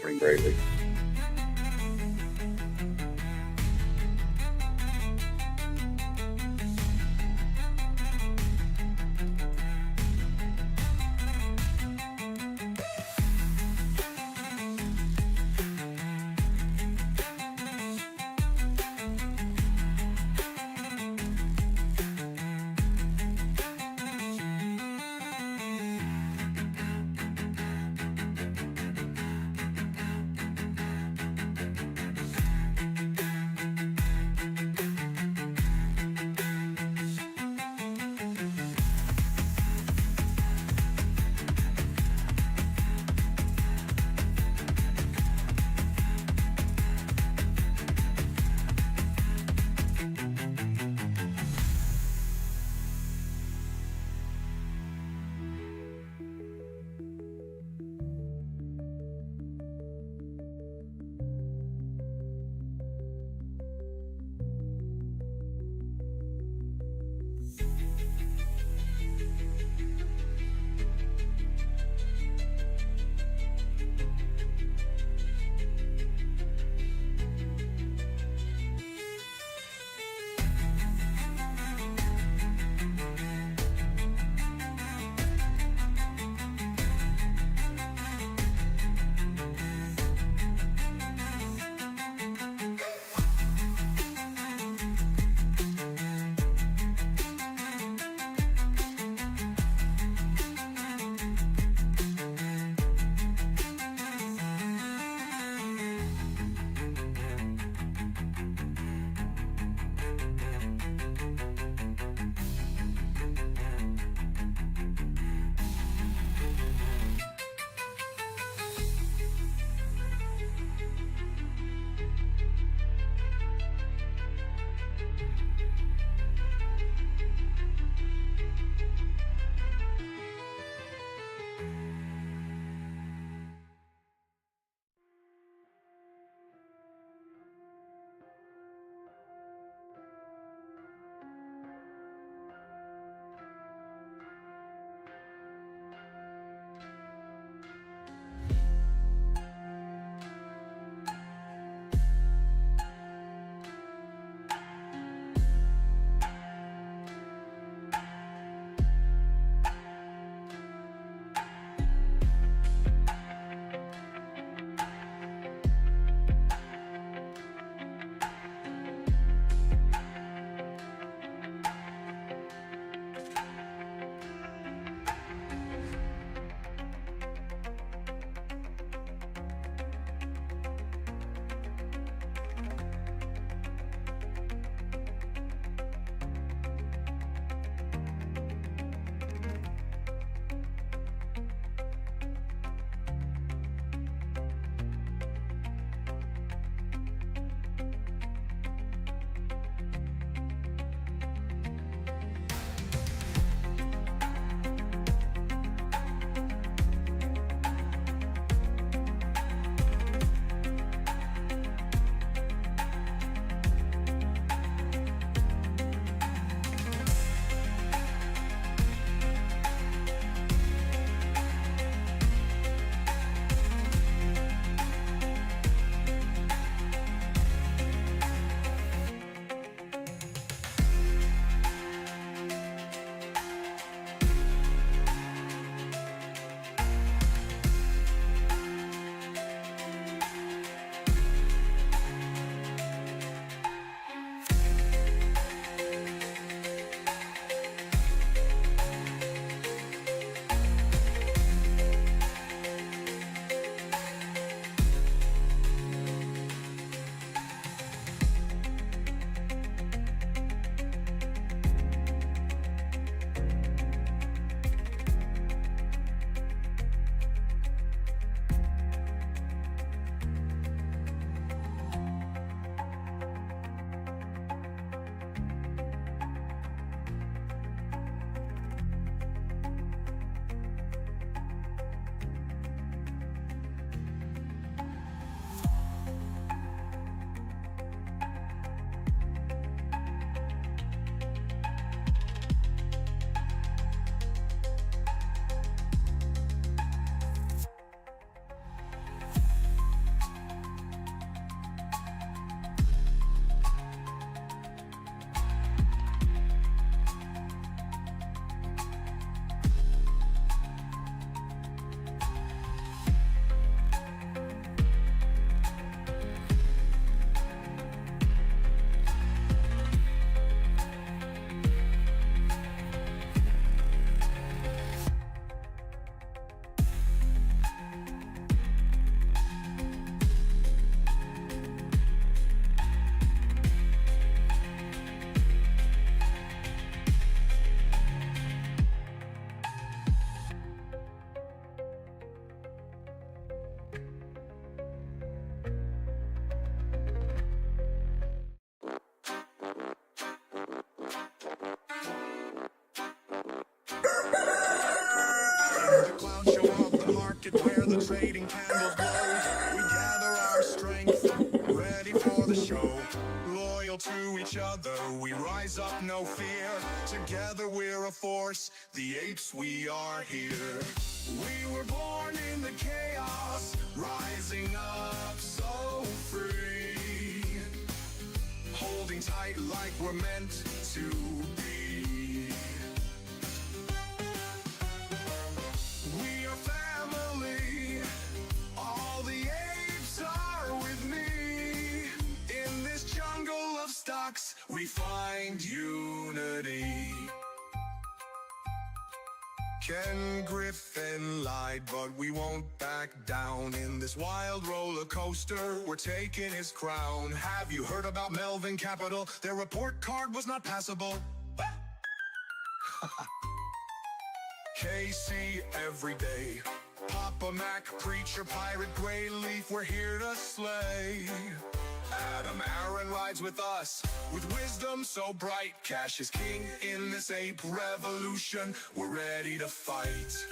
sponsoring GrayLeaf. fading candles glow. We gather our strength, ready for the show. Loyal to each other, we rise up, no fear. Together we're a force, the apes, we are here. We were born in the chaos, rising up so free. Holding tight like we're meant to be. We are family, all the apes are with me. In this jungle of stocks, we find unity. Ken Griffin lied, but we won't back down. In this wild roller coaster, we're taking his crown. Have you heard about Melvin Capital? Their report card was not passable. KC every day. Papa Mac, preacher, pirate, GrayLeaf, we're here to slay. Adam Aaron rides with us, with wisdom so bright. Cash is king in this ape revolution, we're ready to fight.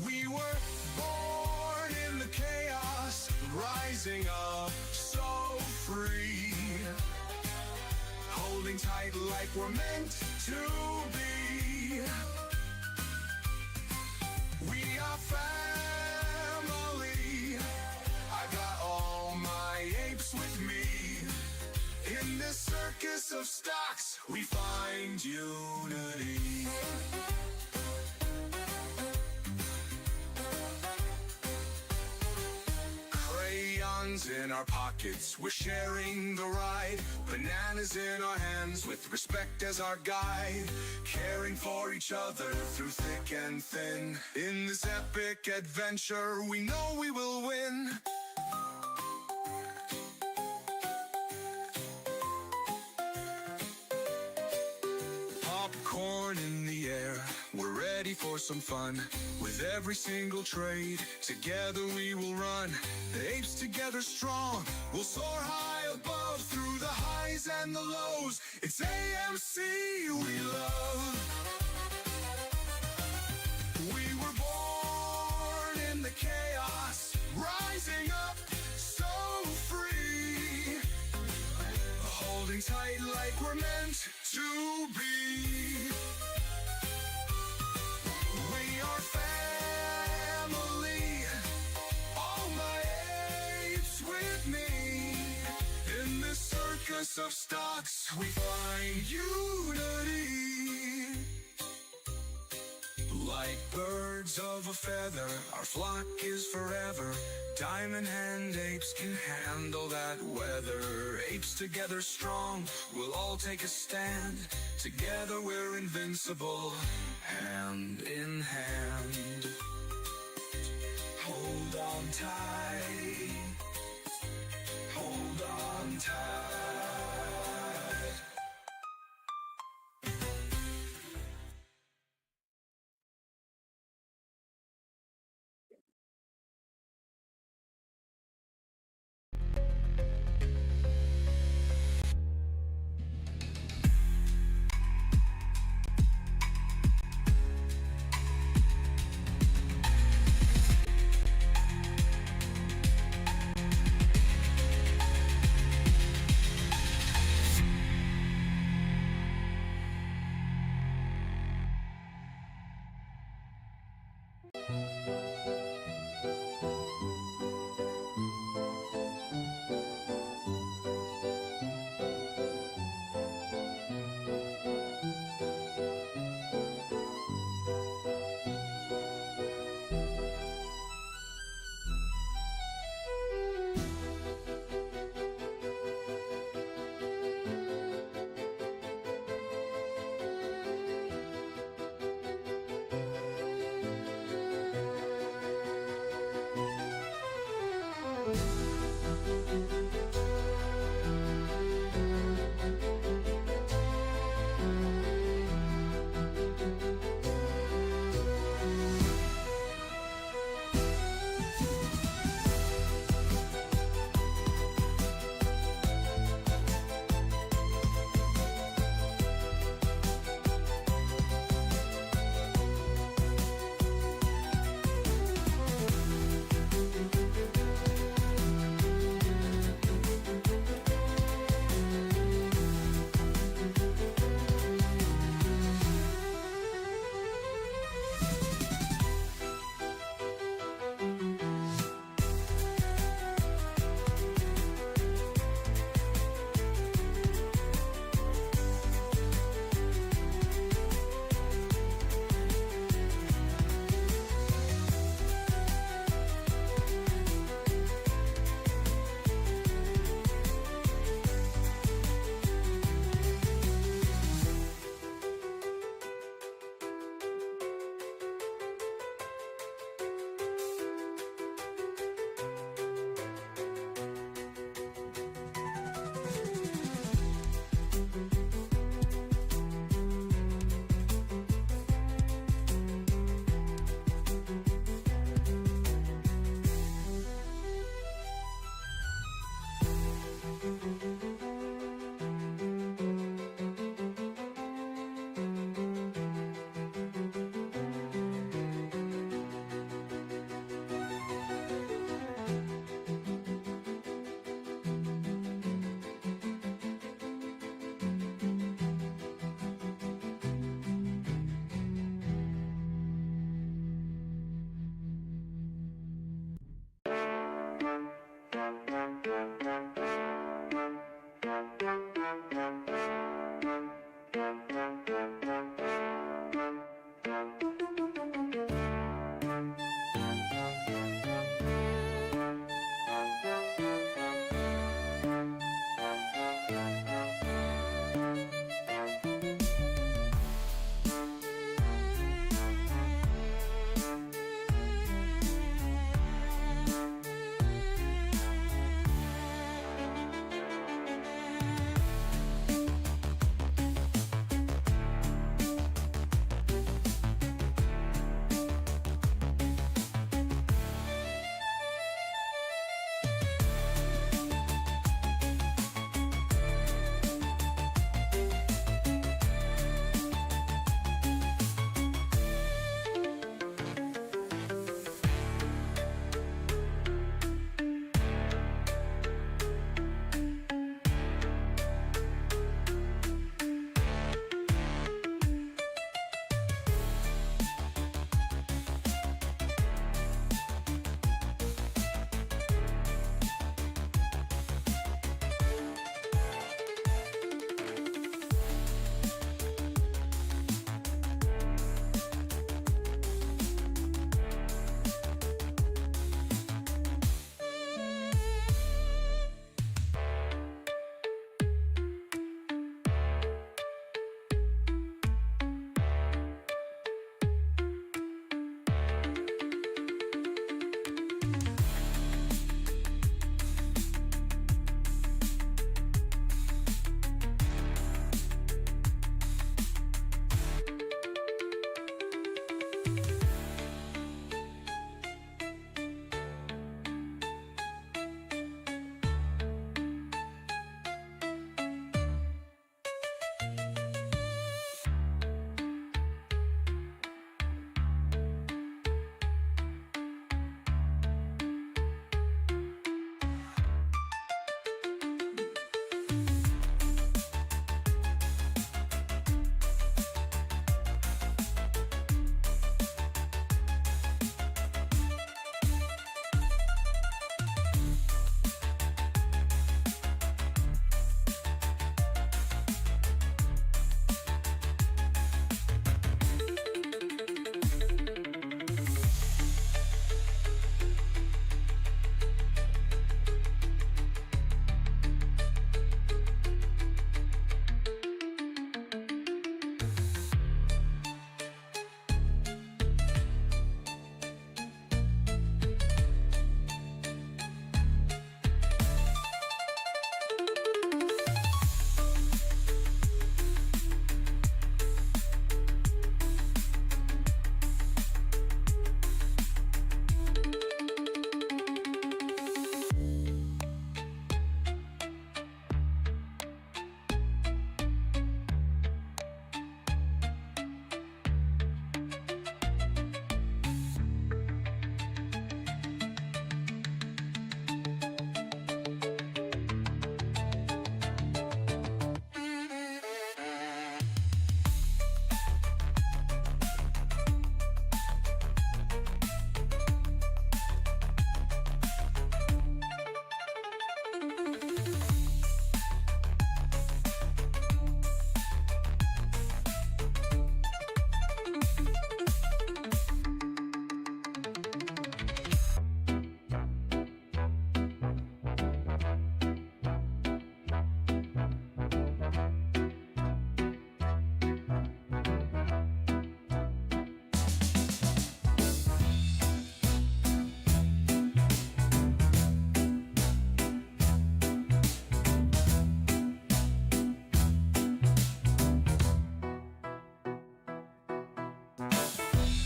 We were born in the chaos, rising up so free. Holding tight like we're meant to be. We are family. I got all my apes with me. In this circus of stocks, we find unity. Crayons in our pockets, we're sharing the ride. Bananas in our hands, with respect as our guide. Caring for each other through thick and thin. In this epic adventure, we know we will win. Popcorn in the air, we're ready for some fun. With every single trade, together we will run. The apes together strong, we'll soar high above. Through the highs and the lows, it's AMC we love. We were born in the chaos, rising up so free. Holding tight like we're meant to be. We are family, all my apes with me. In this circus of stocks, we find unity. Like birds of a feather, our flock is forever. Diamond Hand Apes can handle that weather. Apes together strong, we'll all take a stand. Together we're invincible, hand in hand. Hold on tight, hold on tight.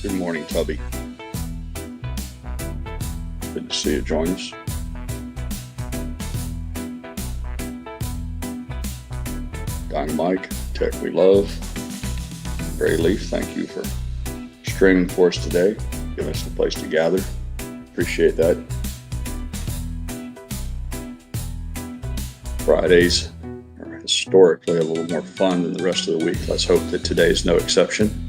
Good morning, Tubby. Good to see you join us. Dynamite, Tech we love. GrayLeaf, thank you for streaming for us today, giving us a place to gather. Appreciate that. Fridays are historically a little more fun than the rest of the week. Let's hope that today is no exception.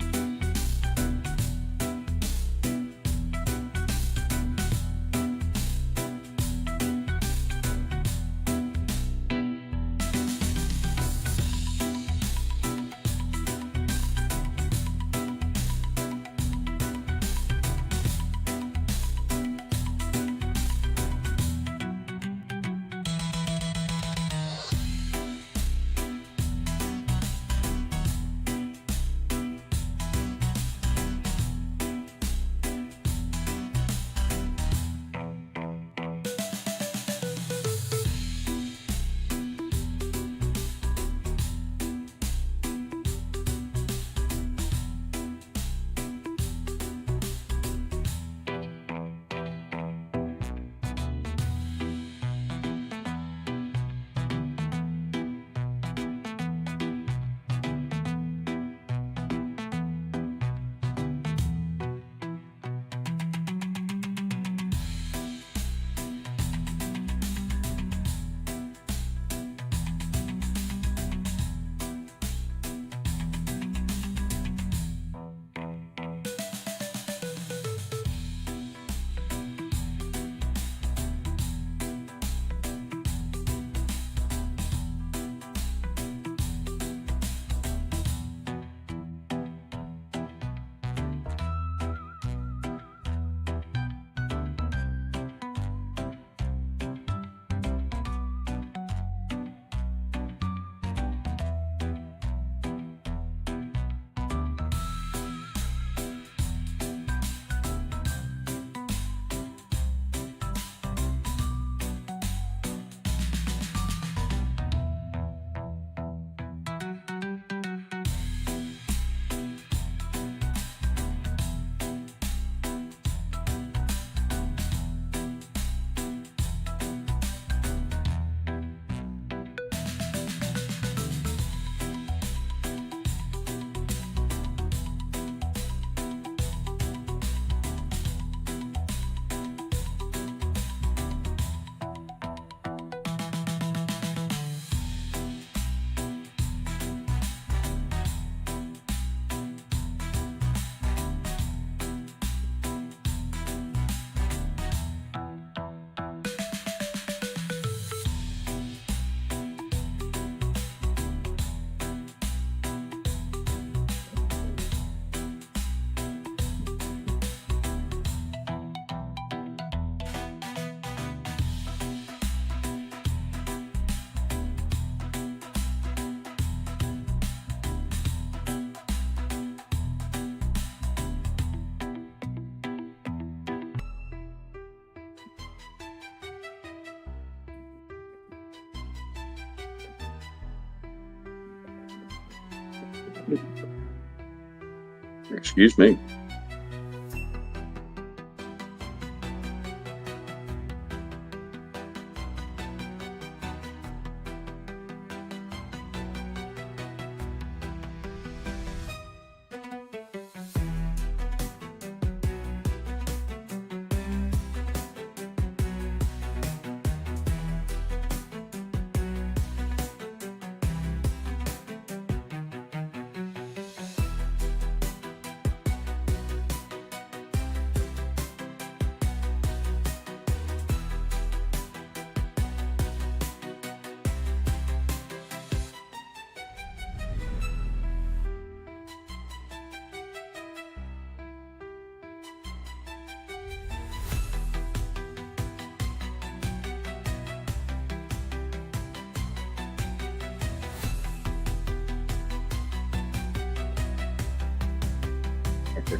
Excuse me.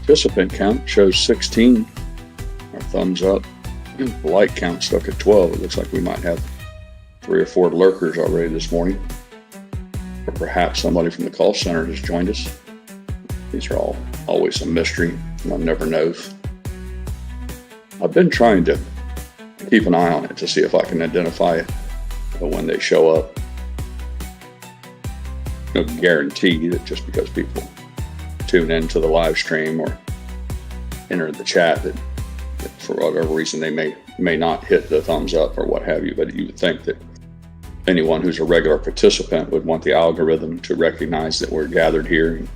Participant count shows 16. Our thumbs up. The like count stuck at 12. It looks like we might have 3 or 4 lurkers already this morning. Or perhaps somebody from the call center has joined us. These are all always a mystery. One never knows. I've been trying to keep an eye on it to see if I can identify when they show up. No guarantee that just because people tune into the live stream or enter the chat that for whatever reason they may not hit the thumbs up or what have you, but you would think that anyone who's a regular participant would want the algorithm to recognize that we're gathered here and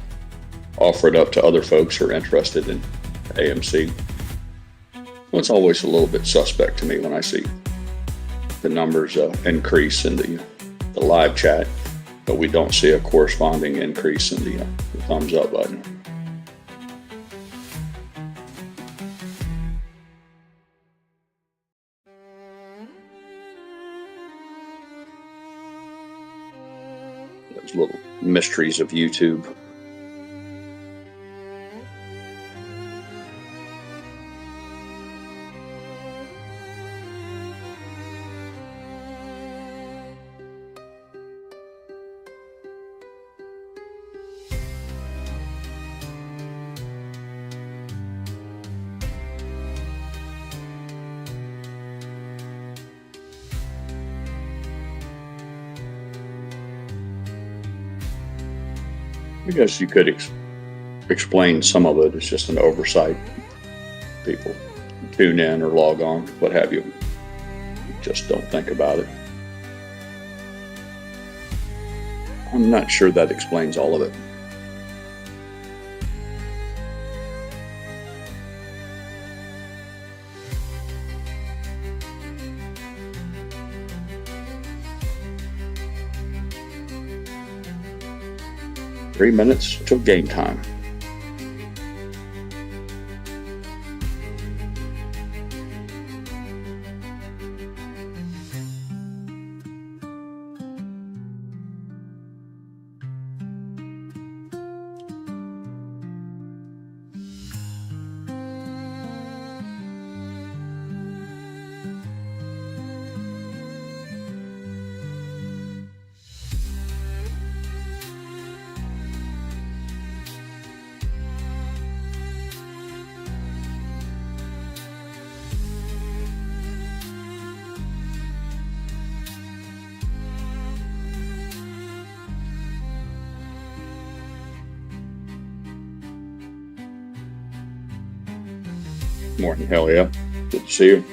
offer it up to other folks who are interested in AMC. Well, it's always a little bit suspect to me when I see the numbers increase in the live chat, but we don't see a corresponding increase in the thumbs up button. Those little mysteries of YouTube. I guess you could explain some of it. It's just an oversight. People tune in or log on, what have you. Just don't think about it. I'm not sure that explains all of it. Three minutes till game time. Morning, hell yeah. Good to see you.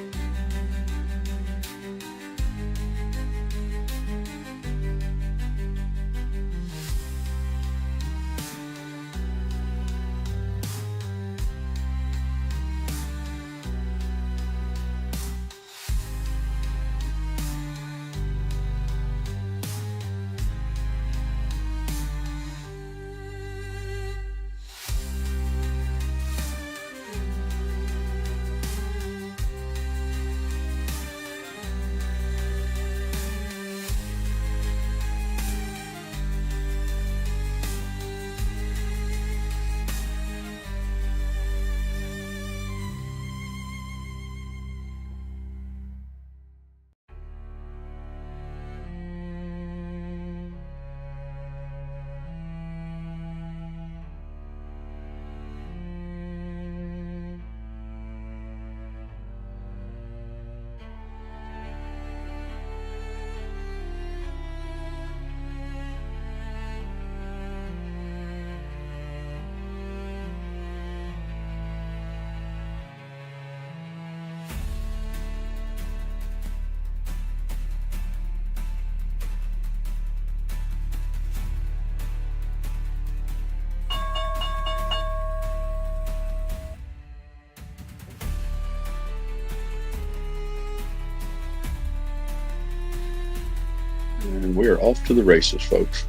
And we are off to the races, folks.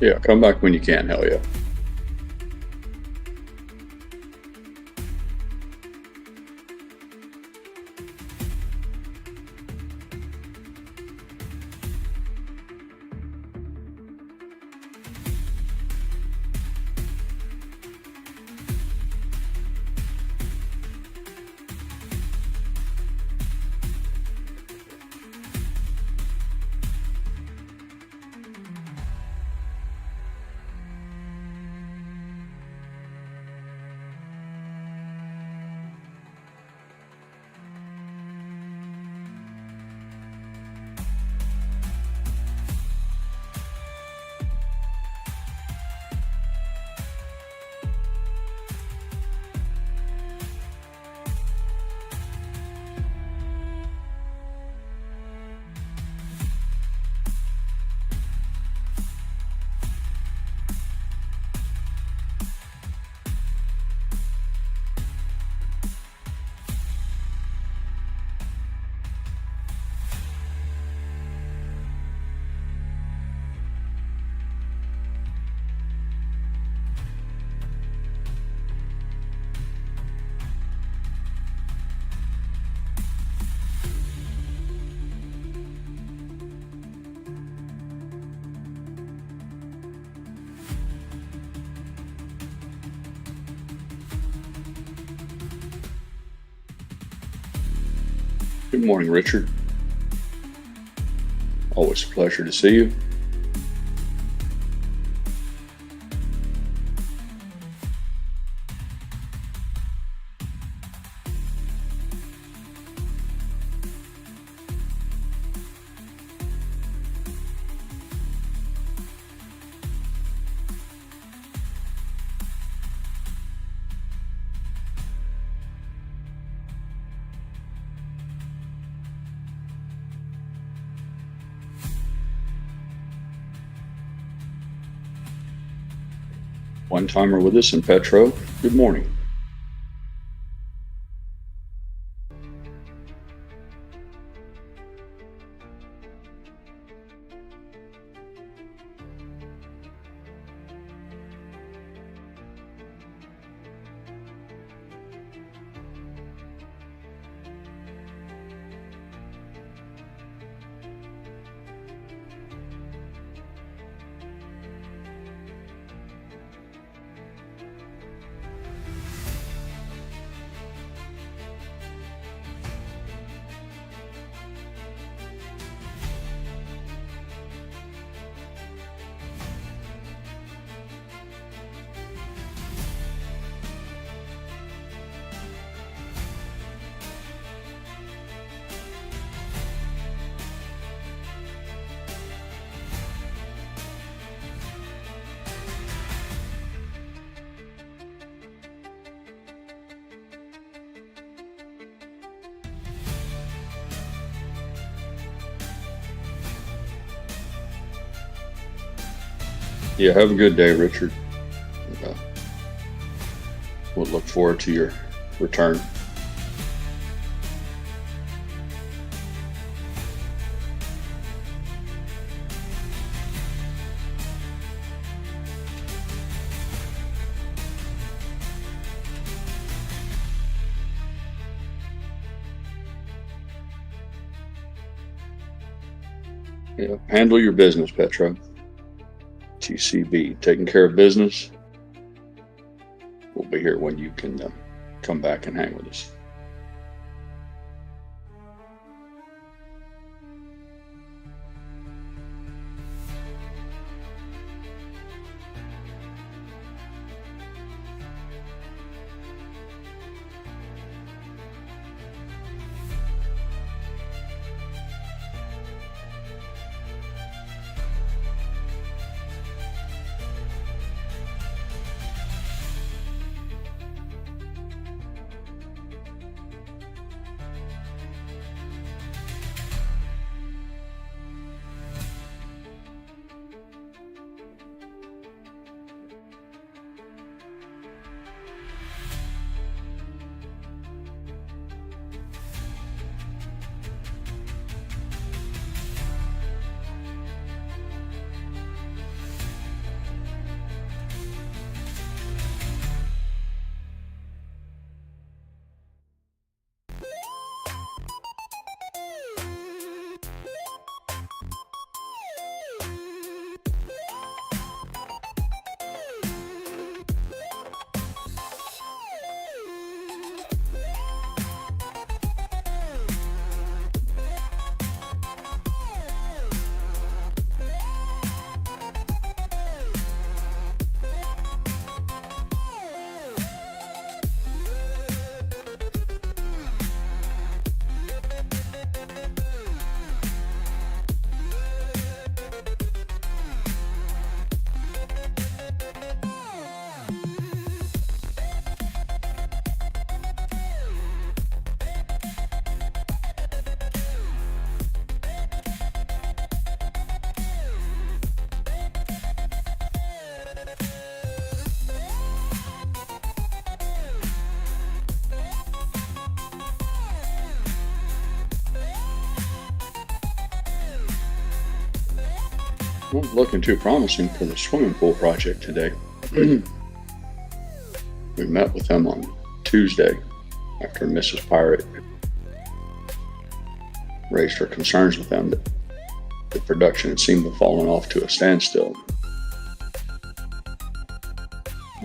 Yeah, come back when you can, hell yeah. Good morning, Richard. Always a pleasure to see you. One timer with us in Petro. Good morning. Yeah, have a good day, Richard. We'll look forward to your return. Yeah, handle your business, Petro. TCB, taking care of business. We'll be here when you can come back and hang with us. Not looking too promising for the swimming pool project today. We met with them on Tuesday after Mrs. Pirate raised her concerns with them that the production had seemed to have fallen off to a standstill.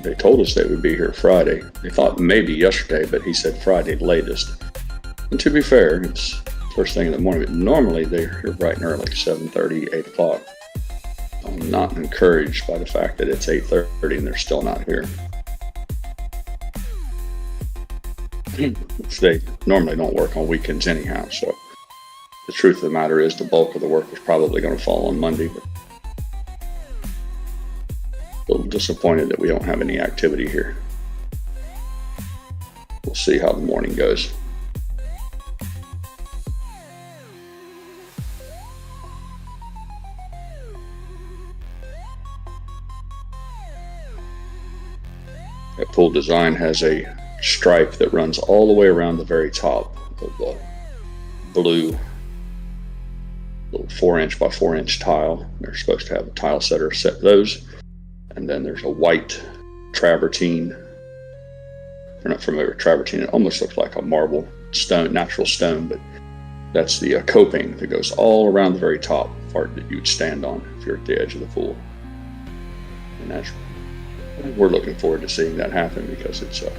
They told us they would be here Friday. They thought maybe yesterday, but he said Friday latest. And to be fair, it's first thing in the morning, but normally they're here bright and early, 7:30, 8 o'clock. I'm not encouraged by the fact that it's 8:30 and they're still not here. They normally don't work on weekends anyhow, so the truth of the matter is the bulk of the work was probably going to fall on Monday, but a little disappointed that we don't have any activity here. We'll see how the morning goes. That pool design has a stripe that runs all the way around the very top of the blue little 4" by 4" tile. They're supposed to have a tile setter set those. And then there's a white travertine. If you're not familiar with travertine, it almost looks like a marble stone, natural stone, but that's the coping that goes all around the very top part that you would stand on if you're at the edge of the pool. And that's, we're looking forward to seeing that happen because it's a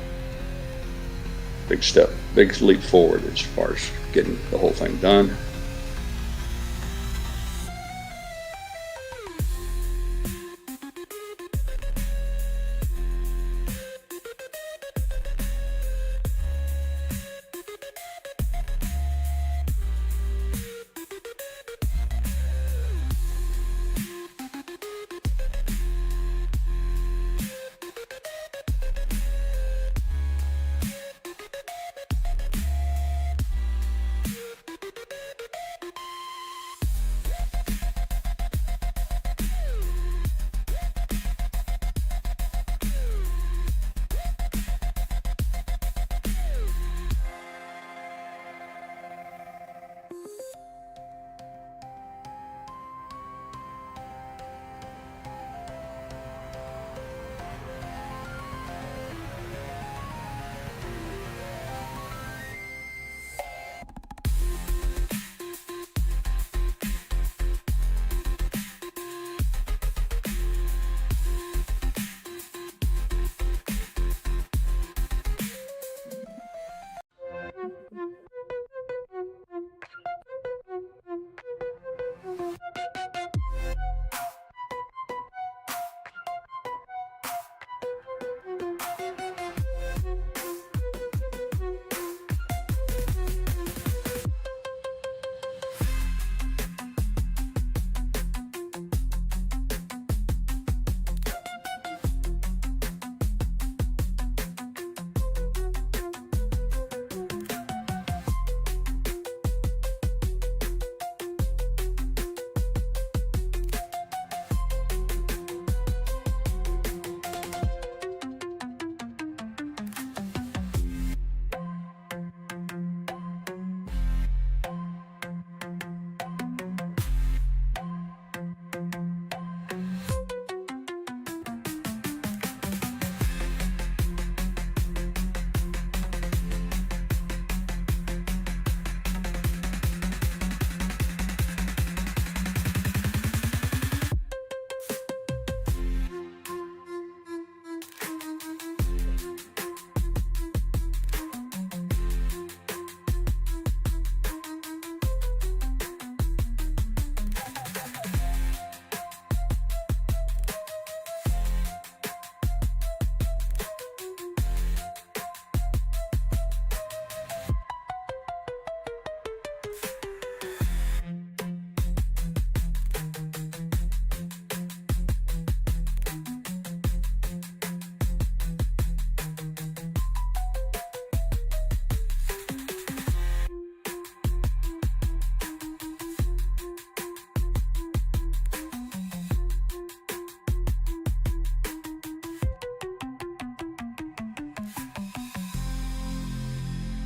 big step, big leap forward as far as getting the whole thing done.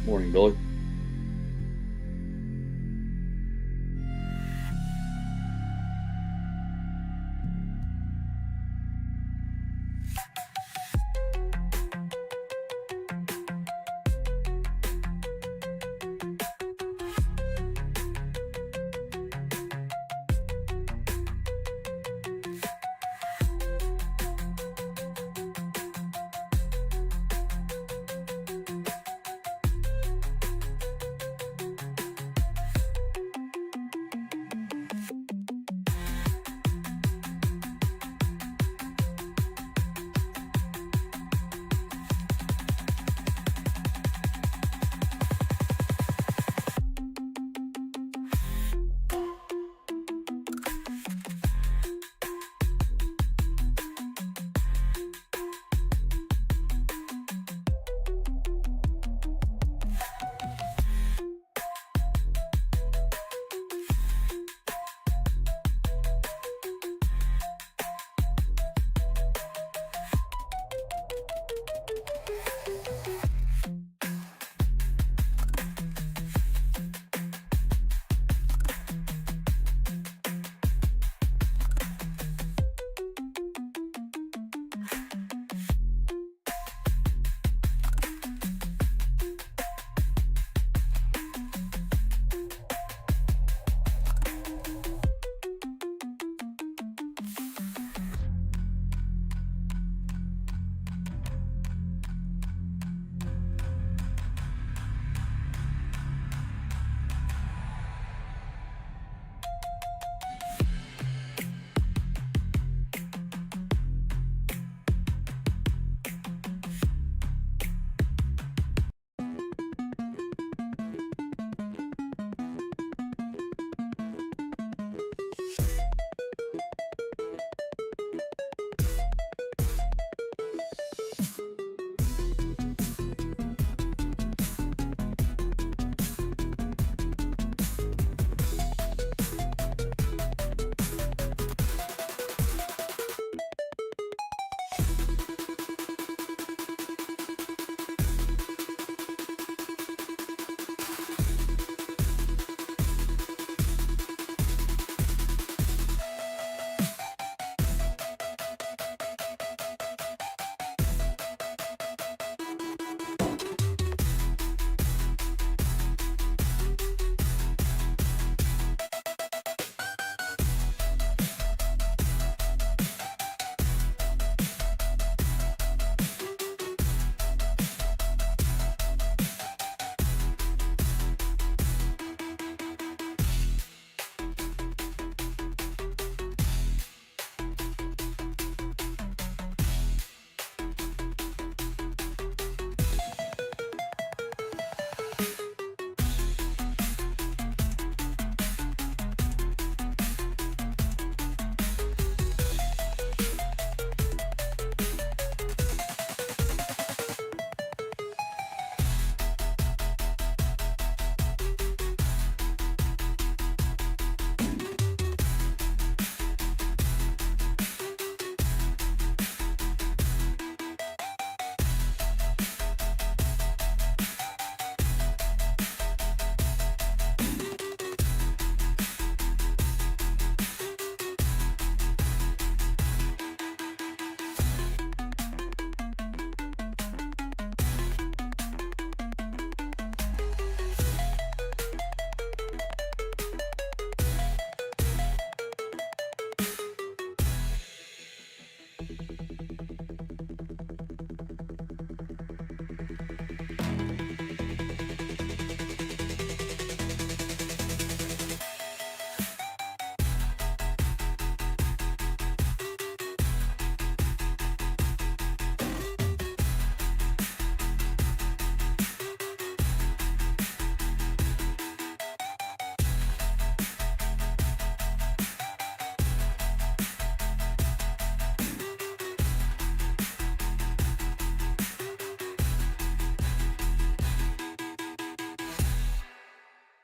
Morning, Billy.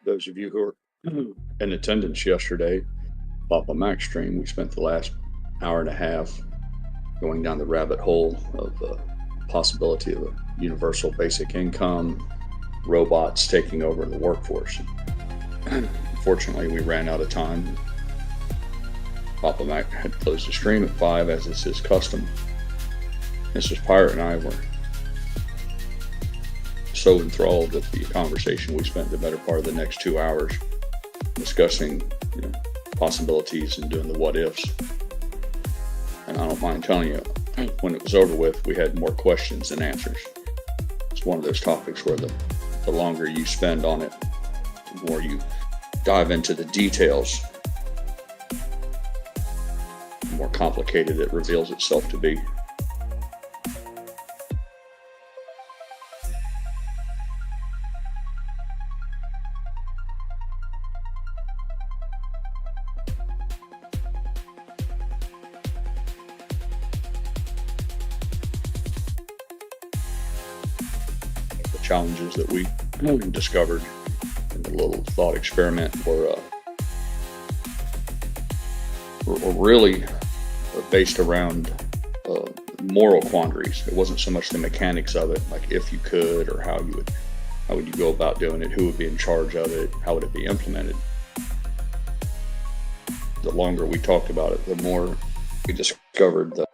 those of you who are in attendance yesterday, Papa Mac stream, we spent the last hour and a half going down the rabbit hole of the possibility of a universal basic income, robots taking over the workforce. Unfortunately, we ran out of time. Papa Mac had closed the stream at 5, as is his custom. Mrs. Pirate and I were so enthralled with the conversation, we spent the better part of the next 2 hours discussing, possibilities and doing the what ifs. And I don't mind telling you, when it was over with, we had more questions than answers. It's one of those topics where the longer you spend on it, the more you dive into the details, the more complicated it reveals itself to be. Challenges that we discovered in the little thought experiment were really based around moral quandaries. It wasn't so much the mechanics of it, like if you could, or how would you go about doing it, who would be in charge of it, how would it be implemented. The longer we talked about it, the more we discovered the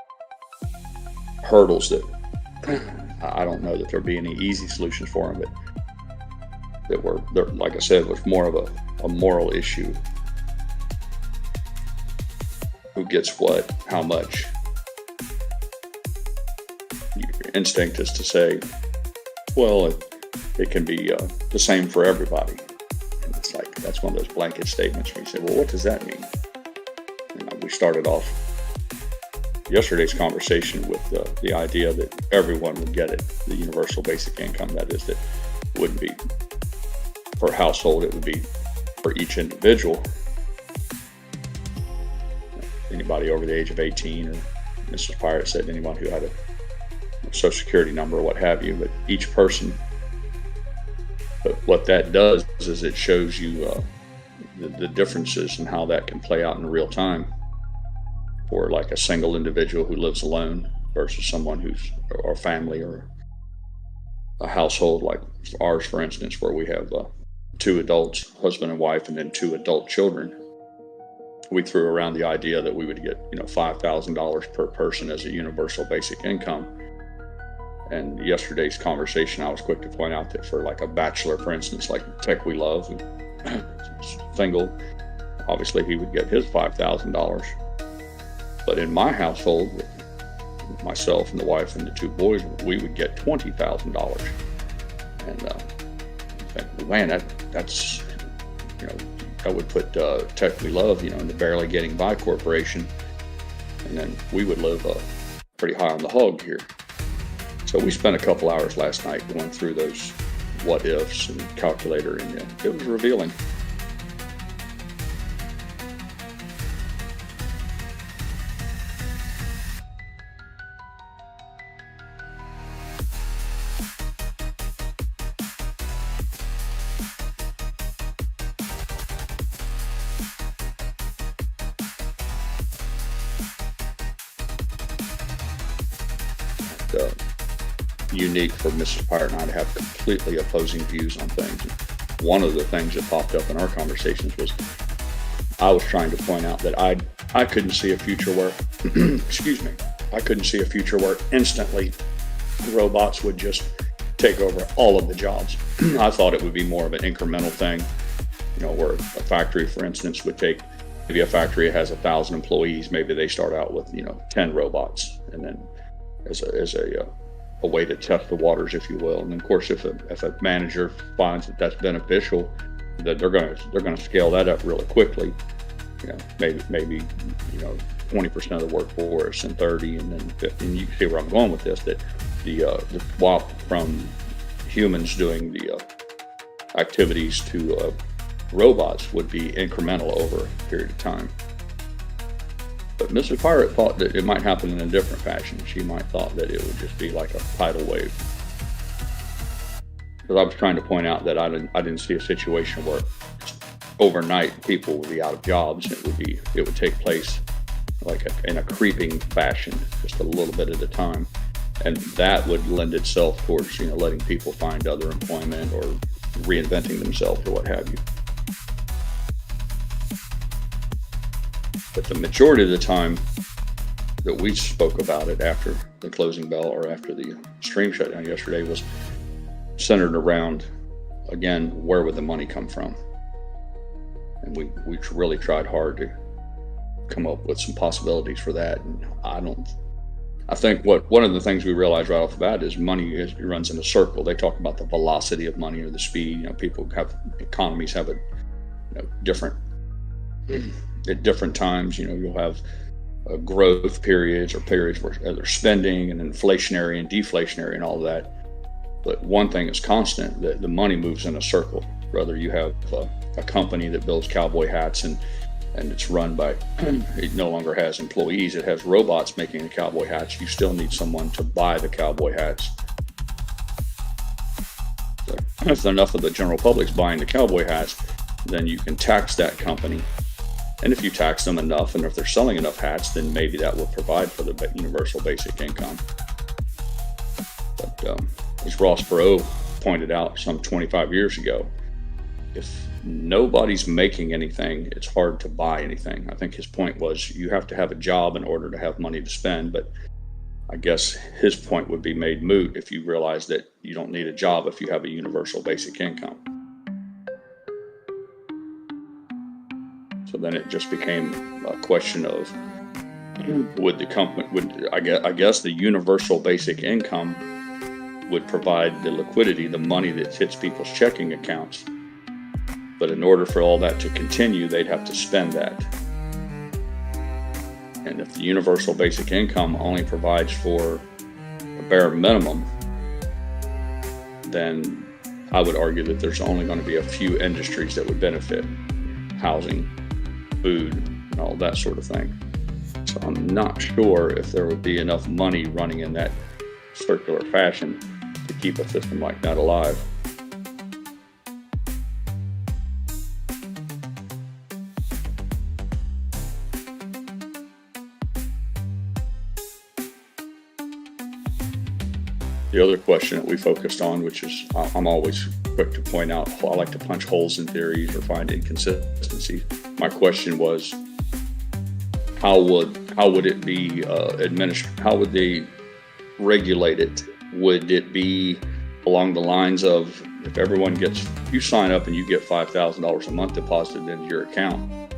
hurdles that I don't know that there'd be any easy solutions for them, but that were, like I said, was more of a moral issue. Who gets what, how much? Your instinct is to say, well, it can be the same for everybody. And it's like, that's one of those blanket statements where you say, well, what does that mean? And we started off yesterday's conversation with the idea that everyone would get it, the universal basic income, that is, that wouldn't be per household, it would be for each individual. Anybody over the age of 18, or Mrs. Pirate said anyone who had a social security number or what have you, but each person. But what that does is it shows you the differences in how that can play out in real time. For like a single individual who lives alone versus someone who's, or family, or a household like ours, for instance, where we have 2 adults, husband and wife, and then 2 adult children. We threw around the idea that we would get, $5,000 per person as a universal basic income. And yesterday's conversation, I was quick to point out that for like a bachelor, for instance, like Tech We Love, single, obviously he would get his $5,000. But in my household, with myself and the wife and the 2 boys, we would get $20,000. And man, that's I would put Tech We Love, in the barely getting by corporation, and then we would live pretty high on the hog here. So we spent a couple hours last night going through those what ifs and calculator, and it was revealing. Unique for Mrs. Pirate and I to have completely opposing views on things. One of the things that popped up in our conversations was I was trying to point out that I couldn't see a future where I couldn't see a future where instantly robots would just take over all of the jobs. I thought it would be more of an incremental thing, where a factory, for instance, would take, maybe a factory that has 1,000 employees, maybe they start out with 10 robots, and then as a way to test the waters, if you will. And of course, if a manager finds that that's beneficial, that they're going to scale that up really quickly. Maybe 20% of the workforce, and 30, and then 50. And you can see where I'm going with this. That the swap from humans doing the activities to robots would be incremental over a period of time. But Mrs. Pirate thought that it might happen in a different fashion. She might thought that it would just be like a tidal wave. because I was trying to point out that I didn't see a situation where overnight people would be out of jobs. It would take place like in a creeping fashion, just a little bit at a time, and that would lend itself towards letting people find other employment or reinventing themselves or what have you. But the majority of the time that we spoke about it after the closing bell or after the stream shutdown yesterday was centered around, again, where would the money come from? And we really tried hard to come up with some possibilities for that. And I think one of the things we realized right off the bat is money runs in a circle. They talk about the velocity of money or the speed. Economies have different at different times. You'll have growth periods or periods where they're spending and inflationary and deflationary and all that. But one thing is constant, that the money moves in a circle. Whether you have a company that builds cowboy hats and it's run by, it no longer has employees, it has robots making the cowboy hats, you still need someone to buy the cowboy hats. So if enough of the general public's buying the cowboy hats, then you can tax that company. And if you tax them enough, and if they're selling enough hats, then maybe that will provide for the universal basic income. But as Ross Perot pointed out some 25 years ago, if nobody's making anything, it's hard to buy anything. I think his point was you have to have a job in order to have money to spend, but I guess his point would be made moot if you realize that you don't need a job if you have a universal basic income. So then it just became a question of I guess the universal basic income would provide the liquidity, the money that hits people's checking accounts. But in order for all that to continue, they'd have to spend that. And if the universal basic income only provides for a bare minimum, then I would argue that there's only going to be a few industries that would benefit: housing, food, and all that sort of thing. So I'm not sure if there would be enough money running in that circular fashion to keep a system like that alive. The other question that we focused on, which is I'm always quick to point out, I like to punch holes in theories or find inconsistencies. My question was, how would it be administered? How would they regulate it? Would it be along the lines of, if you sign up and you get $5,000 a month deposited into your account,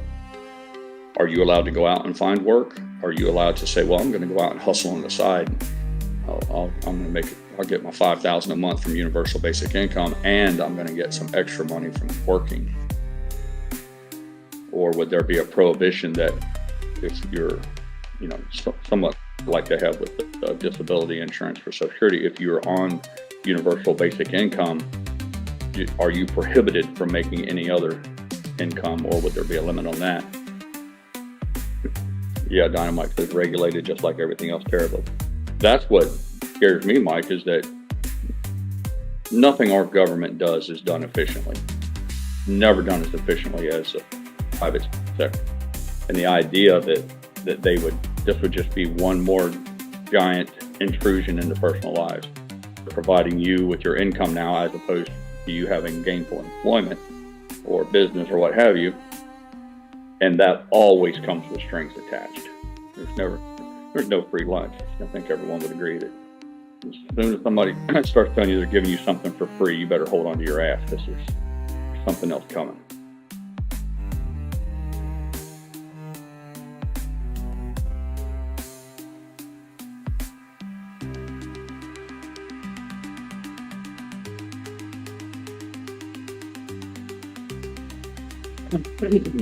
are you allowed to go out and find work? Are you allowed to say, well, I'm going to go out and hustle on the side? I'll get my $5,000 a month from universal basic income, and I'm going to get some extra money from working. Or would there be a prohibition that if you're, somewhat like they have with the disability insurance for Social Security, if you're on universal basic income, are you prohibited from making any other income, or would there be a limit on that? Yeah, Dynamite says regulated just like everything else terribly. That's what scares me, Mike, is that nothing our government does is done efficiently. Never done as efficiently as the private sector. And the idea that this would just be one more giant intrusion into personal lives, providing you with your income now as opposed to you having gainful employment or business or what have you. And that always comes with strings attached. There's no free lunch. I think everyone would agree that as soon as somebody starts telling you they're giving you something for free, you better hold on to your ass, because there's something else coming.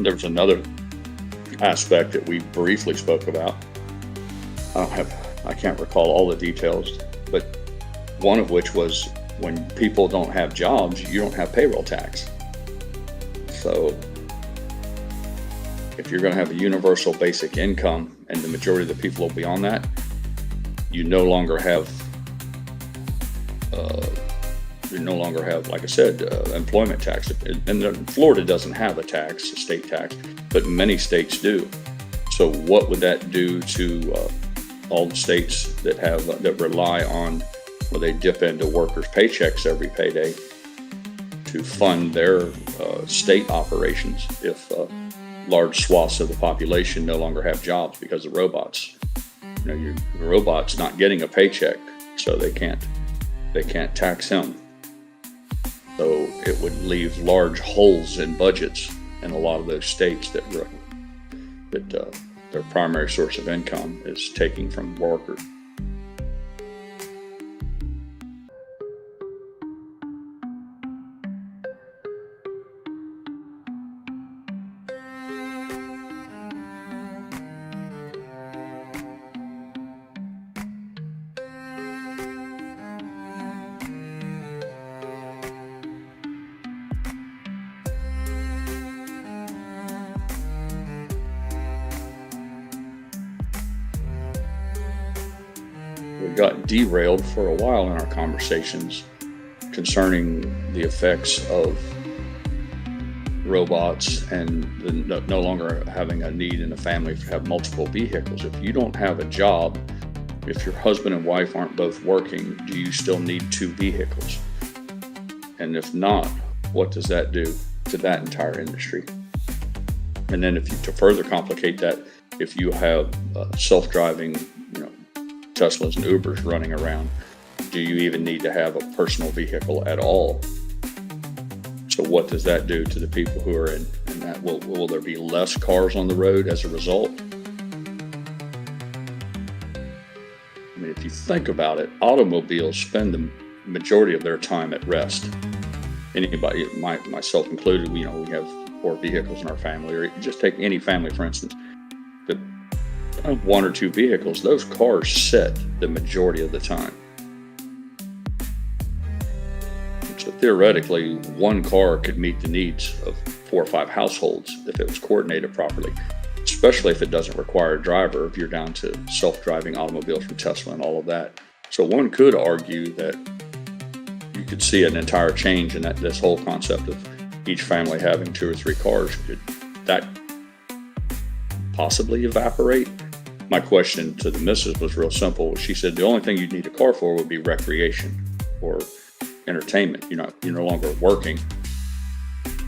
There's another aspect that we briefly spoke about. I can't recall all the details, but one of which was when people don't have jobs, you don't have payroll tax. So if you're going to have a universal basic income and the majority of the people will be on that, you no longer have you no longer have, like I said, employment tax. And Florida doesn't have a tax, a state tax, but many states do. So what would that do to all the states that have that rely on, where they dip into workers' paychecks every payday to fund their state operations if large swaths of the population no longer have jobs because of robots? Your robot's not getting a paycheck, so they can't tax him. So it would leave large holes in budgets in a lot of those states that their primary source of income is taking from workers. We got derailed for a while in our conversations concerning the effects of robots and no longer having a need in the family to have multiple vehicles. If you don't have a job, if your husband and wife aren't both working, do you still need 2 vehicles? And if not, what does that do to that entire industry? And then to further complicate that, if you have self-driving, Teslas and Ubers running around, do you even need to have a personal vehicle at all? So what does that do to the people who are in that? Will there be less cars on the road as a result? I mean, if you think about it, automobiles spend the majority of their time at rest. Anybody, myself included, we have 4 vehicles in our family, or just take any family, for instance. But 1 or 2 vehicles, those cars sit the majority of the time. So theoretically, 1 car could meet the needs of 4 or 5 households if it was coordinated properly, especially if it doesn't require a driver, if you're down to self-driving automobiles from Tesla and all of that. So one could argue that you could see an entire change in this whole concept of each family having 2 or 3 cars. Could that possibly evaporate? My question to the missus was real simple. She said the only thing you'd need a car for would be recreation or entertainment. You're no longer working.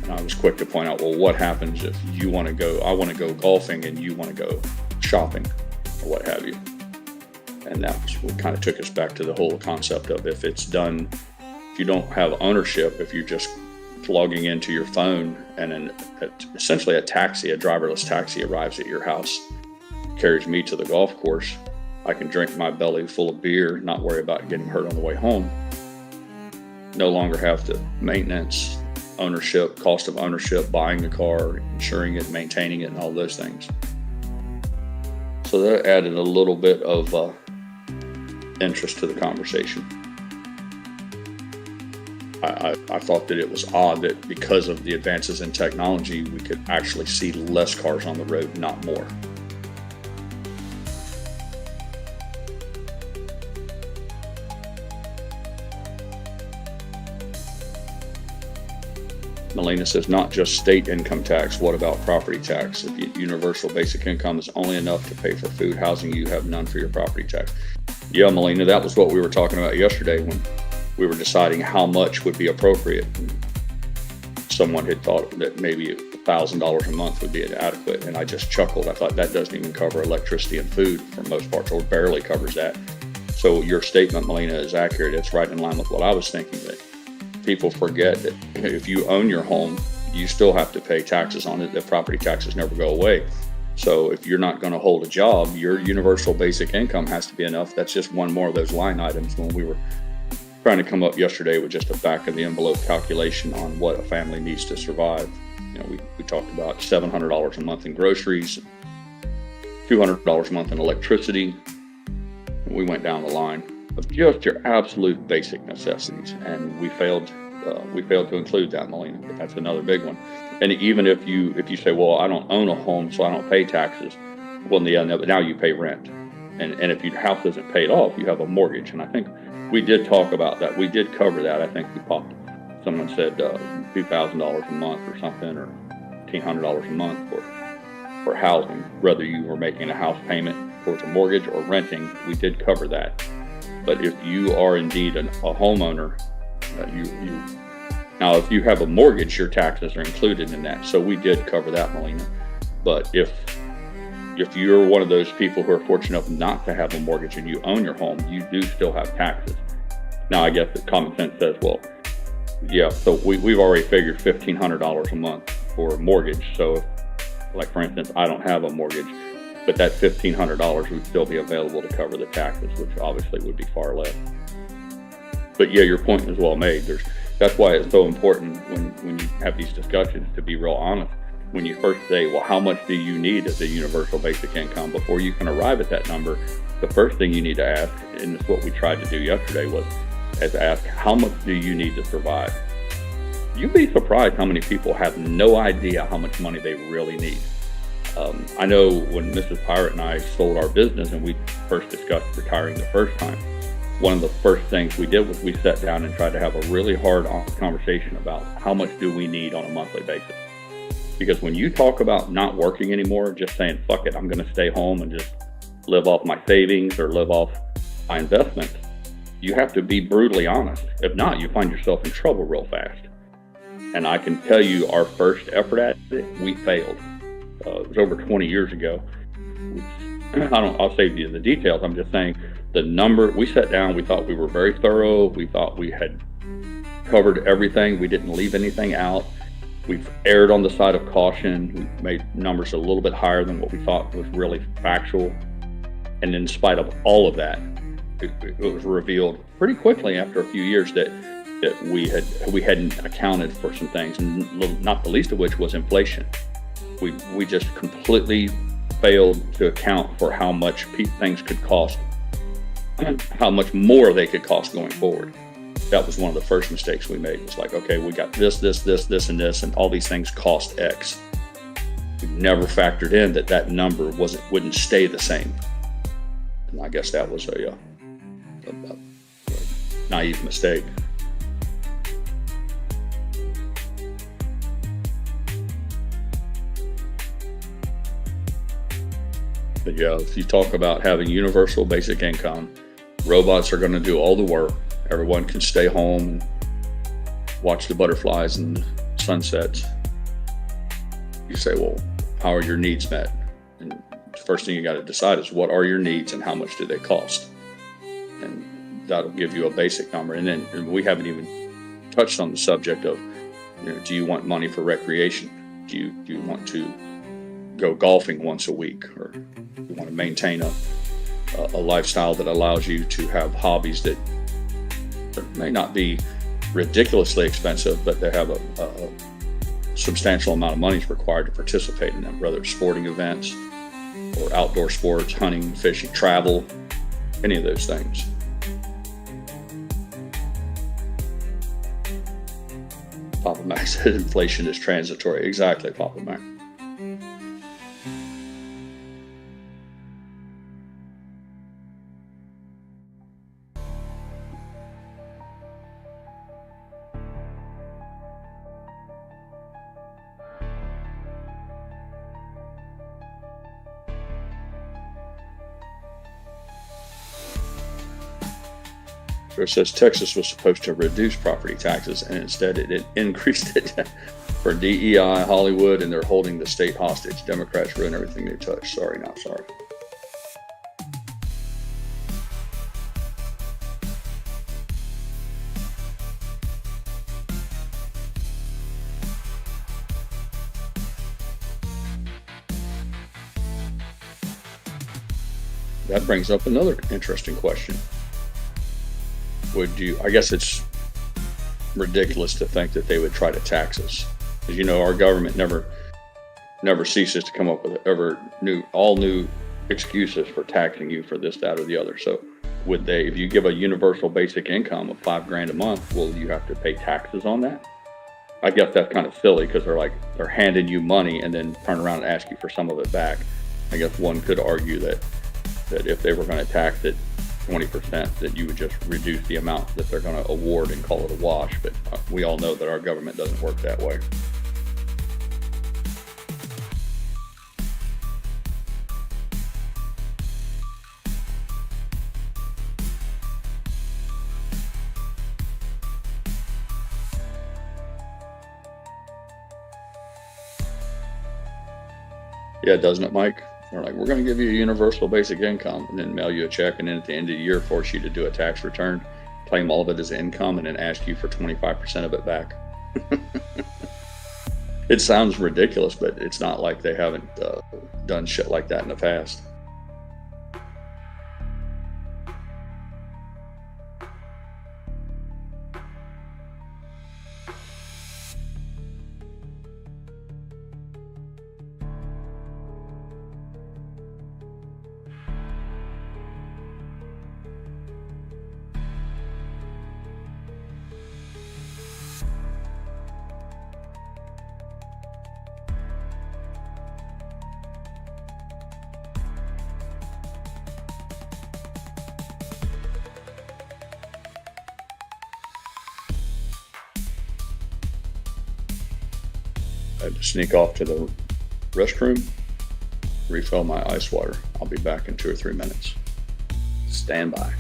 And I was quick to point out, well, what happens if I want to go golfing and you want to go shopping or what have you? And that was what kind of took us back to the whole concept of if you don't have ownership, if you're just logging into your phone and essentially a driverless taxi arrives at your house, carries me to the golf course, I can drink my belly full of beer, not worry about getting hurt on the way home. No longer have to maintenance, ownership, cost of ownership, buying the car, insuring it, maintaining it, and all those things. So that added a little bit of interest to the conversation. I thought that it was odd that because of the advances in technology, we could actually see less cars on the road, not more. Melina says, not just state income tax, what about property tax? If universal basic income is only enough to pay for food, housing, you have none for your property tax. Yeah, Melina, that was what we were talking about yesterday when we were deciding how much would be appropriate. Someone had thought that maybe $1,000 a month would be adequate, and I just chuckled. I thought that doesn't even cover electricity and food for most parts, or barely covers that. So your statement, Melina, is accurate. It's right in line with what I was thinking, that people forget that if you own your home, you still have to pay taxes on it. The property taxes never go away. So if you're not going to hold a job, your universal basic income has to be enough. That's just one more of those line items when we were trying to come up yesterday with just a back of the envelope calculation on what a family needs to survive. We talked about $700 a month in groceries, $200 a month in electricity. And we went down the line of just your absolute basic necessities, and we failed to include that, Melina. But that's another big one. And even if you say, well, I don't own a home, so I don't pay taxes. Well, yeah, now you pay rent, and if your house isn't paid off, you have a mortgage. And I think we did talk about that. We did cover that. I think someone said $2,000 a month or something, or $1,500 a month for housing, whether you were making a house payment towards a mortgage or renting. We did cover that. But if you are indeed a homeowner, now if you have a mortgage, your taxes are included in that. So we did cover that, Melina. But if you're one of those people who are fortunate enough not to have a mortgage and you own your home, you do still have taxes. Now, I guess that common sense says, well, yeah, so we've already figured $1,500 a month for a mortgage. So, like for instance, I don't have a mortgage, but that $1,500 would still be available to cover the taxes, which obviously would be far less. But yeah, your point is well made. That's why it's so important when you have these discussions to be real honest. When you first say, well, how much do you need as a universal basic income? Before you can arrive at that number, the first thing you need to ask, and it's what we tried to do yesterday, was ask, how much do you need to survive? You'd be surprised how many people have no idea how much money they really need. I know when Mrs. Pirate and I sold our business and we first discussed retiring the first time, one of the first things we did was we sat down and tried to have a really hard conversation about how much do we need on a monthly basis. Because when you talk about not working anymore, just saying, fuck it, I'm going to stay home and just live off my savings or live off my investments, you have to be brutally honest. If not, you find yourself in trouble real fast. And I can tell you our first effort at it, we failed. It was over 20 years ago. I'll save you the details. I'm just saying the number, we sat down, we thought we were very thorough. We thought we had covered everything. We didn't leave anything out. We've erred on the side of caution. We made numbers a little bit higher than what we thought was really factual. And in spite of all of that, it was revealed pretty quickly after a few years that we hadn't accounted for some things, and not the least of which was inflation. We just completely failed to account for how much things could cost, how much more they could cost going forward. That was one of the first mistakes we made. It's like, okay, we got this, and this, and all these things cost X. We never factored in that number wouldn't stay the same. And I guess that was a naive mistake. But yeah, if you talk about having universal basic income, robots are going to do all the work. Everyone can stay home and watch the butterflies and the sunsets. You say, well, how are your needs met? And the first thing you got to decide is, what are your needs and how much do they cost? And that'll give you a basic number. And then we haven't even touched on the subject of, do you want money for recreation? Do you want to go golfing once a week, or do you want to maintain a lifestyle that allows you to have hobbies that may not be ridiculously expensive, but they have a substantial amount of money is required to participate in them, whether it's sporting events or outdoor sports, hunting, fishing, travel, any of those things. Papa Mac said inflation is transitory. Exactly, Papa Mac. It says Texas was supposed to reduce property taxes, and instead it increased it for DEI, Hollywood, and they're holding the state hostage. Democrats ruin everything they touch. Sorry, not sorry. That brings up another interesting question. I guess it's ridiculous to think that they would try to tax us. Because our government never ceases to come up with all new excuses for taxing you for this, that, or the other. So would they, if you give a universal basic income of $5,000 a month, will you have to pay taxes on that? I guess that's kind of silly, because they're handing you money and then turn around and ask you for some of it back. I guess one could argue that if they were going to tax it, 20%, that you would just reduce the amount that they're going to award and call it a wash. But we all know that our government doesn't work that way. Yeah, doesn't it, Mike? They're like, we're going to give you a universal basic income and then mail you a check, and then at the end of the year force you to do a tax return, claim all of it as income, and then ask you for 25% of it back. It sounds ridiculous, but it's not like they haven't done shit like that in the past. I had to sneak off to the restroom, refill my ice water. I'll be back in 2 or 3 minutes. Stand by.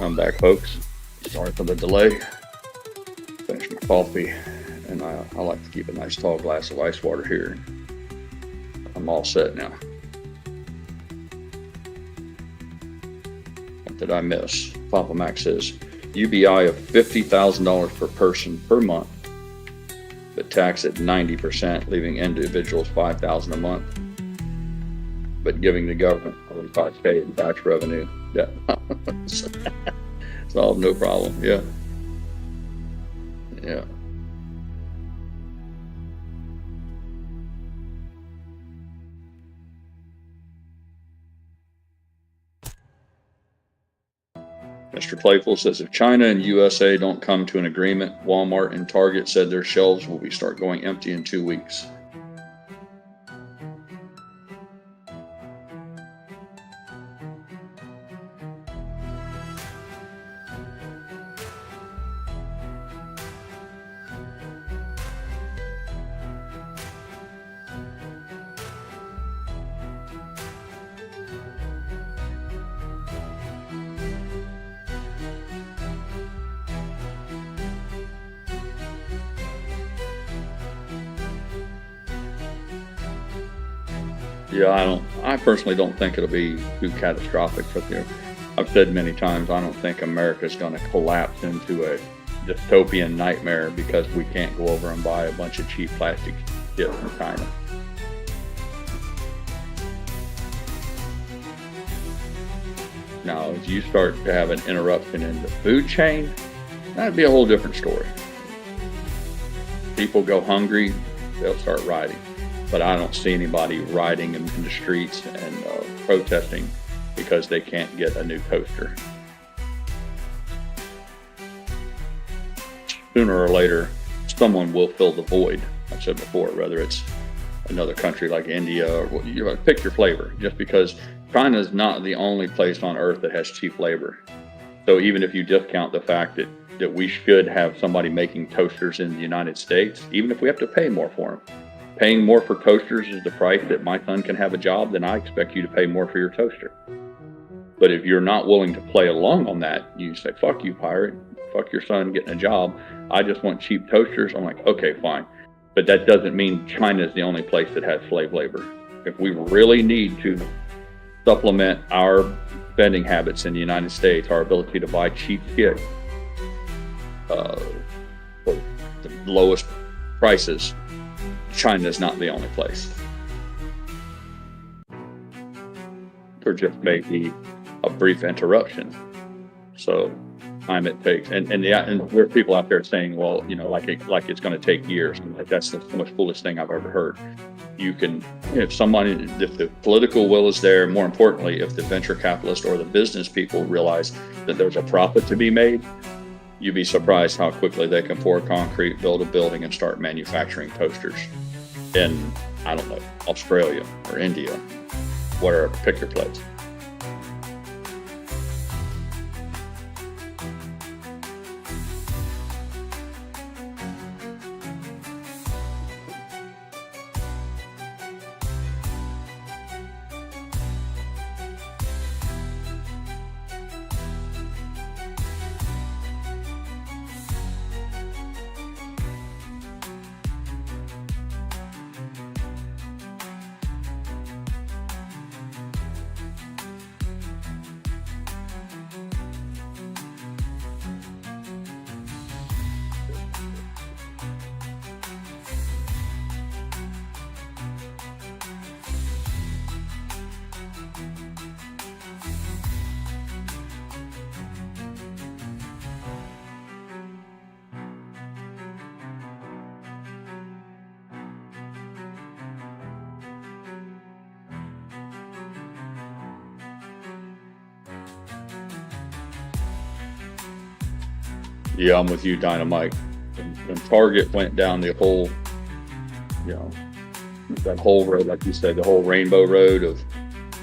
I'm back, folks. Sorry for the delay. Finish my coffee, and I like to keep a nice tall glass of ice water here. I'm all set now. What did I miss? Papa Mac says UBI of $50,000 per person per month, but tax at 90%, leaving individuals $5,000 a month, but giving the government $25K in tax revenue. Yeah. Solve no problem. Yeah. Yeah. Mr. Playful says if China and USA don't come to an agreement, Walmart and Target said their shelves will start going empty in 2 weeks. Yeah, I personally don't think it'll be too catastrophic for you. I've said many times, I don't think America's going to collapse into a dystopian nightmare because we can't go over and buy a bunch of cheap plastic shit from China. Now, if you start to have an interruption in the food chain, that'd be a whole different story. People go hungry, they'll start rioting. But I don't see anybody rioting in the streets and protesting because they can't get a new toaster. Sooner or later, someone will fill the void. I've said before, whether it's another country like India or pick your flavor. Just because China is not the only place on earth that has cheap labor. So even if you discount the fact that we should have somebody making toasters in the United States, even if we have to pay more for them. Paying more for toasters is the price that my son can have a job, then I expect you to pay more for your toaster. But if you're not willing to play along on that, you say, fuck you, pirate, fuck your son getting a job. I just want cheap toasters. I'm like, okay, fine. But that doesn't mean China is the only place that has slave labor. If we really need to supplement our spending habits in the United States, our ability to buy cheap shit for the lowest prices, China is not the only place. There just may be a brief interruption. So time it takes, and there are people out there saying, well, like it's going to take years. And that's the most foolish thing I've ever heard. You can, if the political will is there, more importantly, if the venture capitalist or the business people realize that there's a profit to be made, you'd be surprised how quickly they can pour concrete, build a building, and start manufacturing toasters in, I don't know, Australia or India, whatever, pick your place. Yeah, I'm with you, Dynamite. When Target went down the whole, that whole road, like you said, the whole rainbow road of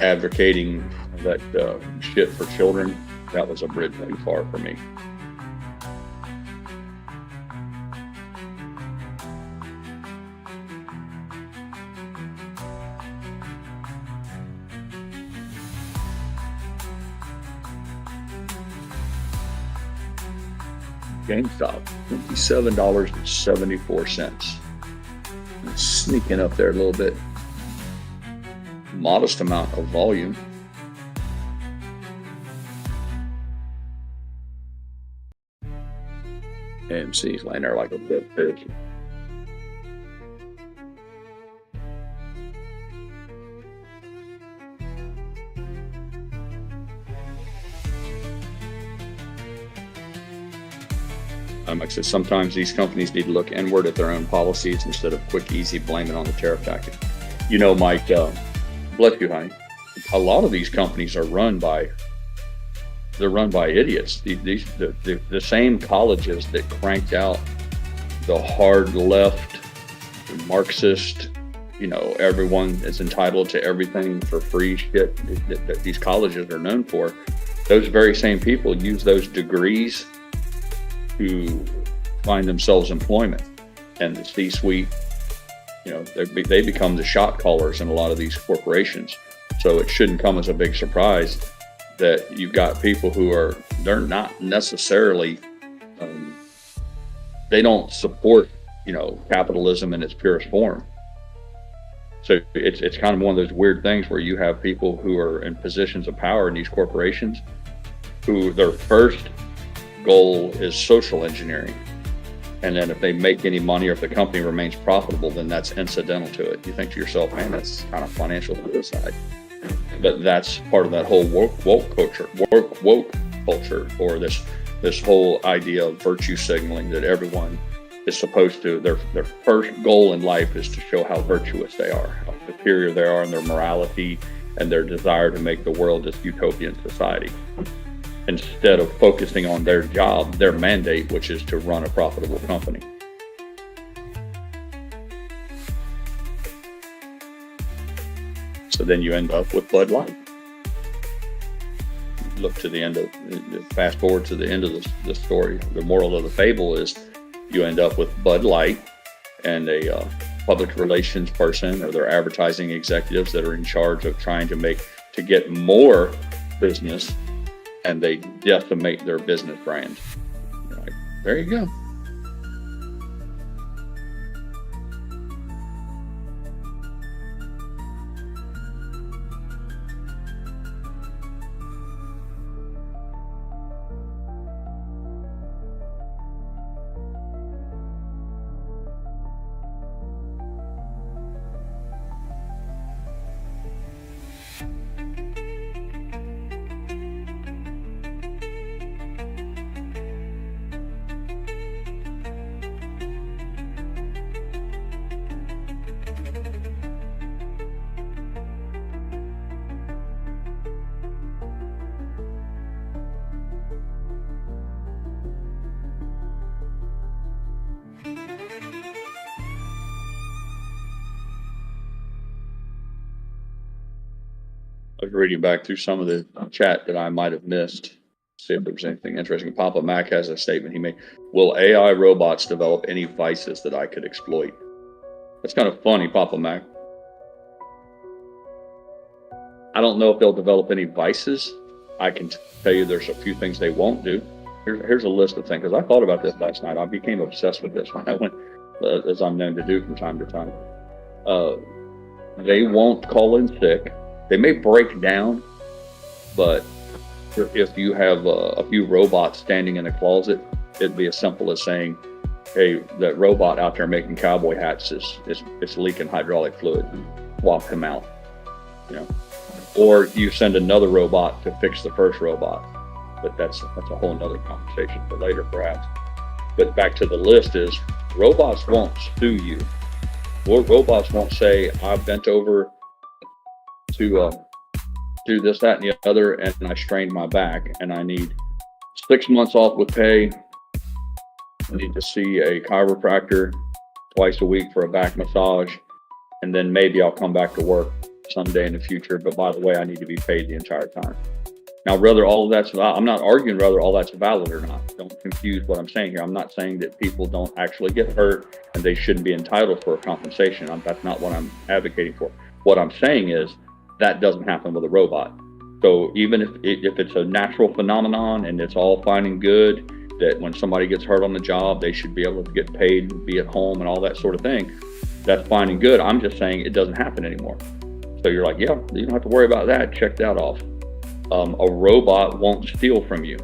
advocating that shit for children, that was a bridge too far for me. GameStop, $27.74. Sneaking up there a little bit. Modest amount of volume. AMC is laying there like a dead fish. Like I said, sometimes these companies need to look inward at their own policies instead of quick, easy blaming on the tariff tactic. You know, Mike, bless you, honey. A lot of these companies are run by idiots. The same colleges that cranked out the hard left, the Marxist, you know, everyone is entitled to everything for free shit that these colleges are known for. Those very same people use those degrees to find themselves employment, and the C-suite, you know, they become the shot callers in a lot of these corporations. So it shouldn't come as a big surprise that you've got people who they're not necessarily, they don't support, you know, capitalism in its purest form. So it's kind of one of those weird things where you have people who are in positions of power in these corporations who their first goal is social engineering, and then if they make any money or if the company remains profitable, then that's incidental to it. You think to yourself, man, that's kind of financial suicide. But that's part of that whole woke culture, or this whole idea of virtue signaling, that everyone is supposed to, their first goal in life is to show how virtuous they are, how superior they are in their morality and their desire to make the world this utopian society, instead of focusing on their job, their mandate, which is to run a profitable company. So then you end up with Bud Light. Look to the end of, fast forward to the end of the story. The moral of the fable is you end up with Bud Light and a public relations person or their advertising executives that are in charge of trying to get more business, and they decimate their business brand. You're like, there you go. I was reading back through some of the chat that I might have missed, see if there was anything interesting. Papa Mac has a statement he made. Will AI robots develop any vices that I could exploit? That's kind of funny, Papa Mac. I don't know if they'll develop any vices. I can tell you there's a few things they won't do. Here's a list of things, because I thought about this last night. I became obsessed with this when I went, as I'm known to do from time to time. They won't call in sick. They may break down, but if you have a few robots standing in a closet, it'd be as simple as saying, hey, that robot out there making cowboy hats is leaking hydraulic fluid. Swap him out, you know. Or you send another robot to fix the first robot. But that's a whole nother conversation for later, perhaps. But back to the list is, robots won't sue you. Robots won't say, I bent over to do this, that, and the other, and I strained my back, and I need 6 months off with pay. I need to see a chiropractor twice a week for a back massage, and then maybe I'll come back to work someday in the future. But by the way, I need to be paid the entire time. Now, whether all of that's valid, I'm not arguing whether all that's valid or not. Don't confuse what I'm saying here. I'm not saying that people don't actually get hurt and they shouldn't be entitled for a compensation. That's not what I'm advocating for. What I'm saying is that doesn't happen with a robot. So even if it's a natural phenomenon and it's all fine and good, that when somebody gets hurt on the job, they should be able to get paid and be at home and all that sort of thing. That's fine and good. I'm just saying it doesn't happen anymore. So you're like, yeah, you don't have to worry about that. Check that off. A robot won't steal from you.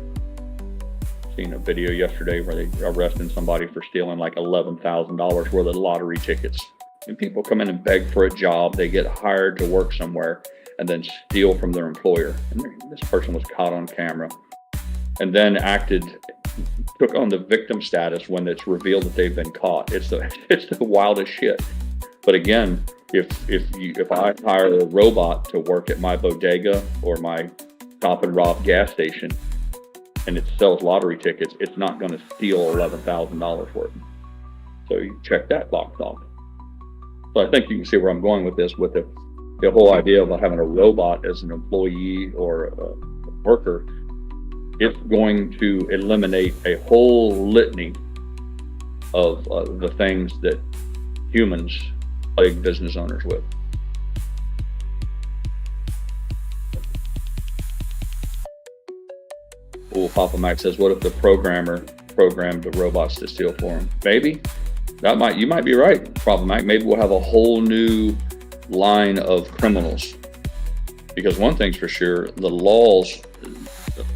Seen a video yesterday where they arrested somebody for stealing like $11,000 worth of lottery tickets. And people come in and beg for a job. They get hired to work somewhere and then steal from their employer. And this person was caught on camera and then took on the victim status when it's revealed that they've been caught. It's the wildest shit. But again, if I hire a robot to work at my bodega or my stop and rob gas station and it sells lottery tickets, it's not going to steal $11,000 worth. So you check that box off. So I think you can see where I'm going with this, with the whole idea of having a robot as an employee or a worker. It's going to eliminate a whole litany of the things that humans plague business owners with. Well, Papa Mac says, what if the programmer programmed the robots to steal for him? Maybe. You might be right, Papa Mac. Maybe we'll have a whole new line of criminals. Because one thing's for sure, the laws,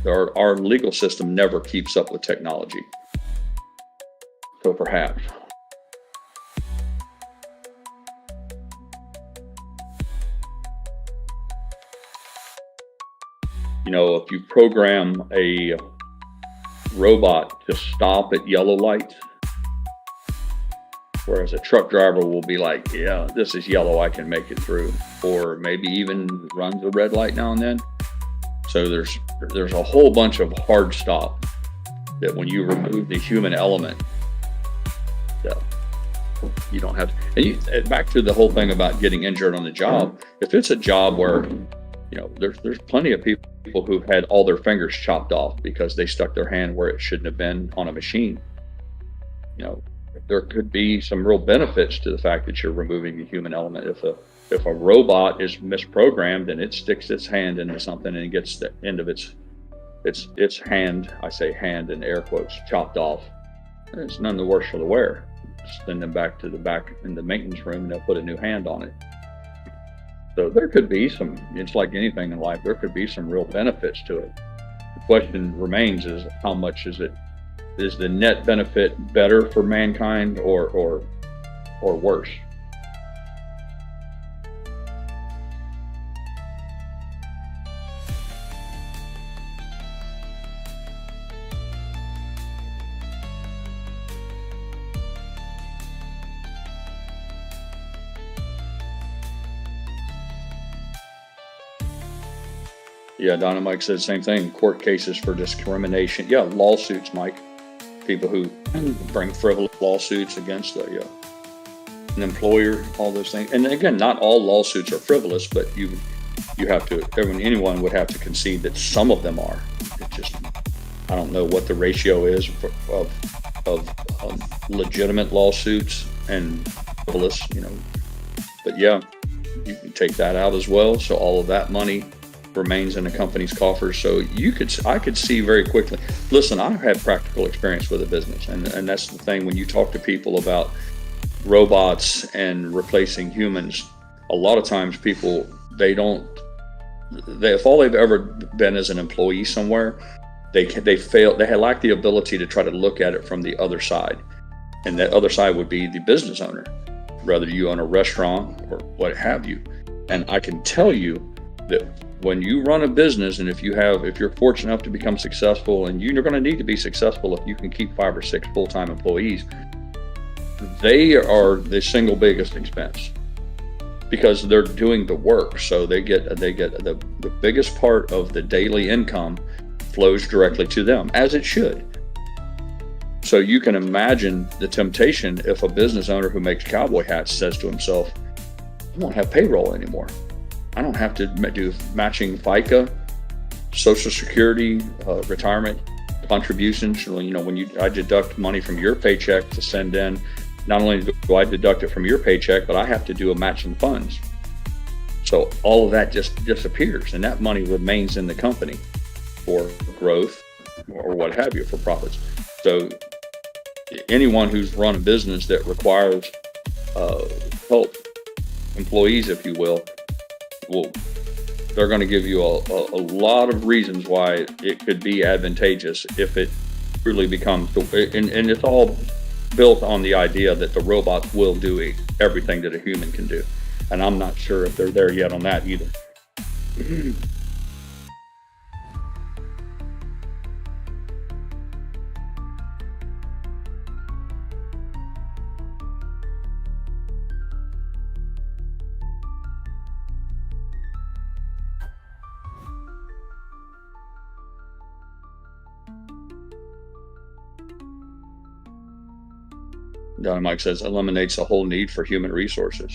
our legal system never keeps up with technology. So perhaps. If you program a robot to stop at yellow lights, whereas a truck driver will be like, yeah, this is yellow, I can make it through, or maybe even runs a red light now and then. So there's a whole bunch of hard stop that when you remove the human element, you don't have. And back to the whole thing about getting injured on the job. If it's a job where there's plenty of people who've had all their fingers chopped off because they stuck their hand where it shouldn't have been on a machine. There could be some real benefits to the fact that you're removing the human element. If a robot is misprogrammed and it sticks its hand into something and it gets the end of its hand, I say hand in air quotes, chopped off, it's none the worse for the wear. Send them back to the back in the maintenance room and they'll put a new hand on it. So there could be it's like anything in life, there could be some real benefits to it. The question remains is how much is the net benefit better for mankind or worse? Yeah, Donna Mike said the same thing. Court cases for discrimination. Yeah, lawsuits, Mike. People who bring frivolous lawsuits against an employer, all those things. And again, not all lawsuits are frivolous, but you have to. Anyone would have to concede that some of them are. It's just, I don't know what the ratio is of legitimate lawsuits and frivolous. But yeah, you can take that out as well. So all of that money remains in the company's coffers. So I could see very quickly. Listen, I've had practical experience with a business, and that's the thing when you talk to people about robots and replacing humans. A lot of times people if all they've ever been as an employee somewhere, they lack the ability to try to look at it from the other side, and that other side would be the business owner, whether you own a restaurant or what have you. And I can tell you that when you run a business, and if you're fortunate enough to become successful, and you're going to need to be successful if you can keep 5 or 6 full-time employees, they are the single biggest expense because they're doing the work. So they get the biggest part of the daily income flows directly to them, as it should. So you can imagine the temptation if a business owner who makes cowboy hats says to himself, I won't have payroll anymore. I don't have to do matching FICA, Social Security, retirement contributions. I deduct money from your paycheck to send in, not only do I deduct it from your paycheck, but I have to do a matching funds. So all of that just disappears, and that money remains in the company for growth or what have you, for profits. So anyone who's run a business that requires help, employees, if you will, they're going to give you a lot of reasons why it could be advantageous if it really becomes, and it's all built on the idea that the robots will do everything that a human can do. And I'm not sure if they're there yet on that either. Mike says, eliminates the whole need for human resources.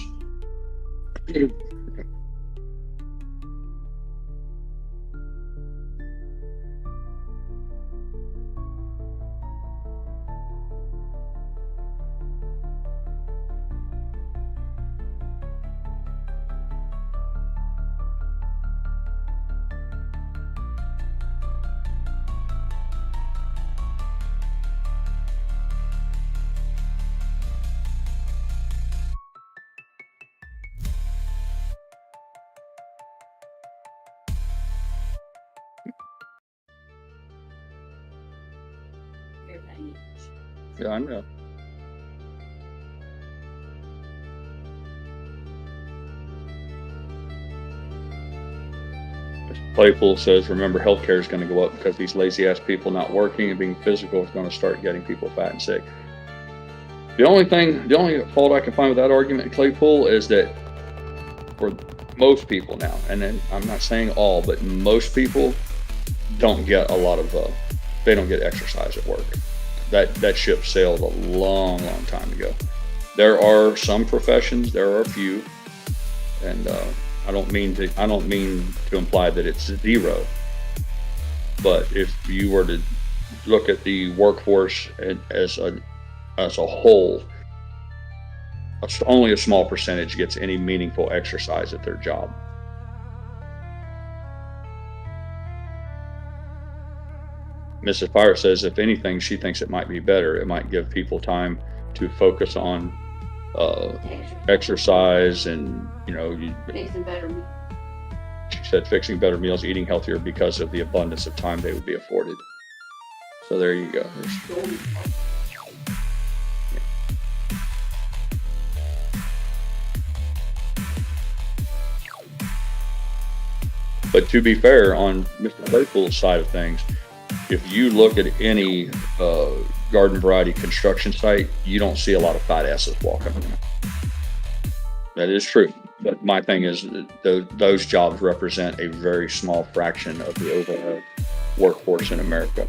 Yeah, I know. Playful says, remember, healthcare is going to go up because these lazy ass people not working and being physical is going to start getting people fat and sick. The only fault I can find with that argument, Claypool, is that for most people now, and then I'm not saying all, but most people don't get a lot of, they don't get exercise at work. That ship sailed a long time ago. There are some professions, there are a few, and I don't mean to imply that it's zero. But if you were to look at the workforce as a whole, only a small percentage gets any meaningful exercise at their job. Mrs. Pirate says, if anything, she thinks it might be better. It might give people time to focus on exercise and, fixing better meals. She said fixing better meals, eating healthier because of the abundance of time they would be afforded. So there you go. But to be fair, on Mr. Claypool's side of things, if you look at any garden variety construction site, you don't see a lot of fat asses walking around. That is true. But my thing is those jobs represent a very small fraction of the overall workforce in America.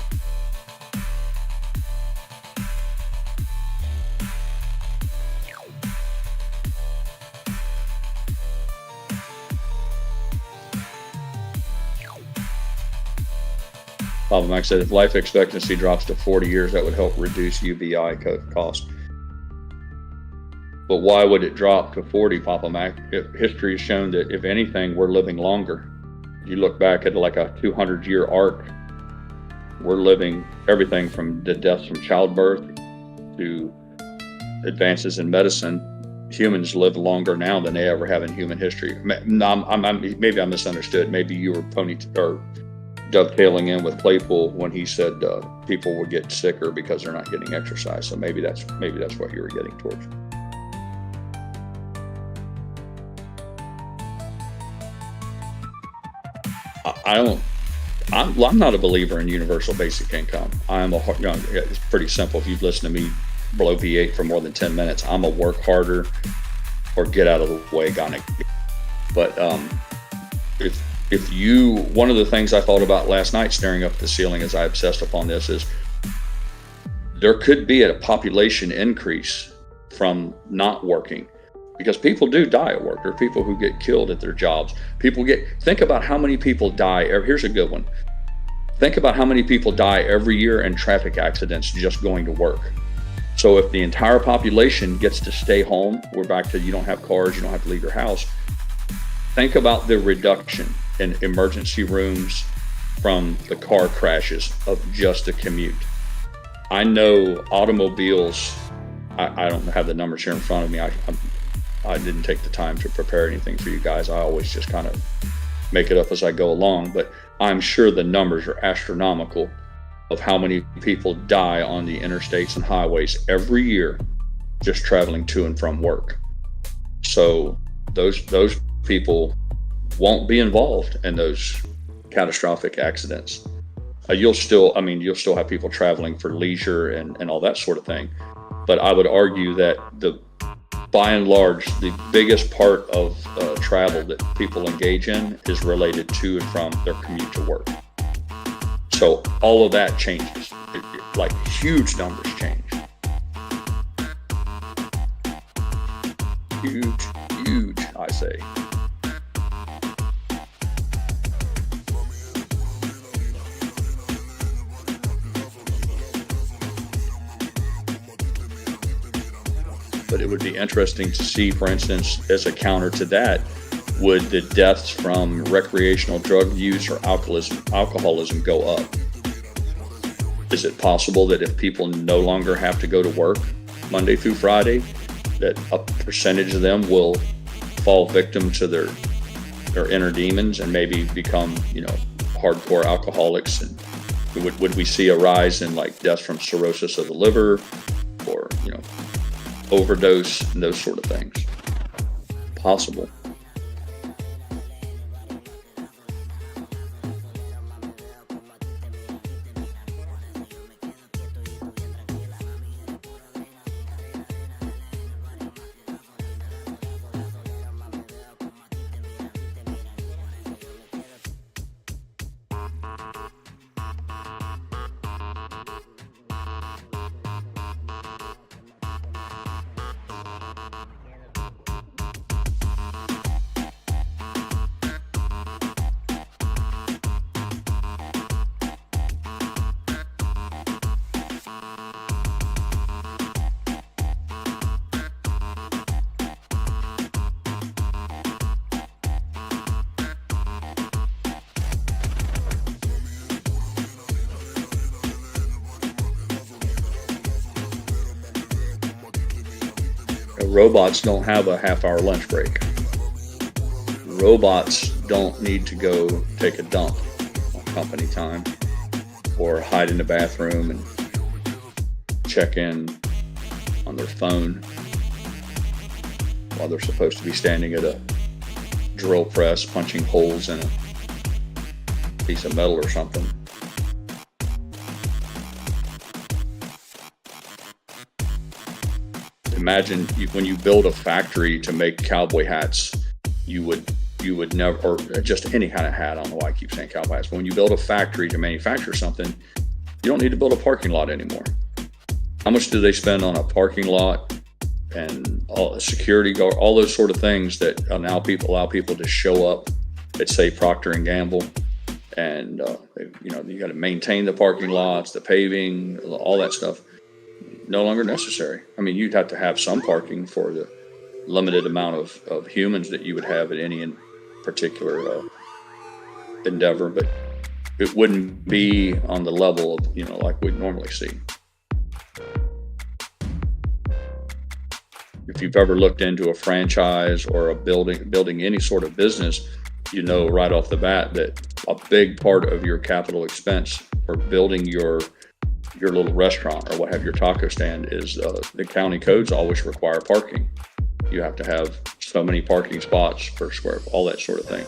Papa Mac said, if life expectancy drops to 40 years, that would help reduce UBI cost. But why would it drop to 40, Papa Mac? History has shown that, if anything, we're living longer. You look back at like a 200-year arc, we're living everything from the deaths from childbirth to advances in medicine. Humans live longer now than they ever have in human history. Maybe I misunderstood. Maybe you were dovetailing in with Claypool when he said people would get sicker because they're not getting exercise. So maybe that's what you were getting towards. I'm not a believer in universal basic income. It's pretty simple. If you've listened to me blow V8 for more than 10 minutes, I'm a work harder or get out of the way guy. But one of the things I thought about last night staring up at the ceiling as I obsessed upon this is there could be a population increase from not working, because people do die at work. There are people who get killed at their jobs. Think about how many people die. Here's a good one. Think about how many people die every year in traffic accidents just going to work. So if the entire population gets to stay home, we're back to you don't have cars, you don't have to leave your house. Think about the reduction in emergency rooms from the car crashes of just a commute. I know automobiles, I don't have the numbers here in front of me. I didn't take the time to prepare anything for you guys. I always just kind of make it up as I go along, but I'm sure the numbers are astronomical of how many people die on the interstates and highways every year just traveling to and from work. So those people won't be involved in those catastrophic accidents. You'll still have people traveling for leisure and all that sort of thing. But I would argue that by and large, the biggest part of travel that people engage in is related to and from their commute to work. So all of that changes, like huge numbers change. Huge, I say. But it would be interesting to see, for instance, as a counter to that, would the deaths from recreational drug use or alcoholism go up? Is it possible that if people no longer have to go to work Monday through Friday, that a percentage of them will fall victim to their inner demons and maybe become, hardcore alcoholics? And would we see a rise in like deaths from cirrhosis of the liver or, overdose and those sort of things? Possible. Robots don't have a half-hour lunch break. Robots don't need to go take a dump on company time or hide in the bathroom and check in on their phone while they're supposed to be standing at a drill press punching holes in a piece of metal or something. Imagine when you build a factory to make cowboy hats, you would never, or just any kind of hat. I don't know why I keep saying cowboy hats, but when you build a factory to manufacture something, you don't need to build a parking lot anymore. How much do they spend on a parking lot and all the security guard, all those sort of things that now allow people to show up at, say, Procter and Gamble, and you got to maintain the parking lots, the paving, all that stuff. No longer necessary. I mean, you'd have to have some parking for the limited amount of humans that you would have at any particular endeavor, but it wouldn't be on the level of, like we'd normally see. If you've ever looked into a franchise or a building any sort of business, right off the bat that a big part of your capital expense for building your little restaurant or what have your taco stand is the county codes always require parking. You have to have so many parking spots per square, all that sort of thing.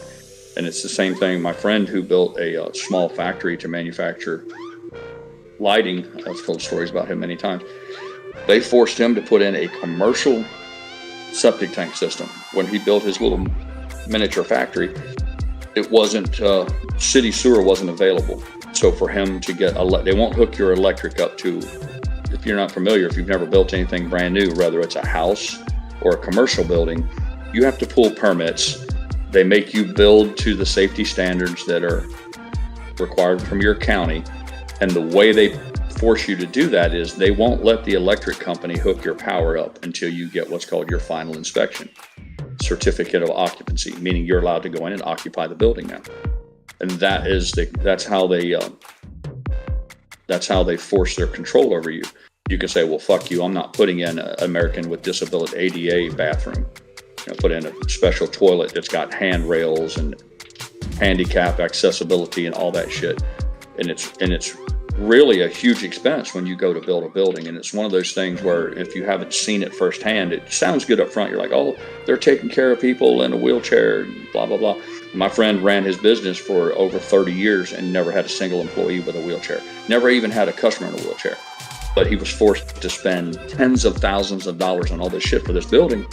And it's the same thing. My friend who built a small factory to manufacture lighting, I've told stories about him many times. They forced him to put in a commercial septic tank system. When he built his little miniature factory, it wasn't, city sewer wasn't available. So for him to get, they won't hook your electric up to, if you're not familiar, if you've never built anything brand new, whether it's a house or a commercial building, you have to pull permits. They make you build to the safety standards that are required from your county. And the way they force you to do that is they won't let the electric company hook your power up until you get what's called your final inspection, certificate of occupancy, meaning you're allowed to go in and occupy the building now. And that's how they That's how they force their control over you. You can say, well, fuck you, I'm not putting in an American with Disability ADA bathroom. Put in a special toilet that's got handrails and handicap accessibility and all that shit. And it's really a huge expense when you go to build a building. And it's one of those things where if you haven't seen it firsthand, it sounds good up front. You're like, oh, they're taking care of people in a wheelchair, blah, blah, blah. My friend ran his business for over 30 years and never had a single employee with a wheelchair. Never even had a customer in a wheelchair. But he was forced to spend tens of thousands of dollars on all this shit for this building.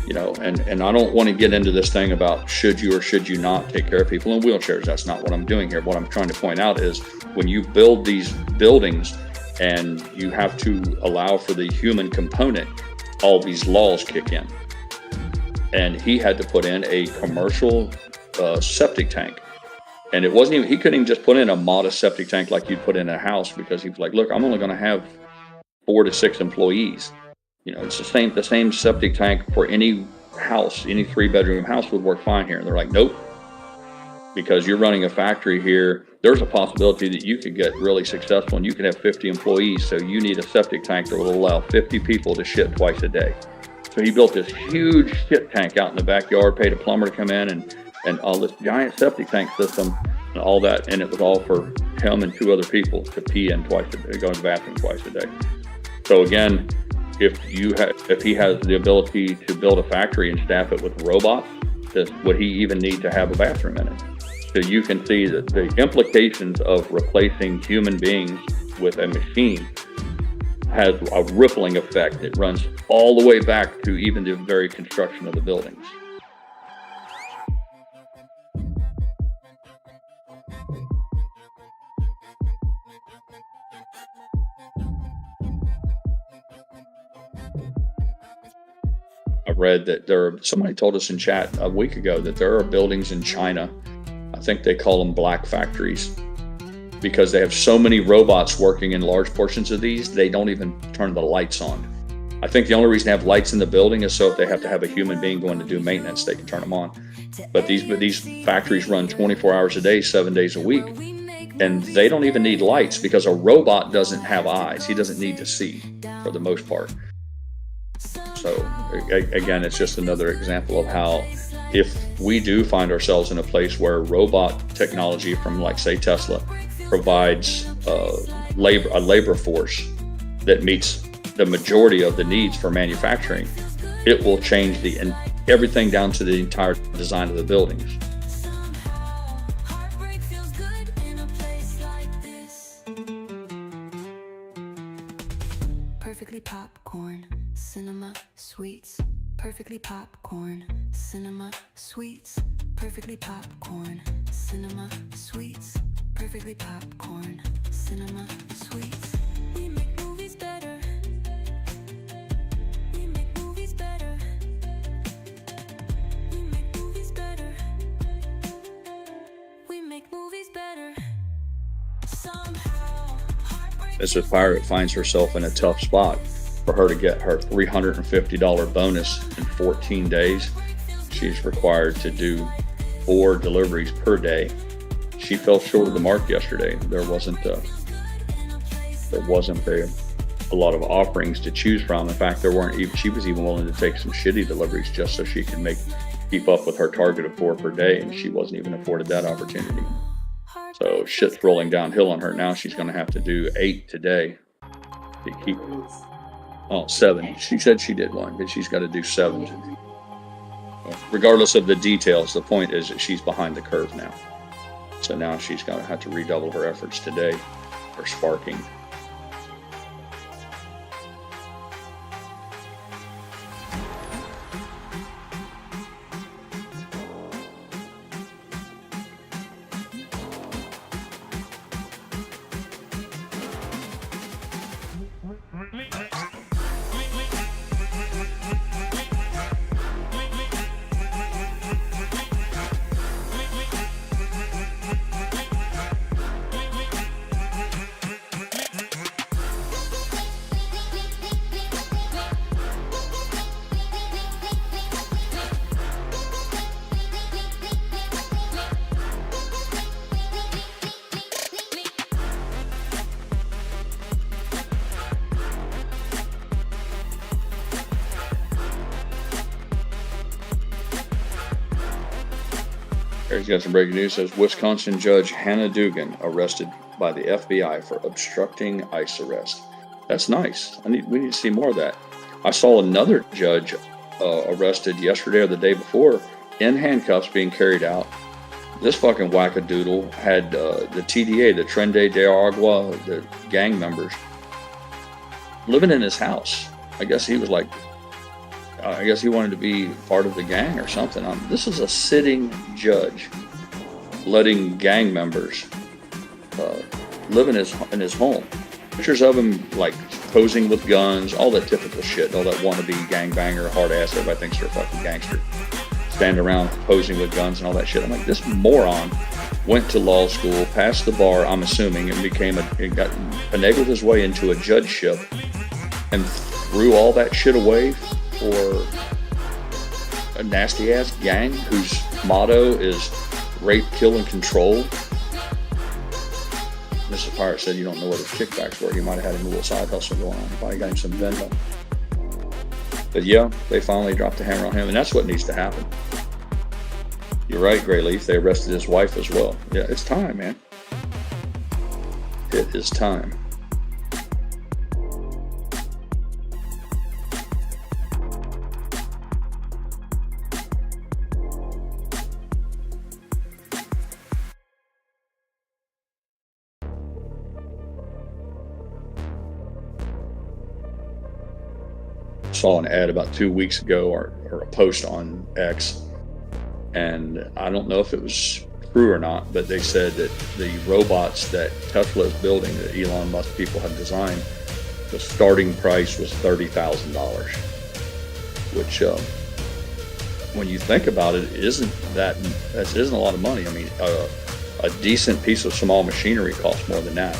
And I don't want to get into this thing about should you or should you not take care of people in wheelchairs. That's not what I'm doing here. What I'm trying to point out is when you build these buildings and you have to allow for the human component, all these laws kick in. And he had to put in a commercial septic tank. And it wasn't even, he couldn't even just put in a modest septic tank like you'd put in a house, because he was like, look, I'm only going to have 4 to 6 employees. It's the same septic tank for any house, any 3-bedroom house would work fine here. And they're like, nope, because you're running a factory here. There's a possibility that you could get really successful and you could have 50 employees. So you need a septic tank that will allow 50 people to shit twice a day. So he built this huge shit tank out in the backyard, paid a plumber to come in and all this giant septic tank system and all that. And it was all for him and 2 other people to pee in twice a day, go to the bathroom twice a day. So again, if he has the ability to build a factory and staff it with robots, would he even need to have a bathroom in it? So you can see that the implications of replacing human beings with a machine has a rippling effect. It runs all the way back to even the very construction of the buildings. I read that somebody told us in chat a week ago that there are buildings in China, I think they call them black factories, because they have so many robots working in large portions of these, they don't even turn the lights on. I think the only reason they have lights in the building is so if they have to have a human being going to do maintenance, they can turn them on. But these factories run 24 hours a day, 7 days a week, and they don't even need lights because a robot doesn't have eyes. He doesn't need to see for the most part. So again, it's just another example of how if we do find ourselves in a place where robot technology from, like, say, Tesla provides a labor force that meets the majority of the needs for manufacturing, it will change everything down to the entire design of the buildings. Perfectly popcorn, cinema, sweets. Perfectly popcorn, cinema, sweets. Perfectly popcorn, cinema, sweets. Perfectly popcorn, cinema, sweets. We make movies better. We make movies better. We make movies better. We make movies better. Somehow. As a pirate finds herself in a tough spot, for her to get her $350 bonus in 14 days, she's required to do 4 deliveries per day. She fell short of the mark yesterday. There wasn't a lot of offerings to choose from. In fact, she was even willing to take some shitty deliveries just so she could keep up with her target of 4 per day, and she wasn't even afforded that opportunity. So shit's rolling downhill on her now. She's going to have to do 8 today to keep. 7. She said she did 1, but she's got to do 7. Regardless of the details, the point is that she's behind the curve now. So now she's going to have to redouble her efforts today for sparking. He's got some breaking news. Says Wisconsin Judge Hannah Dugan arrested by the FBI for obstructing ICE arrest. That's nice. We need to see more of that. I saw another judge arrested yesterday or the day before in handcuffs being carried out. This fucking wackadoodle had the TDA, the Trende de Agua, the gang members, living in his house. I guess he was like, I guess he wanted to be part of the gang or something. This is a sitting judge letting gang members live in his home. Pictures of him like posing with guns, all that typical shit, all that wannabe gangbanger, hard ass. Everybody thinks they're a fucking gangster. Standing around posing with guns and all that shit. I'm like, this moron went to law school, passed the bar, I'm assuming, and finagled his way into a judgeship and threw all that shit away for a nasty ass gang whose motto is rape, kill, and control. Mr. Pirate said you don't know what his kickbacks were. He might have had a little side hustle going on. Probably got him some Venmo. But yeah, they finally dropped the hammer on him, and that's what needs to happen. You're right, GrayLeaf. They arrested his wife as well. Yeah, it's time, man. It is time. Saw an ad about 2 weeks ago or a post on X, and I don't know if it was true or not, but they said that the robots that Tesla is building, that Elon Musk people have designed, the starting price was $30,000, which when you think about it, isn't a lot of money. I mean, a decent piece of small machinery costs more than that.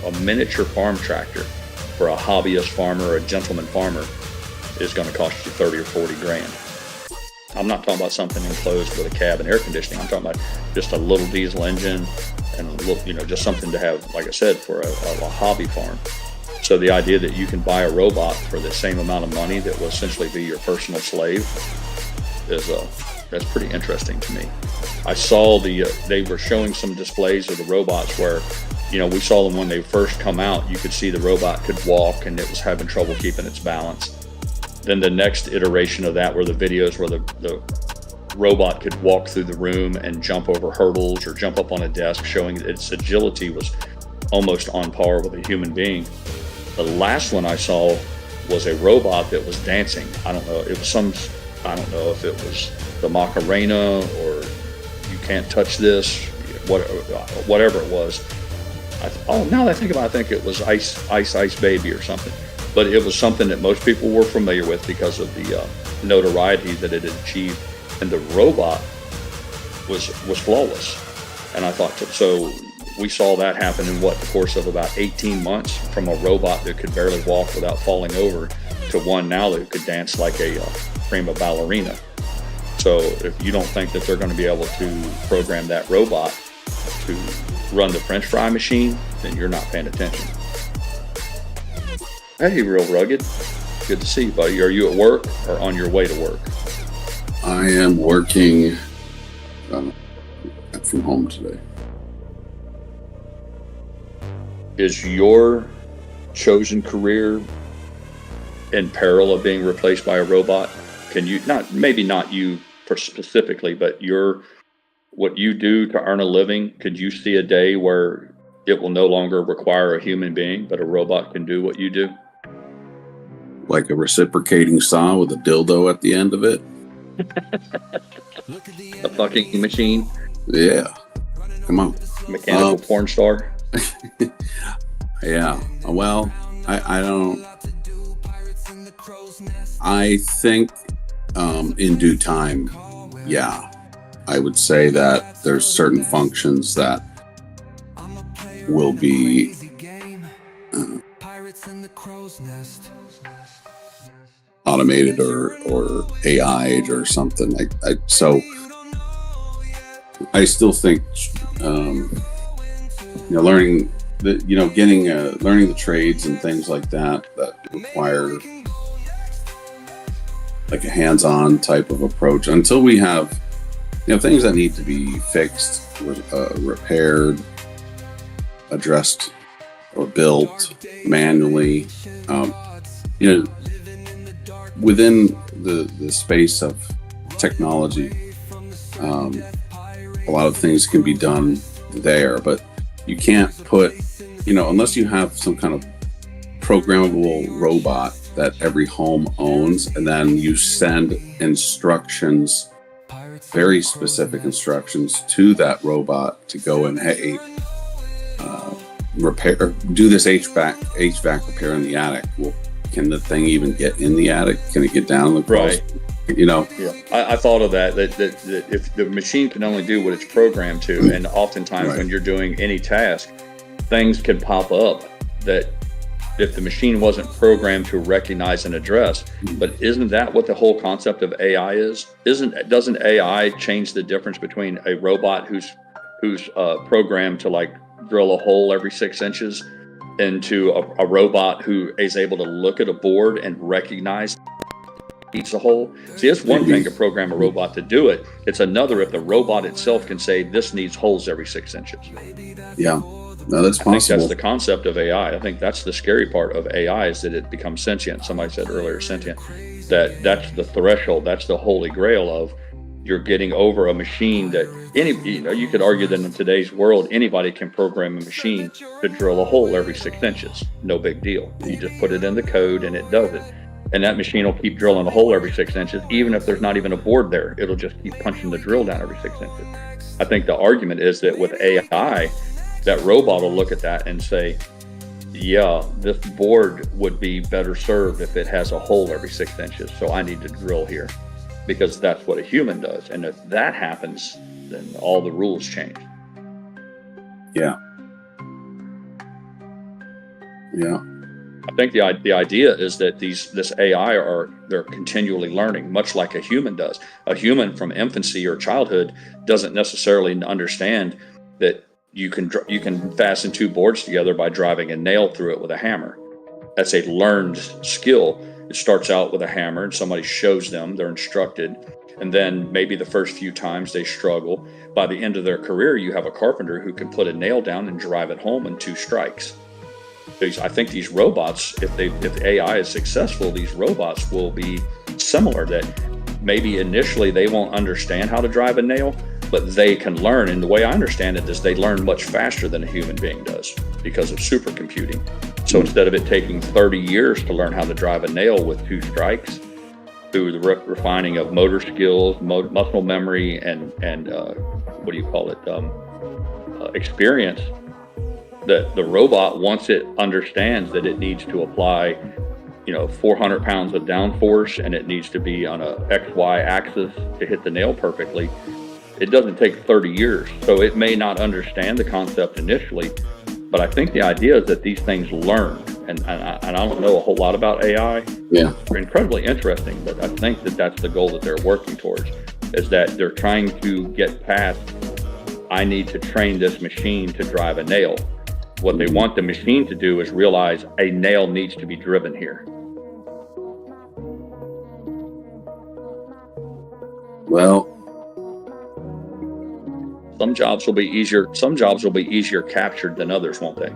A miniature farm tractor for a hobbyist farmer or a gentleman farmer is going to cost you 30 or 40 grand. I'm not talking about something enclosed with a cab and air conditioning. I'm talking about just a little diesel engine and a little, just something to have, like I said, for a hobby farm. So the idea that you can buy a robot for the same amount of money that will essentially be your personal slave that's pretty interesting to me. I saw they were showing some displays of the robots where, we saw them when they first come out. You could see the robot could walk and it was having trouble keeping its balance. Then the next iteration of that were the videos where the robot could walk through the room and jump over hurdles or jump up on a desk, showing that its agility was almost on par with a human being. The last one I saw was a robot that was dancing. I don't know if it was the Macarena or You Can't Touch This, whatever it was. Now that I think about it, I think it was Ice Baby or something. But it was something that most people were familiar with because of the notoriety that it had achieved. And the robot was flawless. And I thought, so we saw that happen in the course of about 18 months, from a robot that could barely walk without falling over to one now that could dance like a prima ballerina. So if you don't think that they're going to be able to program that robot to run the French fry machine, then you're not paying attention. Hey, Real Rugged. Good to see you, buddy. Are you at work or on your way to work? I am working from home today. Is your chosen career in peril of being replaced by a robot? Can you, maybe not you specifically, but what you do to earn a living, could you see a day where it will no longer require a human being, but a robot can do what you do? Like a reciprocating saw with a dildo at the end of it? A fucking machine? Yeah. Come on. Mechanical porn star? Yeah. Well, I don't. I think in due time, yeah. I would say that there's certain functions that will be automated or AI'd or something. So I still think learning the trades and things like that require like a hands-on type of approach until we have things that need to be fixed, repaired, addressed, or built manually. Within the space of technology, a lot of things can be done there, but you can't put, unless you have some kind of programmable robot that every home owns, and then you send instructions, very specific instructions to that robot to go and, hey, do this HVAC repair in the attic. Well, can the thing even get in the attic? Can it get down the crawl? Right. Yeah, I thought of that if the machine can only do what it's programmed to, and oftentimes Right. when you're doing any task, things can pop up that if the machine wasn't programmed to recognize and address. But isn't that what the whole concept of AI is? Doesn't AI change the difference between a robot who's programmed to like drill a hole every 6 inches into a robot who is able to look at a board and recognize eats a hole? See, it's one thing to program a robot to do it. It's another if the robot itself can say this needs holes every 6 inches. Yeah, no, that's I think possible. that's the concept of AI. I think that's the scary part of AI, is that it becomes sentient. Somebody said earlier, sentient. That's the threshold. That's the holy grail of you're getting over a machine that you could argue that in today's world, anybody can program a machine to drill a hole every 6 inches. No big deal. You just put it in the code and it does it. And that machine will keep drilling a hole every 6 inches, even if there's not even a board there. It'll just keep punching the drill down every 6 inches. I think the argument is that with AI, that robot will look at that and say, yeah, this board would be better served if it has a hole every 6 inches. So I need to drill here, because that's what a human does. And if that happens, then all the rules change. Yeah. I think the idea is that this AI they're continually learning, much like a human does. A human from infancy or childhood doesn't necessarily understand that you can fasten two boards together by driving a nail through it with a hammer. That's a learned skill. It starts out with a hammer and somebody shows them, they're instructed, and then maybe the first few times they struggle. By the end of their career, you have a carpenter who can put a nail down and drive it home in 2 strikes. I think these robots, if AI is successful, these robots will be similar, that maybe initially they won't understand how to drive a nail, but they can learn. And the way I understand it is they learn much faster than a human being does because of supercomputing. So instead of it taking 30 years to learn how to drive a nail with 2 strikes, through the refining of motor skills, muscle memory, and experience, the robot, once it understands that it needs to apply 400 pounds of downforce and it needs to be on a XY axis to hit the nail perfectly, it doesn't take 30 years. So it may not understand the concept initially, but I think the idea is that these things learn. And I don't know a whole lot about AI. Yeah. They're incredibly interesting, but I think that that's the goal that they're working towards, is that they're trying to get past, I need to train this machine to drive a nail. What they want the machine to do is realize a nail needs to be driven here. Well, some jobs will be easier captured than others, won't they?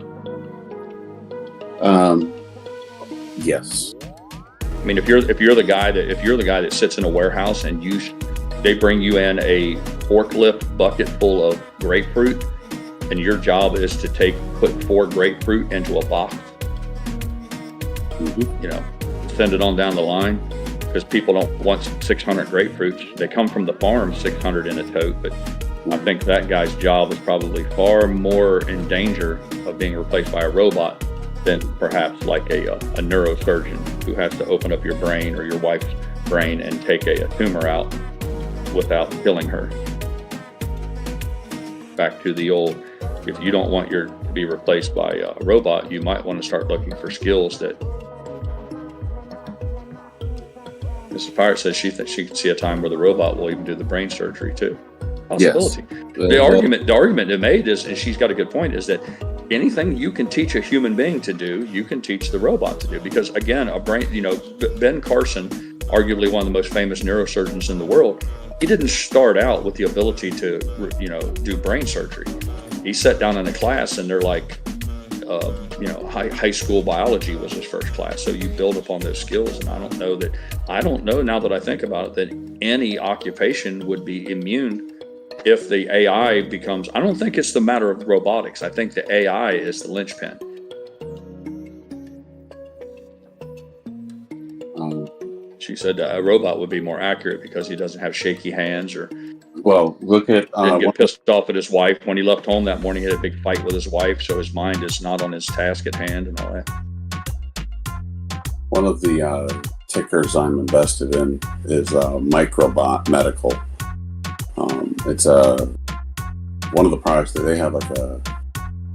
yes. I mean, if you're the guy that sits in a warehouse and they bring you in a forklift bucket full of grapefruit, and your job is to put 4 grapefruit into a box, send it on down the line, because people don't want 600 grapefruits. They come from the farm, 600 in a tote, but I think that guy's job is probably far more in danger of being replaced by a robot than perhaps like a neurosurgeon who has to open up your brain or your wife's brain and take a tumor out without killing her. Back to the old, if you don't want to be replaced by a robot, you might want to start looking for skills that. Mrs. Pirate says she thinks she can see a time where the robot will even do the brain surgery too. Possibility. Yes. The argument they made is, and she's got a good point, is that anything you can teach a human being to do, you can teach the robot to do. Because again, a brain, Ben Carson arguably one of the most famous neurosurgeons in the world, he didn't start out with the ability to, do brain surgery. He sat down in a class and they're like, high school biology was his first class. So you build upon those skills. And I don't know now that I think about it, that any occupation would be immune if the AI becomes, I don't think it's the matter of robotics. I think the AI is the linchpin. She said a robot would be more accurate because he doesn't have shaky hands or look at didn't get pissed off at his wife when he left home that morning. He had a big fight with his wife, so his mind is not on his task at hand and all that. one of the tickers I'm invested in is Microbot Medical. It's one of the products that they have, like a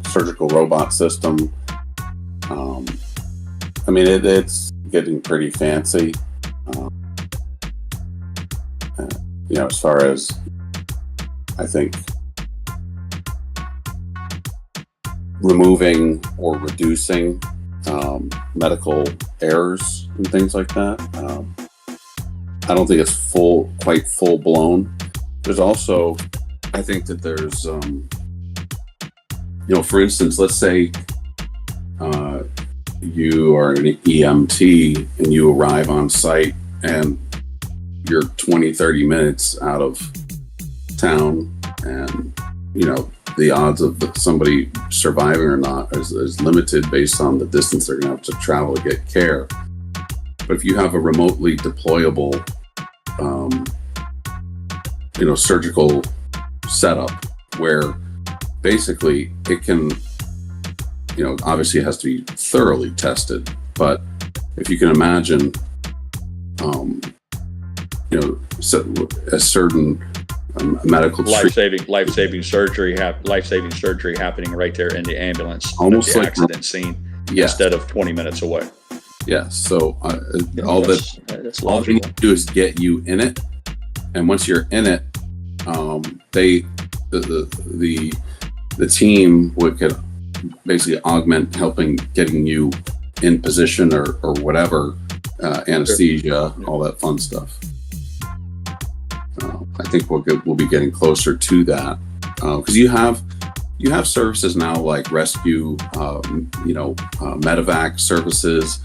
surgical robot system. It's getting pretty fancy. As far as, I think, removing or reducing medical errors and things like that. I don't think it's quite full blown. There's also, I think that there's, for instance, let's say you are an EMT and you arrive on site and you're 20-30 minutes out of town, and the odds of somebody surviving or not is limited based on the distance they're going to have to travel to get care. But if you have a remotely deployable surgical setup where basically it can, obviously it has to be thoroughly tested, but if you can imagine a certain medical life-saving surgery happening right there in the ambulance, almost at the like accident scene, instead of 20 mintes away. So all that's all we need to do is get you in it, and once you're in it, the team could basically augment getting you in position or whatever, anesthesia, all that fun stuff. I think we'll be getting closer to that, because you have services now like rescue, medevac services,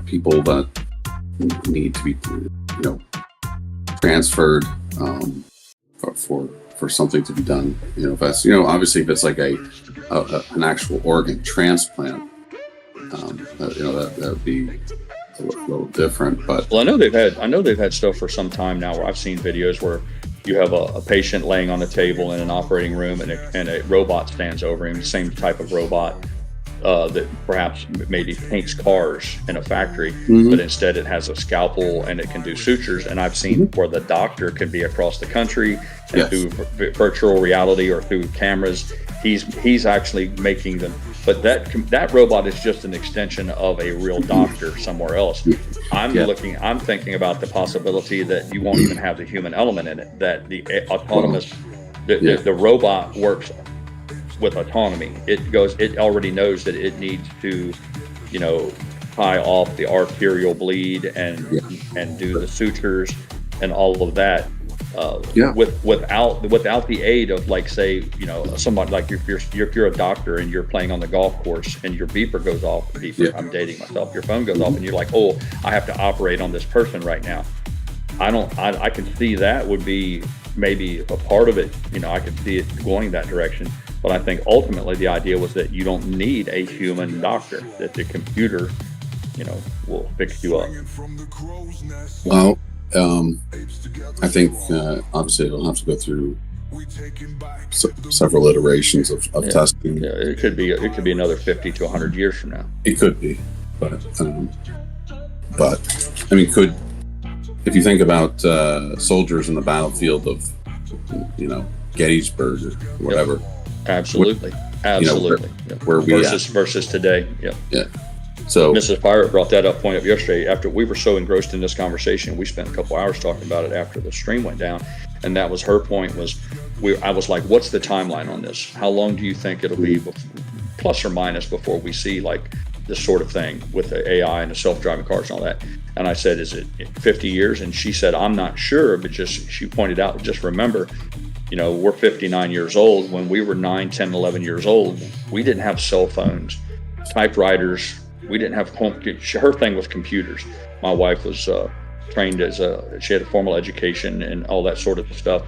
people that need to be, transferred for something to be done. Obviously if it's like an actual organ transplant, that would be a little different. But I know they've had stuff for some time now where I've seen videos where you have a patient laying on a table in an operating room and a robot stands over him, the same type of robot that perhaps maybe paints cars in a factory, but instead it has a scalpel and it can do sutures. And I've seen where the doctor can be across the country and through virtual reality or through cameras, he's actually making them. But that robot is just an extension of a real doctor somewhere else. I'm thinking about the possibility that you won't even have the human element in it, that the autonomous, the robot works with autonomy. It already knows that it needs to, tie off the arterial bleed and do the sutures and all of that. Without the aid of, like, say, somebody like if you're a doctor and you're playing on the golf course and your beeper goes off, I'm dating myself, your phone goes off and you're like, oh, I have to operate on this person right now. I can see that would be maybe a part of it. I could see it going that direction. But I think ultimately the idea was that you don't need a human doctor, that the computer, will fix you up. Well, I think obviously it'll have to go through several iterations of testing. Yeah, it could be another 50 to 100 years from now. It could be, but I mean, if you think about soldiers in the battlefield of, Gettysburg or whatever. Absolutely. Where we versus today. Yeah. So Mrs. Pirate brought that point up yesterday. After we were so engrossed in this conversation, we spent a couple hours talking about it after the stream went down, and that was her point. I was like, "What's the timeline on this? How long do you think it'll be, plus or minus, before we see like this sort of thing with the AI and the self-driving cars and all that. And I said, is it 50 years? And she said, I'm not sure, but she pointed out, just remember, we're 59 years old. When we were 9, 10, 11 years old, we didn't have cell phones, typewriters. We didn't have her thing was computers. My wife was trained she had a formal education and all that sort of stuff.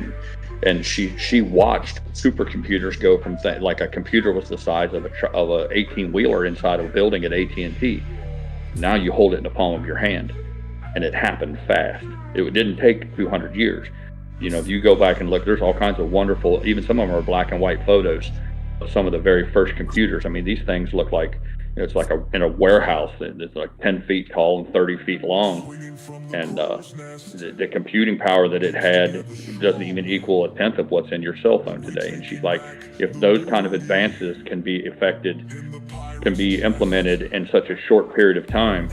And she watched supercomputers go from like a computer was the size of a 18-wheeler inside of a building at AT&T. Now you hold it in the palm of your hand, and it happened fast. It didn't take 200 years. If you go back and look, there's all kinds of wonderful, even some of them are black and white photos of some of the very first computers. I mean, these things look like, it's like in a warehouse. It's like 10 feet tall and 30 feet long. And the computing power that it had doesn't even equal a tenth of what's in your cell phone today. And she's like, if those kind of advances can be implemented in such a short period of time,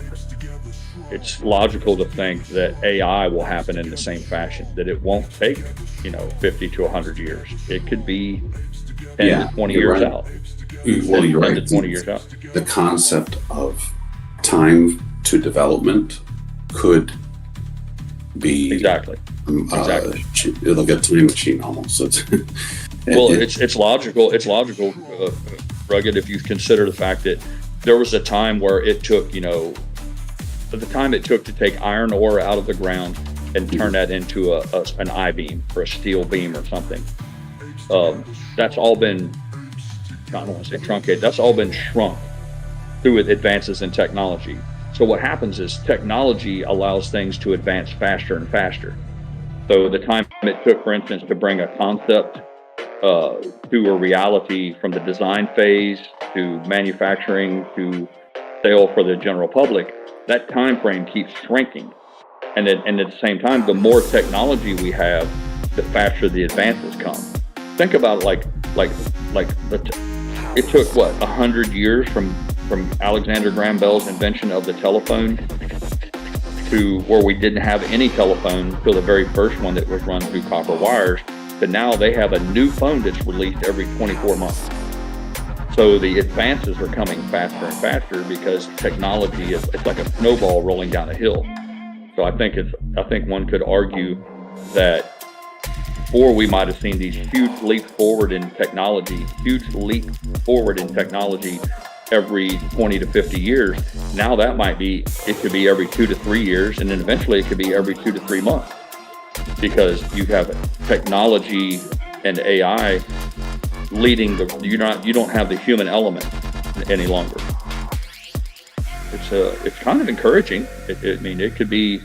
it's logical to think that AI will happen in the same fashion, that it won't take, 50 to 100 years. It could be 10 to 20 years out. Well, you're right. 10 to 20 years out. The concept of time to development could be exactly. Like a time machine almost. It's logical. It's logical, Rugged, if you consider the fact that there was a time where it took, the time it took to take iron ore out of the ground and turn that into an I-beam or a steel beam or something. That's all been, I don't want to say truncated, that's all been shrunk through advances in technology. So what happens is technology allows things to advance faster and faster. So the time it took, for instance, to bring a concept to a reality from the design phase to manufacturing to sale for the general public, that time frame keeps shrinking. And at the same time, the more technology we have, the faster the advances come. Think about it it took 100 years from Alexander Graham Bell's invention of the telephone to where we didn't have any telephone until the very first one that was run through copper wires, to now they have a new phone that's released every 24 months. So the advances are coming faster and faster because technology it's like a snowball rolling down a hill. So I think one could argue that before we might have seen these huge leaps forward in technology every 20 to 50 years. Now that it could be every 2 to 3 years, and then eventually it could be every 2 to 3 months, because you have technology and AI leading you don't have the human element any longer. It's kind of encouraging. It could be,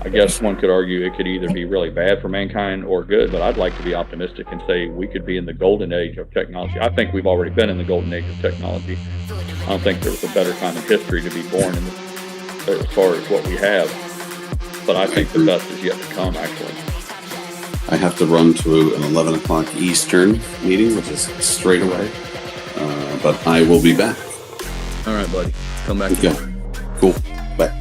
I guess one could argue it could either be really bad for mankind or good, but I'd like to be optimistic and say we could be in the golden age of technology. I think we've already been in the golden age of technology. I don't think there was a better time in history to be born as far as what we have, but I think the best is yet to come, actually. I have to run to an 11 o'clock Eastern meeting, which is straight away, but I will be back. All right, buddy. Come back. Okay. Cool. Bye.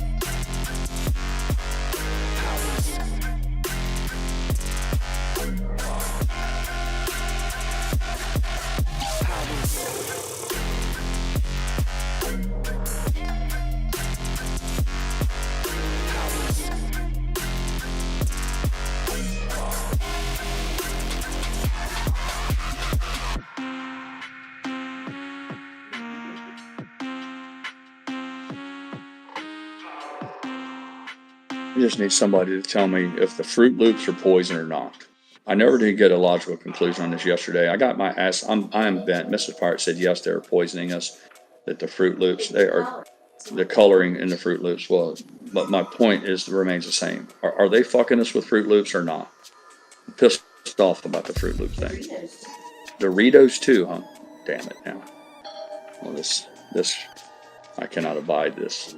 I just need somebody to tell me if the Fruit Loops are poison or not. I never did get a logical conclusion on this yesterday. I got my ass. I am bent. Mrs. Pirate said yes, they are poisoning us. That the Fruit Loops, the coloring in the Fruit Loops was. But my point remains the same. Are they fucking us with Fruit Loops or not? I'm pissed off about the Fruit Loops thing. Doritos too, huh? Damn it now. Well, this I cannot abide this.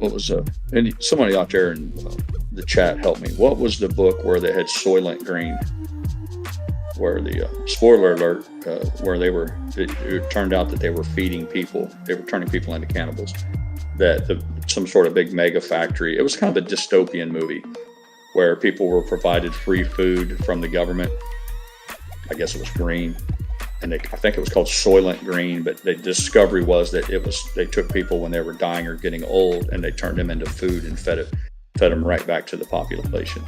what was and somebody out there in the chat help me. What was the book where they had Soylent Green? Where the spoiler alert, where it turned out that they were feeding people, they were turning people into cannibals. That some sort of big mega factory. It was kind of a dystopian movie where people were provided free food from the government. I guess it was green, and I think it was called Soylent Green. But the discovery was that they took people when they were dying or getting old, and they turned them into food and fed them right back to the population.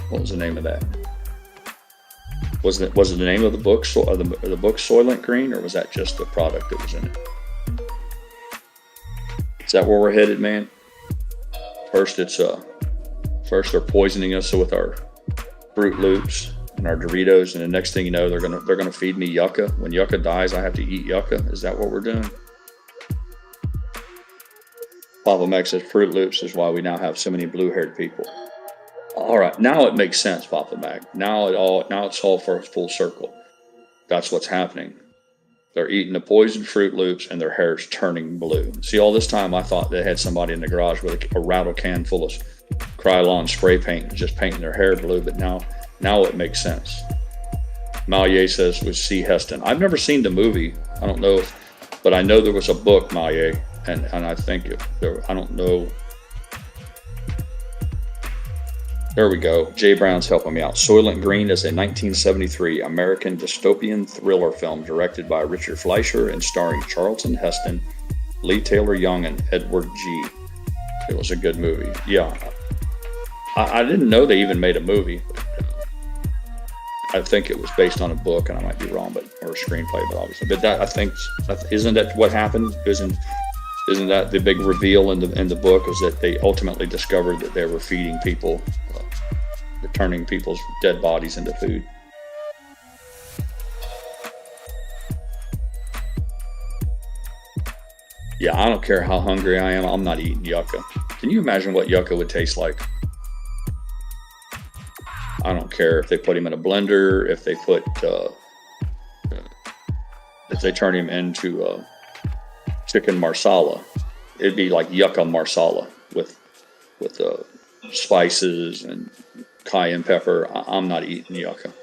What was the name of that? Was it the name of the book, the book Soylent Green, or was that just the product that was in it? Is that where we're headed, man? First they're poisoning us with our Fruit Loops and our Doritos, and the next thing you know, they're gonna feed me yucca. When yucca dies, I have to eat yucca. Is that what we're doing? Papa Mac says Fruit Loops is why we now have so many blue-haired people. All right, now it makes sense, Papa Mac. Now it's all for a full circle. That's what's happening. They're eating the poisoned Fruit Loops, and their hair's turning blue. See, all this time I thought they had somebody in the garage with a rattle can full of Krylon spray paint, just painting their hair blue. But now it makes sense. Malye says with C. Heston. I've never seen the movie. I don't know, but I know there was a book, Malye, and I think I don't know. There we go. Jay Brown's helping me out. Soylent Green is a 1973 American dystopian thriller film directed by Richard Fleischer and starring Charlton Heston, Lee Taylor Young, and Edward G. It was a good movie. Yeah. I didn't know they even made a movie. I think it was based on a book, and I might be wrong, or a screenplay, but obviously. But that, I think, isn't that what happened? Isn't that the big reveal in the book? Was that they ultimately discovered that they were feeding people, turning people's dead bodies into food? Yeah, I don't care how hungry I am. I'm not eating yucca. Can you imagine what yucca would taste like? I don't care if they put him in a blender, if they turn him into chicken marsala. It'd be like yucca marsala with spices and cayenne pepper. I'm not eating yucca.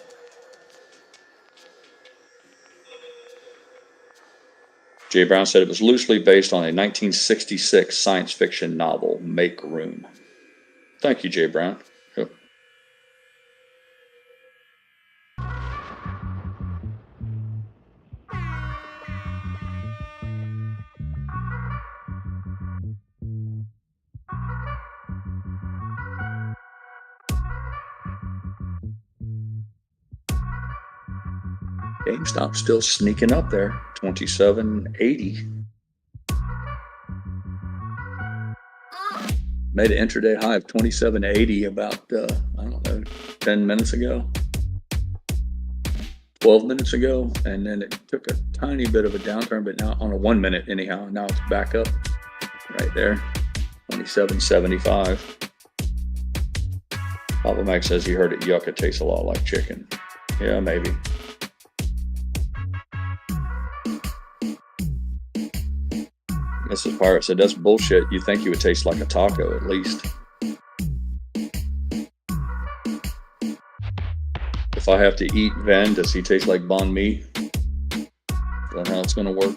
Jay Brown said it was loosely based on a 1966 science fiction novel, Make Room. Thank you, Jay Brown. GameStop still sneaking up there, 27.80. Made an intraday high of 27.80 about, I don't know, 10 minutes ago, 12 minutes ago, and then it took a tiny bit of a downturn, but now on a 1 minute anyhow, now it's back up right there, 27.75. Papa Mac says he heard it yucca tastes a lot like chicken. Yeah, maybe. Mrs. Pirate said, that's bullshit. You think you would taste like a taco at least. If I have to eat Ven, does he taste like banh mi? Is that how it's going to work?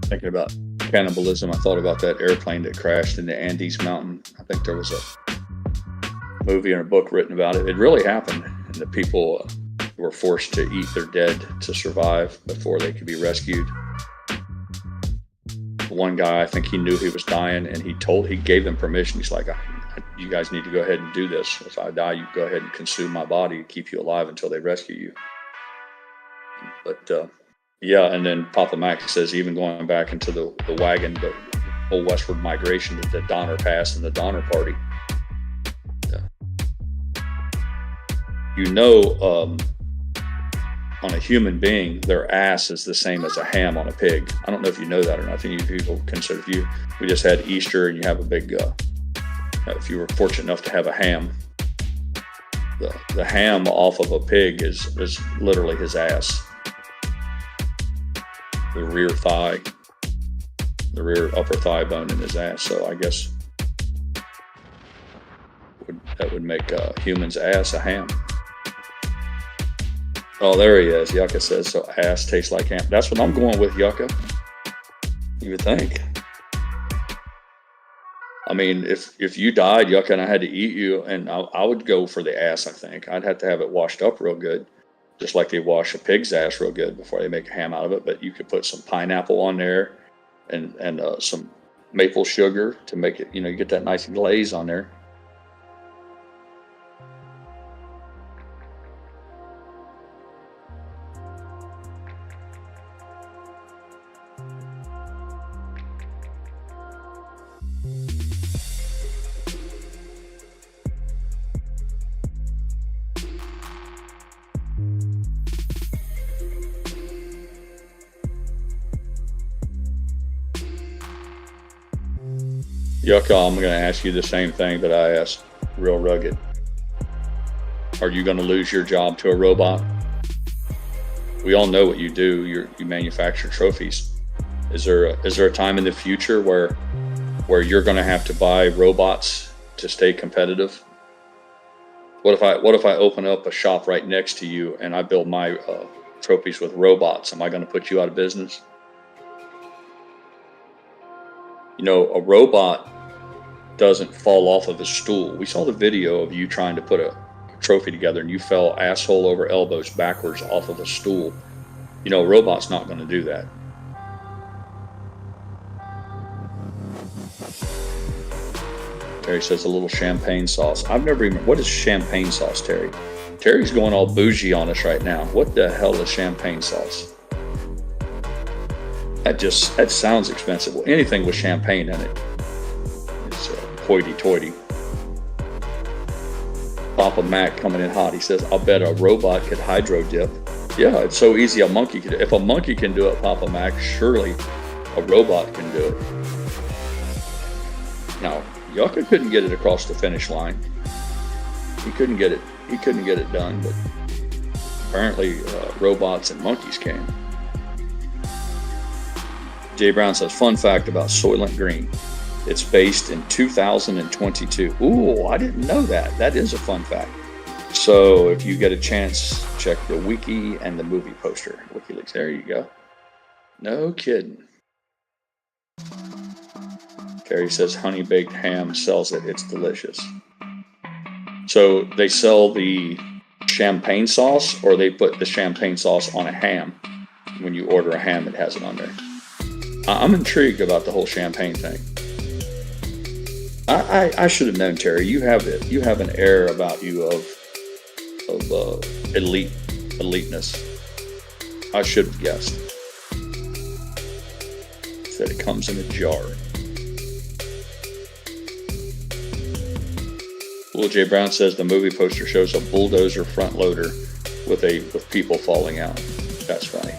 Thinking about cannibalism, I thought about that airplane that crashed in the Andes mountain. I think there was a movie and a book written about it. It really happened, and the people were forced to eat their dead to survive before they could be rescued. One guy, I think he knew he was dying, and he gave them permission. He's like, you guys need to go ahead and do this. If I die, you go ahead and consume my body and keep you alive until they rescue you. But Yeah, and then Papa Mac says even going back into the wagon, the whole westward migration, the Donner Pass and the Donner Party. On a human being, their ass is the same as a ham on a pig. I don't know if you know that or not. I think you people consider, if we just had Easter and you have a big, if you were fortunate enough to have a ham, the ham off of a pig is literally his ass. The rear thigh, the rear upper thigh bone in his ass. So I guess that would make a human's ass a ham. Oh, there he is. Yucca says, so ass tastes like ham. That's what I'm going with, Yucca. You would think. I mean, if you died, Yucca, and I had to eat you, and I would go for the ass, I think. I'd have to have it washed up real good, just like they wash a pig's ass real good before they make a ham out of it. But you could put some pineapple on there and some maple sugar to make it, you get that nice glaze on there. Yucca, I'm going to ask you the same thing that I asked Real Rugged. Are you going to lose your job to a robot? We all know what you do. You manufacture trophies. Is there a time in the future where you're going to have to buy robots to stay competitive? What if I open up a shop right next to you and I build my trophies with robots? Am I going to put you out of business? A robot doesn't fall off of a stool. We saw the video of you trying to put a trophy together and you fell asshole over elbows backwards off of a stool. A robot's not going to do that. Terry says a little champagne sauce. I've never even, what is champagne sauce, Terry? Terry's going all bougie on us right now. What the hell is champagne sauce? That sounds expensive. Well, anything with champagne in it is hoity-toity. Papa Mac coming in hot. He says, I'll bet a robot could hydro dip. Yeah, it's so easy a monkey could. If a monkey can do it, Papa Mac, surely a robot can do it. Now, Yucca couldn't get it across the finish line. He couldn't get it done, but apparently robots and monkeys can. Jay Brown says, fun fact about Soylent Green. It's based in 2022. Ooh, I didn't know that. That is a fun fact. So if you get a chance, check the wiki and the movie poster. WikiLeaks, there you go. No kidding. Terry says, honey baked ham sells it. It's delicious. So they sell the champagne sauce, or they put the champagne sauce on a ham. When you order a ham, it has it on there. I'm intrigued about the whole champagne thing. I should have known, Terry. You have an air about you of eliteness. I should have guessed. Said it comes in a jar. Will J. Brown says the movie poster shows a bulldozer front loader with people falling out. That's funny.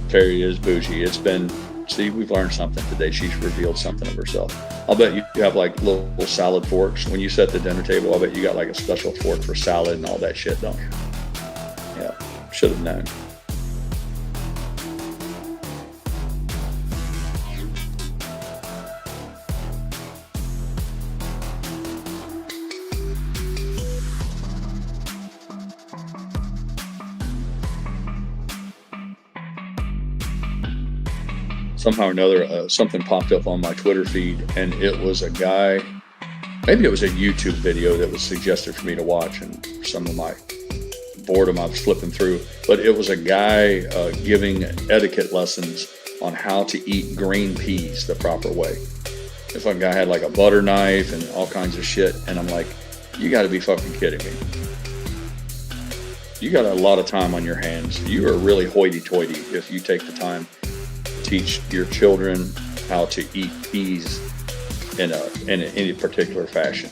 Terry is bougie. See, we've learned something today. She's revealed something of herself. I'll bet you have like little salad forks. When you set the dinner table, I'll bet you got like a special fork for salad and all that shit, don't you? Yeah, should have known. Somehow or another, something popped up on my Twitter feed, and it was a guy, maybe it was a YouTube video that was suggested for me to watch, and some of my boredom, I'm flipping through, but it was a guy giving etiquette lessons on how to eat green peas the proper way. This fucking guy had like a butter knife and all kinds of shit, and I'm like, you got to be fucking kidding me. You got a lot of time on your hands. You are really hoity-toity if you take the time to teach your children how to eat peas in any particular fashion.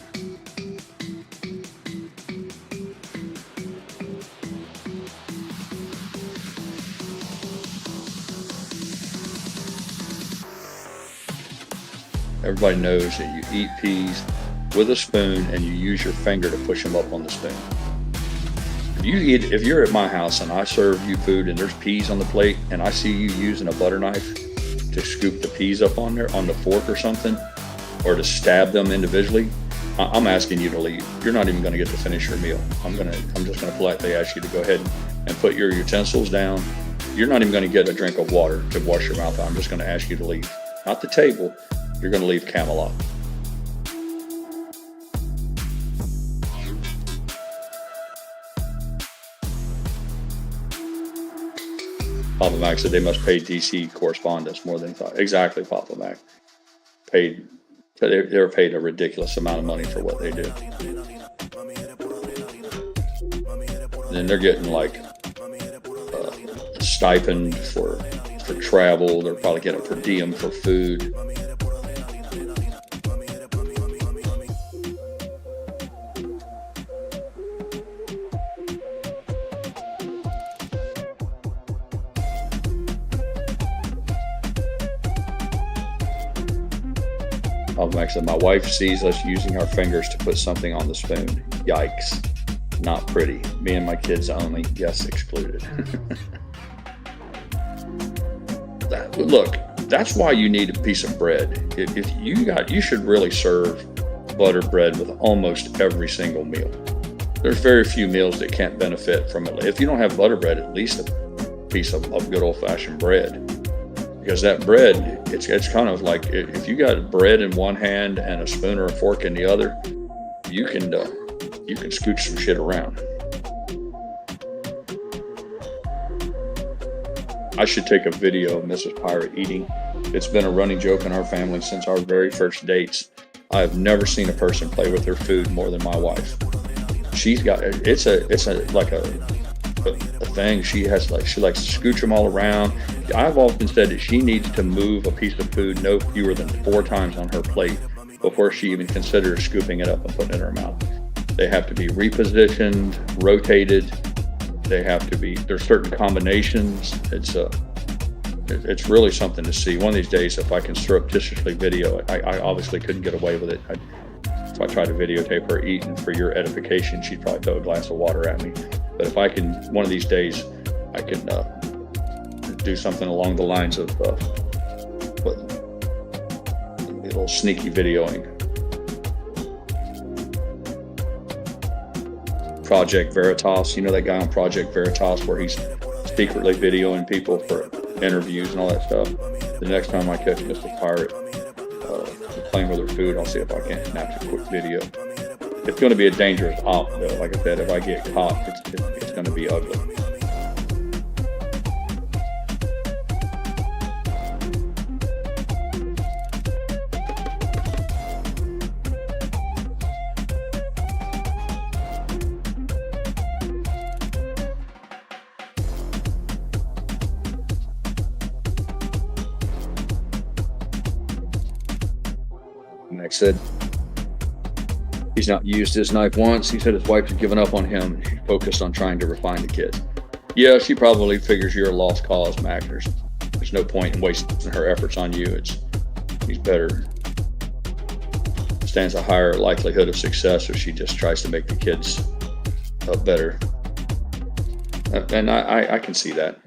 Everybody knows that you eat peas with a spoon and you use your finger to push them up on the spoon. If you're at my house and I serve you food and there's peas on the plate and I see you using a butter knife to scoop the peas up on there on the fork or something, or to stab them individually, I'm asking you to leave. You're not even going to get to finish your meal. I'm just going to politely ask you to go ahead and put your utensils down. You're not even going to get a drink of water to wash your mouth out. I'm just going to ask you to leave. Not the table. You're going to leave Camelot. Papa Mac said they must pay DC correspondents more than he thought. Exactly, Papa Mac. They were paid a ridiculous amount of money for what they do. And then they're getting like a stipend for travel. They're probably getting a per diem for food. Actually, my wife sees us using our fingers to put something on the spoon. Yikes. Not pretty. Me and my kids only. Yes, excluded. Look, that's why you need a piece of bread. You should really serve buttered bread with almost every single meal. There's very few meals that can't benefit from it. If you don't have butter bread, at least a piece of good old-fashioned bread. Because that bread, it's kind of like if you got bread in one hand and a spoon or a fork in the other, you can scooch some shit around. I should take a video of Mrs. Pirate eating. It's been a running joke in our family since our very first dates. I have never seen a person play with her food more than my wife. She's got it's a thing. She likes to scooch them all around. I've often said that she needs to move a piece of food no fewer than 4 times on her plate before she even considers scooping it up and putting it in her mouth. They have to be repositioned, rotated. There's certain combinations. It's really something to see. One of these days, if I can surreptitiously video it, I obviously couldn't get away with it. If I tried to videotape her eating for your edification, she'd probably throw a glass of water at me. But if I can, one of these days, I can do something along the lines of a little sneaky videoing. Project Veritas, you know that guy on Project Veritas where he's secretly videoing people for interviews and all that stuff. The next time I catch Mr. Pirate playing with her food, I'll see if I can't snap a quick video. It's going to be a dangerous op, though. Like I said, if I get caught, it's going to be ugly. Max said he's not used his knife once. He said his wife has given up on him. She's focused on trying to refine the kid. Yeah, she probably figures you're a lost cause, Mac. There's no point in wasting her efforts on you. He's better. Stands a higher likelihood of success if she just tries to make the kids better. And I can see that.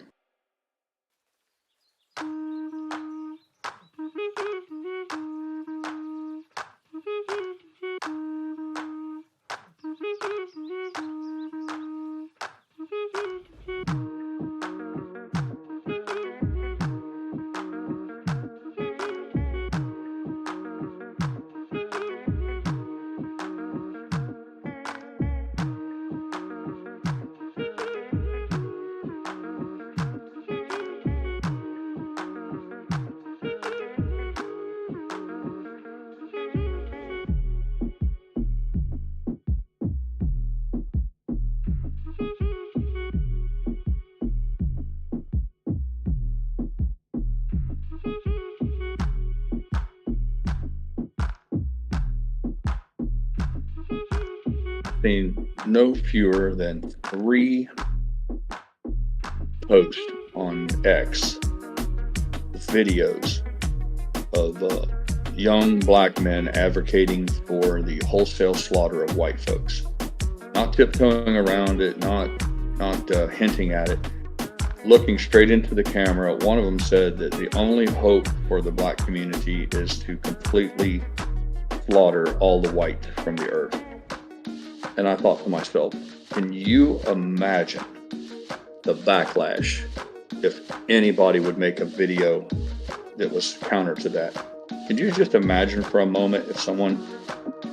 seen no fewer than 3 posts on X, videos of young black men advocating for the wholesale slaughter of white folks. Not tiptoeing around it, not hinting at it, looking straight into the camera. One of them said that the only hope for the black community is to completely slaughter all the white from the earth. And I thought to myself, can you imagine the backlash if anybody would make a video that was counter to that? Can you just imagine for a moment if someone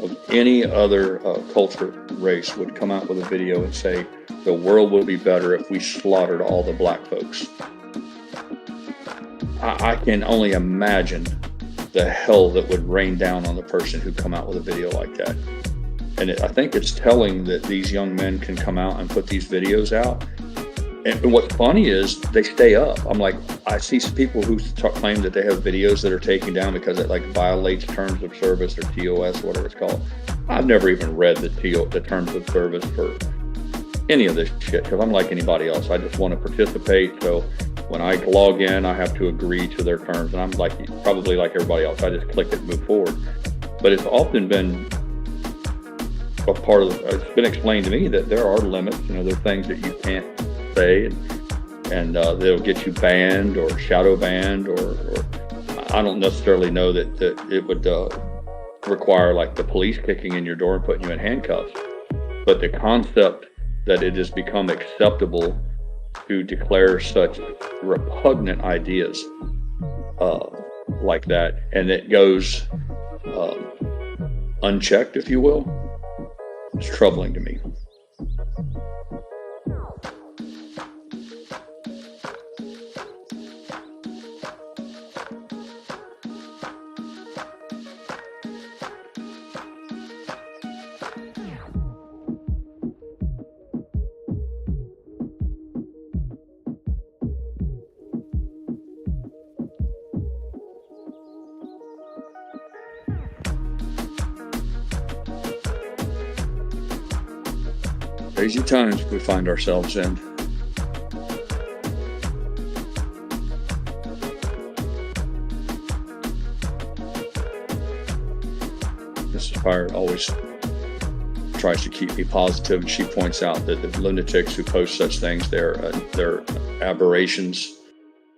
of any other culture, race would come out with a video and say, the world would be better if we slaughtered all the black folks? I can only imagine the hell that would rain down on the person who come out with a video like that. And I think it's telling that these young men can come out and put these videos out. And what's funny is they stay up. I'm like, I see people who claim that they have videos that are taken down because it like violates terms of service or TOS, whatever it's called. I've never even read the terms of service for any of this shit, because I'm like anybody else. I just want to participate. So when I log in, I have to agree to their terms, and I'm like probably like everybody else. I just click it and move forward. But it's often been a part of it's been explained to me that there are limits. You know, there are things that you can't say, and they'll get you banned or shadow banned, or I don't necessarily know that it would require like the police kicking in your door and putting you in handcuffs. But the concept that it has become acceptable to declare such repugnant ideas like that, and it goes unchecked, if you will, it's troubling to me. Crazy times we find ourselves in. Mrs. Fire always tries to keep me positive, and she points out that the lunatics who post such things, they're aberrations.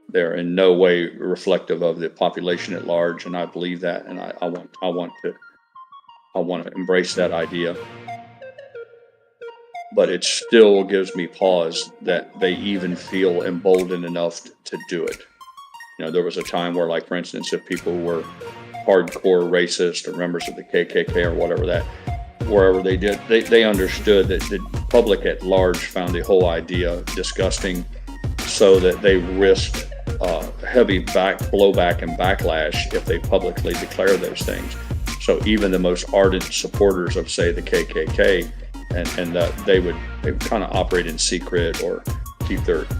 They're in no way reflective of the population at large, and I believe that, and I want to embrace that idea. But it still gives me pause that they even feel emboldened enough to do it. You know, there was a time where, like, for instance, if people were hardcore racist or members of the KKK or whatever wherever they did, they understood that the public at large found the whole idea disgusting, so that they risked heavy blowback and backlash if they publicly declare those things. So even the most ardent supporters of, say, the KKK, and they would kind of operate in secret or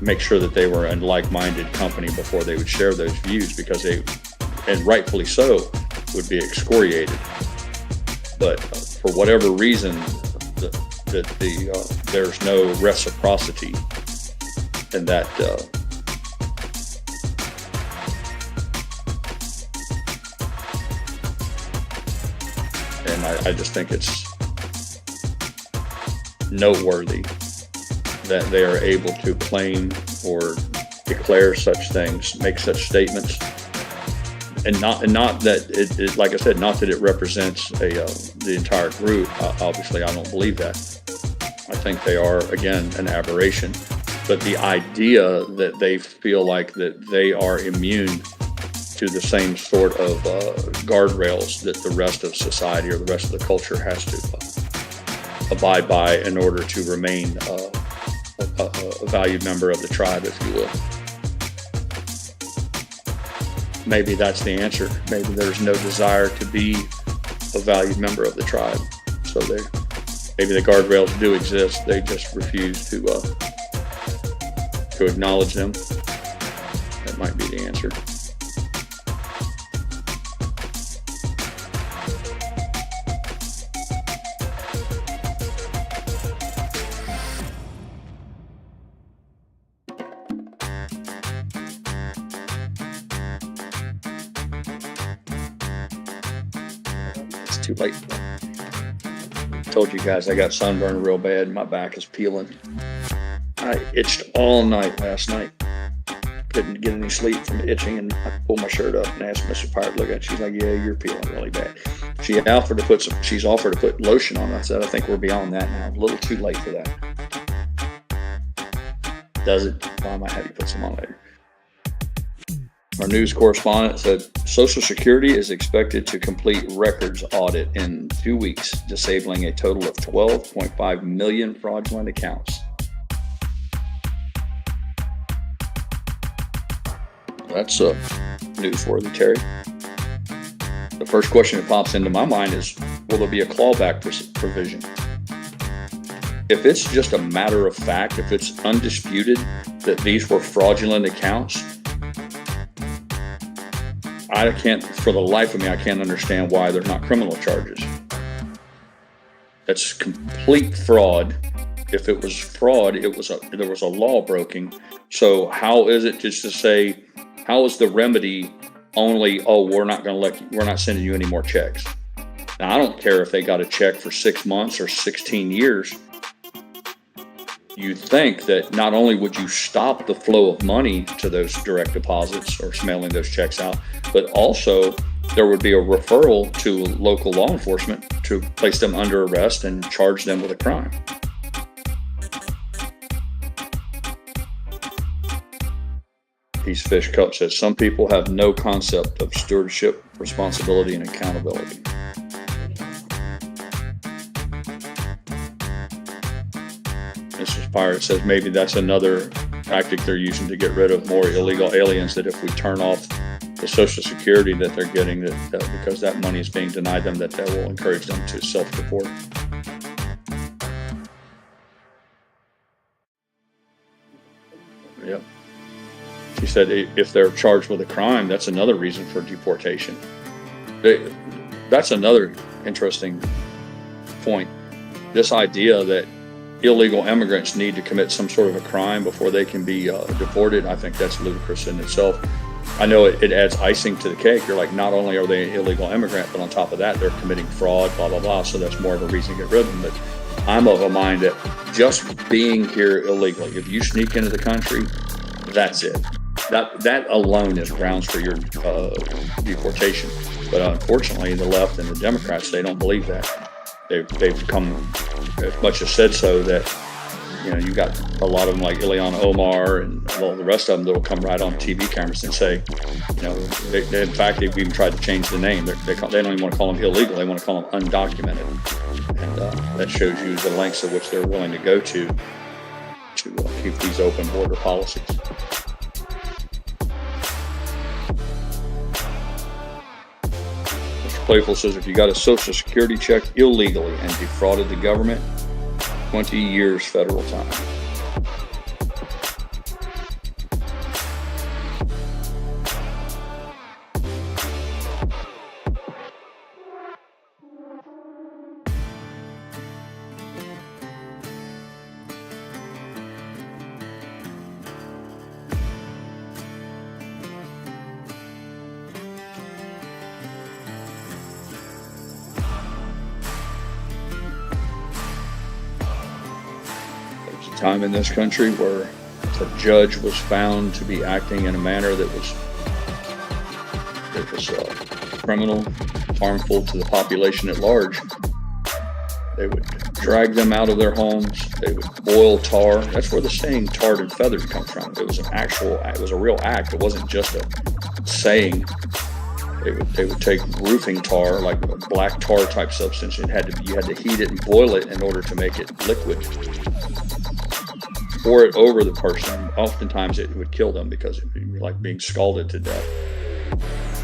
make sure that they were in like-minded company before they would share those views, because they, and rightfully so, would be excoriated. But for whatever reason, there's no reciprocity in that. And I just think it's noteworthy that they are able to claim or declare such things, make such statements, and not that it like I said, not that it represents the entire group. Obviously, I don't believe that. I think they are, again, an aberration. But the idea that they feel like that they are immune to the same sort of guardrails that the rest of society or the rest of the culture has to abide by in order to remain a valued member of the tribe, if you will. Maybe that's the answer. Maybe there's no desire to be a valued member of the tribe. So maybe the guardrails do exist. They just refuse to acknowledge them. That might be the answer. too late. Told you guys I got sunburned real bad. My back is peeling. I itched all night last night. Couldn't get any sleep from itching, and I pulled my shirt up and asked Mr. Pirate to look at it. She's like, yeah, you're peeling really bad. She's offered to put lotion on it. I said, I think we're beyond that now. A little too late for that. Does it? Well, I might have you put some on later. Our news correspondent said Social Security is expected to complete records audit in 2 weeks, disabling a total of 12.5 million fraudulent accounts. That's newsworthy, Terry. The first question that pops into my mind is, will there be a clawback provision? If it's just a matter of fact, if it's undisputed that these were fraudulent accounts, I can't, for the life of me, I can't understand why they're not criminal charges. That's complete fraud. If it was fraud, there was a law breaking. So how is it just to say, how is the remedy only, oh, we're not sending you any more checks? Now, I don't care if they got a check for 6 months or 16 years. You'd think that not only would you stop the flow of money to those direct deposits or mailing those checks out, but also there would be a referral to local law enforcement to place them under arrest and charge them with a crime. Peace Fish Cup says, some people have no concept of stewardship, responsibility, and accountability. Mrs. Pirate says maybe that's another tactic they're using to get rid of more illegal aliens, that if we turn off the Social Security that they're getting, that because that money is being denied them, that will encourage them to self-deport. Yep. She said if they're charged with a crime, that's another reason for deportation. That's another interesting point. This idea that illegal immigrants need to commit some sort of a crime before they can be deported, I think that's ludicrous in itself. I know it adds icing to the cake. You're like, not only are they an illegal immigrant, but on top of that, they're committing fraud, blah, blah, blah. So that's more of a reason to get rid of them. But I'm of a mind that just being here illegally, if you sneak into the country, that's it. That alone is grounds for your deportation. But unfortunately, the left and the Democrats, they don't believe that. They've come as much as said so that, you know, you got a lot of them like Ileana Omar and all the rest of them that will come right on TV cameras and say, you know, in fact, they've even tried to change the name. They don't even want to call them illegal. They want to call them undocumented. And that shows you the lengths of which they're willing to go to keep these open border policies. Playful says, if you got a Social Security check illegally and defrauded the government, 20 years federal time. Time in this country where a judge was found to be acting in a manner that was criminal, harmful to the population at large. They would drag them out of their homes. They would boil tar. That's where the saying "tarred and feathered" comes from. It was it was a real act. It wasn't just a saying. They would take roofing tar, like a black tar type substance, and you had to heat it and boil it in order to make it liquid. Pour it over the person. Oftentimes it would kill them because it would be like being scalded to death.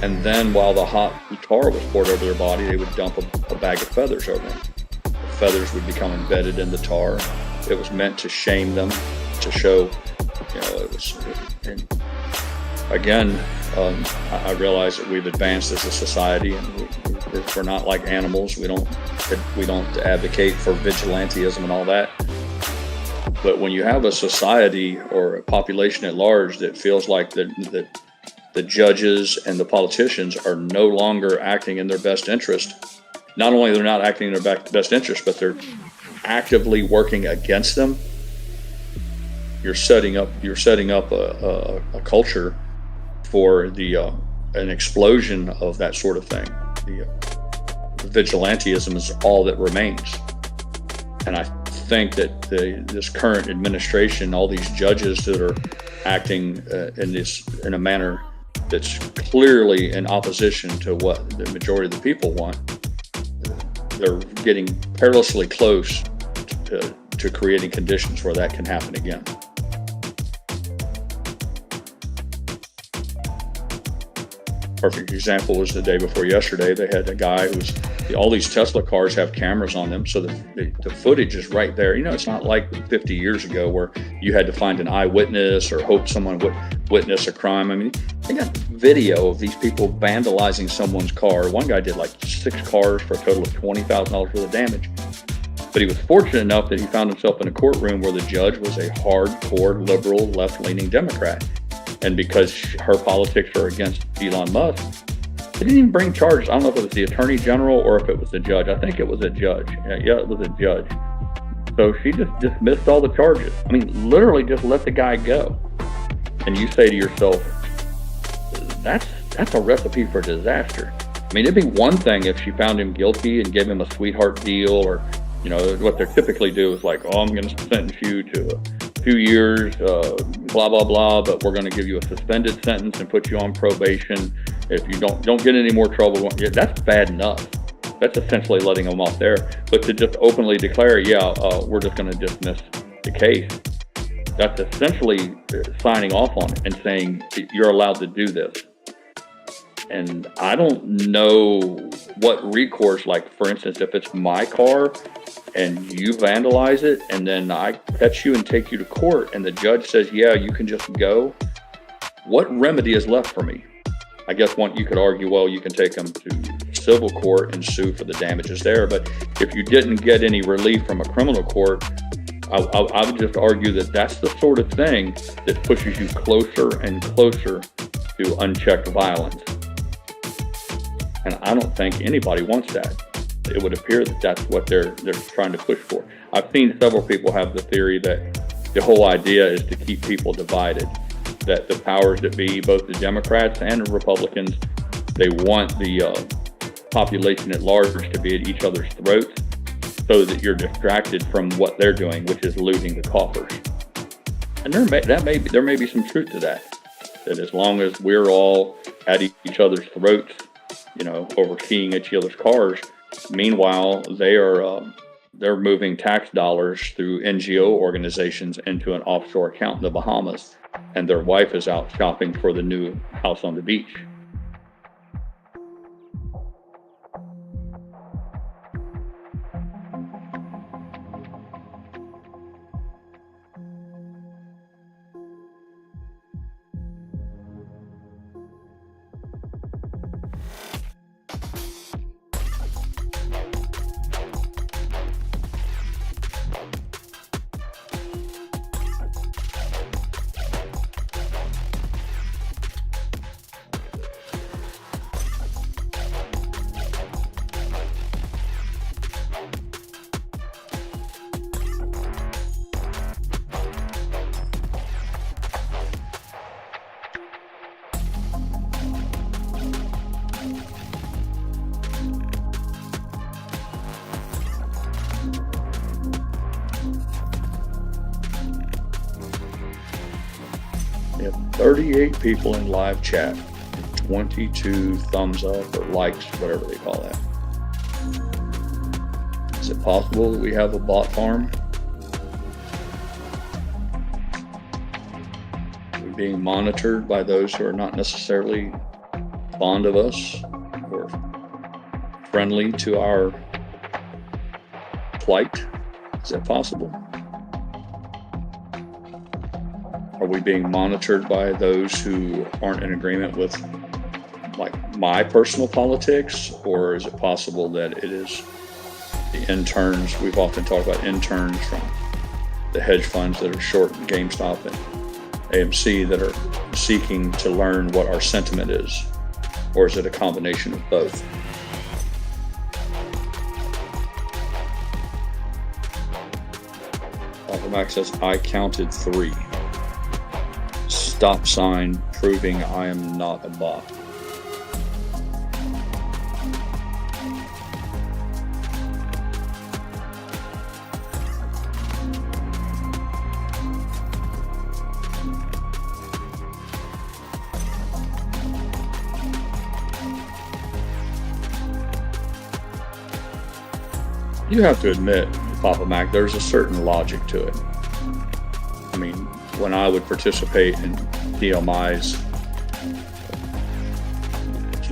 And then while the hot tar was poured over their body, they would dump a bag of feathers over them. The feathers would become embedded in the tar. It was meant to shame them, to show, you know, it was. And again, I realize that we've advanced as a society, and we're not like animals. We don't advocate for vigilantism and all that. But when you have a society or a population at large that feels like that the judges and the politicians are no longer acting in their best interest, not only they're not acting in their best interest, but they're actively working against them, you're setting up a culture for an explosion of that sort of thing. The vigilantism is all that remains. And I think that this current administration, all these judges that are acting in a manner that's clearly in opposition to what the majority of the people want, they're getting perilously close to creating conditions where that can happen again. Perfect example was the day before yesterday. They had a guy all these Tesla cars have cameras on them, so the footage is right there. You know, it's not like 50 years ago where you had to find an eyewitness or hope someone would witness a crime. I mean, they got video of these people vandalizing someone's car. One guy did like 6 cars for a total of $20,000 worth of damage. But he was fortunate enough that he found himself in a courtroom where the judge was a hardcore liberal, left-leaning Democrat. And because her politics are against Elon Musk, they didn't even bring charges. I don't know if it was the attorney general or if it was the judge. I think it was a judge. Yeah, it was a judge. So she just dismissed all the charges. I mean, literally just let the guy go. And you say to yourself, that's a recipe for disaster. I mean, it'd be one thing if she found him guilty and gave him a sweetheart deal, or, you know, what they typically do is like, oh, I'm going to sentence you to a few years, blah, blah, blah, but we're going to give you a suspended sentence and put you on probation. If you don't get any more trouble, that's bad enough. That's essentially letting them off there. But to just openly declare, we're just going to dismiss the case, that's essentially signing off on it and saying you're allowed to do this. And I don't know what recourse, like for instance, if it's my car and you vandalize it and then I catch you and take you to court and the judge says, yeah, you can just go, what remedy is left for me? I guess you could argue, well, you can take them to civil court and sue for the damages there. But if you didn't get any relief from a criminal court, I would just argue that that's the sort of thing that pushes you closer and closer to unchecked violence. And I don't think anybody wants that. It would appear that that's what they're trying to push for. I've seen several people have the theory that the whole idea is to keep people divided, that the powers that be, both the Democrats and the Republicans, they want the population at large to be at each other's throats so that you're distracted from what they're doing, which is looting the coffers. And there may be some truth to that as long as we're all at each other's throats, you know, overkeying each other's cars. Meanwhile, they're moving tax dollars through NGO organizations into an offshore account in the Bahamas, and their wife is out shopping for the new house on the beach. We have 38 people in live chat, 22 thumbs up or likes, whatever they call that. Is it possible we have a bot farm? We're being monitored by those who are not necessarily fond of us or friendly to our plight. Is that possible? Are we being monitored by those who aren't in agreement with like my personal politics? Or is it possible that it is the interns? We've often talked about interns from the hedge funds that are short GameStop and AMC that are seeking to learn what our sentiment is. Or is it a combination of both? Mac says, I counted 3. Stop sign proving I am not a bot. You have to admit, Papa Mac, there's a certain logic to it. I mean, when I would participate in DMI's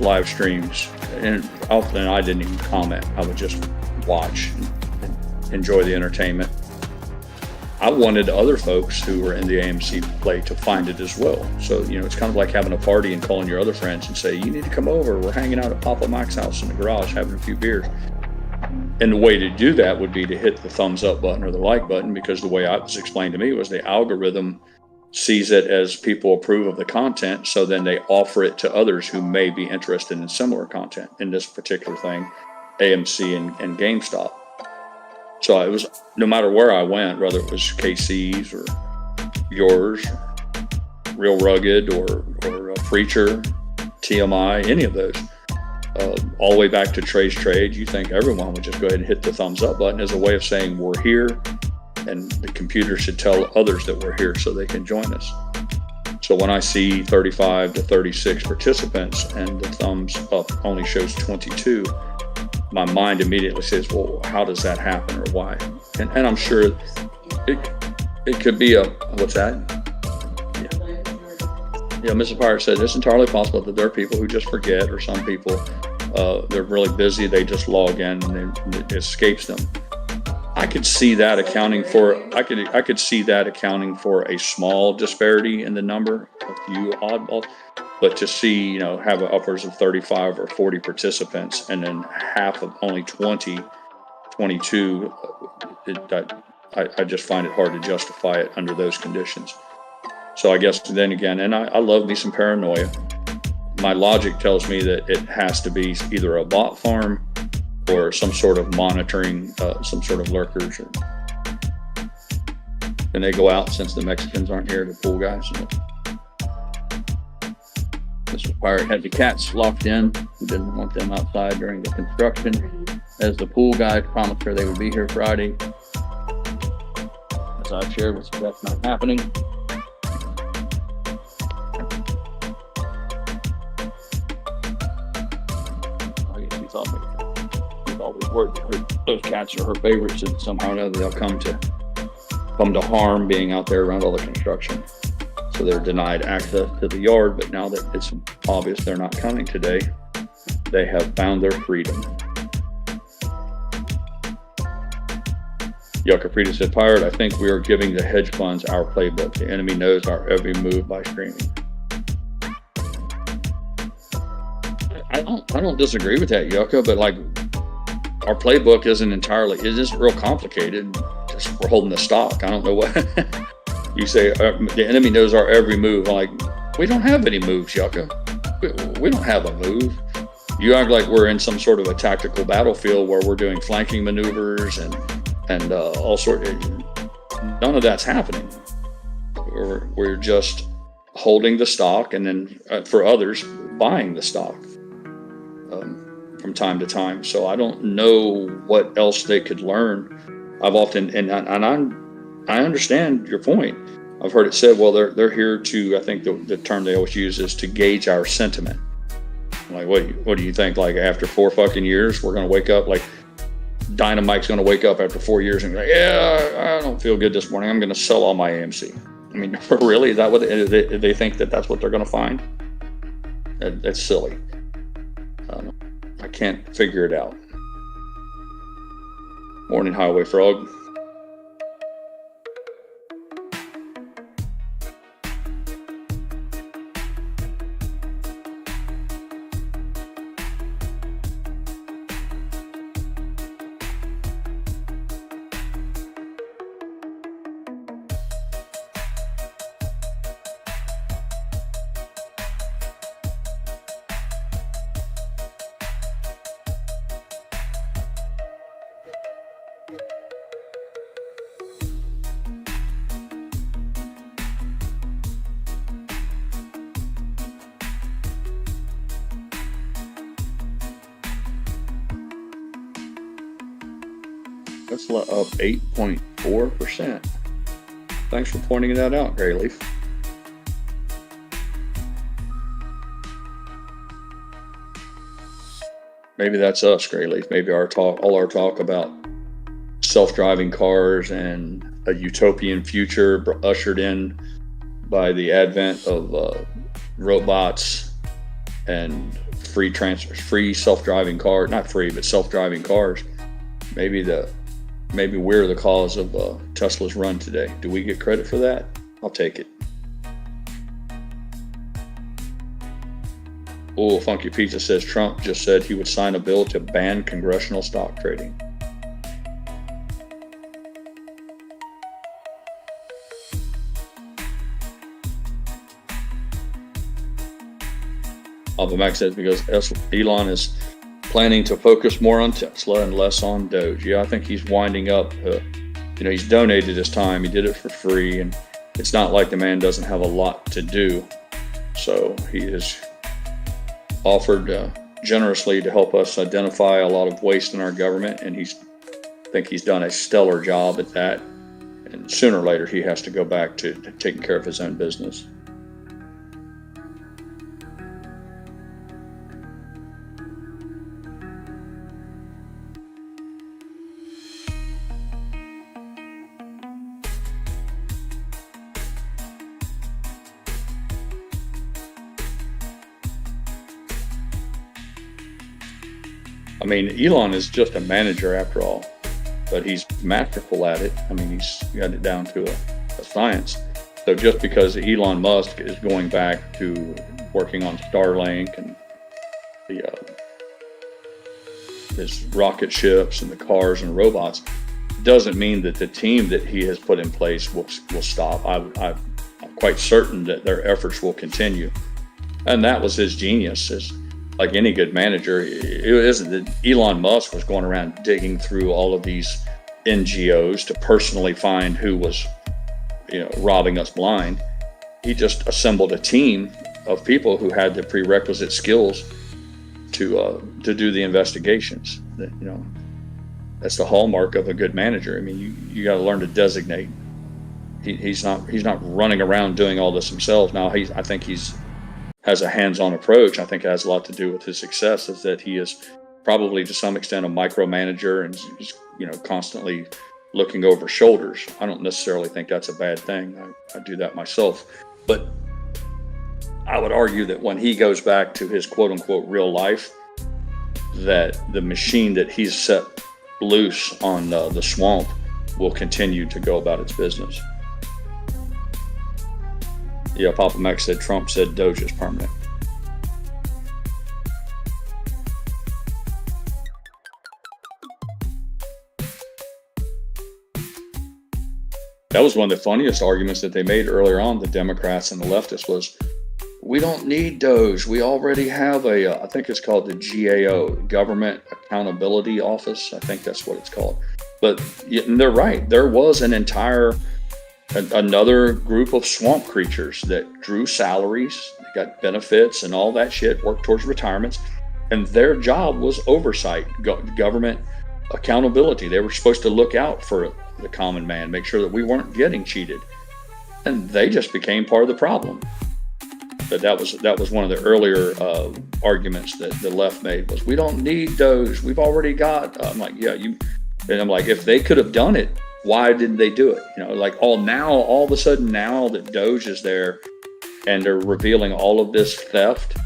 live streams, and often I didn't even comment, I would just watch and enjoy the entertainment. I wanted other folks who were in the AMC play to find it as well. So, you know, it's kind of like having a party and calling your other friends and say, you need to come over. We're hanging out at Papa Mac's house in the garage having a few beers. And the way to do that would be to hit the thumbs up button or the like button, because the way it was explained to me was the algorithm sees it as people approve of the content, so then they offer it to others who may be interested in similar content. In this particular thing, AMC and GameStop. So it was, no matter where I went, whether it was KC's or yours, Real Rugged or Preacher, TMI, any of those, all the way back to Trey's Trade, you think everyone would just go ahead and hit the thumbs up button as a way of saying we're here, and the computer should tell others that we're here so they can join us. So when I see 35 to 36 participants and the thumbs up only shows 22, my mind immediately says, well, how does that happen, or why? And I'm sure it could be a, what's that? Yeah, Mrs. Pirate said it's entirely possible that there are people who just forget, or some people, they're really busy, they just log in and it escapes them. I could see that accounting for, I could see that accounting for a small disparity in the number, a few oddballs, but to see, you know, have upwards of 35 or 40 participants and then half of only 20, 22, I just find it hard to justify it under those conditions. So I guess then again, and I love me some paranoia. My logic tells me that it has to be either a bot farm or some sort of monitoring, some sort of lurkers. And they go out since the Mexicans aren't here, the pool guys. Mr. Pirate had the cats locked in. He didn't want them outside during the construction, as the pool guys promised her they would be here Friday. As I've shared with you, that's not happening. Always worried that those cats are her favorites, and somehow or another they'll come to harm being out there around all the construction. So they're denied access to the yard, but now that it's obvious they're not coming today, they have found their freedom. Yucca Frida said, Pirate, I think we are giving the hedge funds our playbook. The enemy knows our every move by streaming. I don't disagree with that, Yucca, but like, our playbook it isn't real complicated. Just we're holding the stock. I don't know what you say. The enemy knows our every move. I'm like, we don't have any moves, Yucca. We don't have a move. You act like we're in some sort of a tactical battlefield where we're doing flanking maneuvers and all sorts. None of that's happening. We're just holding the stock, and then for others, buying the stock from time to time. So I don't know what else they could learn. I've often, and I understand your point. I've heard it said, well, they're here to, I think the term they always use is to gauge our sentiment. Like, what do you think? Like, after 4 fucking years, we're going to wake up, like Dynamite's going to wake up after 4 years and be like, yeah, I don't feel good this morning. I'm going to sell all my AMC. I mean, really, is that what they think that's what they're going to find? That's silly. I can't figure it out. Morning, Highway Frog. That's up 8.4%. Thanks for pointing that out, GrayLeaf. Maybe that's us, GrayLeaf. Maybe all our talk about self-driving cars and a utopian future ushered in by the advent of robots and free self-driving cars, not free, but self-driving cars. Maybe we're the cause of Tesla's run today. Do we get credit for that? I'll take it. Oh, Funky Pizza says Trump just said he would sign a bill to ban congressional stock trading. Max says because Elon is planning to focus more on Tesla and less on Doge. Yeah, I think he's winding up. He's donated his time. He did it for free, and it's not like the man doesn't have a lot to do. So he has offered generously to help us identify a lot of waste in our government, and I think he's done a stellar job at that. And sooner or later, he has to go back to taking care of his own business. I mean, Elon is just a manager after all, but he's masterful at it. I mean, he's got it down to a science. So just because Elon Musk is going back to working on Starlink and his rocket ships and the cars and robots, doesn't mean that the team that he has put in place will stop. I'm quite certain that their efforts will continue. And that was his genius. Like any good manager, it isn't that Elon Musk was going around digging through all of these NGOs to personally find who was, robbing us blind. He just assembled a team of people who had the prerequisite skills to do the investigations. That's the hallmark of a good manager. I mean, you got to learn to designate. He's not running around doing all this himself. Now I think he's has a hands-on approach. I think it has a lot to do with his success, is that he is probably to some extent a micromanager and he's constantly looking over shoulders. I don't necessarily think that's a bad thing. I do that myself. But I would argue that when he goes back to his quote-unquote real life, that the machine that he's set loose on the swamp will continue to go about its business. Yeah, Papa Max said Trump said Doge is permanent. That was one of the funniest arguments that they made earlier on, the Democrats and the leftists, was we don't need Doge. We already have I think it's called the GAO, Government Accountability Office. I think that's what it's called. But they're right. There was another group of swamp creatures that drew salaries, got benefits and all that shit, worked towards retirements, and their job was oversight, government accountability. They were supposed to look out for the common man, make sure that we weren't getting cheated, and they just became part of the problem. But that was one of the earlier arguments that the left made, was we don't need Doge, we've already got. I'm like, yeah, and I'm like, if they could have done it, why didn't they do it? All of a sudden now that Doge is there and they're revealing all of this theft,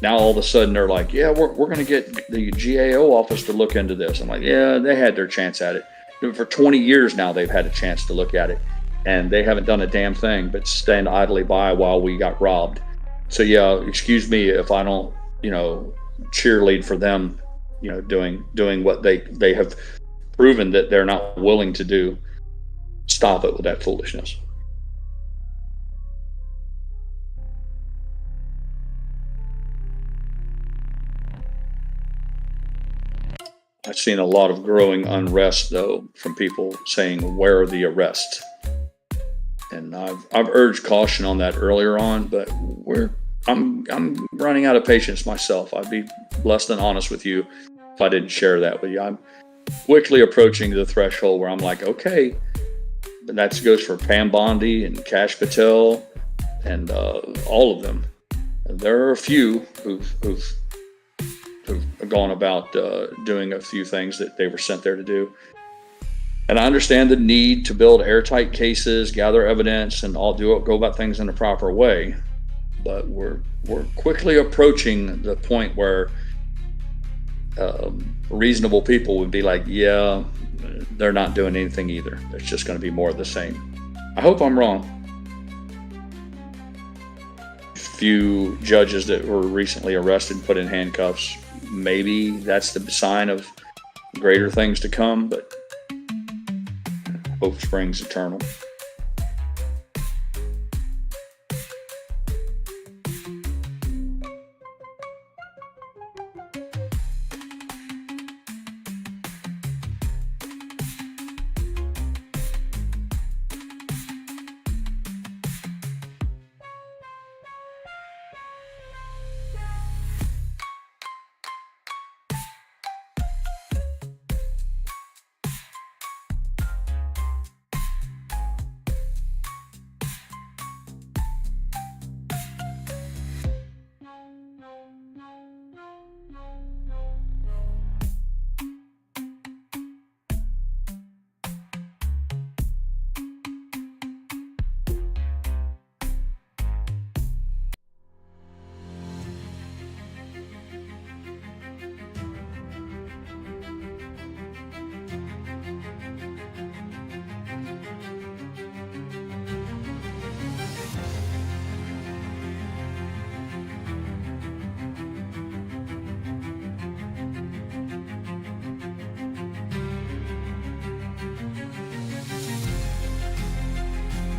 now all of a sudden they're like, yeah, we're going to get the GAO office to look into this. I'm like, yeah, they had their chance at it. For 20 years now, they've had a chance to look at it, and they haven't done a damn thing but stand idly by while we got robbed. So yeah, excuse me if I don't, cheerlead for them, doing what they have proven that they're not willing to do. Stop it with that foolishness. I've seen a lot of growing unrest, though, from people saying, where are the arrests? And I've urged caution on that earlier on, but I'm running out of patience myself. I'd be less than honest with you if I didn't share that with you. quickly approaching the threshold where I'm like, okay, and that goes for Pam Bondi and Kash Patel and all of them. There are a few who've gone about doing a few things that they were sent there to do. And I understand the need to build airtight cases, gather evidence, and go about things in a proper way. But we're quickly approaching the point where reasonable people would be like, yeah, they're not doing anything either. It's just going to be more of the same. I hope I'm wrong. Few judges that were recently arrested, put in handcuffs, maybe that's the sign of greater things to come, but hope springs eternal.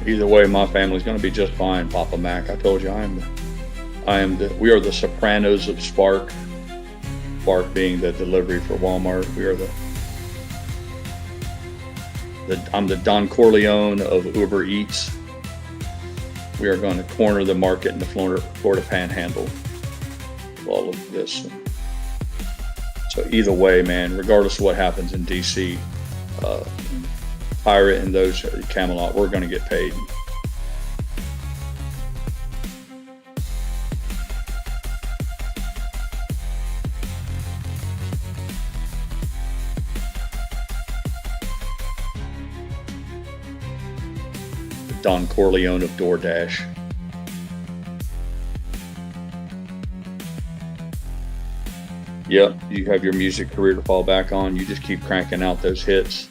Either way, my family's going to be just fine, Papa Mac. I told you, we are the Sopranos of Spark. Spark being the delivery for Walmart. We are I'm the Don Corleone of Uber Eats. We are going to corner the market in the Florida Panhandle with all of this. So either way, man, regardless of what happens in DC, Pirate and those at Camelot, we're going to get paid. The Don Corleone of DoorDash. Yep, you have your music career to fall back on. You just keep cranking out those hits.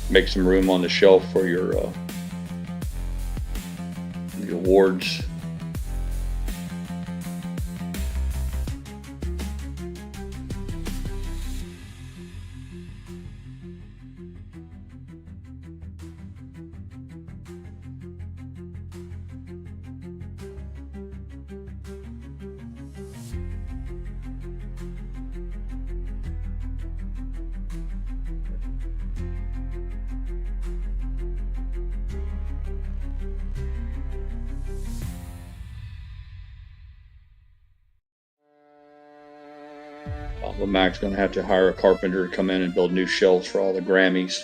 Make some room on the shelf for your the awards. Mac's going to have to hire a carpenter to come in and build new shelves for all the Grammys.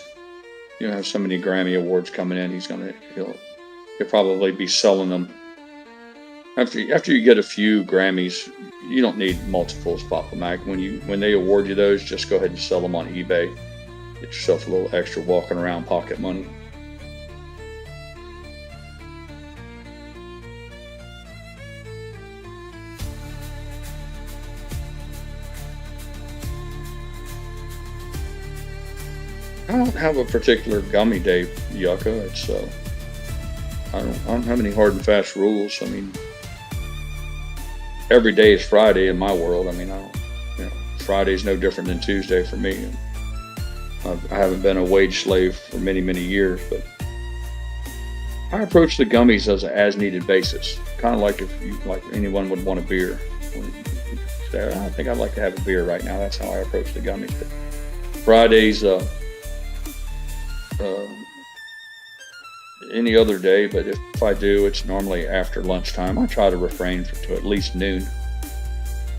You have so many Grammy awards coming in. He'll probably be selling them. After you get a few Grammys, you don't need multiples, Papa Mac. When they award you those, just go ahead and sell them on eBay. Get yourself a little extra walking around pocket money. I don't have a particular gummy day, Yucca. It's I don't have any hard and fast rules. I mean, every day is Friday in my world. I mean, Friday's no different than Tuesday for me. I haven't been a wage slave for many, many years, but I approach the gummies as an as-needed basis, kind of like like anyone would want a beer. I think I'd like to have a beer right now. That's how I approach the gummies. But Fridays. Any other day, but if I do, it's normally after lunchtime. I try to refrain to at least noon.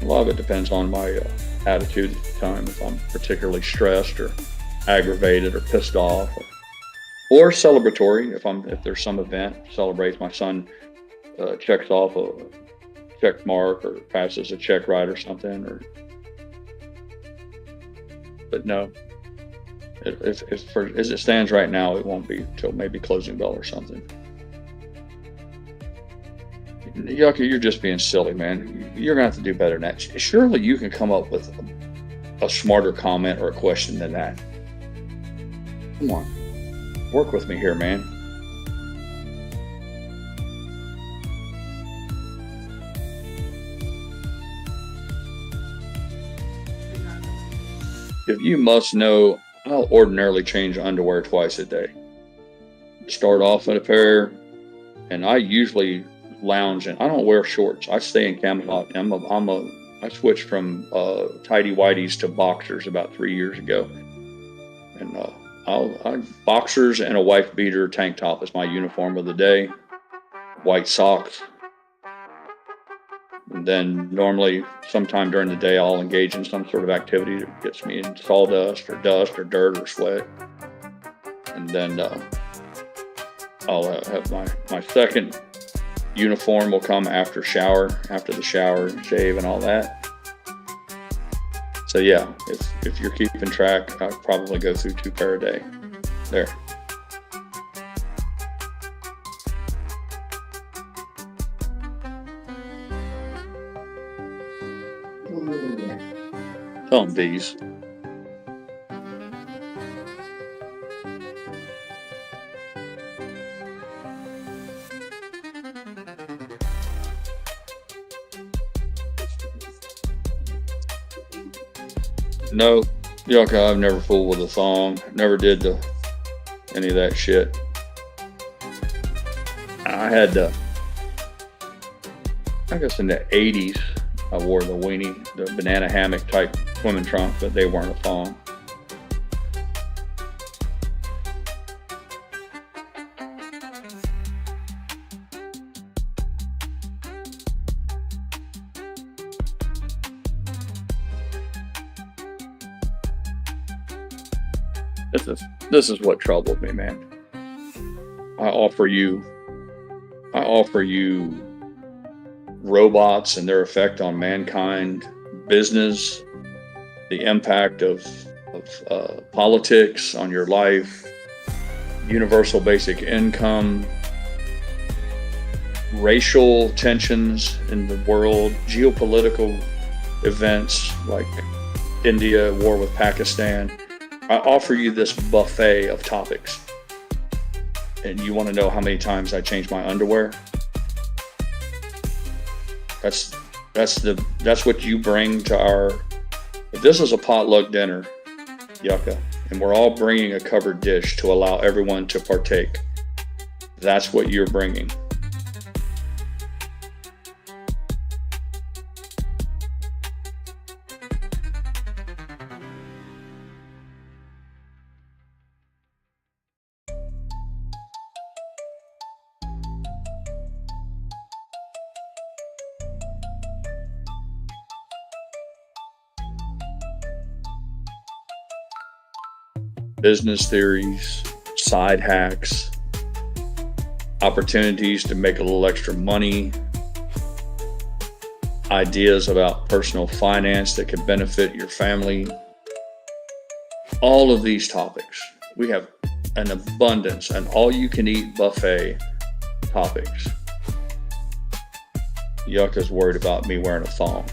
A lot of it depends on my attitude at the time. If I'm particularly stressed or aggravated or pissed off, or celebratory. If there's some event, celebrates. My son checks off a check mark or passes a check right or something. But no, if as it stands right now, it won't be till maybe closing bell or something. Yucca, you're just being silly, man. You're gonna have to do better than that. Surely you can come up with a smarter comment or a question than that. Come on, work with me here, man. If you must know, I'll ordinarily change underwear twice a day. Start off with a pair, and I usually lounge in. I don't wear shorts. I stay in Camelot. I switched from tidy whities to boxers about 3 years ago, and I boxers and a wife beater tank top is my uniform of the day. White socks. And then normally sometime during the day I'll engage in some sort of activity that gets me in sawdust or dust or dirt or sweat. And then I'll have my second uniform will come after the shower, shave and all that. So yeah, if you're keeping track, I'd probably go through 2 pair a day. There. Tell them these. No, Yucca, I've never fooled with a thong. Never did any of that shit. I had I guess in the 80s, I wore the weenie, the banana hammock type swimming trunk, but they weren't a thong. This is what troubled me, man. I offer you robots and their effect on mankind, business, the impact of politics on your life, universal basic income, racial tensions in the world, geopolitical events like India, war with Pakistan. I offer you this buffet of topics. And you want to know how many times I change my underwear? That's what you bring to our. If this is a potluck dinner, Yucca, and we're all bringing a covered dish to allow everyone to partake, that's what you're bringing. Business theories, side hacks, opportunities to make a little extra money, ideas about personal finance that could benefit your family. All of these topics. We have an abundance, an all-you-can-eat buffet topics. Yucca's worried about me wearing a thong.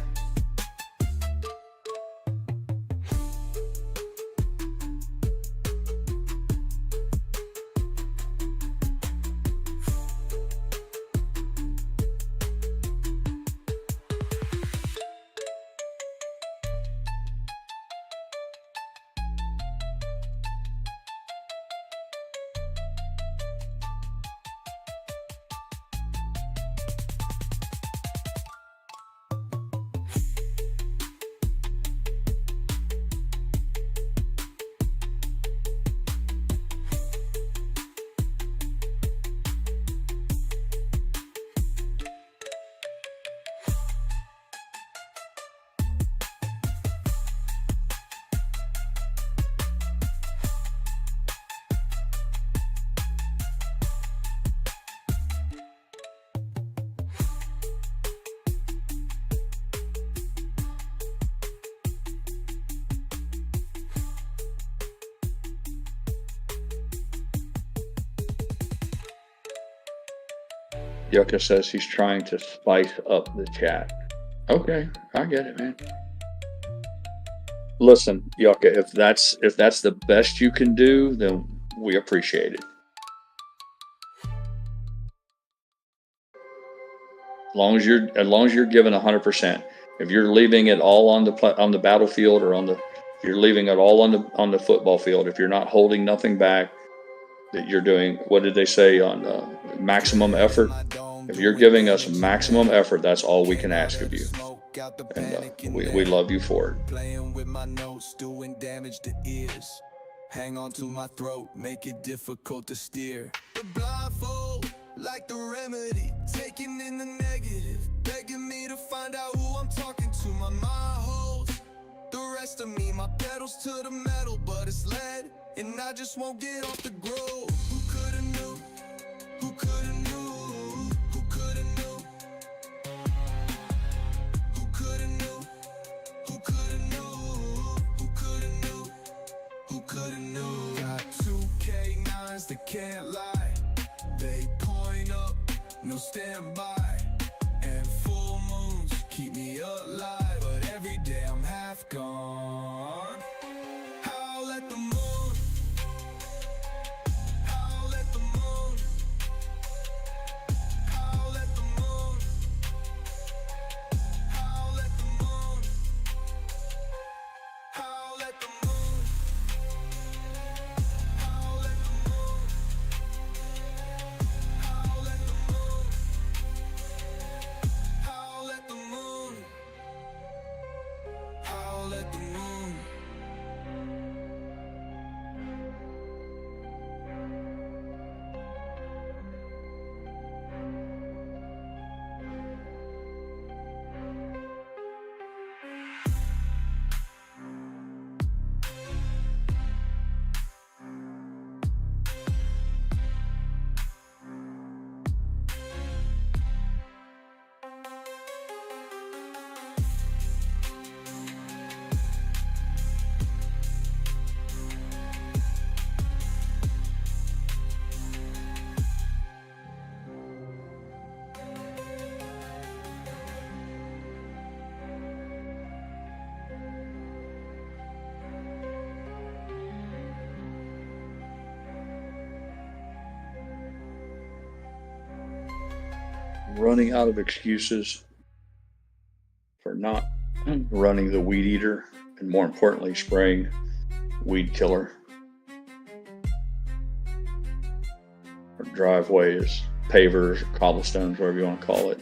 Yucca says he's trying to spice up the chat. Okay, I get it, man. Listen, Yucca, if that's the best you can do, then we appreciate it. As long as you're giving 100%. If you're leaving it all on the battlefield, or if you're leaving it all on the football field, if you're not holding nothing back, that you're doing, what did they say on maximum effort? If you're giving us maximum effort, that's all we can ask of you. And we love you for it. Playing with my notes, doing damage to ears. Hang on to my throat, make it difficult to steer. The blindfold, like the remedy, taking in the negative, begging me to find out who I'm talking to. My mind holds the rest of me, my pedals to the metal, but it's lead, and I just won't get off the groove. Who coulda knew? Who coulda knew? Who coulda knew? Who coulda knew? Who coulda knew? Who coulda knew? Who coulda knew? Got 2K9s that can't lie. They point up, no standby. And full moons keep me alive. But every day I'm half gone. Howl at the moon. Howl at the moon. Howl at the moon. Howl at the moon. Howl at the moon. Howl at the moon. Howl at the moon. Howl at the moon. Howl at the moon. Running out of excuses for not running the weed eater, and more importantly, spraying weed killer. Or driveways, pavers, or cobblestones, whatever you want to call it.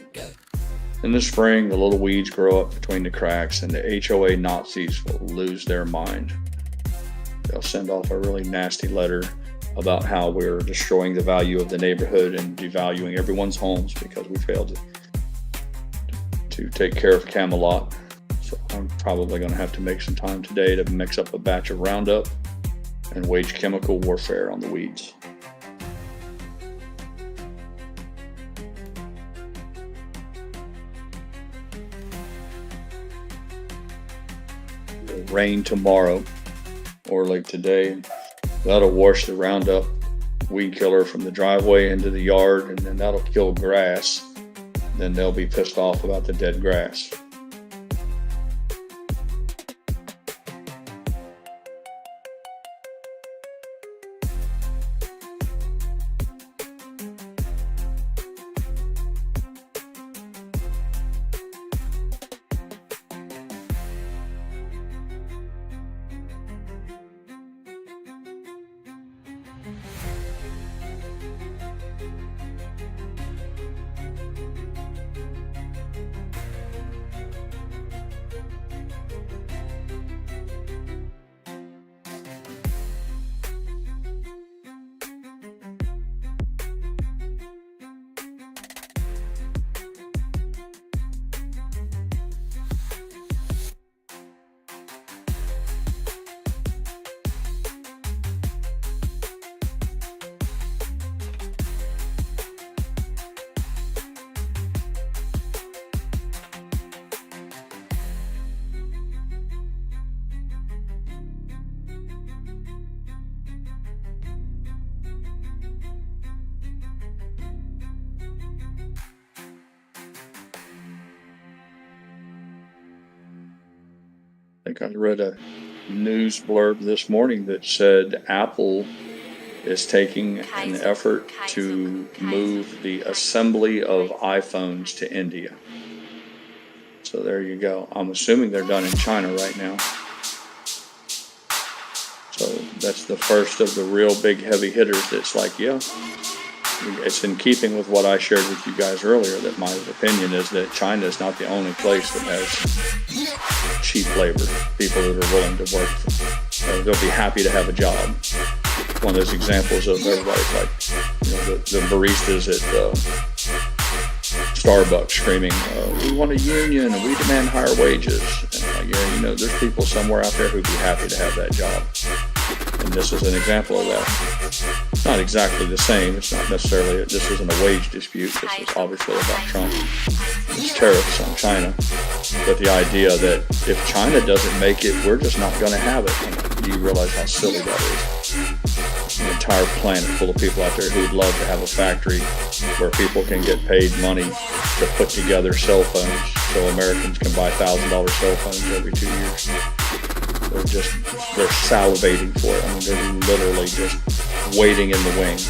In the spring, the little weeds grow up between the cracks, and the HOA Nazis will lose their mind. They'll send off a really nasty letter about how we're destroying the value of the neighborhood and devaluing everyone's homes because we failed to take care of Camelot. So I'm probably going to have to make some time today to mix up a batch of Roundup and wage chemical warfare on the weeds. It'll rain tomorrow or like today. That'll wash the Roundup weed killer from the driveway into the yard, and then that'll kill grass. Then they'll be pissed off about the dead grass. think I read a news blurb this morning that said Apple is taking an effort to move the assembly of iPhones to India. So there you go. I'm assuming they're done in China right now. So that's the first of the real big heavy hitters that's like, yeah, it's in keeping with what I shared with you guys earlier, that my opinion is that China is not the only place that has cheap labor, people that are willing to work. They'll be happy to have a job. One of those examples of everybody's like, the baristas at Starbucks screaming, we want a union and we demand higher wages. And like, there's people somewhere out there who'd be happy to have that job. And this is an example of that. It's not exactly the same. It's not necessarily, this isn't a wage dispute. This is obviously about Trump. It's tariffs on China. But the idea that if China doesn't make it, we're just not going to have it. Do you realize how silly that is? An entire planet full of people out there who'd love to have a factory where people can get paid money to put together cell phones so Americans can buy $1,000 cell phones every 2 years. They're salivating for it. I mean, they're literally just waiting in the wings.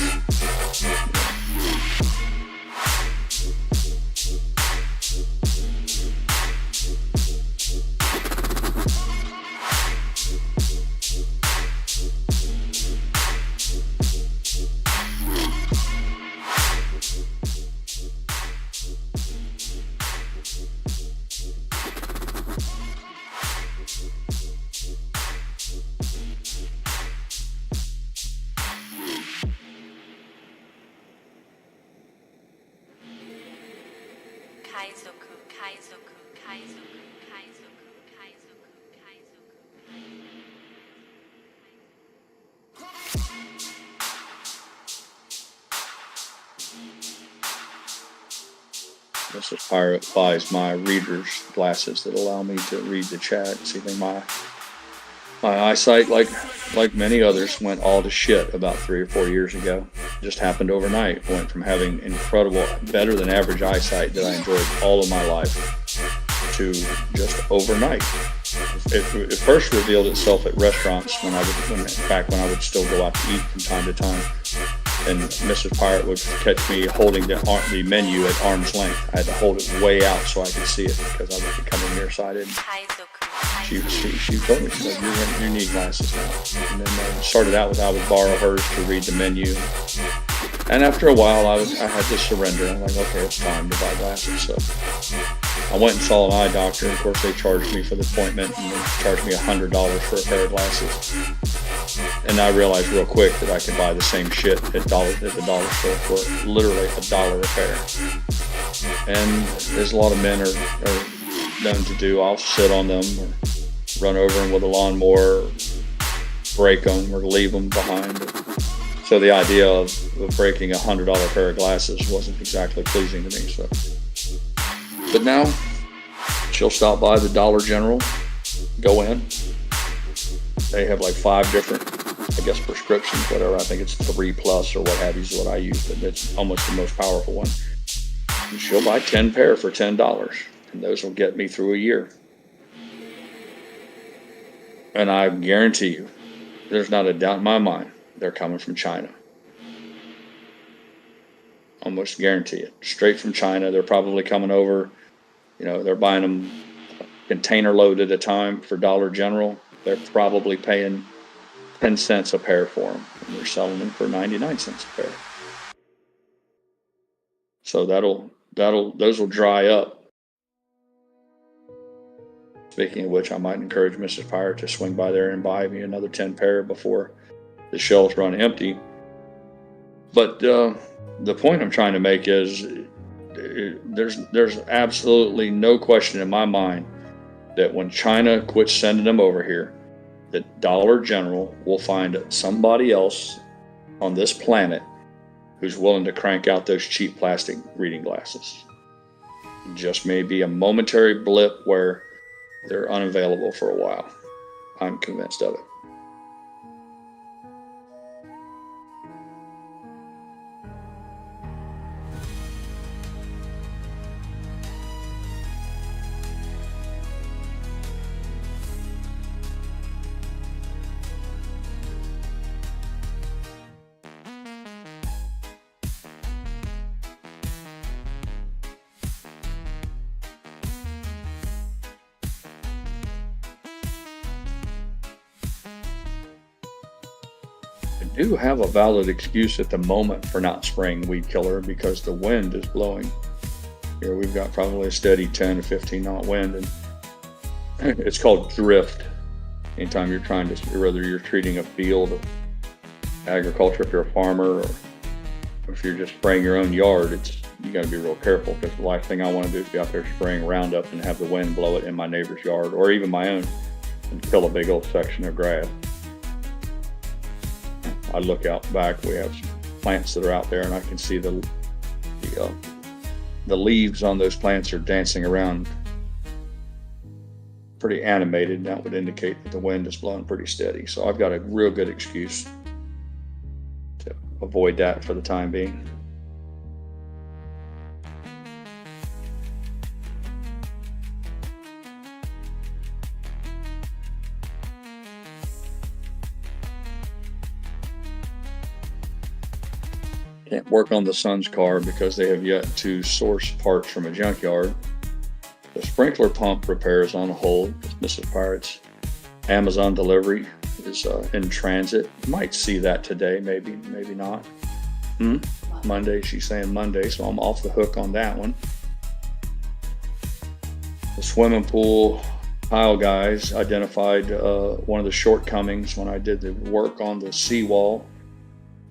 Mrs. Pirate buys my reader's glasses that allow me to read the chat. See, my eyesight, like many others, went all to shit about 3 or 4 years ago. It just happened overnight. Went from having incredible, better than average eyesight that I enjoyed all of my life to just overnight. It first revealed itself at restaurants when I would still go out to eat from time to time. And Mrs. Pirate would catch me holding the menu at arm's length. I had to hold it way out so I could see it because I was becoming nearsighted. She told me, she said, you need glasses now. And then it started out with I would borrow hers to read the menu. And after a while, I had to surrender. I'm like, okay, it's time to buy glasses. So I went and saw an eye doctor. And of course, they charged me for the appointment and they charged me $100 for a pair of glasses. And I realized real quick that I could buy the same shit at the dollar store for literally $1 a pair. And there's a lot of men are known to do. I'll sit on them or run over them with a lawnmower, or break them or leave them behind. So the idea of breaking $100 pair of glasses wasn't exactly pleasing to me. So, but now she'll stop by the Dollar General, go in. They have like 5 different, I guess, prescriptions, whatever. I think it's 3 plus or what have you is what I use, but it's almost the most powerful one. And she'll buy 10 pair for $10, and those will get me through a year. And I guarantee you, there's not a doubt in my mind, they're coming from China. Almost guarantee it. Straight from China. They're probably coming over, they're buying them container load at a time for Dollar General. They're probably paying 10 cents a pair for them. And they're selling them for 99 cents a pair. So those will dry up. Speaking of which, I might encourage Mrs. Pirate to swing by there and buy me another 10 pair before the shelves run empty. But the point I'm trying to make is there's absolutely no question in my mind that when China quits sending them over here, that Dollar General will find somebody else on this planet who's willing to crank out those cheap plastic reading glasses. It just may be a momentary blip where they're unavailable for a while. I'm convinced of it. do have a valid excuse at the moment for not spraying weed killer because the wind is blowing. Here we've got probably a steady 10 to 15 knot wind, and it's called drift. Anytime you're trying to, whether you're treating a field of agriculture, if you're a farmer, or if you're just spraying your own yard, you got to be real careful, because the last thing I want to do is be out there spraying Roundup and have the wind blow it in my neighbor's yard or even my own and kill a big old section of grass. I look out back, we have some plants that are out there, and I can see the leaves on those plants are dancing around pretty animated, and that would indicate that the wind is blowing pretty steady. So I've got a real good excuse to avoid that for the time being. Can't work on the son's car because they have yet to source parts from a junkyard. The sprinkler pump repair is on hold. Mrs. Pirate's Amazon delivery is in transit. Might see that today, maybe not. Monday, she's saying Monday, so I'm off the hook on that one. The swimming pool tile guys identified one of the shortcomings when I did the work on the seawall.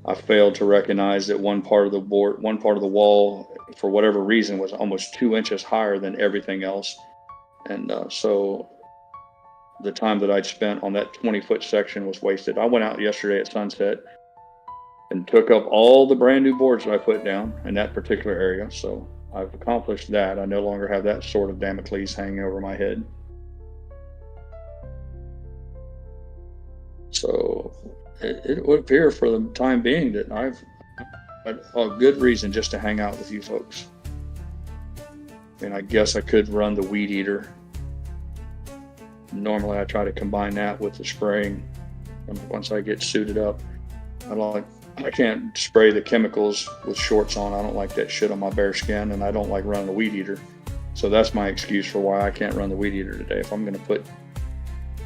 I failed to recognize that one part of the wall, for whatever reason, was almost 2 inches higher than everything else. And so the time that I'd spent on that 20-foot section was wasted. I went out yesterday at sunset and took up all the brand new boards that I put down in that particular area. So I've accomplished that. I no longer have that sort of Damocles hanging over my head. So it would appear for the time being that I've had a good reason just to hang out with you folks. And I guess I could run the weed eater. Normally I try to combine that with the spraying. And once I get suited up, I can't spray the chemicals with shorts on. I don't like that shit on my bare skin, and I don't like running a weed eater. So that's my excuse for why I can't run the weed eater today. If I'm going to put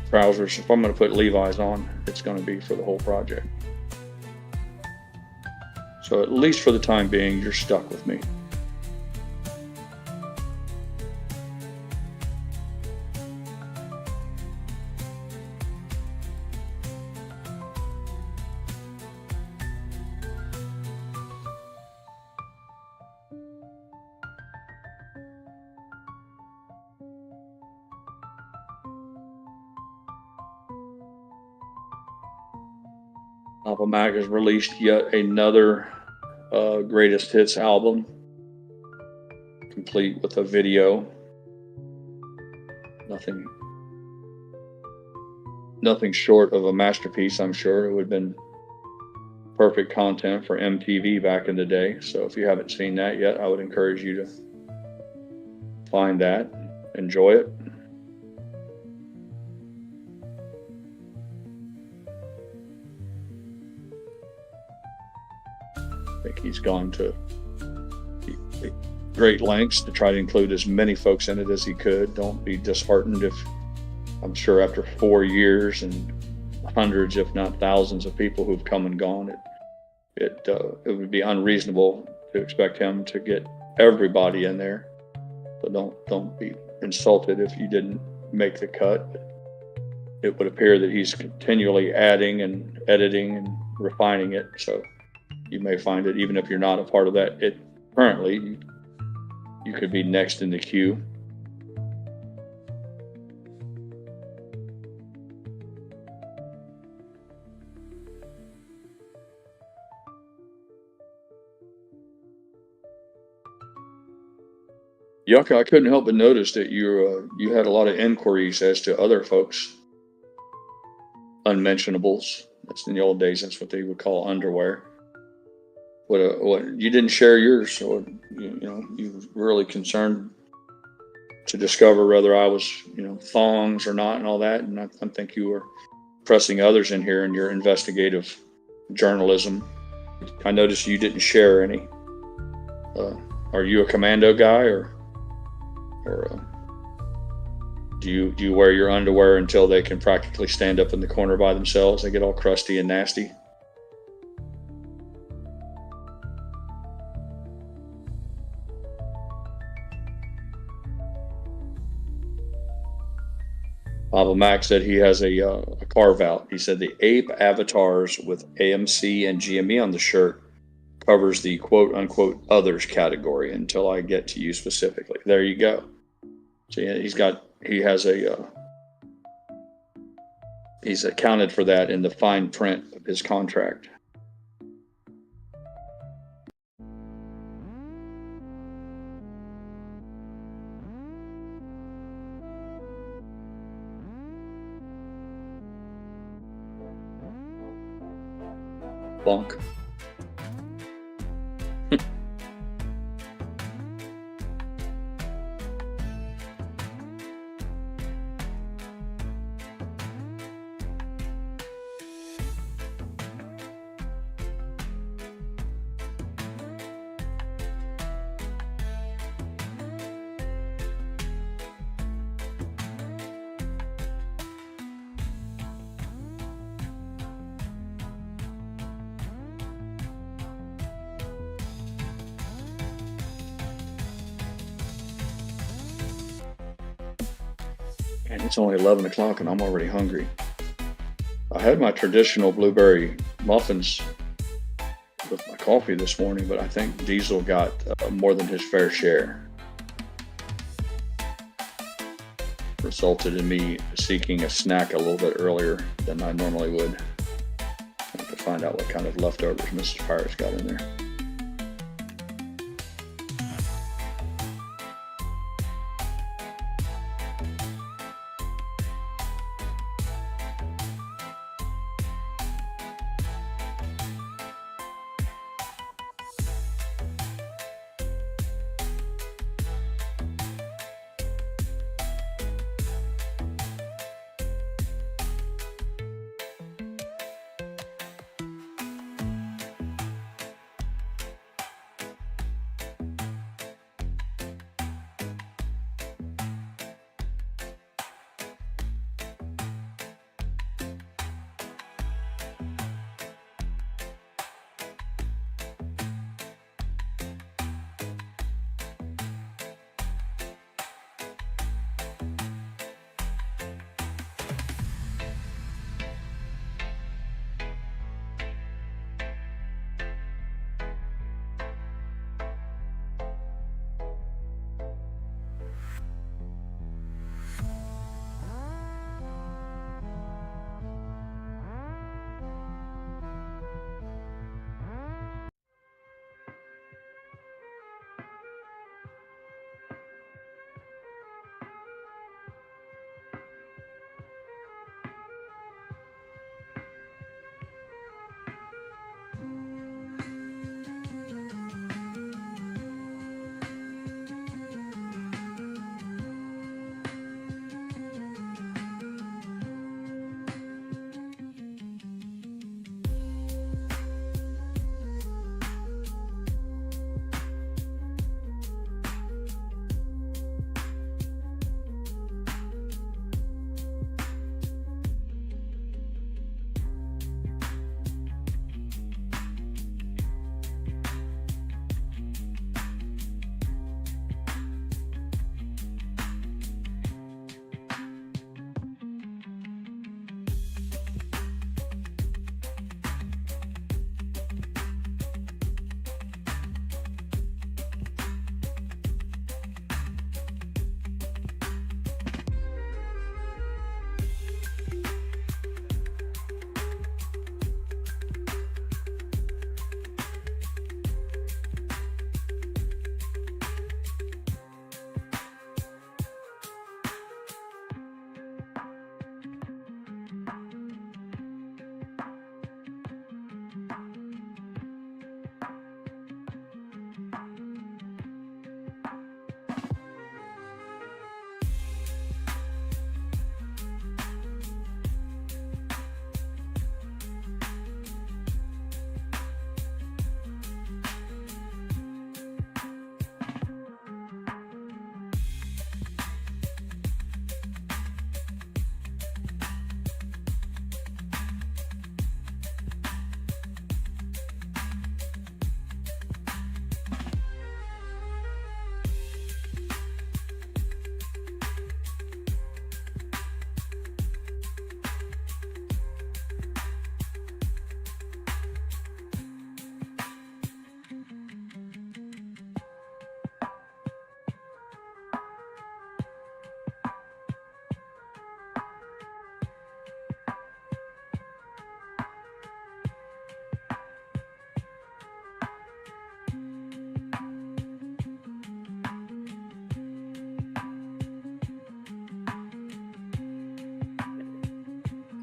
trousers, if I'm going to put Levi's on, it's going to be for the whole project. So at least for the time being, you're stuck with me. Alpha Mac has released yet another greatest hits album, complete with a video. Nothing short of a masterpiece, I'm sure. It would have been perfect content for MTV back in the day. So if you haven't seen that yet, I would encourage you to find that, enjoy it. I think he's gone to great lengths to try to include as many folks in it as he could. Don't be disheartened if, I'm sure after 4 years and hundreds, if not thousands of people who've come and gone, it would be unreasonable to expect him to get everybody in there. So don't be insulted if you didn't make the cut. It would appear that he's continually adding and editing and refining it. So you may find that even if you're not a part of that, currently you could be next in the queue. Yucca, I couldn't help but notice that you had a lot of inquiries as to other folks' unmentionables. That's in the old days. That's what they would call underwear. What you didn't share yours, or you were really concerned to discover whether I was thongs or not and all that. And I think you were pressing others in here in your investigative journalism. I noticed you didn't share any. Are you a commando guy, or do you wear your underwear until they can practically stand up in the corner by themselves? They get all crusty and nasty. Papa Mac said he has a carve out. He said the ape avatars with AMC and GME on the shirt covers the quote unquote others category until I get to you specifically. There you go. So yeah, he's accounted for that in the fine print of his contract. Bonk. And it's only 11 o'clock and I'm already hungry. I had my traditional blueberry muffins with my coffee this morning, but I think Diesel got more than his fair share. Resulted in me seeking a snack a little bit earlier than I normally would. I have to find out what kind of leftovers Mrs. Pirate's got in there.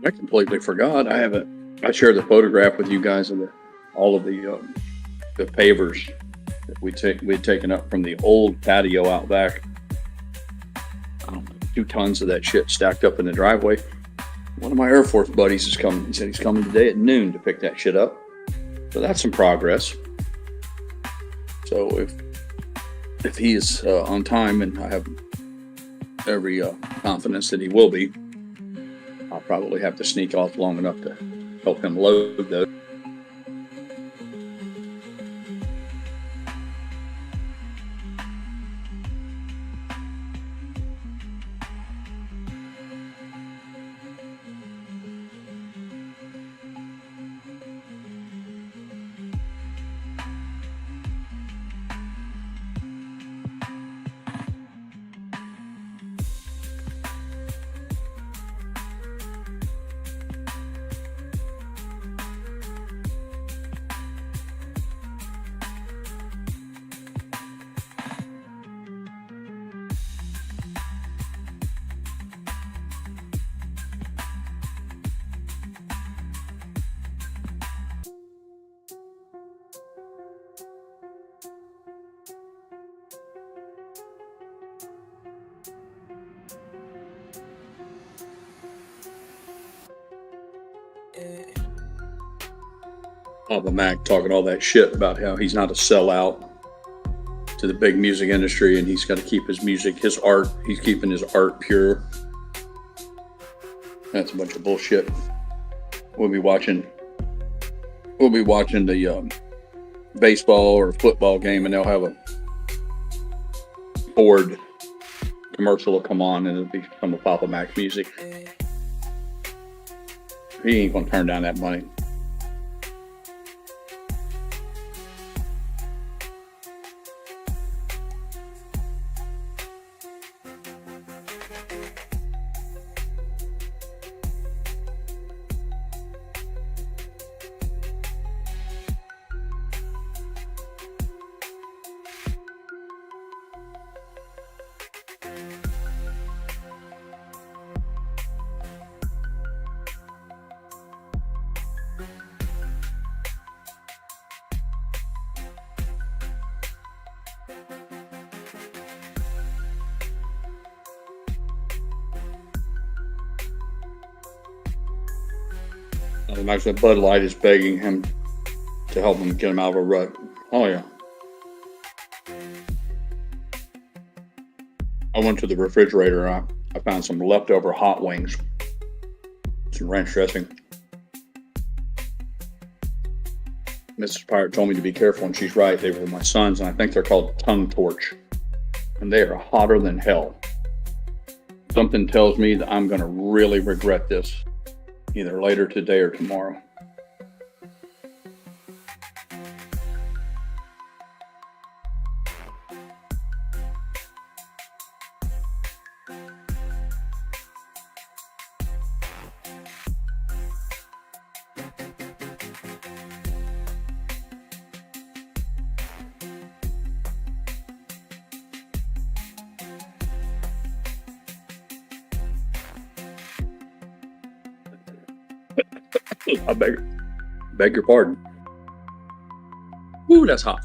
I completely forgot. I shared the photograph with you guys of all of the pavers that we'd taken up from the old patio out back. I don't know, 2 tons of that shit stacked up in the driveway. One of my Air Force buddies is coming. He said he's coming today at noon to pick that shit up. So that's some progress. So if he is on time, and I have every confidence that he will be, I'll probably have to sneak off long enough to help him load those. Papa Mac talking all that shit about how he's not a sellout to the big music industry, and he's got to keep his music, his art, he's keeping his art pure. That's a bunch of bullshit. We'll be watching the baseball or football game, and they'll have a Ford commercial will come on, and it'll be some of Papa Mac's music. He ain't gonna turn down that money. Actually, Bud Light is begging him to help him get him out of a rut. Oh yeah. I went to the refrigerator. I found some leftover hot wings, some ranch dressing. Mrs. Pirate told me to be careful, and she's right. They were my sons, and I think they're called tongue torch, and they are hotter than hell. Something tells me that I'm going to really regret this, either later today or tomorrow. I beg your pardon. Ooh, that's hot.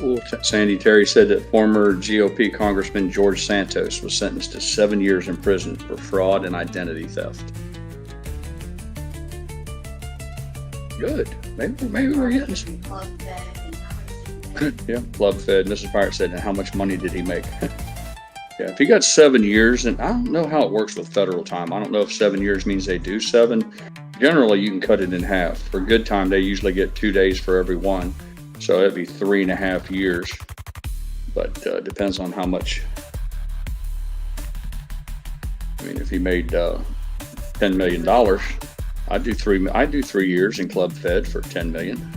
Cool. Sandy Terry said that former GOP Congressman George Santos was sentenced to 7 years in prison for fraud and identity theft. Good. Maybe we're getting some. Club Fed and how much Yeah, Club Fed. Mrs. Pirate said, and how much money did he make? Yeah, if he got 7 years, and I don't know how it works with federal time. I don't know if 7 years means they do 7. Generally, you can cut it in half. For good time, they usually get 2 days for every one. So that'd be 3.5 years. But depends on how much. I mean, if he made $10 million, I'd do 3 years in Club Fed for 10 million.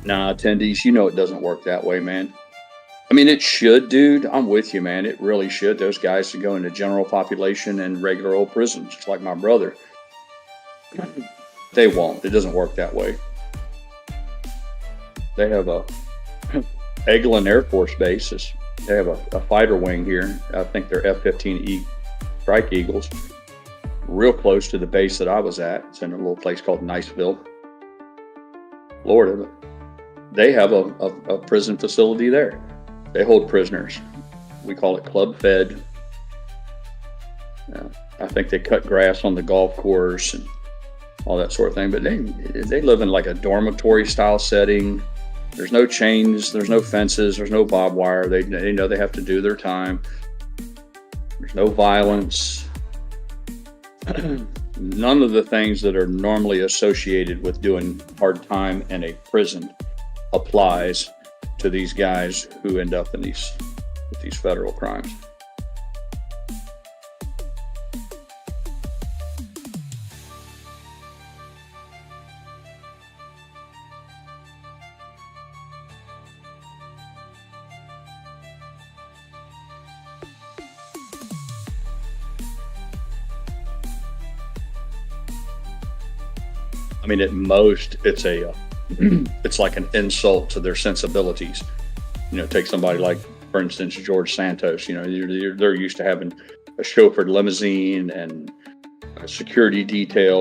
Nah, attendees, you know it doesn't work that way, man. I mean, it should, dude. I'm with you, man. It really should. Those guys should go into general population and regular old prisons, just like my brother. They won't. It doesn't work that way. They have a Eglin Air Force Base. They have a fighter wing here. I think they're F-15E Strike Eagles. Real close to the base that I was at. It's in a little place called Niceville, Florida. They have a prison facility there. They hold prisoners. We call it Club Fed. I think they cut grass on the golf course and all that sort of thing. But they live in like a dormitory style setting. There's no chains. There's no fences. There's no barbed wire. They know they have to do their time. There's no violence. None of the things that are normally associated with doing hard time in a prison applies to these guys who end up in these federal crimes. I mean, at most, it's it's like an insult to their sensibilities. You know, take somebody like, for instance, George Santos. You know, they're used to having a chauffeured limousine and a security detail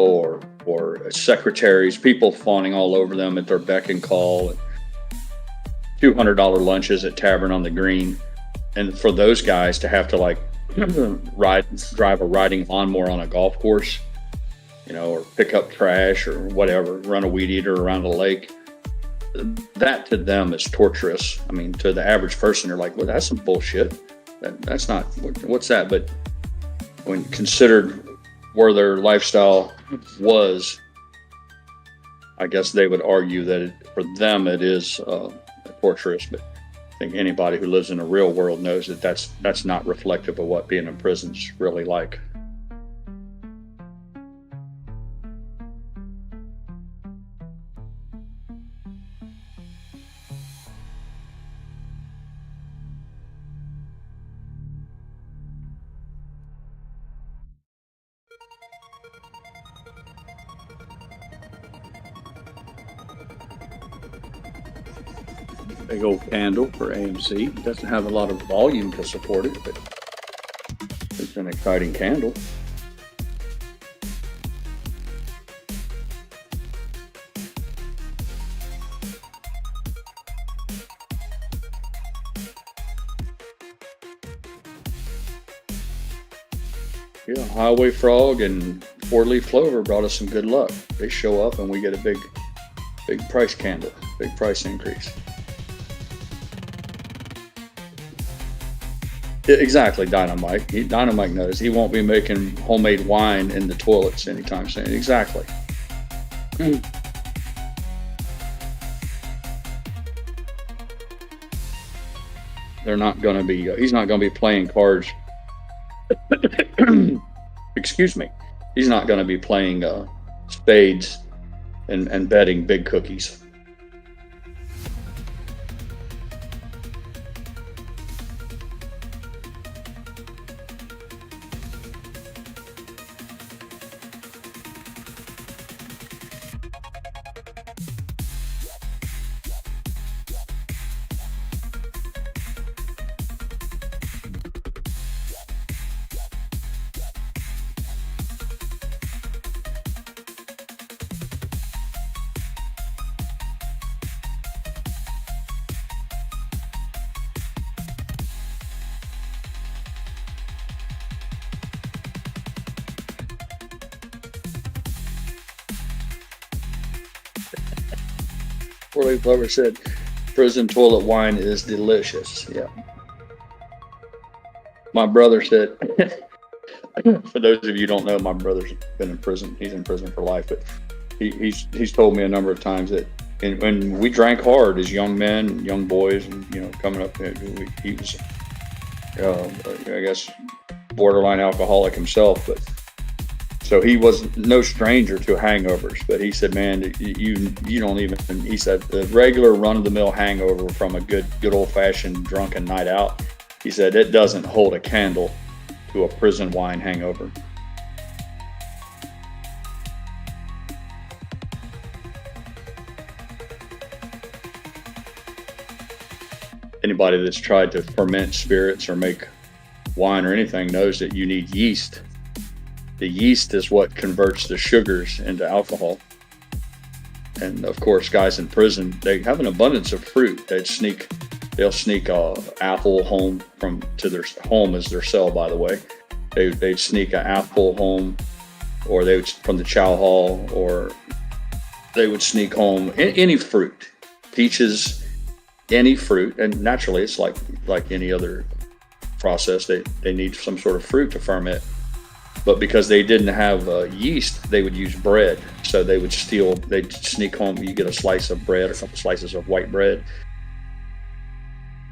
or secretaries, people fawning all over them at their beck and call, and $200 lunches at Tavern on the Green. And for those guys to have to like drive a riding lawnmower on a golf course, you know, or pick up trash or whatever, run a weed eater around a lake, that to them is torturous. I mean, to the average person, they're like, well, that's some bullshit. That's not, what's that? But when considered where their lifestyle was, I guess they would argue that for them it is torturous. But I think anybody who lives in the real world knows that that's not reflective of what being in prison's really like. Big old candle for AMC. It doesn't have a lot of volume to support it, but it's an exciting candle. Yeah, Highway Frog and Four-Leaf Clover brought us some good luck. They show up and we get a big price candle, big price increase. Yeah, exactly, Dynamite. Dynamite knows he won't be making homemade wine in the toilets anytime soon. Exactly. They're not going to be. He's not going to be playing cards. Excuse me. He's not going to be playing spades and betting big cookies. Four-leaf clover said, prison toilet wine is delicious. Yeah. My brother said, for those of you who don't know, my brother's been in prison. He's in prison for life, but he's told me a number of times that when we drank hard as young men, young boys, and coming up, he was, I guess, borderline alcoholic himself, but. So he was no stranger to hangovers, but he said, man, you don't even, he said, the regular run-of-the-mill hangover from a good old-fashioned drunken night out, he said, it doesn't hold a candle to a prison wine hangover. Anybody that's tried to ferment spirits or make wine or anything knows that you need yeast. The yeast is what converts the sugars into alcohol. And of course, guys in prison, they have an abundance of fruit. They'll sneak a apple home to their home as their cell, by the way. They'd sneak an apple home, or they would from the chow hall, or they would sneak home any fruit, peaches, any fruit. And naturally, it's like any other process. They need some sort of fruit to ferment. But because they didn't have yeast, they would use bread. So they'd sneak home, you get a slice of bread, a couple slices of white bread.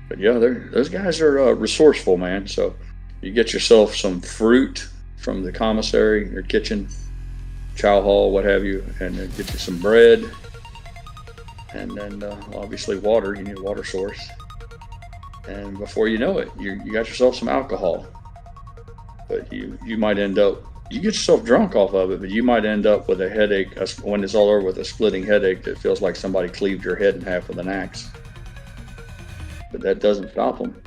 But yeah, those guys are resourceful, man. So you get yourself some fruit from the commissary, your kitchen, chow hall, what have you, and then get you some bread. And then obviously water, you need a water source. And before you know it, you got yourself some alcohol. But you might end up, you get yourself drunk off of it, but you might end up with a headache when it's all over, with a splitting headache that feels like somebody cleaved your head in half with an axe. But that doesn't stop them.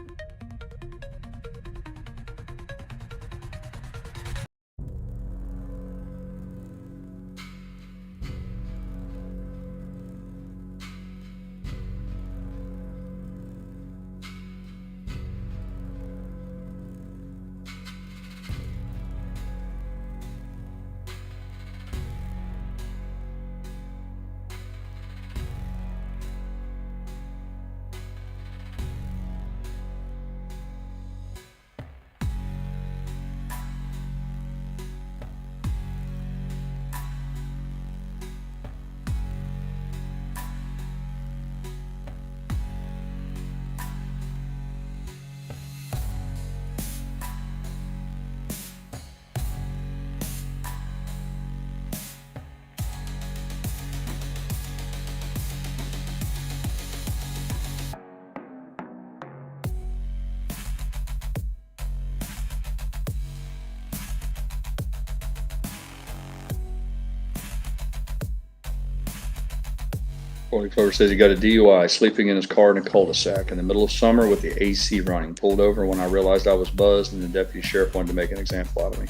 Clover says he got a DUI, sleeping in his car in a cul-de-sac in the middle of summer with the AC running. Pulled over when I realized I was buzzed, and the deputy sheriff wanted to make an example out of me.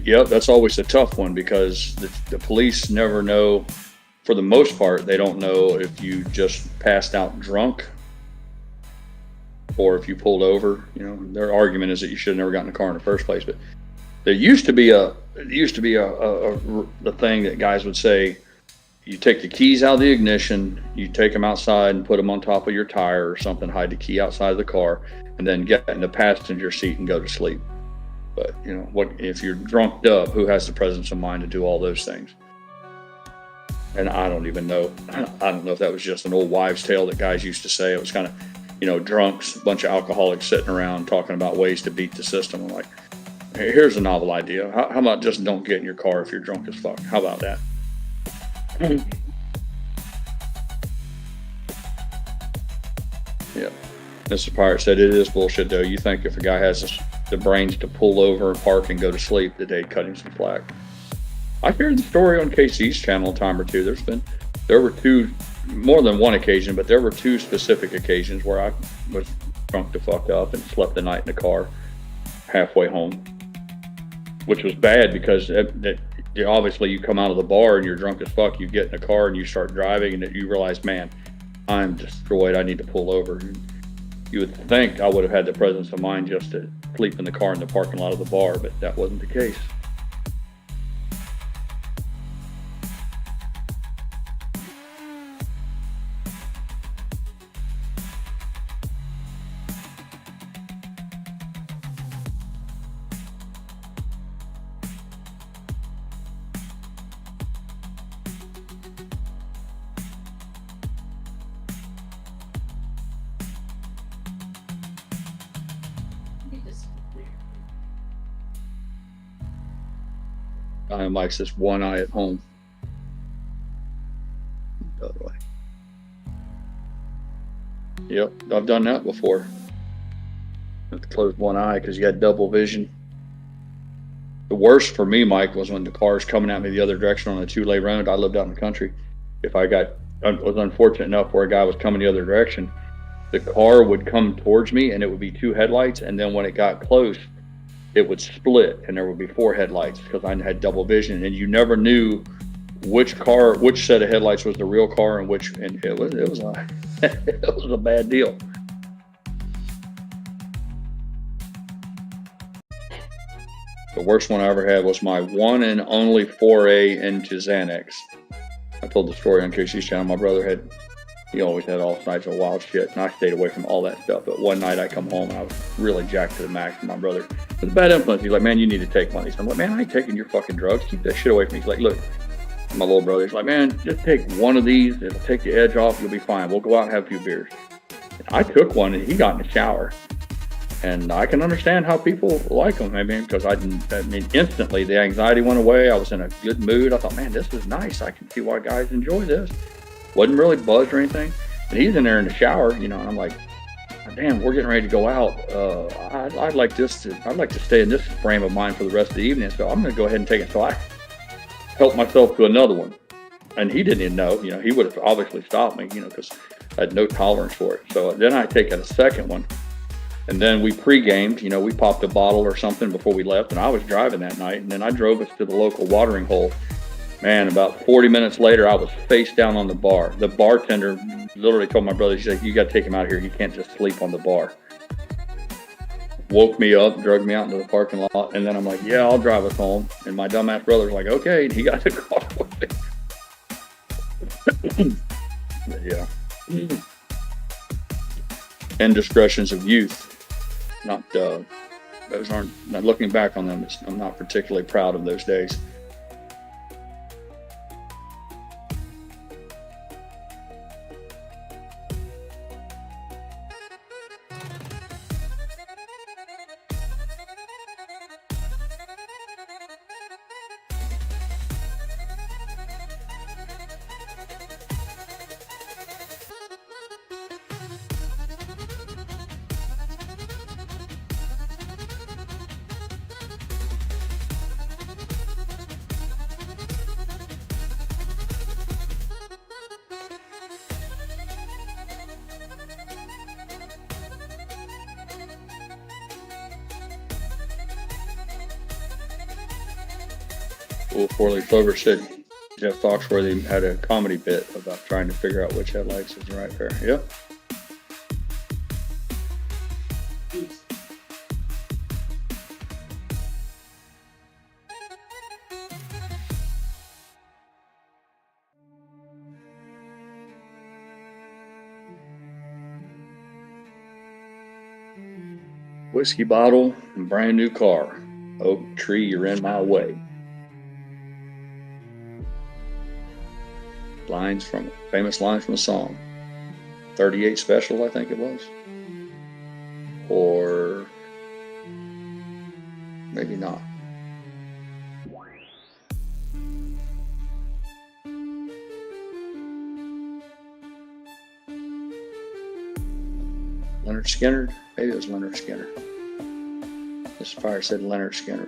Yep, that's always a tough one, because the police never know. For the most part, they don't know if you just passed out drunk or if you pulled over. Their argument is that you should have never gotten in the car in the first place. But there used to be the thing that guys would say, you take the keys out of the ignition, you take them outside and put them on top of your tire or something, hide the key outside of the car, and then get in the passenger seat and go to sleep. But what if you're drunked up? Who has the presence of mind to do all those things? And I don't even know. I don't know if that was just an old wives' tale that guys used to say. It was kind of, drunks, a bunch of alcoholics sitting around talking about ways to beat the system. I'm like, hey, here's a novel idea. How about just don't get in your car if you're drunk as fuck? How about that? Yeah. Mr. Pirate said it is bullshit though. You think if a guy has the brains to pull over, park, and go to sleep, that they'd cut him some slack. I've heard the story on KC's channel a time or two. There were two, more than one occasion, but there were two specific occasions where I was drunk to fuck up and slept the night in the car halfway home, which was bad because obviously you come out of the bar and you're drunk as fuck. You get in the car and you start driving and you realize, man, I'm destroyed. I need to pull over. You would think I would have had the presence of mind just to sleep in the car in the parking lot of the bar, but that wasn't the case. Diamond likes this one eye at home. The other way. Yep, I've done that before. Have to close one eye because you got double vision. The worst for me, Mike, was when the car's coming at me the other direction on a two-lane road. I lived out in the country. If I was unfortunate enough where a guy was coming the other direction, the car would come towards me and it would be two headlights, and then when it got close, it would split and there would be four headlights because I had double vision, and you never knew which set of headlights was the real car and it was a bad deal. The worst one I ever had was my one and only foray into Xanax. I told the story on KC's channel. My brother he always had all types of wild shit, and I stayed away from all that stuff. But one night I come home and I was really jacked to the max, and my brother was a bad influence. He's like, man, you need to take one of these. I'm like, man, I ain't taking your fucking drugs. Keep that shit away from me. He's like, look, my little brother, he's like, man, just take one of these. It'll take the edge off. You'll be fine. We'll go out and have a few beers. And I took one, and he got in the shower. And I can understand how people like them. I mean, because instantly the anxiety went away. I was in a good mood. I thought, man, this is nice. I can see why guys enjoy this. Wasn't really buzzed or anything. And he's in there in the shower, and I'm like, damn, we're getting ready to go out. I'd like to stay in this frame of mind for the rest of the evening. So I'm going to go ahead and take it. So I helped myself to another one, and he didn't even know. He would have obviously stopped me, because I had no tolerance for it. So then I take a second one, and then we pre-gamed. We popped a bottle or something before we left, and I was driving that night, and then I drove us to the local watering hole. Man, about 40 minutes later, I was face down on the bar. The bartender literally told my brother, he said, you got to take him out here. You can't just sleep on the bar. Woke me up, dragged me out into the parking lot, and then I'm like, yeah, I'll drive us home. And my dumbass brother's like, okay, and he got the car with me. But yeah. Indiscretions of youth. Those aren't, not looking back on them, I'm not particularly proud of those days. Wolf Four-Leaf Clover said Jeff Foxworthy had a comedy bit about trying to figure out which headlights is the right pair. Yep. Whiskey bottle and brand new car. Oak tree, you're in my way. Famous lines from a song. 38 Special, I think it was. Or maybe not. Skinner? Maybe it was Leonard Skinner. This fire said Leonard Skinner.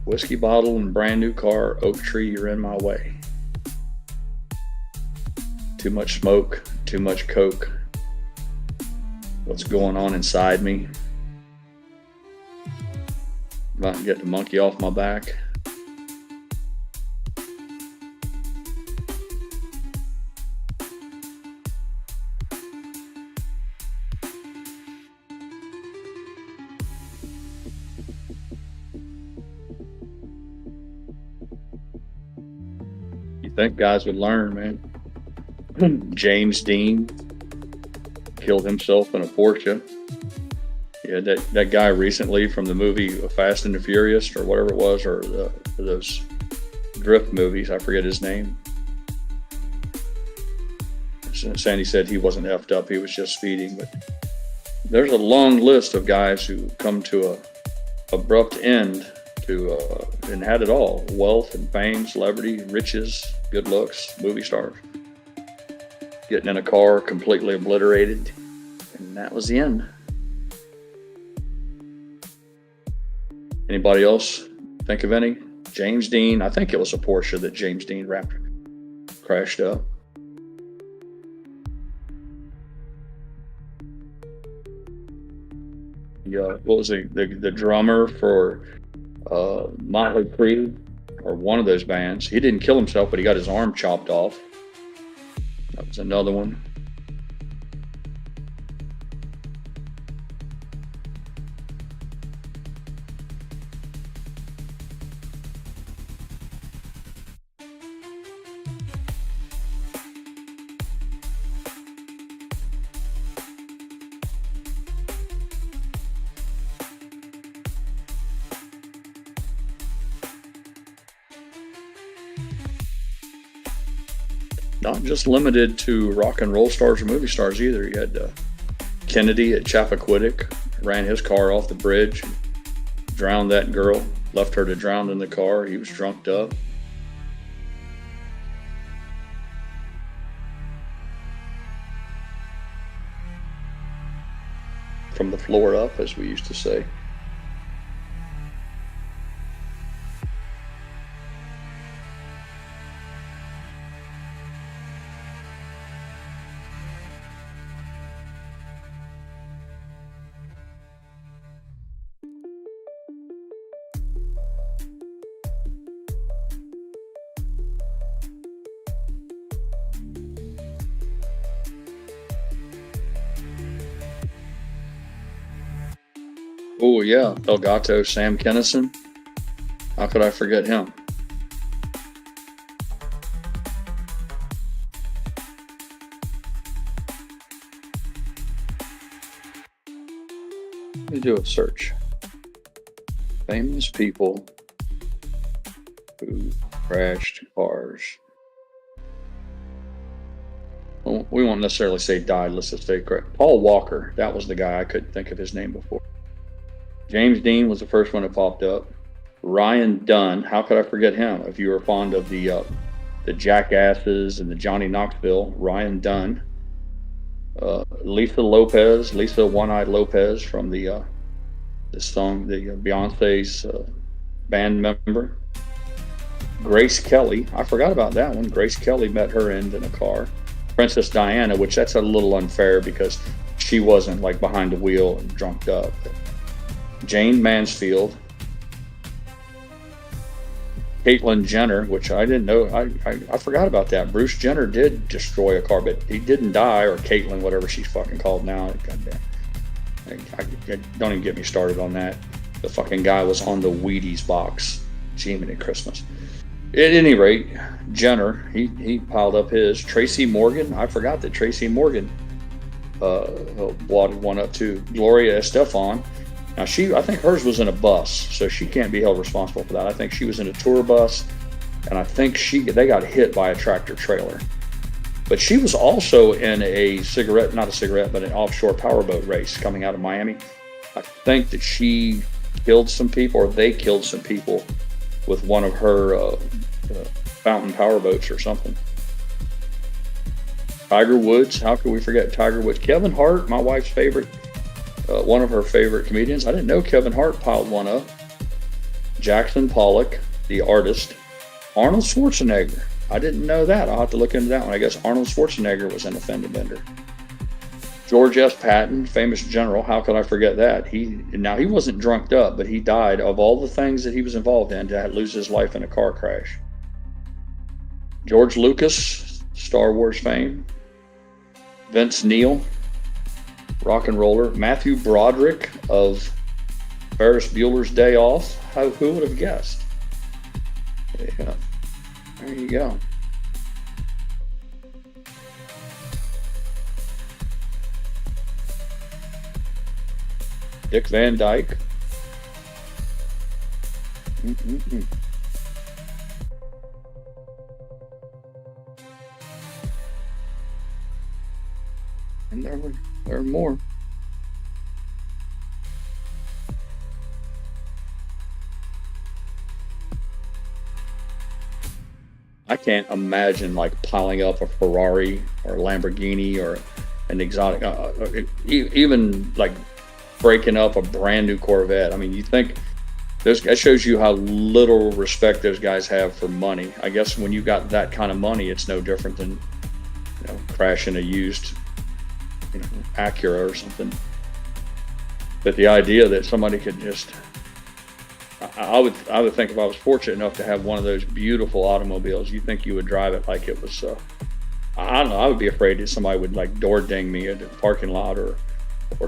Whiskey bottle and brand new car, oak tree, you're in my way. Too much smoke, too much coke. What's going on inside me? About to get the monkey off my back. You think guys would learn, man. James Dean killed himself in a Porsche. Yeah, that guy recently from the movie Fast and the Furious or whatever it was, or those drift movies, I forget his name. Sandy said he wasn't effed up, he was just speeding. But there's a long list of guys who come to a abrupt end to and had it all: wealth and fame, celebrity, riches, good looks, movie stars. Getting in a car completely obliterated, and that was the end. Anybody else think of any? James Dean, I think it was a Porsche that James Dean crashed up. Yeah, what was the drummer for Motley Crue, or one of those bands? He didn't kill himself, but he got his arm chopped off. That was another one. Not just limited to rock and roll stars or movie stars either. You had Kennedy at Chappaquiddick, ran his car off the bridge, drowned that girl, left her to drown in the car. He was drunked up. From the floor up, as we used to say. Oh yeah, Elgato, Sam Kinison. How could I forget him? Let me do a search. Famous people who crashed cars. Well, we won't necessarily say died, let's just say correct. Paul Walker, that was the guy. I couldn't think of his name before. James Dean was the first one that popped up. Ryan Dunn, how could I forget him? If you were fond of the Jackasses and the Johnny Knoxville, Ryan Dunn. Lisa One-Eyed Lopez from the song, the Beyonce's band member. Grace Kelly, I forgot about that one. Grace Kelly met her end in a car. Princess Diana, which that's a little unfair because she wasn't like behind the wheel and drunked up. Jane Mansfield, Caitlyn Jenner, which I didn't know. I forgot about that. Bruce Jenner did destroy a car, but he didn't die, or Caitlyn, whatever she's fucking called now. Goddamn. Don't even get me started on that. The fucking guy was on the Wheaties box. Jiminy Christmas. At any rate, Jenner, he piled up his. Tracy Morgan, I forgot that Tracy Morgan wadded one up too. Gloria Estefan. Now I think hers was in a bus, so she can't be held responsible for that. I think she was in a tour bus, and I think they got hit by a tractor trailer. But she was also in but an offshore powerboat race coming out of Miami. I think that she killed some people, or they killed some people with one of her fountain powerboats or something. Tiger Woods. How could we forget Tiger Woods? Kevin Hart, my wife's favorite, one of her favorite comedians. I didn't know Kevin Hart piled one up. Jackson Pollock, the artist. Arnold Schwarzenegger. I didn't know that. I'll have to look into that one. I guess Arnold Schwarzenegger was in a fender bender. George S. Patton, famous general. How could I forget that? He wasn't drunked up, but he died of all the things that he was involved in to lose his life in a car crash. George Lucas, Star Wars fame. Vince Neil, rock and roller. Matthew Broderick of Ferris Bueller's Day Off. Who would have guessed? Yeah, there you go. Dick Van Dyke. And there are more. I can't imagine like piling up a Ferrari or a Lamborghini or an exotic, even like breaking up a brand new Corvette. I mean, you think that shows you how little respect those guys have for money. I guess when you got that kind of money, it's no different than crashing a used Acura or something. But the idea that somebody could just, I would think if I was fortunate enough to have one of those beautiful automobiles, you think you would drive it like it was, I don't know, I would be afraid that somebody would like door ding me at the parking lot or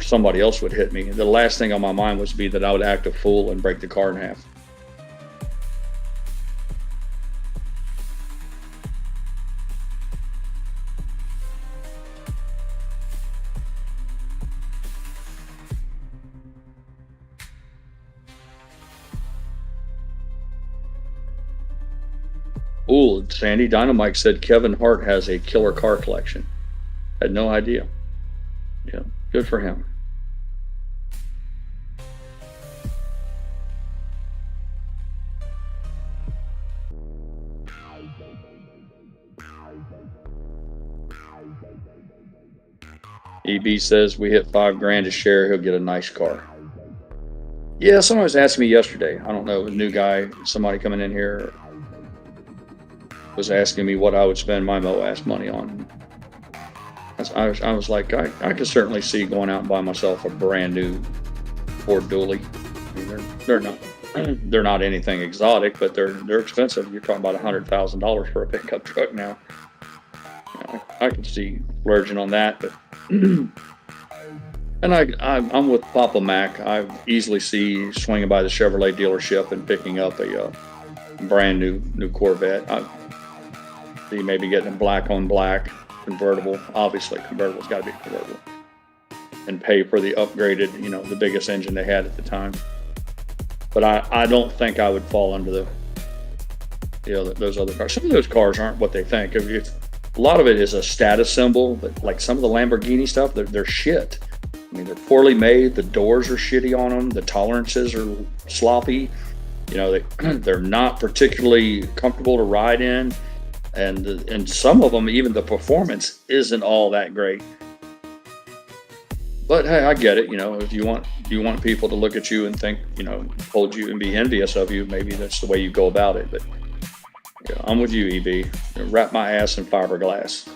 somebody else would hit me. The last thing on my mind was that I would act a fool and break the car in half. Ooh, Sandy Dynamite said Kevin Hart has a killer car collection. Had no idea. Yeah, good for him. EB says we hit $5,000 a share, he'll get a nice car. Yeah, somebody was asking me yesterday. I don't know, a new guy, somebody coming in here was asking me what I would spend my MOAS money on. I was like, I could certainly see going out and buying myself a brand new Ford Dually. I mean, they're not anything exotic, but they're expensive. You're talking about $100,000 for a pickup truck now. I can see splurging on that, but and I'm with Papa Mac. I easily see swinging by the Chevrolet dealership and picking up a brand new Corvette. I see maybe getting a black on black convertible. Obviously, convertible's got to be convertible, and pay for the upgraded, the biggest engine they had at the time. But I don't think I would fall under those other cars. Some of those cars aren't what they think. A lot of it is a status symbol, but like some of the Lamborghini stuff, they're shit. I mean, they're poorly made. The doors are shitty on them. The tolerances are sloppy. They're not particularly comfortable to ride in, and some of them, even the performance isn't all that great. But hey, I get it. If you want people to look at you and think, hold you and be envious of you, maybe that's the way you go about it. But yeah, I'm with you, EB. Wrap my ass in fiberglass.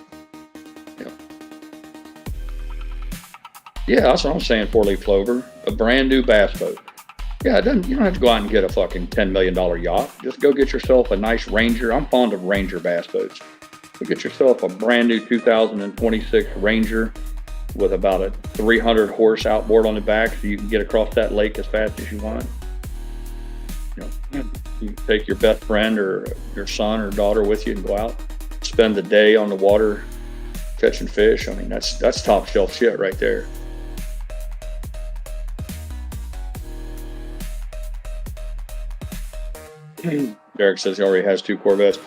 Yeah, that's what I'm saying. 4-leaf clover, a brand new bass boat. Yeah, you don't have to go out and get a fucking $10 million yacht. Just go get yourself a nice Ranger. I'm fond of Ranger bass boats. Go get yourself a brand new 2026 Ranger with about a 300 horse outboard on the back, so you can get across that lake as fast as you want. You take your best friend or your son or daughter with you and go out, spend the day on the water catching fish. I mean, that's top shelf shit right there. Derek says he already has 2 Corvettes.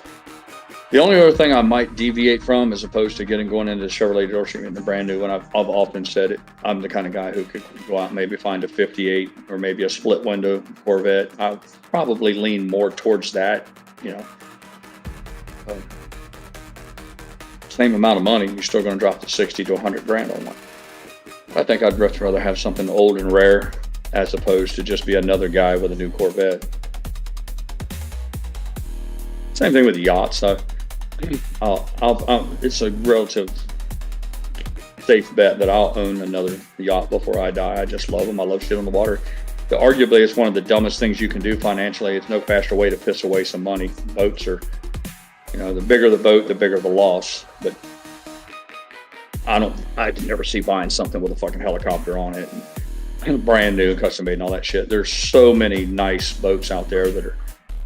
The only other thing I might deviate from, as opposed to going into the Chevrolet dealership and getting a brand new one, I've often said it, I'm the kind of guy who could go out and maybe find a 58 or maybe a split window Corvette. I'll probably lean more towards that, same amount of money, you're still going to drop to 60 to 100 grand on one. I think I'd much rather have something old and rare as opposed to just be another guy with a new Corvette. Same thing with yachts. It's a relative safe bet that I'll own another yacht before I die. I just love them. I love shit on the water. Arguably, it's one of the dumbest things you can do financially. It's no faster way to piss away some money. Boats are, the bigger the boat, the bigger the loss. But I can never see buying something with a fucking helicopter on it and brand new, custom made and all that shit. There's so many nice boats out there that are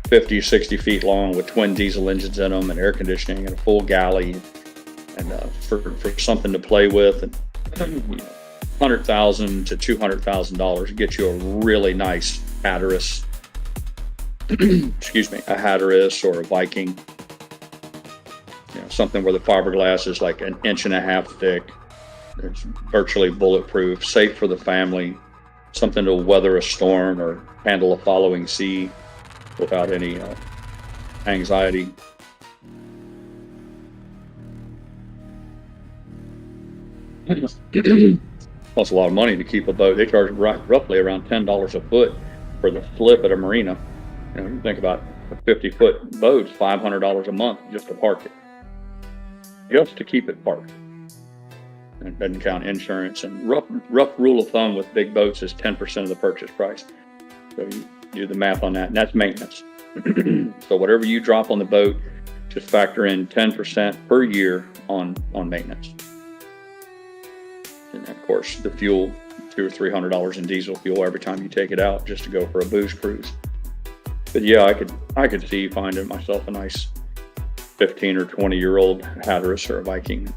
50, 60 feet long with twin diesel engines in them and air conditioning and a full galley, and for something to play with, and $100,000 to $200,000 get you a really nice Hatteras, excuse me, a Hatteras or a Viking, something where the fiberglass is like an inch and a half thick. It's virtually bulletproof, safe for the family, something to weather a storm or handle a following sea without any anxiety. Costs a lot of money to keep a boat. They charge roughly around $10 a foot for the flip at a marina. You think about a 50-foot boat, $500 a month just to park it, just to keep it parked. And it doesn't count insurance. And rough rule of thumb with big boats is 10% of the purchase price. So you do the math on that, and that's maintenance. So whatever you drop on the boat, just factor in 10% per year on maintenance. And of course, the fuel, $200 or $300 in diesel fuel every time you take it out just to go for a booze cruise. But yeah, I could see finding myself a nice 15 or 20-year-old Hatteras or a Viking,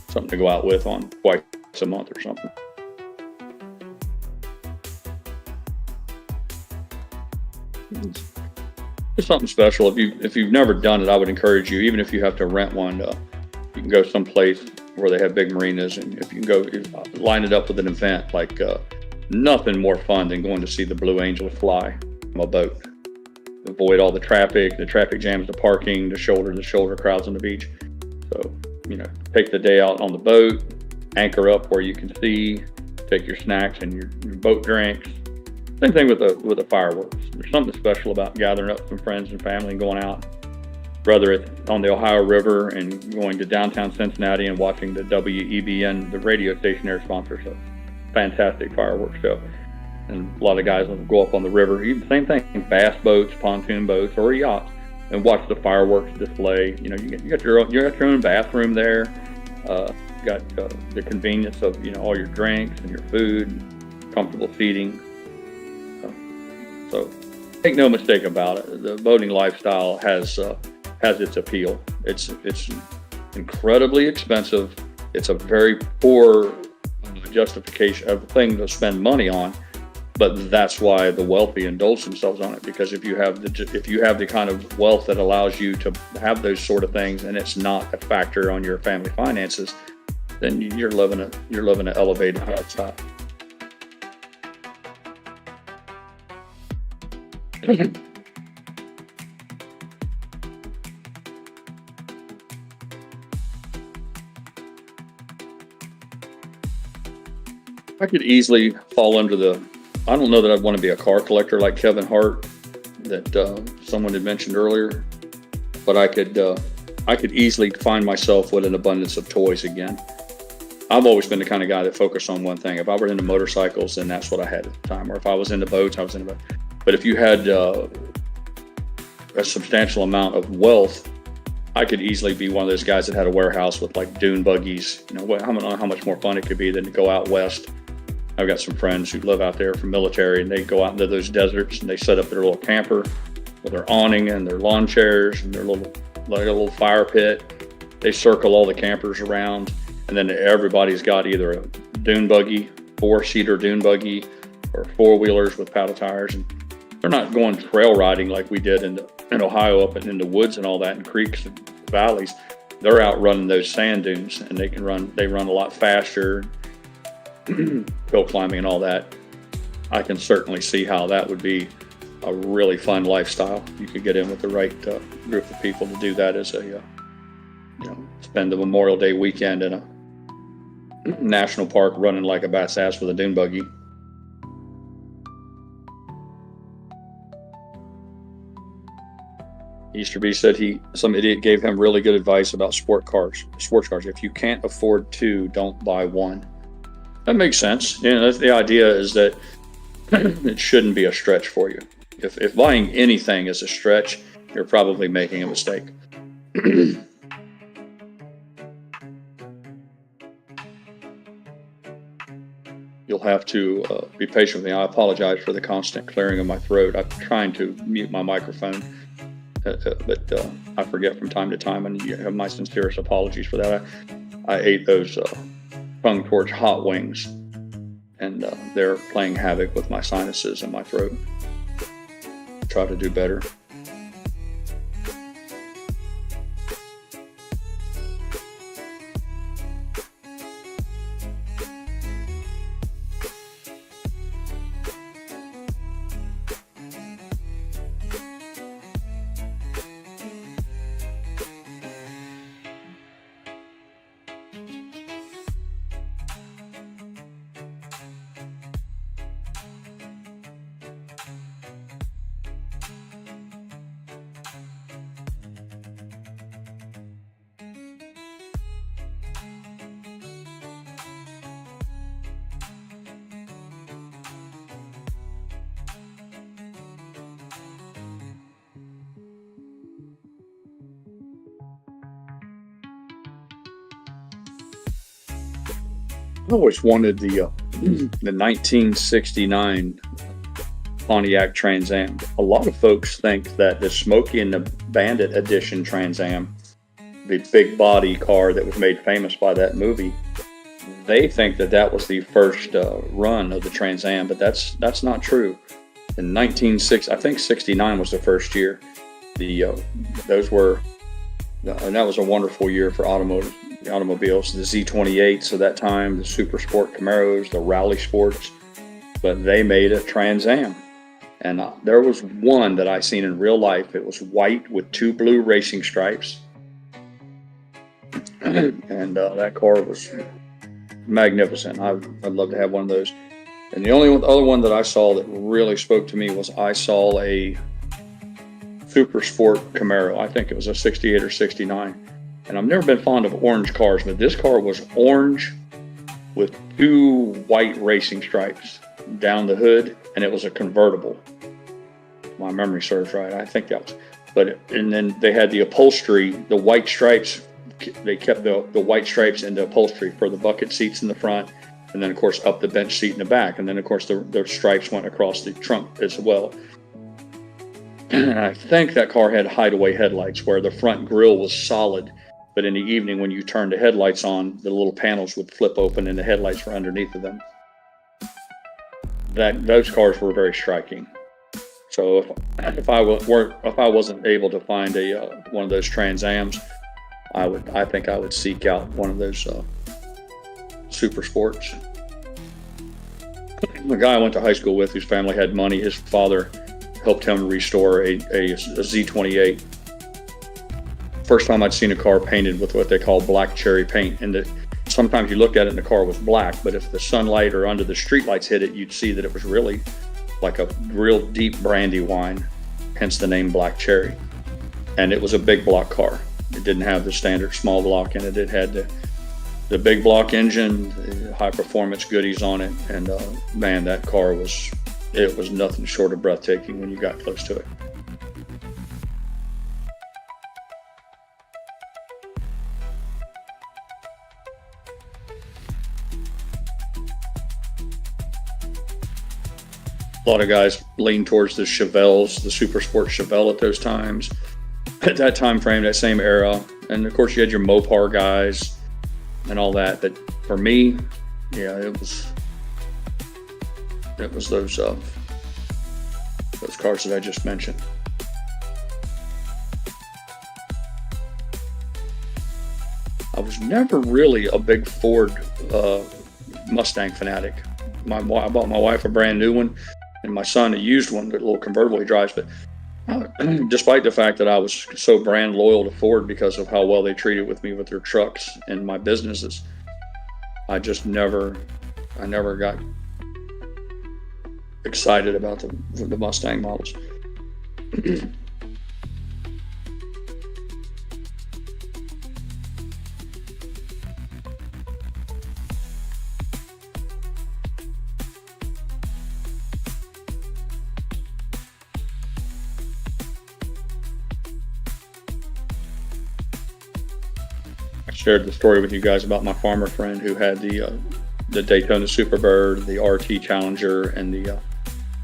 something to go out with on twice a month or something. It's something special. If you've never done it, I would encourage you, even if you have to rent one, you can go someplace where they have big marinas, and if you can go line it up with an event, like nothing more fun than going to see the Blue Angel fly from a boat. Avoid all the traffic jams, the parking, the shoulder crowds on the beach. So, take the day out on the boat, anchor up where you can see, take your snacks and your boat drinks. Same thing with the fireworks. There's something special about gathering up some friends and family and going out, whether it's on the Ohio River and going to downtown Cincinnati and watching the WEBN, the radio station there sponsors a fantastic fireworks show. And a lot of guys will go up on the river, even same thing, bass boats, pontoon boats, or yachts, and watch the fireworks display. You got your own bathroom there. You got the convenience of all your drinks and your food, comfortable seating. So make no mistake about it, the boating lifestyle has its appeal. It's incredibly expensive. It's a very poor justification of thing to spend money on. But that's why the wealthy indulge themselves on it, because if you have the kind of wealth that allows you to have those sort of things, and it's not a factor on your family finances, then you're living an elevated lifestyle. I could easily fall under I don't know that I'd want to be a car collector like Kevin Hart that someone had mentioned earlier, but I could easily find myself with an abundance of toys again. I've always been the kind of guy that focused on one thing. If I were into motorcycles, then that's what I had at the time. Or if I was into boats, I was into boats. But if you had a substantial amount of wealth, I could easily be one of those guys that had a warehouse with like dune buggies. How much more fun it could be than to go out west. I've got some friends who live out there from military, and they go out into those deserts and they set up their little camper with their awning and their lawn chairs and their little fire pit. They circle all the campers around, and then everybody's got either a dune buggy, 4-seater dune buggy, or 4-wheelers with paddle tires. And they're not going trail riding like we did in Ohio up in the woods and all that, in creeks and valleys. They're out running those sand dunes, and they run a lot faster. Hill climbing and all that. I can certainly see how that would be a really fun lifestyle. You could get in with the right group of people to do that as a spend the Memorial Day weekend in a national park running like a bat's ass with a dune buggy. Easterby said some idiot gave him really good advice about sports cars. If you can't afford two, don't buy one. That makes sense. You know, the idea is that it shouldn't be a stretch for you. If buying anything is a stretch, you're probably making a mistake. You'll have to be patient with me. I apologize for the constant clearing of my throat. I'm trying to mute my microphone, but I forget from time to time, and you have my sincerest apologies for that. I ate those tongue torch hot wings, and they're playing havoc with my sinuses and my throat. Try to do better. I always wanted the 1969 Pontiac Trans Am. A lot of folks think that the Smokey and the Bandit edition Trans Am, the big body car that was made famous by that movie, they think that that was the first run of the Trans Am, but that's not true. In 1969 was the first year. Those were, and that was a wonderful year for automobiles. The Z28s of that time, the Super Sport Camaros, the Rally Sports, but they made a Trans Am. And there was one that I seen in real life. It was white with 2 blue racing stripes. And that car was magnificent. I'd love to have one of those. And the only other one that I saw that really spoke to me was I saw a Super Sport Camaro. I think it was a 68 or 69. And I've never been fond of orange cars, but this car was orange with 2 white racing stripes down the hood, and it was a convertible. My memory serves right. I think that was. And then they had the upholstery, the white stripes. They kept the white stripes in the upholstery for the bucket seats in the front, and then of course up the bench seat in the back, and then of course the stripes went across the trunk as well. And I think that car had hideaway headlights where the front grille was solid. But in the evening, when you turned the headlights on, the little panels would flip open and the headlights were underneath of them. Those cars were very striking. So if I wasn't able to find one of those Trans Ams, I think I would seek out one of those Super Sports. The guy I went to high school with, whose family had money, his father helped him restore a Z28. First time I'd seen a car painted with what they call black cherry paint, and sometimes you looked at it and the car was black, but if the sunlight or under the streetlights hit it, you'd see that it was really like a real deep brandy wine, hence the name Black Cherry. And it was a big block car. It didn't have the standard small block in it. It had the big block engine, the high performance goodies on it, and man, that car was nothing short of breathtaking when you got close to it. A lot of guys lean towards the Chevelles, the Super Sport Chevelle at those times, at that time frame, that same era. And of course you had your Mopar guys and all that. But for me, yeah, it was those cars that I just mentioned. I was never really a big Ford Mustang fanatic. I bought my wife a brand new one, and my son a used one, a little convertible he drives, but Despite the fact that I was so brand loyal to Ford because of how well they treated with me with their trucks and my businesses, I never got excited about the Mustang models. I shared the story with you guys about my farmer friend who had the Daytona Superbird, the RT Challenger, and the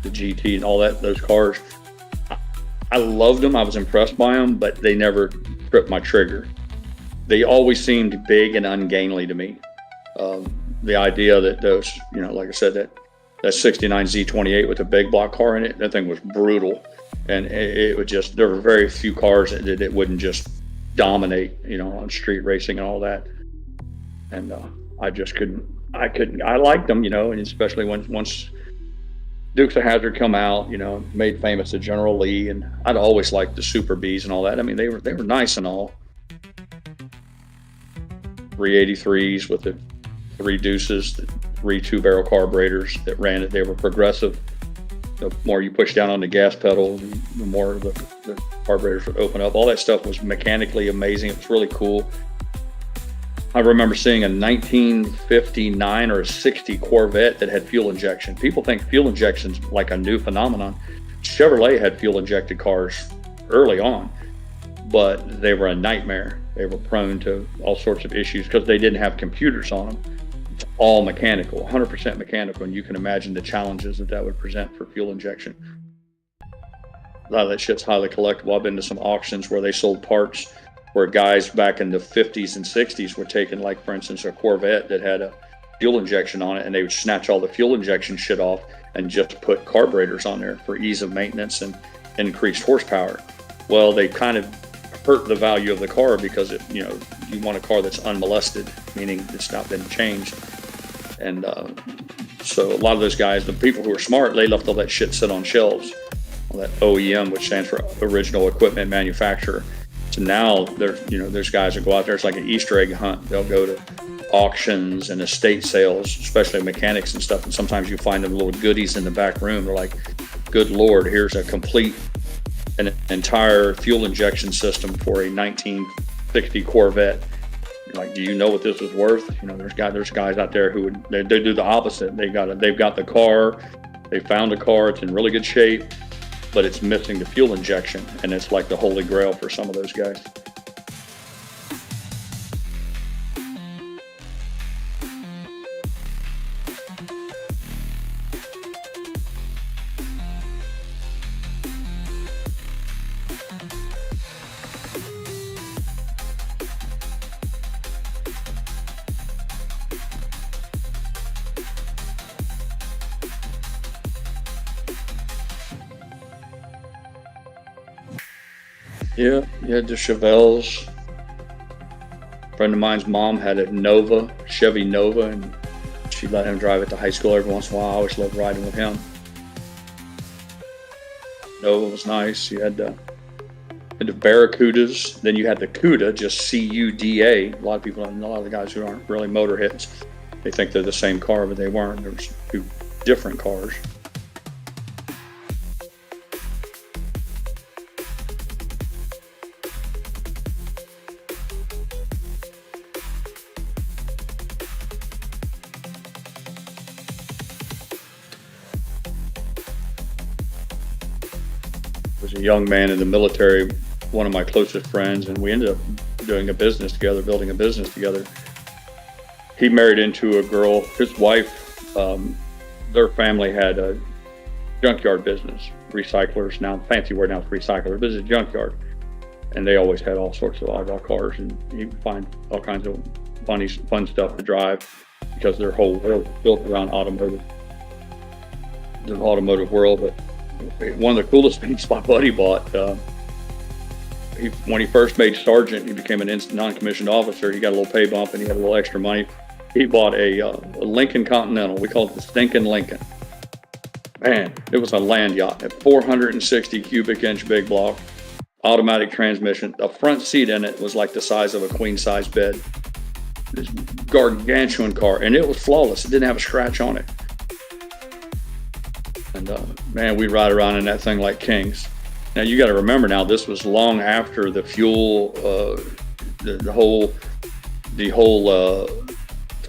GT and all those cars. I loved them. I was impressed by them, but they never tripped my trigger. They always seemed big and ungainly to me. The idea that those, like I said, that 69 Z28 with a big block car in it, that thing was brutal. And it would just, there were very few cars that it wouldn't just dominate, on street racing and all that. And I just couldn't, I liked them, and especially once Dukes of Hazzard come out, made famous to General Lee, and I'd always liked the Super Bs and all that. I mean, they were nice and all. 383s with the 3 deuces, the 3 2-barrel carburetors that ran it. They were progressive. The more you push down on the gas pedal, the more the carburetors would open up. All that stuff was mechanically amazing. It was really cool. I remember seeing a 1959 or a 60 Corvette that had fuel injection. People think fuel injection's like a new phenomenon. Chevrolet had fuel injected cars early on, but they were a nightmare. They were prone to all sorts of issues because they didn't have computers on them. It's all mechanical, 100% mechanical, and you can imagine the challenges that would present for fuel injection. A lot of that shit's highly collectible. I've been to some auctions where they sold parts where guys back in the 50s and 60s were taking, like, for instance, a Corvette that had a fuel injection on it, and they would snatch all the fuel injection shit off and just put carburetors on there for ease of maintenance and increased horsepower. Well, they kind of hurt the value of the car because you want a car that's unmolested, meaning it's not been changed. And so a lot of those guys, the people who are smart, they left all that shit sit on shelves. All that OEM, which stands for Original Equipment Manufacturer. So now there's guys that go out there. It's like an Easter egg hunt. They'll go to auctions and estate sales, especially mechanics and stuff. And sometimes you find them little goodies in the back room. They're like, good Lord, here's an entire fuel injection system for a 1960 Corvette. You're like, do you know what this is worth? There's guys out there who they do the opposite. They've got the car, they found a car, it's in really good shape, but it's missing the fuel injection, and it's like the holy grail for some of those guys. Yeah, you had the Chevelles. A friend of mine's mom had a Nova, Chevy Nova, and she let him drive it to high school every once in a while. I always loved riding with him. Nova was nice. You had the Barracudas. Then you had the Cuda, just C-U-D-A. A lot of the guys who aren't really motorheads, they think they're the same car, but they weren't. There was 2 different cars. Was a young man in the military, one of my closest friends, and we ended up doing a business together, building a business together. He married into a girl, his wife, their family had a junkyard business, recyclers, now fancy word now, it's recycler, but it's a junkyard. And they always had all sorts of oddball cars, and you can find all kinds of fun stuff to drive because their whole world is built around the automotive world. But one of the coolest things my buddy bought, when he first made sergeant, he became a non-commissioned officer. He got a little pay bump and he had a little extra money. He bought a Lincoln Continental. We call it the Stinking Lincoln. Man, it was a land yacht at 460 cubic inch big block, automatic transmission. The front seat in it was like the size of a queen size bed. This gargantuan car, and it was flawless. It didn't have a scratch on it. And man, we ride around in that thing like kings. Now you got to remember, now this was long after the fuel, the whole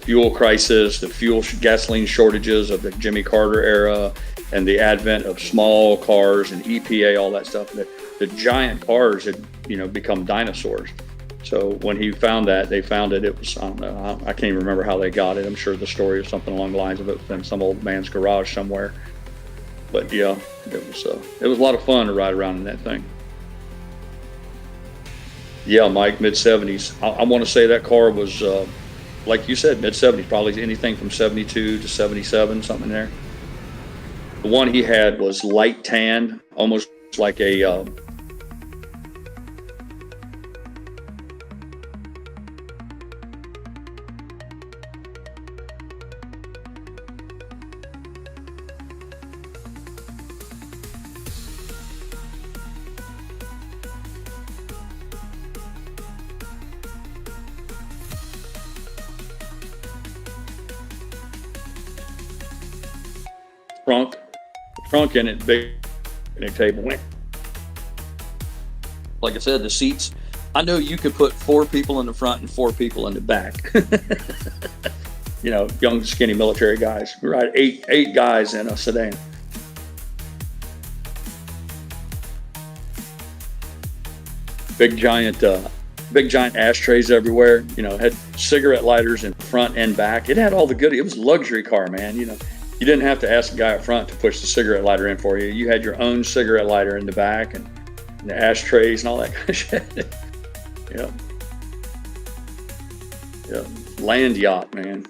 fuel crisis, the gasoline shortages of the Jimmy Carter era, and the advent of small cars and EPA, all that stuff. The giant cars had, become dinosaurs. So when he found that, they found it was, I don't know, I can't even remember how they got it. I'm sure the story is something along the lines of it in some old man's garage somewhere. But yeah, it was a lot of fun to ride around in that thing. Yeah, Mike, mid-70s. I want to say that car was, like you said, mid-70s, probably anything from 72 to 77, something there. The one he had was light tan, almost like a trunk in it, big picnic table. Like I said, the seats, I know you could put 4 people in the front and 4 people in the back. Young, skinny military guys. We ride eight guys in a sedan. Big giant ashtrays everywhere. Had cigarette lighters in front and back. It had all the goodies. It was a luxury car, man. You didn't have to ask the guy up front to push the cigarette lighter in for you. You had your own cigarette lighter in the back and the ashtrays and all that kind of shit. Yeah. Land yacht, man.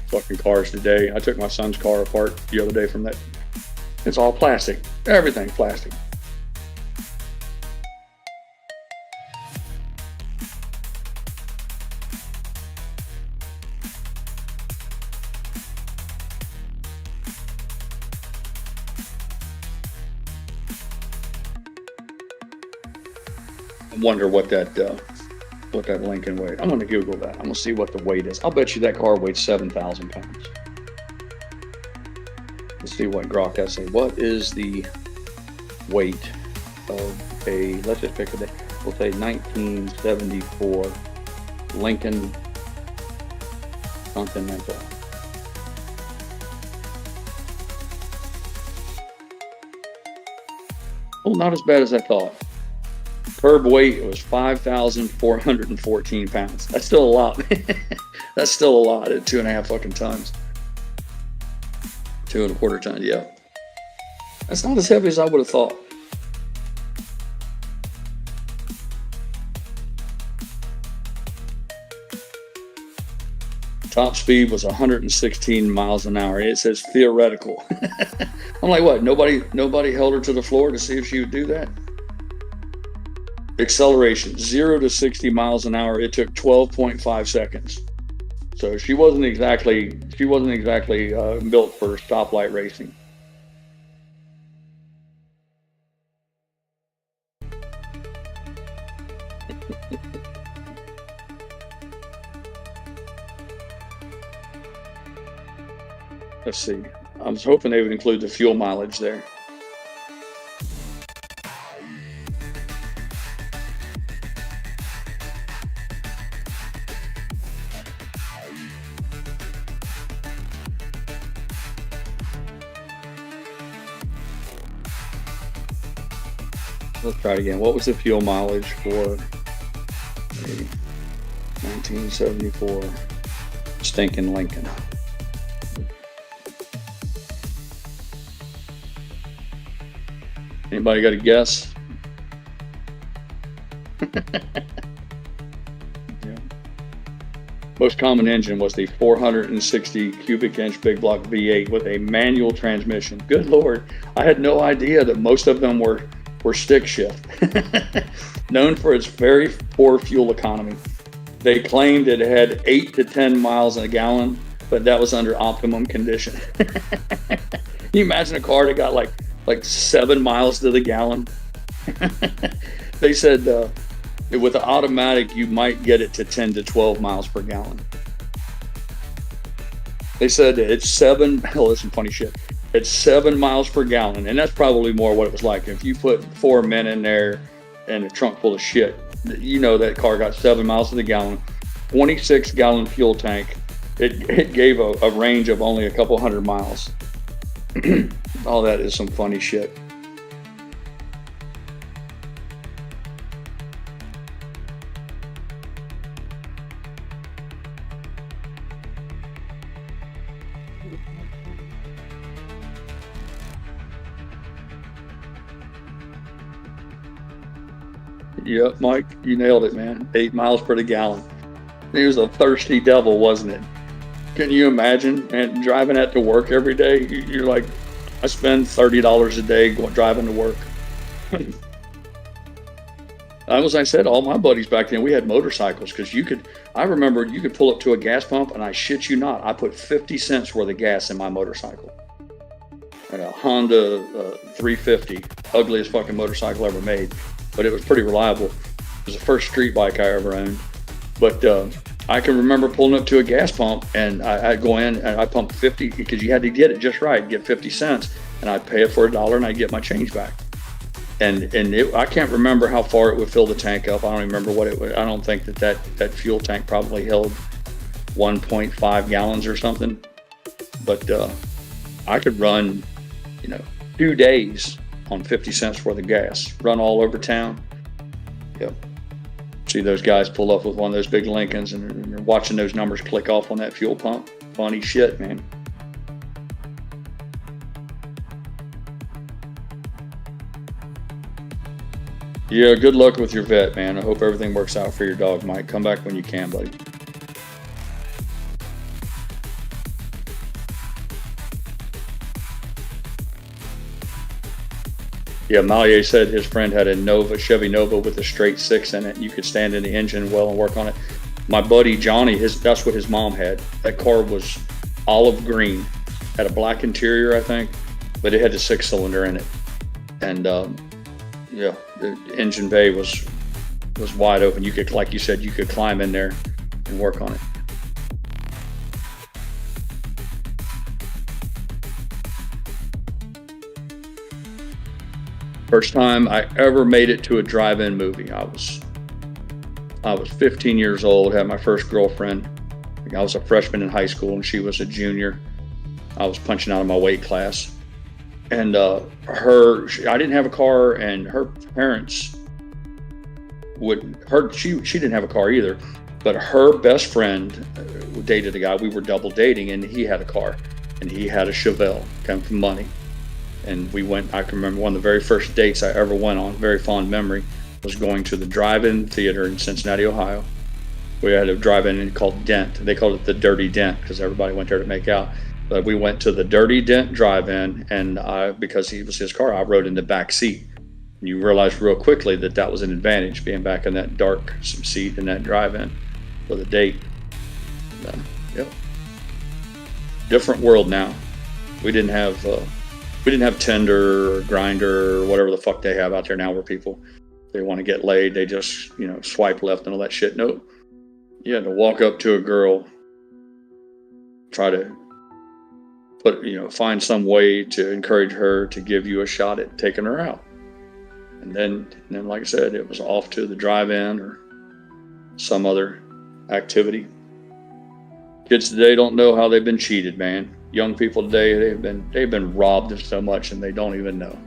Fucking cars today. I took my son's car apart the other day from that. It's all plastic. Everything plastic. Wonder what that Lincoln weighed. I'm going to Google that. I'm going to see what the weight is. I'll bet you that car weighed 7,000 pounds. Let's see what Grok has to say. What is the weight of let's just pick a day. We'll say 1974 Lincoln Continental. Oh, not as bad as I thought. Curb weight was 5,414 pounds. That's still a lot. That's still a lot at 2.5 fucking tons. 2.25 tons, yeah. That's not as heavy as I would have thought. Top speed was 116 miles an hour. It says theoretical. I'm like, what? Nobody held her to the floor to see if she would do that? Acceleration 0 to 60 miles an hour. It took 12.5 seconds. So she wasn't exactly built for stoplight racing. Let's see. I was hoping they would include the fuel mileage there. Let's try it again. What was the fuel mileage for a 1974 stinking Lincoln? Anybody got a guess? Yeah. Most common engine was the 460 cubic inch big block V8 with a manual transmission. Good Lord, I had no idea that most of them were stick shift. Known for its very poor fuel economy. They claimed it had 8 to 10 miles in a gallon, but that was under optimum condition. You imagine a car that got like 7 miles to the gallon? They said with the automatic, you might get it to 10 to 12 miles per gallon. They said it's listen, funny shit. It's 7 miles per gallon, and that's probably more what it was like. If you put 4 men in there and a trunk full of shit, you know that car got 7 miles to the gallon, 26 gallon fuel tank. It gave a range of only a couple hundred miles. All that is some funny shit. Yep, Mike, you nailed it, man. 8 miles per gallon. He was a thirsty devil, wasn't it? Can you imagine? And driving that to work every day, you're like, I spend $30 a day driving to work. As I said, all my buddies back then, we had motorcycles because I remember you could pull up to a gas pump, and I shit you not, I put 50 cents worth of gas in my motorcycle. And a Honda 350, ugliest fucking motorcycle ever made, but it was pretty reliable. It was the first street bike I ever owned. But I can remember pulling up to a gas pump, and I'd go in and I pumped 50 because you had to get it just right, get 50 cents, and I'd pay it for $1 and I'd get my change back. And I can't remember how far it would fill the tank up. I don't remember what it would. I don't think that fuel tank probably held 1.5 gallons or something. But I could run, 2 days on 50 cents worth of gas, run all over town. Yep. See those guys pull up with one of those big Lincolns, and you're watching those numbers click off on that fuel pump. Funny shit, man. Yeah, good luck with your vet, man. I hope everything works out for your dog, Mike. Come back when you can, buddy. Yeah, Malier said his friend had a Chevy Nova with a straight 6 in it. You could stand in the engine well and work on it. My buddy Johnny, that's what his mom had. That car was olive green, had a black interior, I think, but it had a 6-cylinder in it. And yeah, the engine bay was wide open. You could, like you said, you could climb in there and work on it. First time I ever made it to a drive-in movie. I was 15 years old, had my first girlfriend. I was a freshman in high school and she was a junior. I was punching out of my weight class. And I didn't have a car, and her parents she didn't have a car either, but her best friend dated a guy. We were double dating, and he had a car, and he had a Chevelle, came from money. And we went, I can remember one of the very first dates I ever went on, very fond memory, was going to the drive-in theater in Cincinnati, Ohio. We had a drive-in called Dent. They called it the Dirty Dent because everybody went there to make out. But we went to the Dirty Dent drive-in, and because it was his car, I rode in the back seat. And you realize real quickly that was an advantage, being back in that dark seat in that drive-in for the date. Yep. Different world now. We didn't have Tinder or Grindr or whatever the fuck they have out there now, where people, they want to get laid, they just swipe left and all that shit. Nope. You had to walk up to a girl, try to find some way to encourage her to give you a shot at taking her out. And then like I said, it was off to the drive-in or some other activity. Kids today don't know how they've been cheated, man. Young people today, they've been robbed of so much and they don't even know.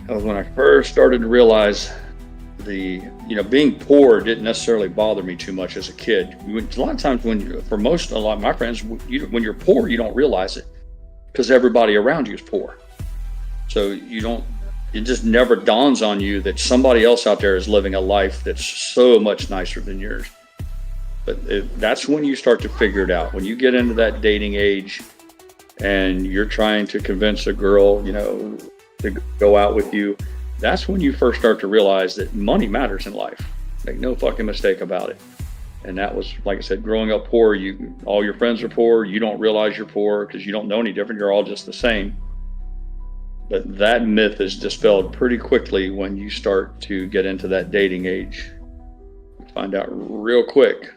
That was when I first started to realize being poor didn't necessarily bother me too much as a kid. A lot of times a lot of my friends, when you're poor, you don't realize it because everybody around you is poor. So it just never dawns on you that somebody else out there is living a life that's so much nicer than yours. But that's when you start to figure it out. When you get into that dating age and you're trying to convince a girl, to go out with you, that's when you first start to realize that money matters in life. Make no fucking mistake about it. And that was, like I said, growing up poor, all your friends are poor. You don't realize you're poor because you don't know any different. You're all just the same. But that myth is dispelled pretty quickly when you start to get into that dating age. You find out real quick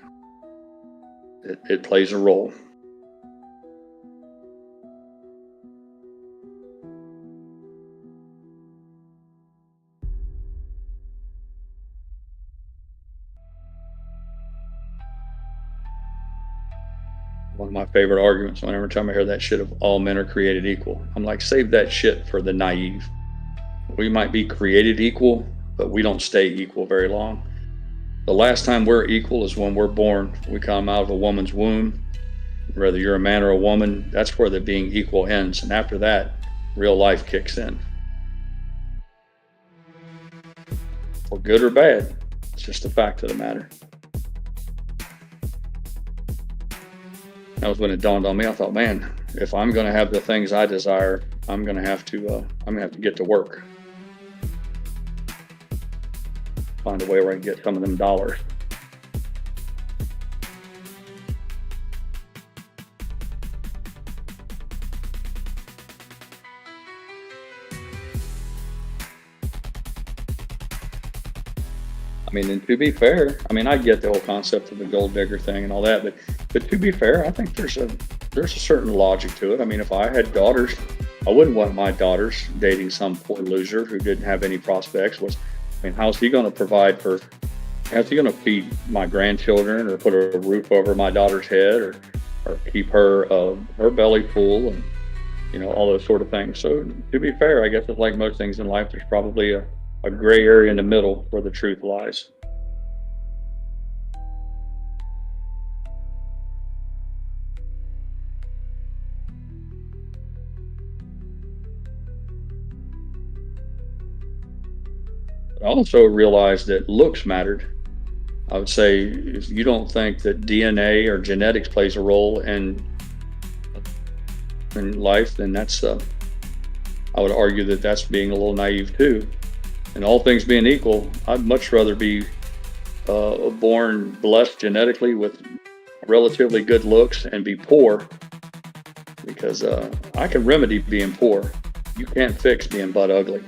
it plays a role. One of my favorite arguments, whenever time I hear that shit of all men are created equal, I'm like, save that shit for the naive. We might be created equal, but we don't stay equal very long. The last time we're equal is when we're born. We come out of a woman's womb. Whether you're a man or a woman, that's where the being equal ends. And after that, real life kicks in. For good or bad, it's just a fact of the matter. That was when it dawned on me. I thought, man, if I'm going to have the things I desire, I'm going to have to get to work. Find a way where I can get some of them dollars. I mean, and to be fair, I get the whole concept of the gold digger thing and all that, but to be fair, I think there's a certain logic to it. I mean, if I had daughters, I wouldn't want my daughters dating some poor loser who didn't have any prospects. How's he going to provide for? How's he going to feed my grandchildren, or put a roof over my daughter's head, or keep her belly full, and all those sort of things. So to be fair, I guess it's like most things in life. There's probably a gray area in the middle where the truth lies. I also realized that looks mattered. I would say if you don't think that DNA or genetics plays a role in life, then that's I would argue that that's being a little naive too. And all things being equal, I'd much rather be born blessed genetically with relatively good looks and be poor, because I can remedy being poor. You can't fix being butt ugly.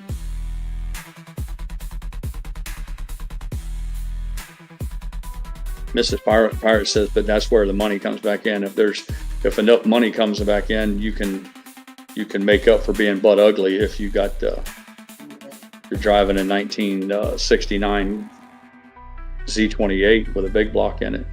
Mrs. Pirate says, but that's where the money comes back in. If enough money comes back in, you can make up for being butt ugly if you got you're driving a 1969 Z28 with a big block in it.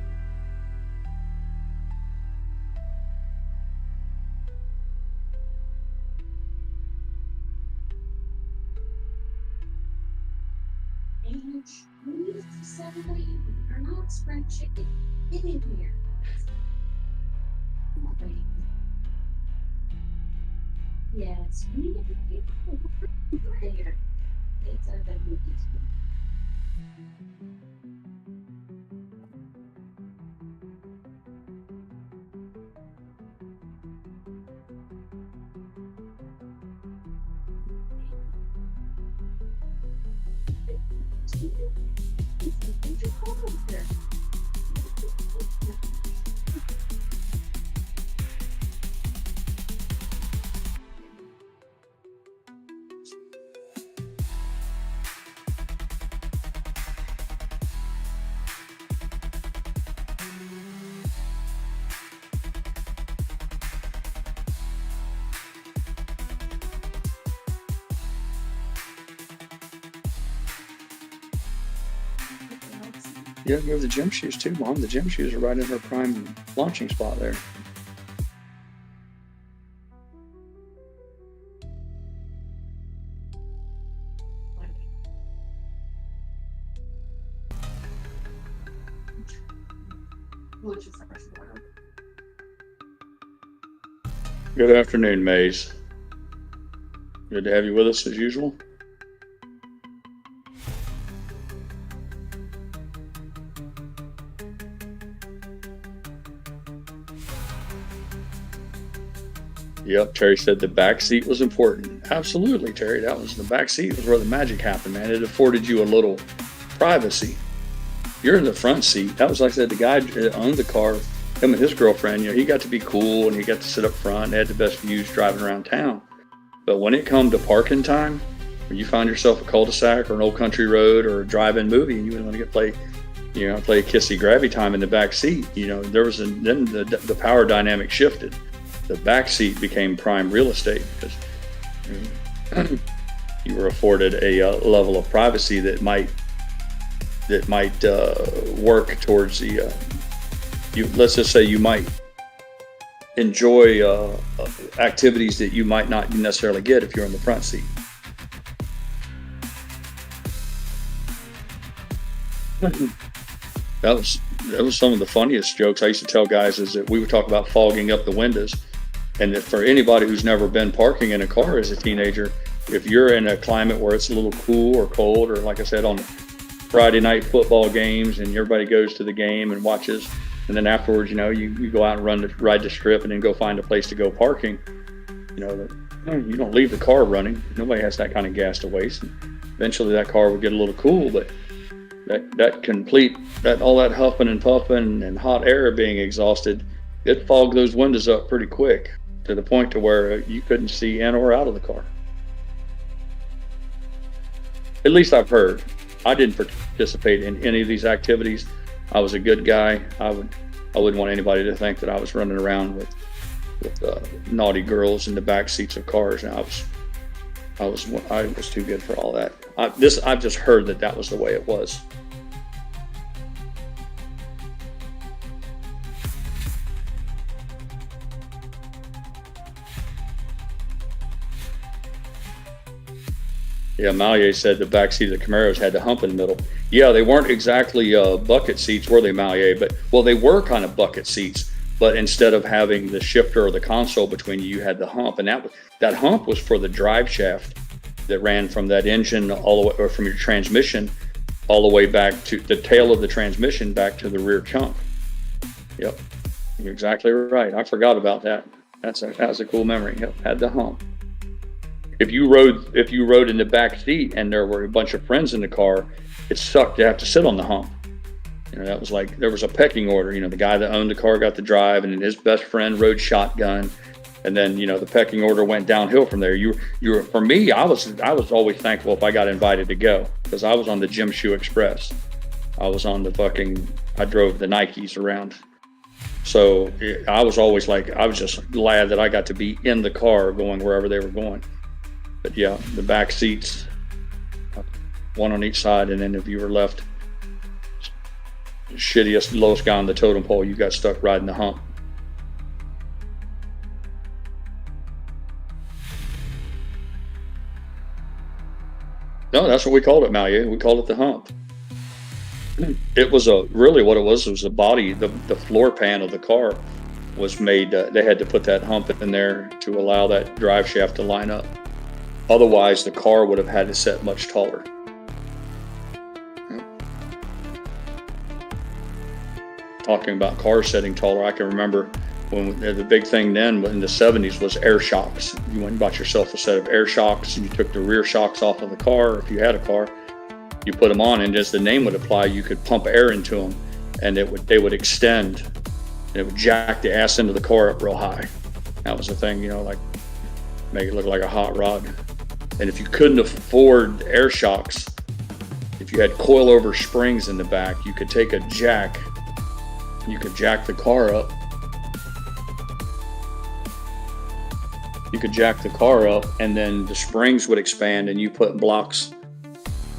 And please celebrate. You're not spring chicken. Get in here. Come on, baby. Yes, we need to get there. It's a good movie. Yeah, you have the gym shoes too, Mom. The gym shoes are right in her prime launching spot there. What's your first order? Good afternoon, Maze. Good to have you with us as usual. Yep, Terry said the back seat was important. Absolutely, Terry. The back seat was where the magic happened, man. It afforded you a little privacy. You're in the front seat. That was, like I said, the guy that owned the car, him and his girlfriend, he got to be cool and he got to sit up front. They had the best views driving around town. But when it come to parking time, when you find yourself a cul-de-sac or an old country road or a drive-in movie and you want to play kissy grabby time in the back seat, then the power dynamic shifted. The back seat became prime real estate because you were afforded a level of privacy that might work towards the. Let's just say you might enjoy activities that you might not necessarily get if you're in the front seat. That was some of the funniest jokes I used to tell guys, is that we would talk about fogging up the windows. And that for anybody who's never been parking in a car as a teenager, if you're in a climate where it's a little cool or cold, or like I said, on Friday night football games and everybody goes to the game and watches, and then afterwards, you go out and ride the strip and then go find a place to go parking, you don't leave the car running. Nobody has that kind of gas to waste. And eventually that car would get a little cool, but all that huffing and puffing and hot air being exhausted, it fogged those windows up pretty quick, to the point to where you couldn't see in or out of the car. At least I've heard. I didn't participate in any of these activities. I was a good guy. I wouldn't want anybody to think that I was running around with naughty girls in the back seats of cars. And I was too good for all that. I've just heard that was the way it was. Yeah, Mallier said the back seat of the Camaros had the hump in the middle. Yeah, they weren't exactly bucket seats, were they, Mallier? Well, they were kind of bucket seats, but instead of having the shifter or the console between you had the hump, and that hump was for the drive shaft that ran from that engine all the way, or from your transmission all the way back to the tail of the transmission back to the rear chunk. Yep, you're exactly right. I forgot about that. That's a cool memory. Yep, had the hump. If you rode in the back seat and there were a bunch of friends in the car, it sucked to have to sit on the hump. That was like, there was a pecking order. The guy that owned the car got to drive, and then his best friend rode shotgun, and then the pecking order went downhill from there. For me, I was always thankful if I got invited to go, because I was on the Gym Shoe Express. I drove the Nikes around. So I was always I was just glad that I got to be in the car going wherever they were going. But yeah, the back seats, one on each side, and then if you were left shittiest, lowest guy on the totem pole, you got stuck riding the hump. No, that's what we called it, Mallier. We called it the hump. It was really what it was the body, the floor pan of the car was made. They had to put that hump in there to allow that drive shaft to line up. Otherwise, the car would have had to set much taller. Talking about cars setting taller, I can remember when the big thing then in the 70s was air shocks. You went and bought yourself a set of air shocks, and you took the rear shocks off of the car. If you had a car, you put them on, and as the name would apply, you could pump air into them, and they would extend, and it would jack the ass into the car up real high. That was the thing, make it look like a hot rod. And if you couldn't afford air shocks, if you had coilover springs in the back, you could take a jack, you could jack the car up. You could jack the car up, and then the springs would expand, and you put blocks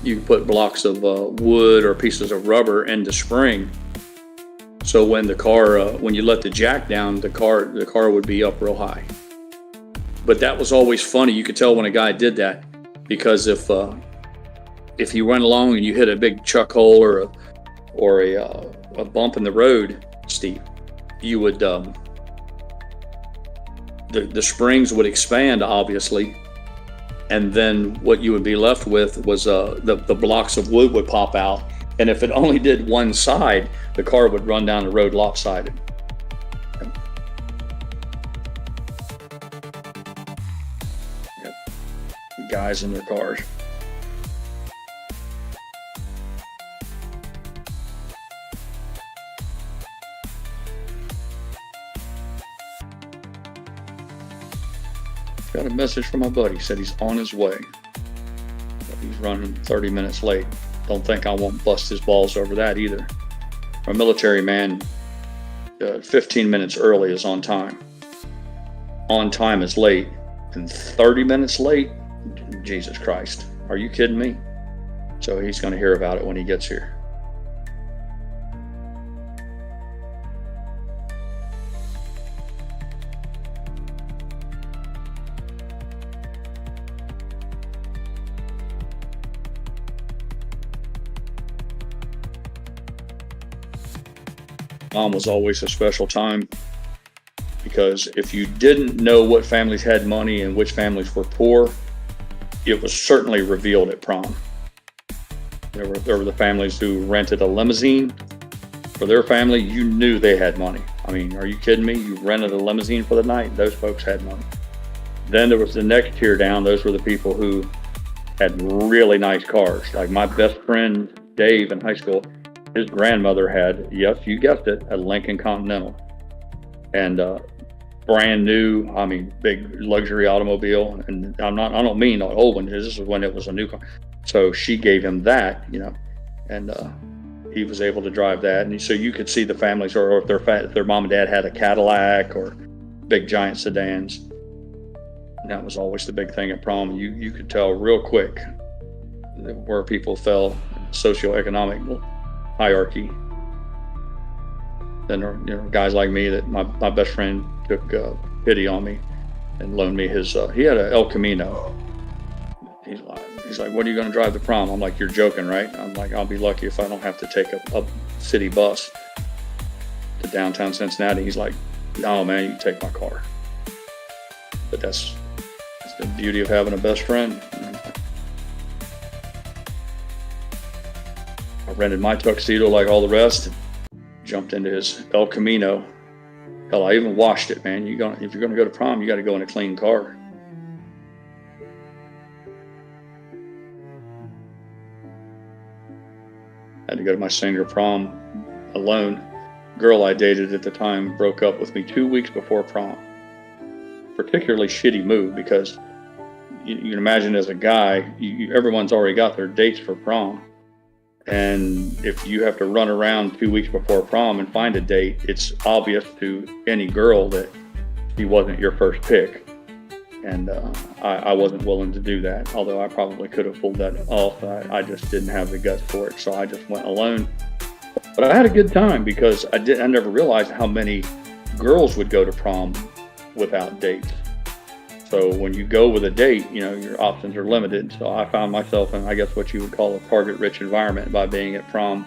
of wood or pieces of rubber in the spring. So when when you let the jack down, the car would be up real high. But that was always funny. You could tell when a guy did that, because if you went along and you hit a big chuck hole or a bump in the road, Steve, you would the springs would expand, obviously, and then what you would be left with was the blocks of wood would pop out, and if it only did one side, the car would run down the road lopsided. guys in their cars. Got a message from my buddy. Said he's on his way. He's running 30 minutes late. Don't think I won't bust his balls over that either. A military man, 15 minutes early is on time. On time is late. And 30 minutes late? Jesus Christ. Are you kidding me? So he's going to hear about it when he gets here. Prom was always a special time because if you didn't know what families had money and which families were poor, it was certainly revealed at prom. There were the families who rented a limousine for their family. You knew they had money. I mean, are you kidding me? You rented a limousine for the night. Those folks had money. Then there was the next tier down. Those were the people who had really nice cars. Like my best friend Dave in high school, his grandmother had, yes, you guessed it, a Lincoln Continental. And brand new, I mean, big luxury automobile. And I don't mean an old one. This is when it was a new car. So she gave him that, you know, and he was able to drive that. And so you could see the families, or if their mom and dad had a Cadillac or big giant sedans. And that was always the big thing at prom. You could tell real quick where people fell in the socioeconomic hierarchy. Then there are guys like me that my best friend took pity on me and loaned me his, he had an El Camino. He's like, what are you going to drive to prom? I'm like, you're joking, right? I'm like, I'll be lucky if I don't have to take a city bus to downtown Cincinnati. He's like, no, man, you can take my car. But that's the beauty of having a best friend. I rented my tuxedo like all the rest and jumped into his El Camino. Hell, I even washed it, man. If you're going to go to prom, you got to go in a clean car. I had to go to my senior prom alone. Girl I dated at the time broke up with me 2 weeks before prom. Particularly shitty move because you can imagine as a guy, everyone's already got their dates for prom. And if you have to run around 2 weeks before prom and find a date, it's obvious to any girl that he wasn't your first pick. And I wasn't willing to do that, although I probably could have pulled that off. I just didn't have the guts for it, so I just went alone. But I had a good time because I never realized how many girls would go to prom without dates. So when you go with a date, your options are limited. So I found myself in, I guess, what you would call a target-rich environment by being at prom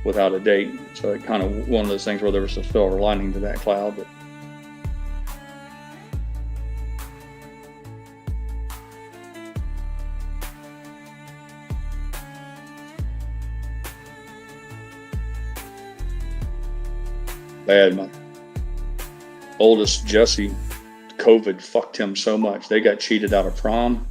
without a date. So it kind of one of those things where there was a silver lining to that cloud. But bad. My oldest, Jesse, COVID fucked him so much. They got cheated out of prom.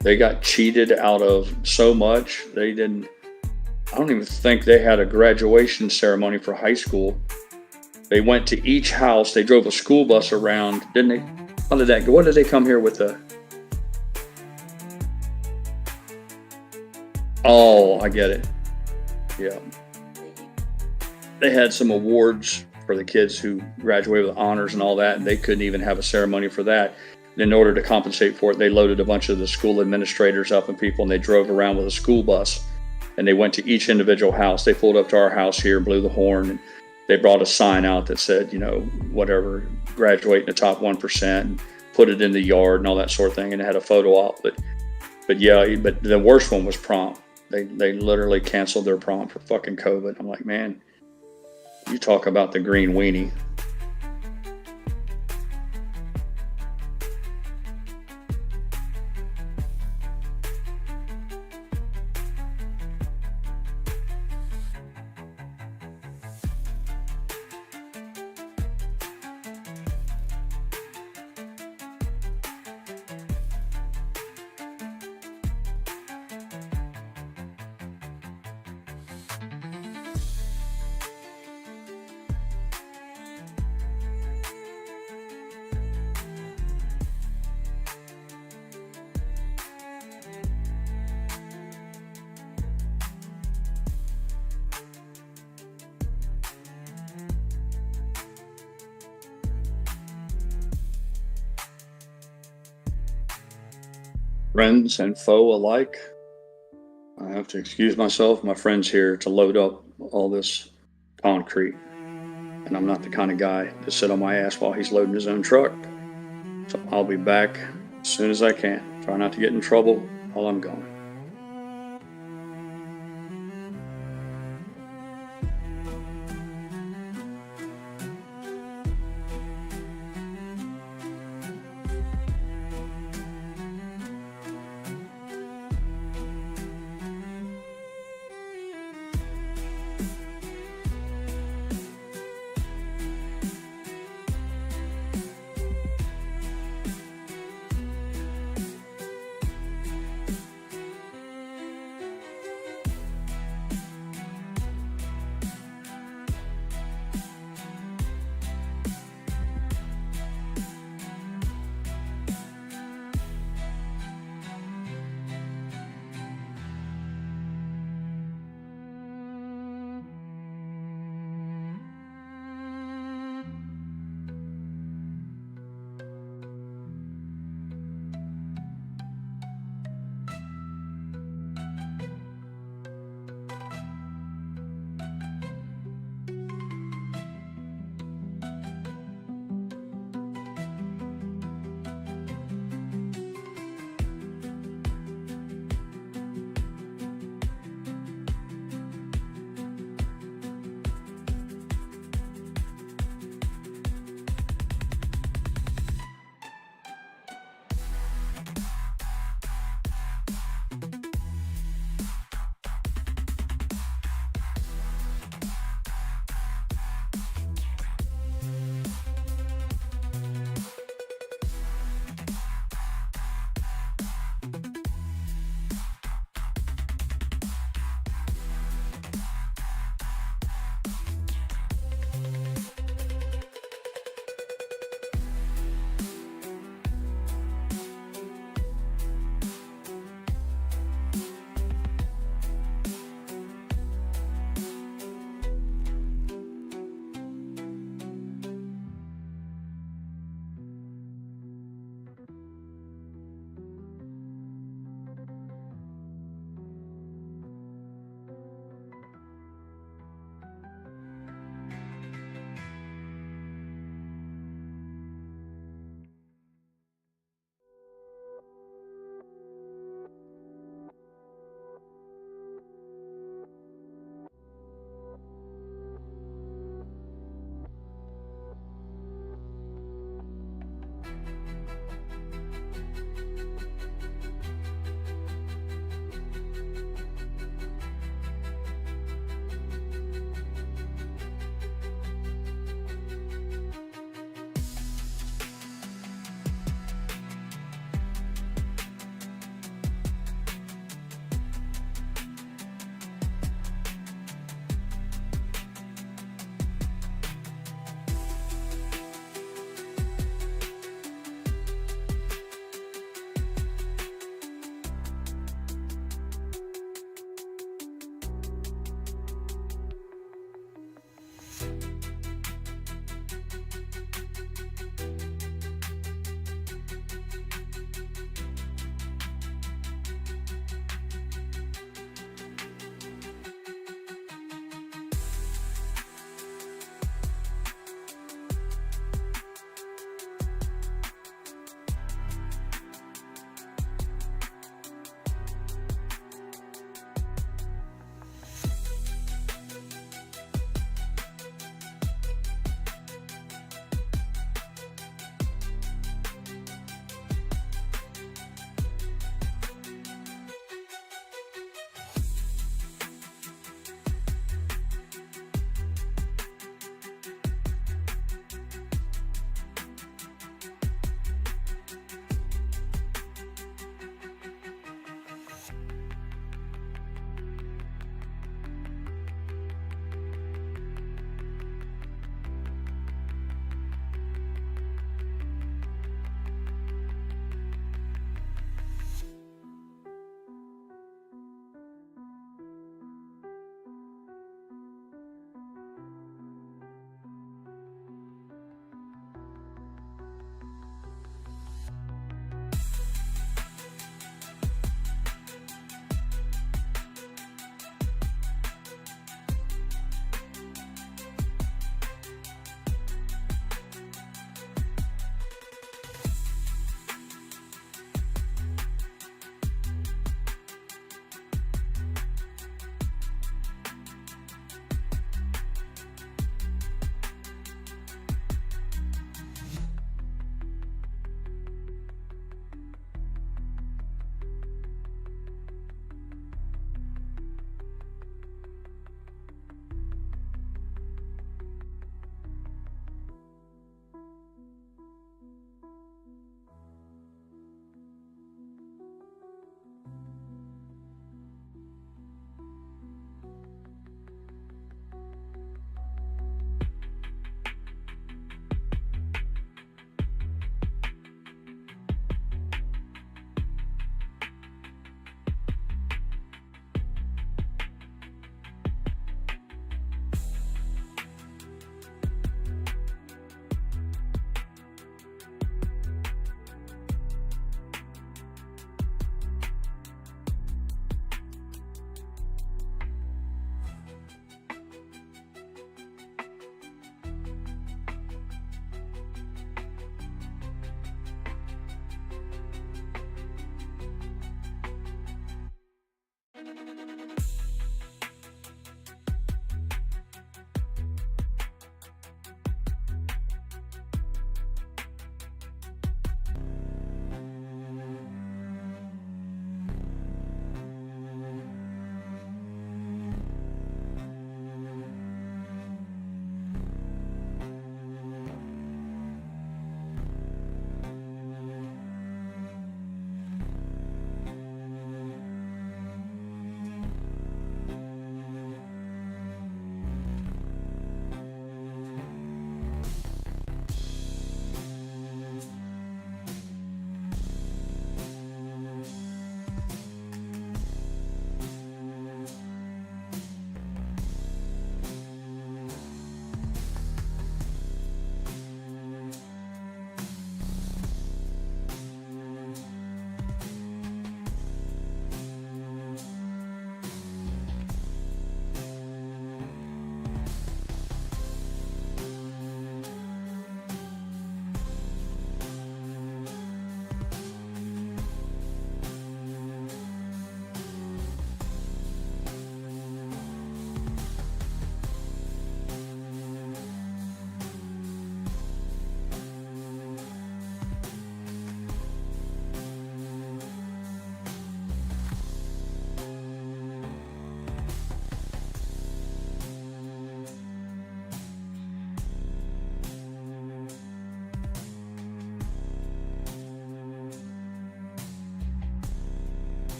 They got cheated out of so much. I don't even think they had a graduation ceremony for high school. They went to each house. They drove a school bus around, didn't they? How did that go? What did they come here with Oh, I get it. Yeah. They had some awards for the kids who graduated with honors and all that, and they couldn't even have a ceremony for that. And in order to compensate for it, they loaded a bunch of the school administrators up and people, and they drove around with a school bus, and they went to each individual house. They pulled up to our house here, blew the horn, and they brought a sign out that said, whatever, graduate in the top 1%, and put it in the yard and all that sort of thing, and it had a photo op. But the worst one was prom. They literally canceled their prom for fucking COVID. I'm like, man, you talk about the green weenie. Friends and foe alike. I have to excuse myself. My friend's here to load up all this concrete. And I'm not the kind of guy to sit on my ass while he's loading his own truck. So I'll be back as soon as I can. Try not to get in trouble while I'm gone.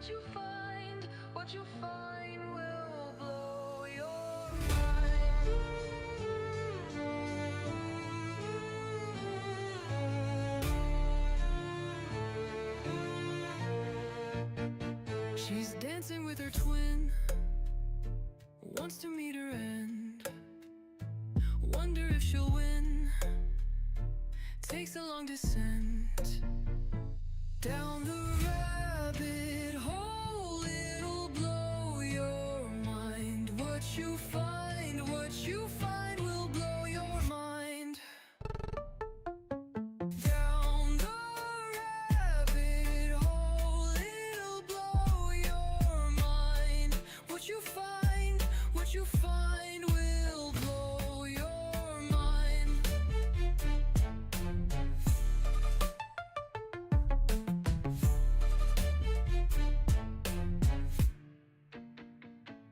what you find will blow your mind. She's dancing with her twin, wants to meet her end, wonder if she'll win. Takes a long descent down the rabbit hole. It'll blow your mind. What you find will blow your mind. Down the rabbit hole, it'll blow your mind. What you find will blow your mind.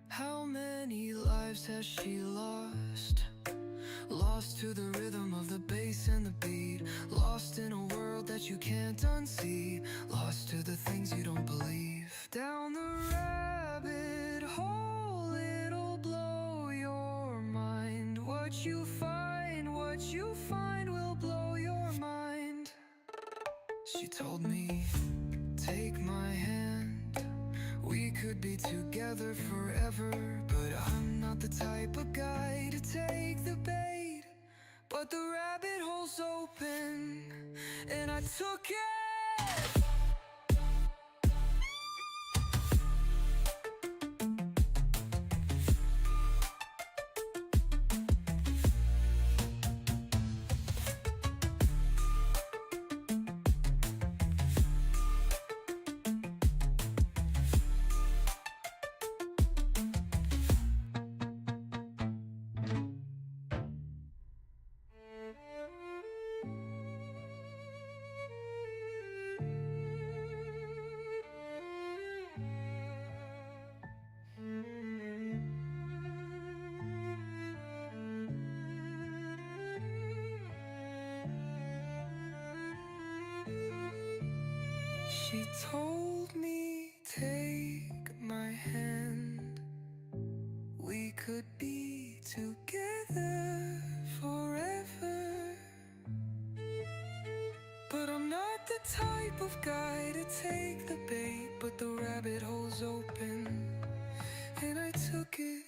How many lives has she lost? Lost to the rhythm of the bass and the beat. Lost in a world that you can't unsee. Lost to the things you don't believe. Down the rabbit hole, it'll blow your mind. What you find will blow your mind. She told me, take my hand, we could be together forever. But I'm not the type of guy to take the bait. But the rabbit hole's open, and I took it. She told me, take my hand, we could be together forever. But I'm not the type of guy to take the bait. But the rabbit hole's open, and I took it.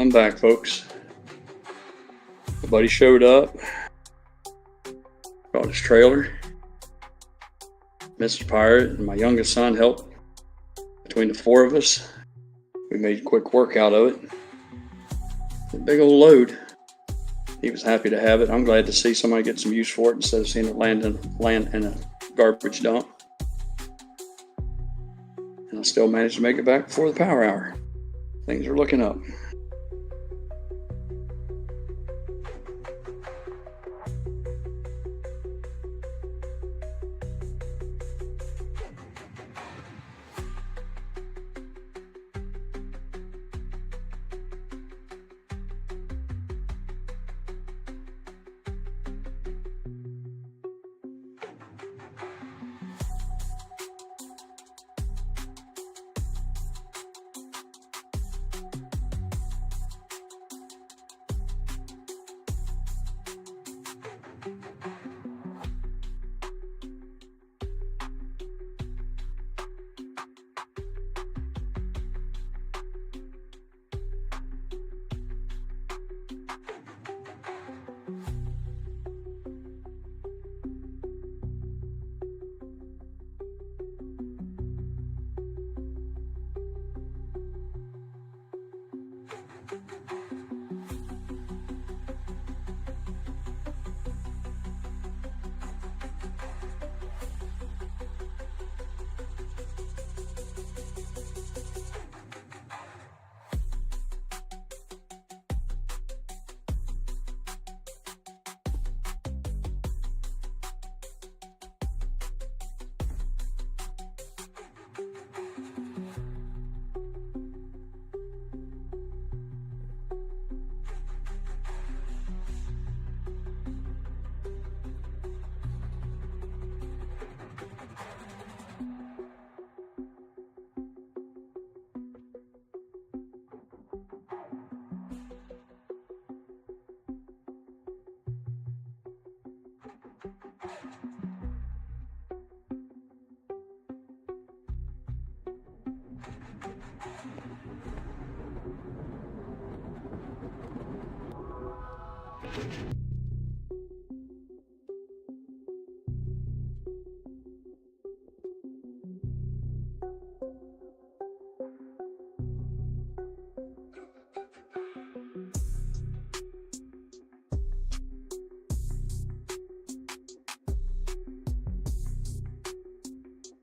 I'm back, folks. My buddy showed up, brought his trailer. Mr. Pirate and my youngest son helped. Between the four of us, we made quick work out of it. A big old load. he was happy to have it. I'm glad to see somebody get some use for it instead of seeing it land in a garbage dump. And I still managed to make it back before the power hour. Things are looking up.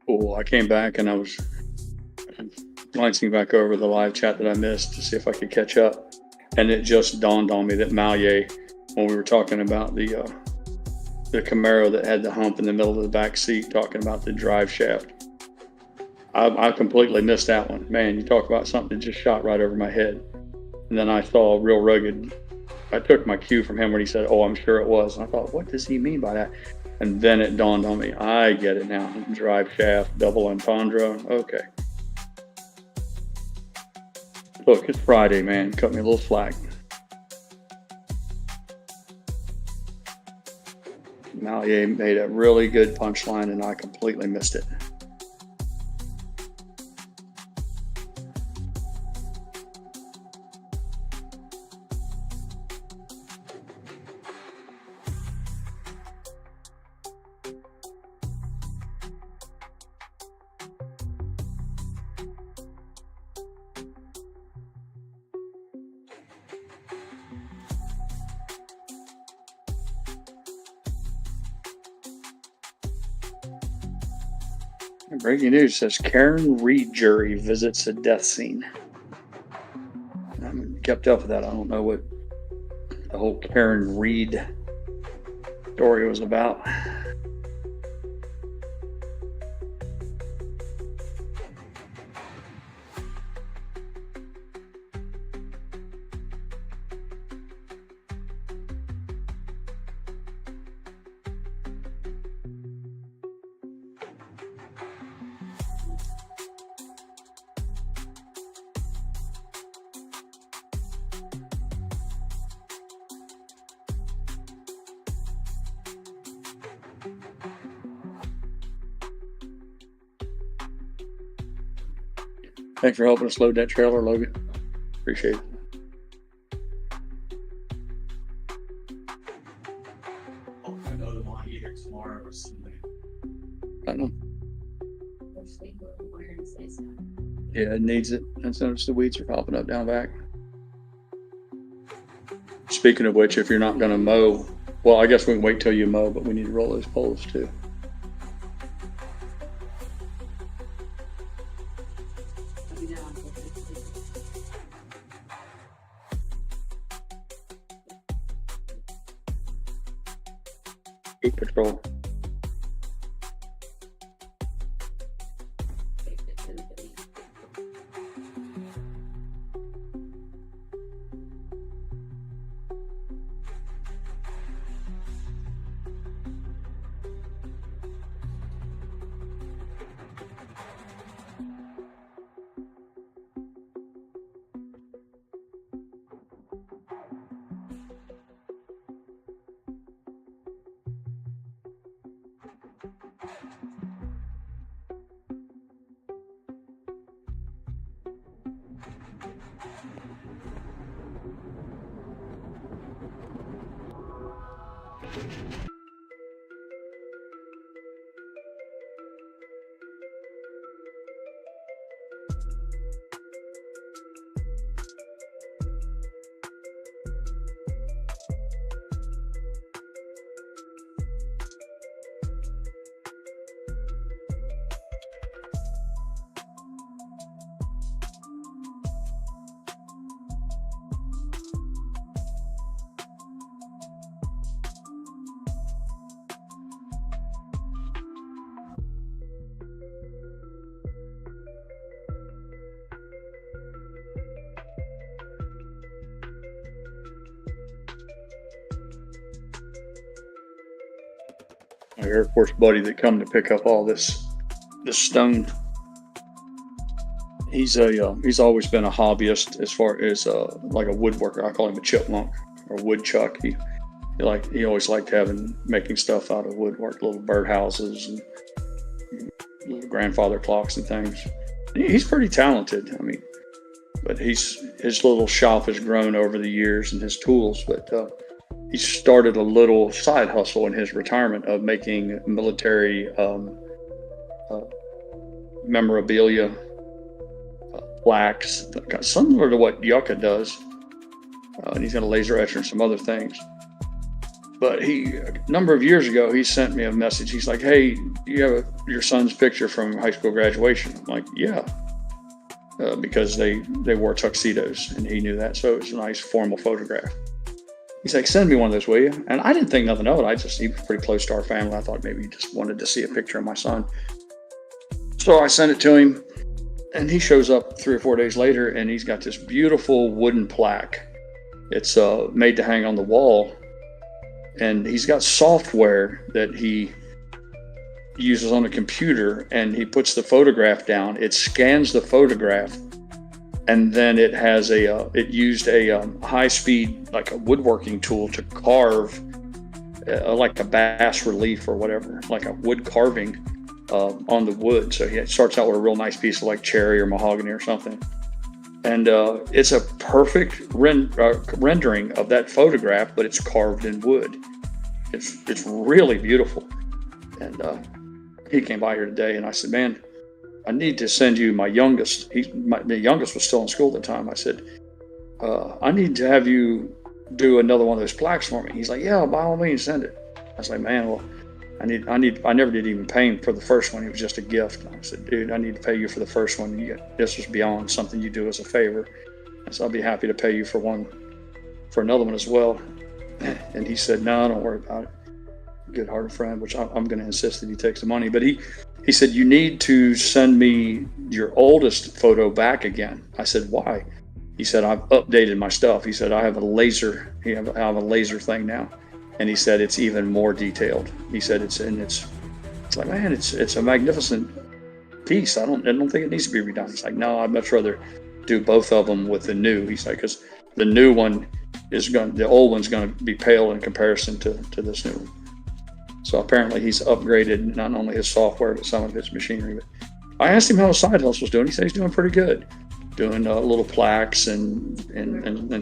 Cool. I came back and I was glancing back over the live chat that I missed to see if I could catch up. And it just dawned on me that Malye, when we were talking about the Camaro that had the hump in the middle of the back seat, talking about the drive shaft, I completely missed that one. Man, you talk about something that just shot right over my head. And then I saw Real Rugged. I took my cue from him when he said, "Oh, I'm sure it was." And I thought, what does he mean by that? And then it dawned on me. I get it now. Drive shaft, double entendre. Okay. Look, it's Friday, man. Cut me a little slack. Malye made a really good punchline, and I completely missed it. Breaking news says Karen Reed jury visits a death scene. I haven't kept up with that. I don't know what the whole Karen Reed story was about. Thanks for helping us load that trailer, Logan. Appreciate it. I know the one either tomorrow or Sunday. I know. Which they go over and say so. Yeah, it needs it. I noticed the weeds are popping up down back. Speaking of which, if you're not going to mow, well, I guess we can wait till you mow, but we need to roll those poles too. Heat patrol. My Air Force buddy that come to pick up all this stone. He's always been a hobbyist as far as like a woodworker. I call him a chipmunk or woodchuck. He always liked making stuff out of woodwork, little birdhouses and little grandfather clocks and things. He's pretty talented. I mean, but his little shop has grown over the years and his tools, but he started a little side hustle in his retirement of making military memorabilia, plaques, similar to what Yucca does. And he's got a laser etcher and some other things. But a number of years ago, he sent me a message. He's like, "Hey, you have your son's picture from high school graduation?" I'm like, "Yeah," because they wore tuxedos, and he knew that, so it was a nice formal photograph. He's like, "Send me one of those, will you?" And I didn't think nothing of it. He was pretty close to our family. I thought maybe he just wanted to see a picture of my son. So I sent it to him, and he shows up 3 or 4 days later, and he's got this beautiful wooden plaque. It's made to hang on the wall, and he's got software that he uses on a computer, and he puts the photograph down. It scans the photograph, and then it has it used a high-speed, like a woodworking tool to carve like a bas relief or whatever, like a wood carving on the wood. So he starts out with a real nice piece of like cherry or mahogany or something. And it's a perfect rendering of that photograph, but it's carved in wood. It's really beautiful. And he came by here today, and I said, "Man, I need to send you my youngest." The youngest was still in school at the time. I said, "I need to have you do another one of those plaques for me." He's like, "Yeah, by all means, send it." I was like, "Man, well, I never did even pay him for the first one. It was just a gift." I said, "Dude, I need to pay you for the first one. This was beyond something you do as a favor. I said, I'll be happy to pay you for another one as well." And he said, "No, don't worry about it. Good-hearted friend," which I'm going to insist that he takes the money. But he said, "You need to send me your oldest photo back again." I said, "Why?" He said, "I've updated my stuff." He said, "I have a laser. I have a laser thing now." And he said, "It's even more detailed." He said, it's like, "Man, it's a magnificent piece. I don't think it needs to be redone." He's like, "No, I'd much rather do both of them with the new." He's like, "Because the new one the old one's going to be pale in comparison to this new one." So apparently he's upgraded not only his software, but some of his machinery. But I asked him how his side hustle's doing. He said he's doing pretty good. Doing little plaques and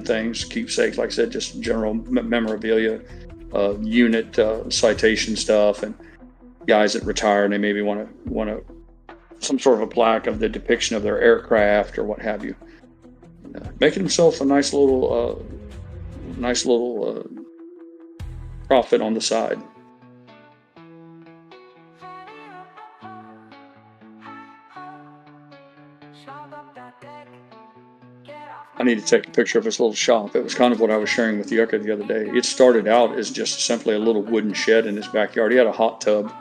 things, keepsakes, like I said, just general memorabilia, unit citation stuff, and guys that retire and they maybe want some sort of a plaque of the depiction of their aircraft or what have you. Making himself a nice little nice little profit on the side. I need to take a picture of his little shop. It was kind of what I was sharing with Yucca the other day. It started out as just simply a little wooden shed in his backyard. He had a hot tub,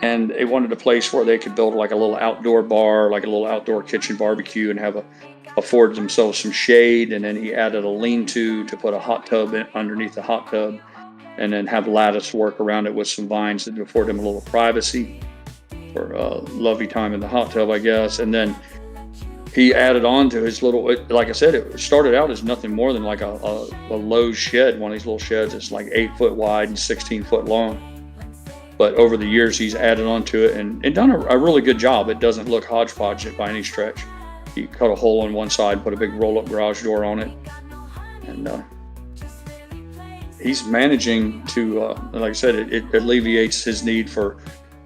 and they wanted a place where they could build like a little outdoor bar, like a little outdoor kitchen barbecue, and afford themselves some shade. And then he added a lean-to put a hot tub underneath the hot tub, and then have lattice work around it with some vines that afford him a little privacy for lovey time in the hot tub, I guess. And then he added on to his little, like I said, it started out as nothing more than like a low shed, one of these little sheds. It's like 8 foot wide and 16 foot long. But over the years, he's added on to it and done a really good job. It doesn't look hodgepodge by any stretch. He cut a hole on one side, put a big roll-up garage door on it. And he's managing to, like I said, it alleviates his need for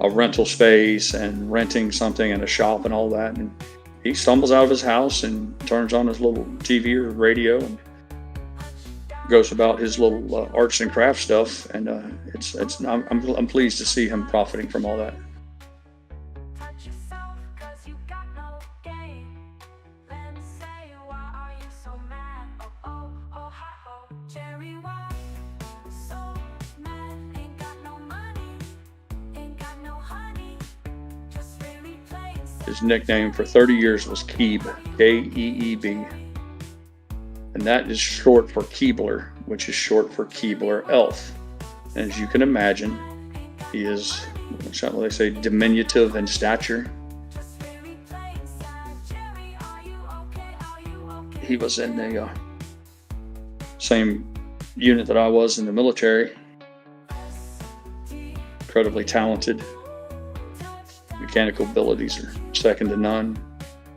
a rental space and renting something and a shop and all that. And he stumbles out of his house and turns on his little TV or radio and goes about his little arts and crafts stuff. And I'm pleased to see him profiting from all that. His nickname for 30 years was Keeb, K-E-E-B. And that is short for Keebler, which is short for Keebler Elf. And as you can imagine, he is, what they say, diminutive in stature. He was in the same unit that I was in the military. Incredibly talented. Mechanical abilities are second to none.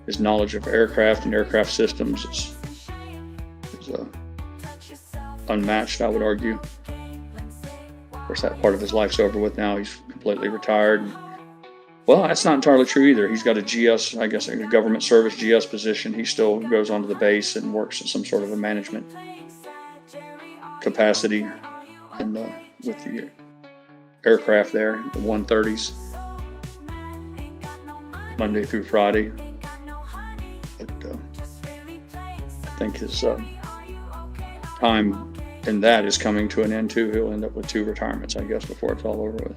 His knowledge of aircraft and aircraft systems is unmatched, I would argue. Of course, that part of his life's over with now. He's completely retired. Well, that's not entirely true either. He's got a GS, I guess, a government service GS position. He still goes onto the base and works in some sort of a management capacity and with the aircraft there, the 130s. Monday through Friday. But I think his time in that is coming to an end too. He'll end up with 2 retirements, I guess, before it's all over with.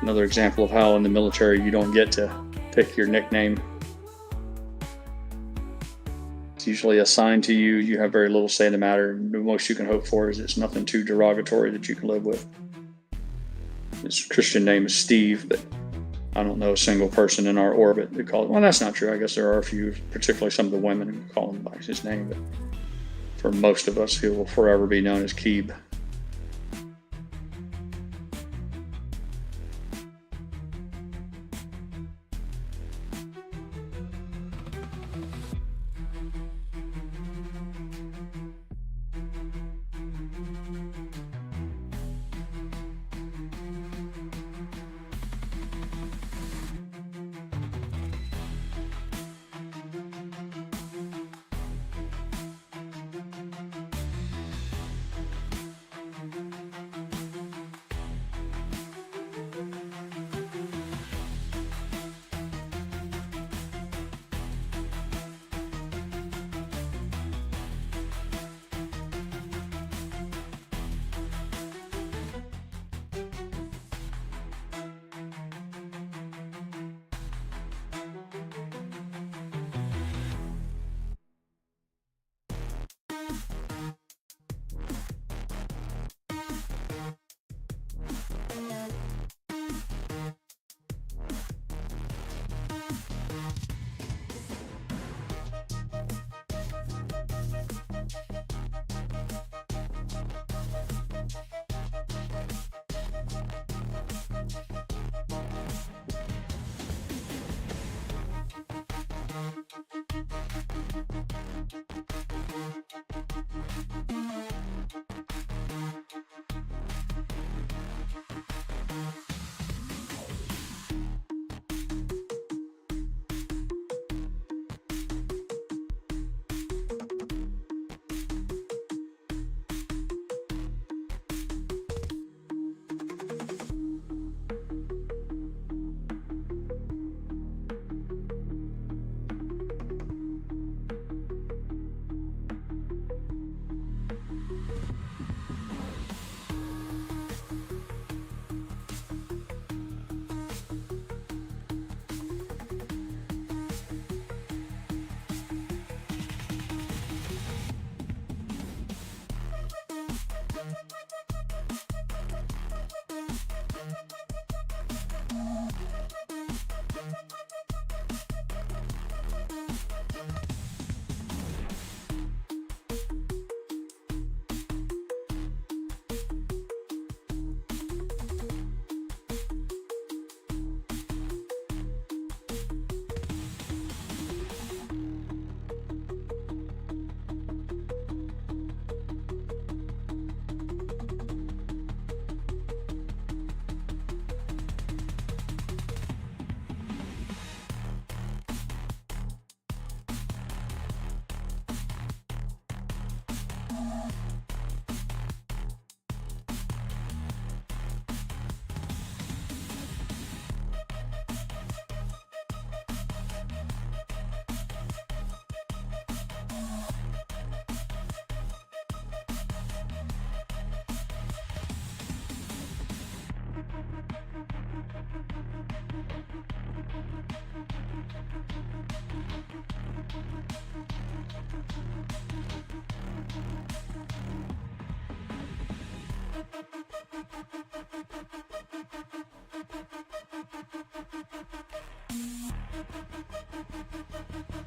Another example of how in the military you don't get to pick your nickname. Usually assigned to you. You have very little say in the matter. The most you can hope for is it's nothing too derogatory that you can live with. His Christian name is Steve, but I don't know a single person in our orbit that calls. Well, that's not true. I guess there are a few, particularly some of the women who call him by his name. But for most of us, he will forever be known as Keeb.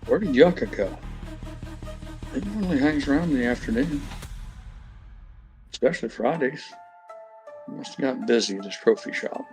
Where did Yucca go? He normally hangs around in the afternoon, especially Fridays. He must have gotten busy at his trophy shop.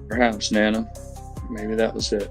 Perhaps, Nana. Maybe that was it.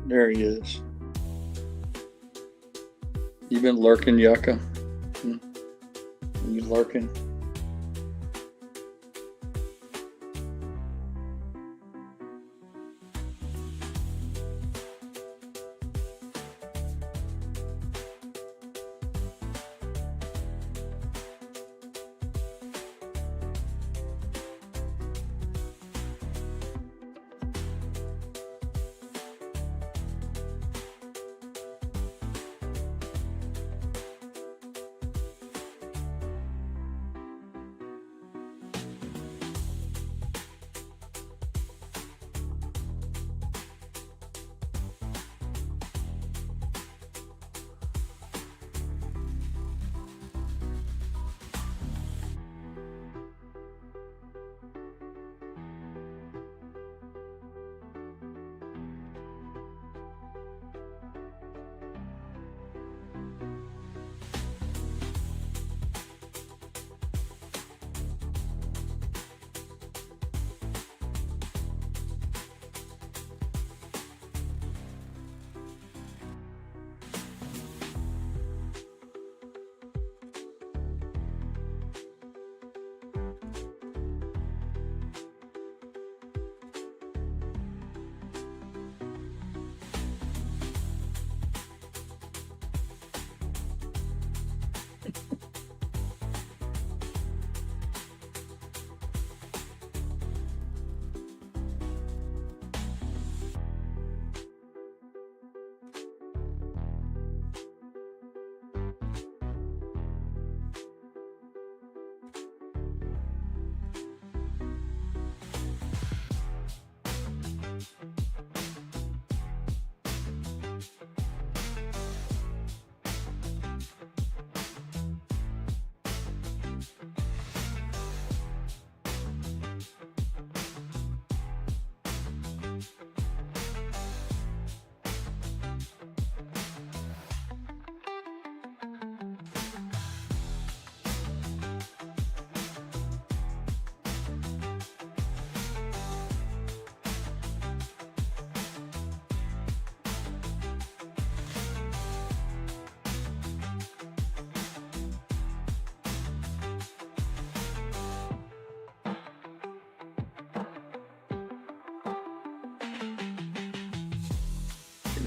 There he is. You been lurking, Yucca? You lurking?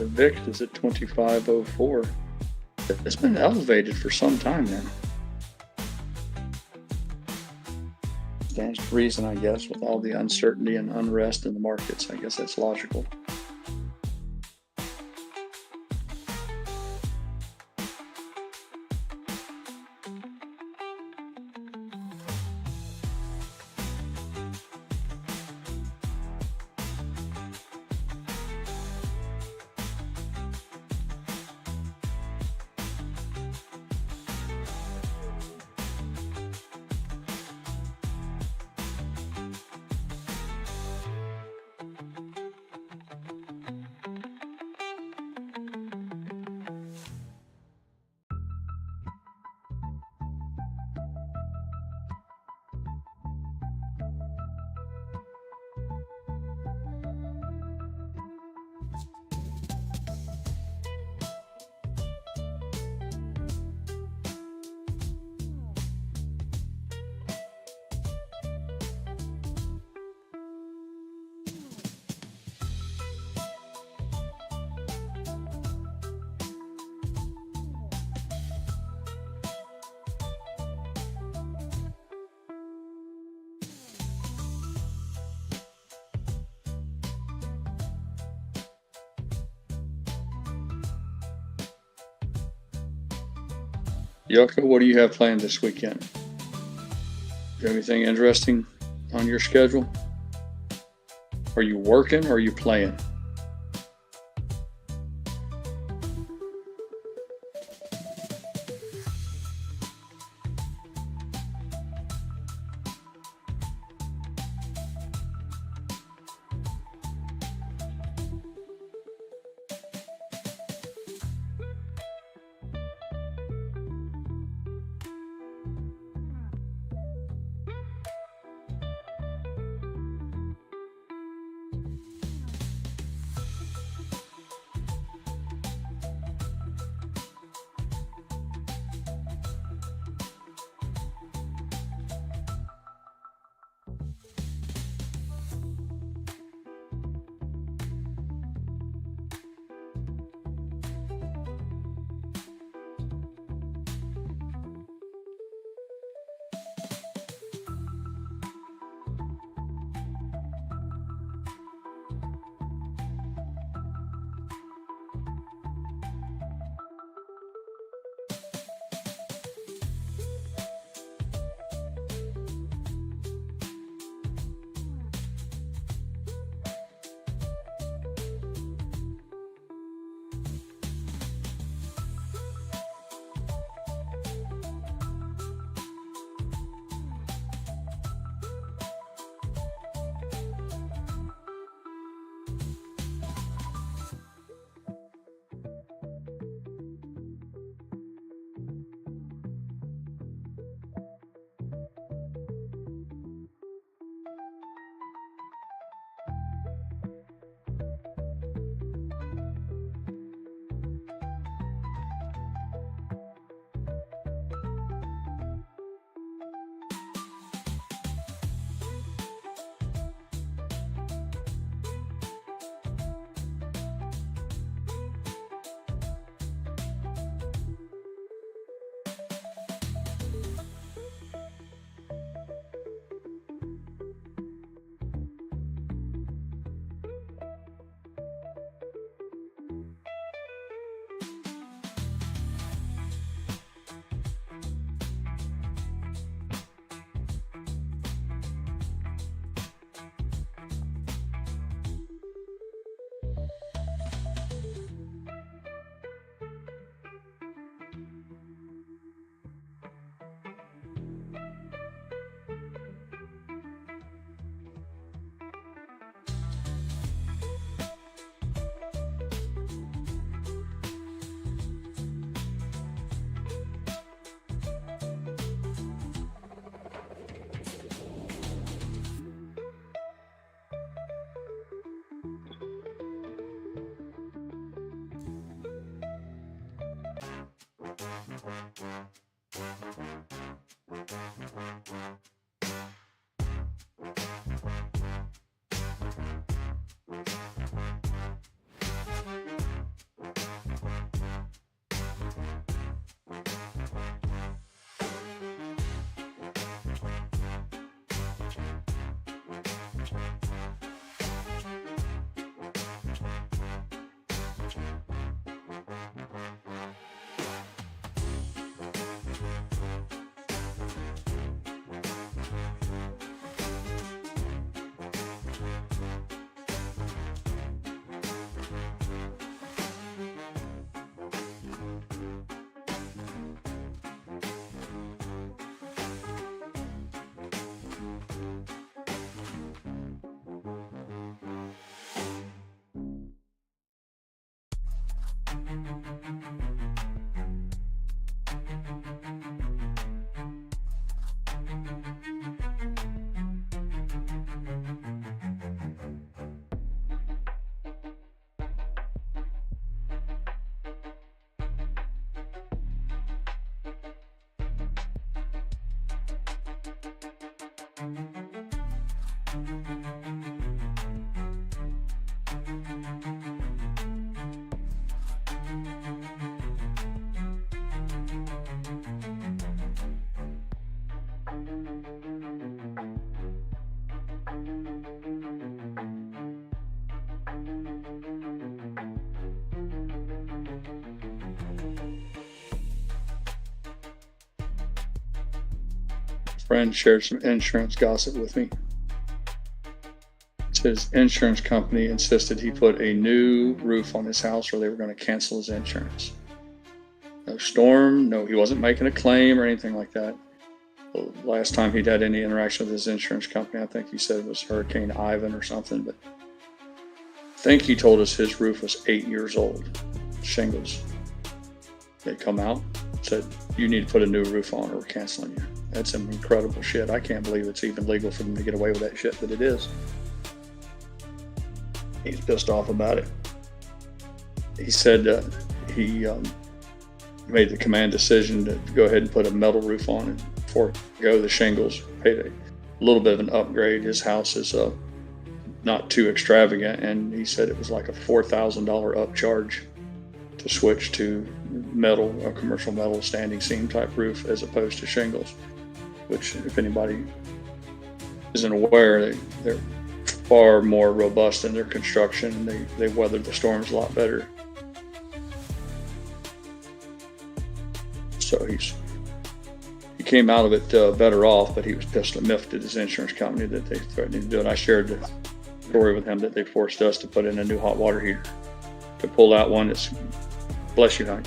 The VIX is at 2504. It's been elevated for some time now. Stands to reason, I guess, with all the uncertainty and unrest in the markets. I guess that's logical. Yoko, what do you have planned this weekend? Do you have anything interesting on your schedule? Are you working or are you playing? Friend shared some insurance gossip with me. His insurance company insisted he put a new roof on his house or they were going to cancel his insurance. No storm, no, he wasn't making a claim or anything like that. The last time he'd had any interaction with his insurance company, I think he said it was Hurricane Ivan or something, but I think he told us his roof was 8 years old, shingles. They come out, said, you need to put a new roof on or we're canceling you. That's some incredible shit. I can't believe it's even legal for them to get away with that shit, but it is. He's pissed off about it. He said he made the command decision to go ahead and put a metal roof on and forego the shingles. Paid a little bit of an upgrade. His house is not too extravagant, and he said it was like a $4,000 upcharge to switch to metal, a commercial metal standing seam type roof as opposed to shingles, which if anybody isn't aware, they're far more robust in their construction and they weather the storms a lot better. So he came out of it better off, but he was pissed and miffed at his insurance company that they threatened to do it. I shared the story with him that they forced us to put in a new hot water heater, to pull out one that's, bless you, honey,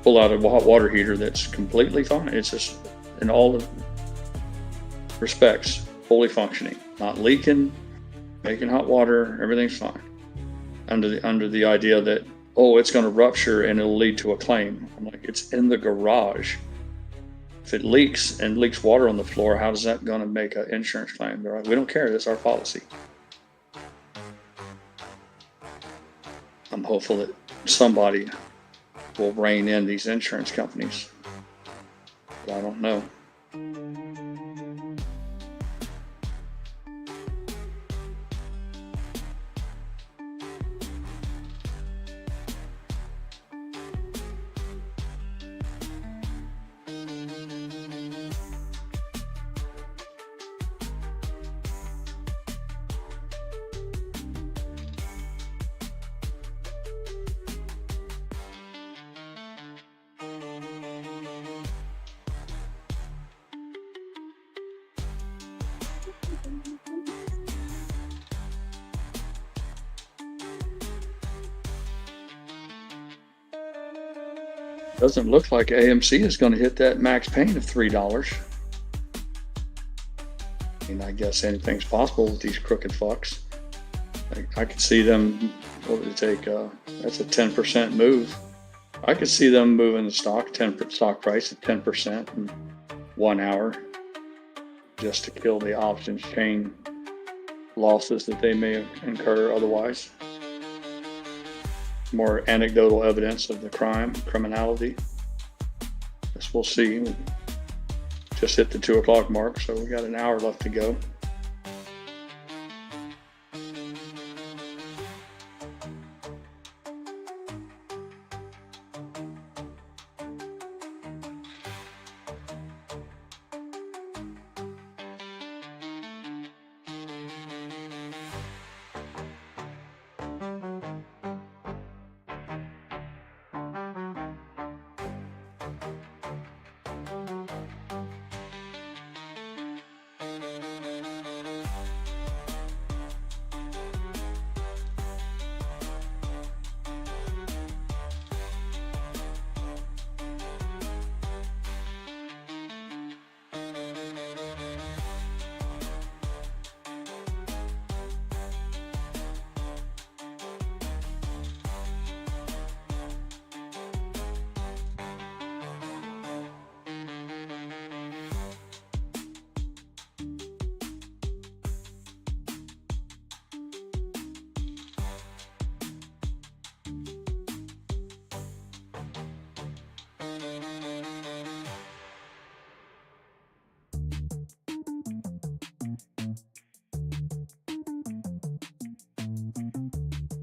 pull out a hot water heater that's completely fine. It's just in all respects fully functioning, not leaking, making hot water, everything's fine. Under the idea that, oh, it's going to rupture and it'll lead to a claim. I'm like, it's in the garage. If it leaks and leaks water on the floor, how is that going to make an insurance claim? They're like, we don't care, that's our policy. I'm hopeful that somebody will rein in these insurance companies, but I don't know. Doesn't look like AMC is going to hit that max pain of $3. I mean, I guess anything's possible with these crooked fucks. I could see them, what would it take? That's a 10% move. I could see them moving the stock price at 10% in 1 hour just to kill the options chain losses that they may incur otherwise. More anecdotal evidence of the criminality. Guess we'll see. We just hit the 2 o'clock mark, so we got an hour left to go.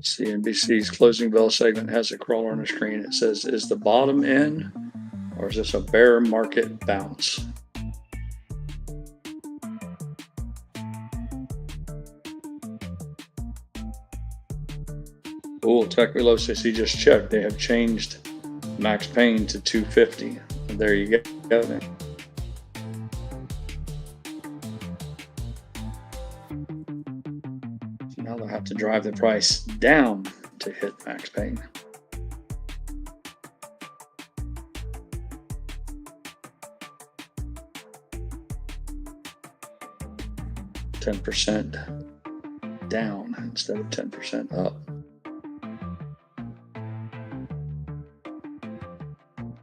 CNBC's closing bell segment has a crawler on the screen. It says, is the bottom in or is this a bear market bounce? Cool. Tech Reload he just checked. They have changed max pain to 250. There you go. Then. So now they'll have to drive the price down to hit max pain. %10 down instead of 10% up.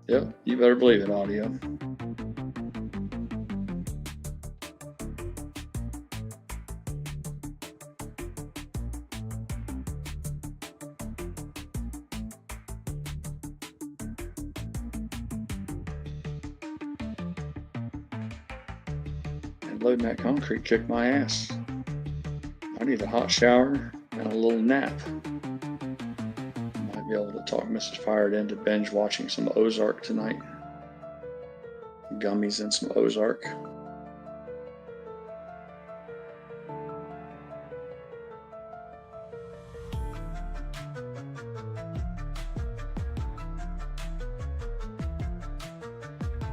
Yep, you better believe it, audio. And loading that concrete kicked my ass. I need a hot shower and a little nap. Might be able to talk Mrs. Fired into binge watching some Ozark tonight. Gummies and some Ozark.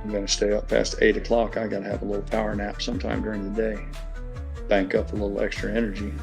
I'm going to stay up past 8 o'clock. I got to have a little power nap sometime during the day. Bank up a little extra energy.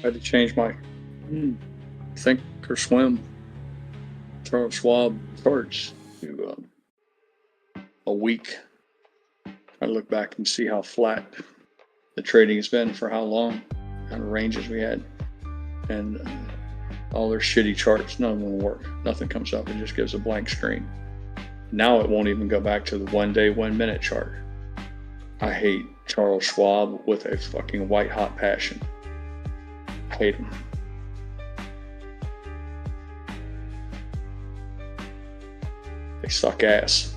had to change my think or swim Charles Schwab charts to a week. I look back and see how flat the trading has been for how long, kind of ranges we had, and all their shitty charts, none of them will work. Nothing comes up. It just gives a blank screen. Now it won't even go back to the 1 day, 1 minute chart. I hate Charles Schwab with a fucking white hot passion. I hate him. They suck ass.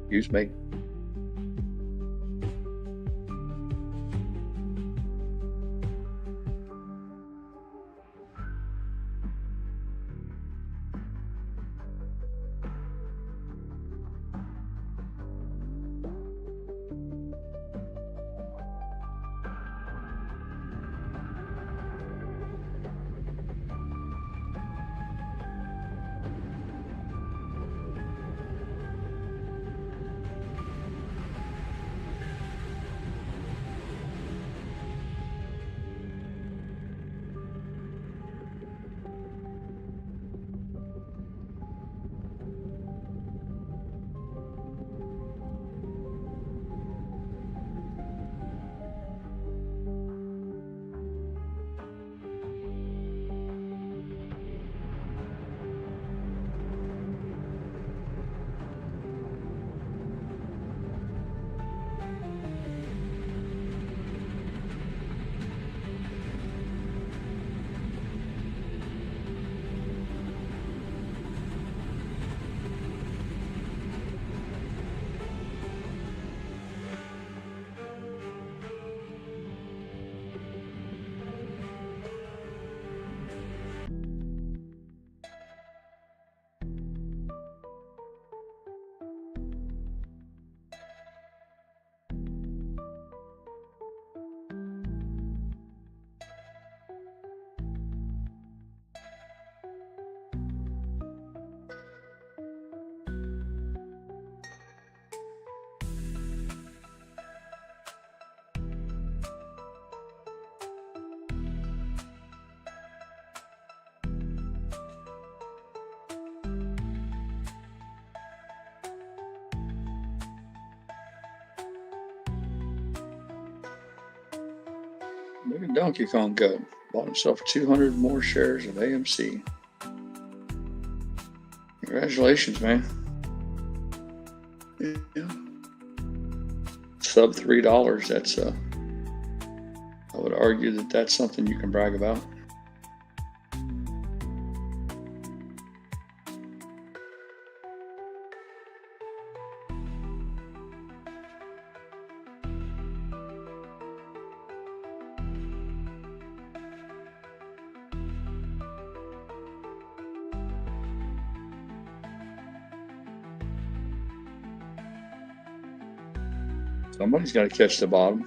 Excuse me. Look at Donkey Kong go. Bought himself 200 more shares of AMC. Congratulations, man. Yeah. sub $3. That's I would argue that that's something you can brag about. Somebody's got to catch the bottom.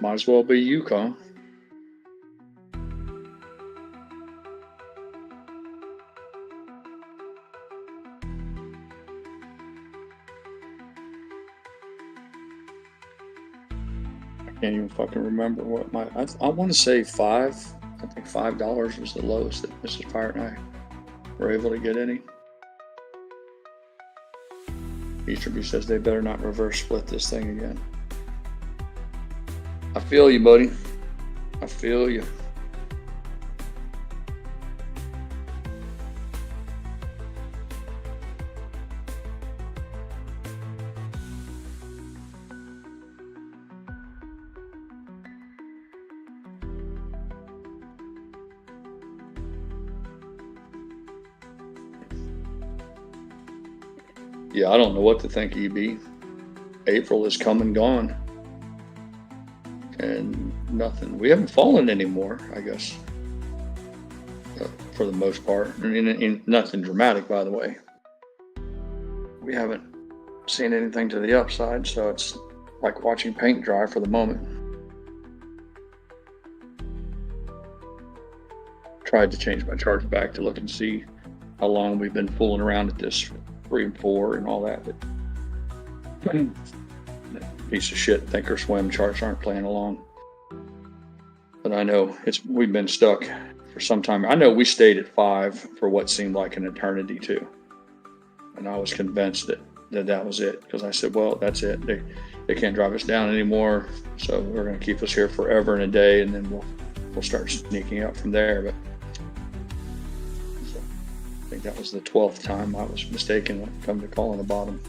Might as well be Yukon. I can't even fucking remember what I want to say I think $5 was the lowest that Mrs. Pirate and I were able to get any. Easterby says they better not reverse split this thing again. I feel you, buddy. I feel you. Yeah, I don't know what to think, EB. April is come and gone. And nothing. We haven't fallen anymore, I guess. For the most part. I mean, nothing dramatic, by the way. We haven't seen anything to the upside, so it's like watching paint dry for the moment. Tried to change my charts back to look and see how long we've been fooling around at this 3 and 4 and all that, but piece of shit thinkorswim charts aren't playing along. But I know we've been stuck for some time. I know we stayed at 5 for what seemed like an eternity too, and I was convinced that was it, because I said, well, that's it. They can't drive us down anymore, so we're going to keep us here forever and a day, and then we'll start sneaking out from there. But I think that was the 12th time I was mistaken when it come to calling the bottom.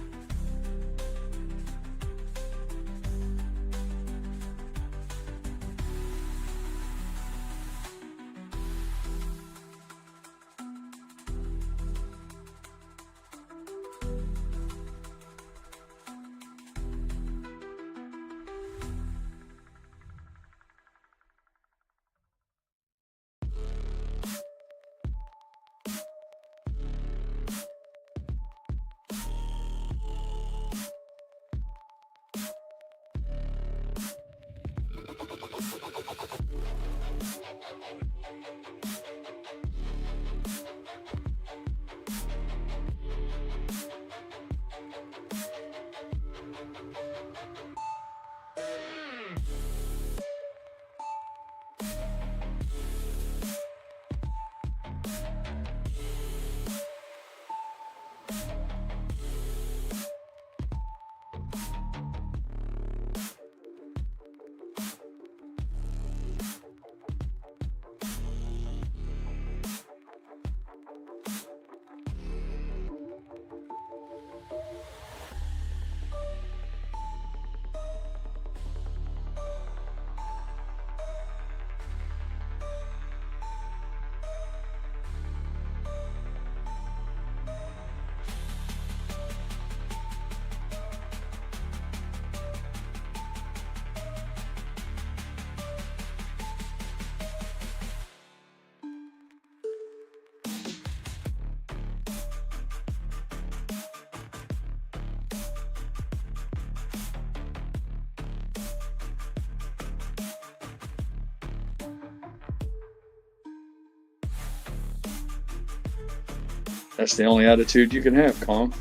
That's the only attitude you can have, calm.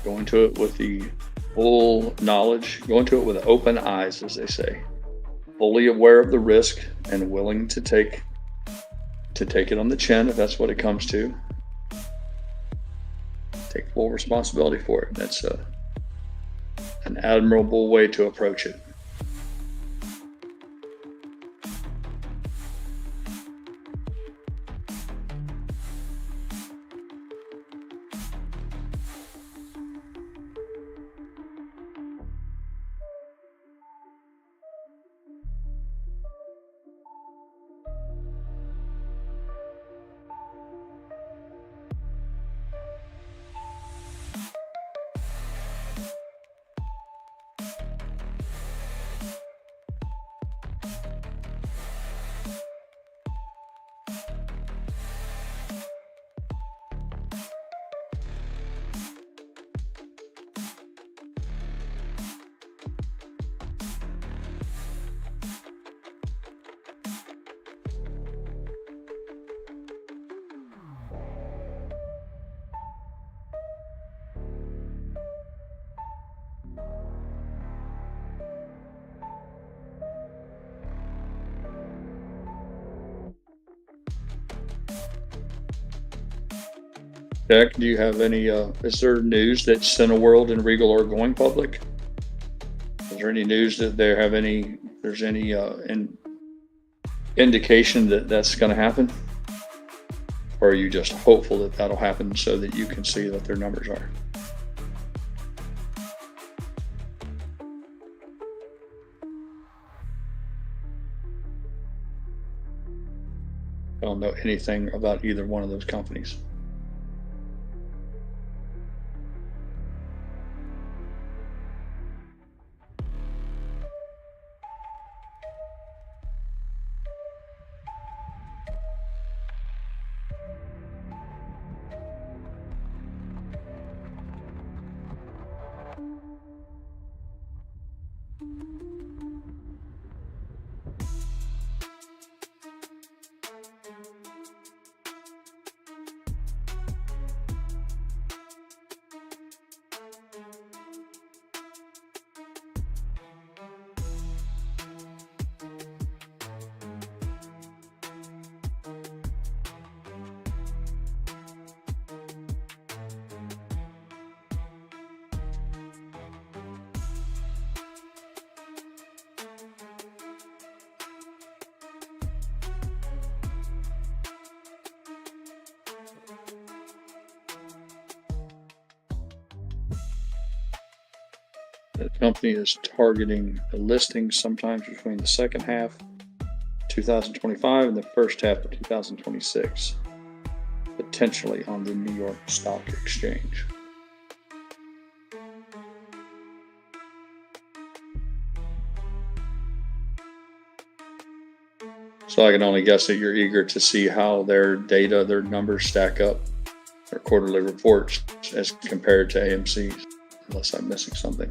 Go into it with the full knowledge. Go into it with open eyes, as they say. Fully aware of the risk and willing to take it on the chin if that's what it comes to. Take full responsibility for it. That's an admirable way to approach it. Jack, do you have any, is there news that Cineworld and Regal are going public? Is there any news that there's any indication that that's going to happen? Or are you just hopeful that that'll happen so that you can see what their numbers are? I don't know anything about either one of those companies. The company is targeting the listing sometimes between the second half 2025 and the first half of 2026, potentially on the New York Stock Exchange. So I can only guess that you're eager to see how their data, their numbers stack up, their quarterly reports as compared to AMC's, unless I'm missing something.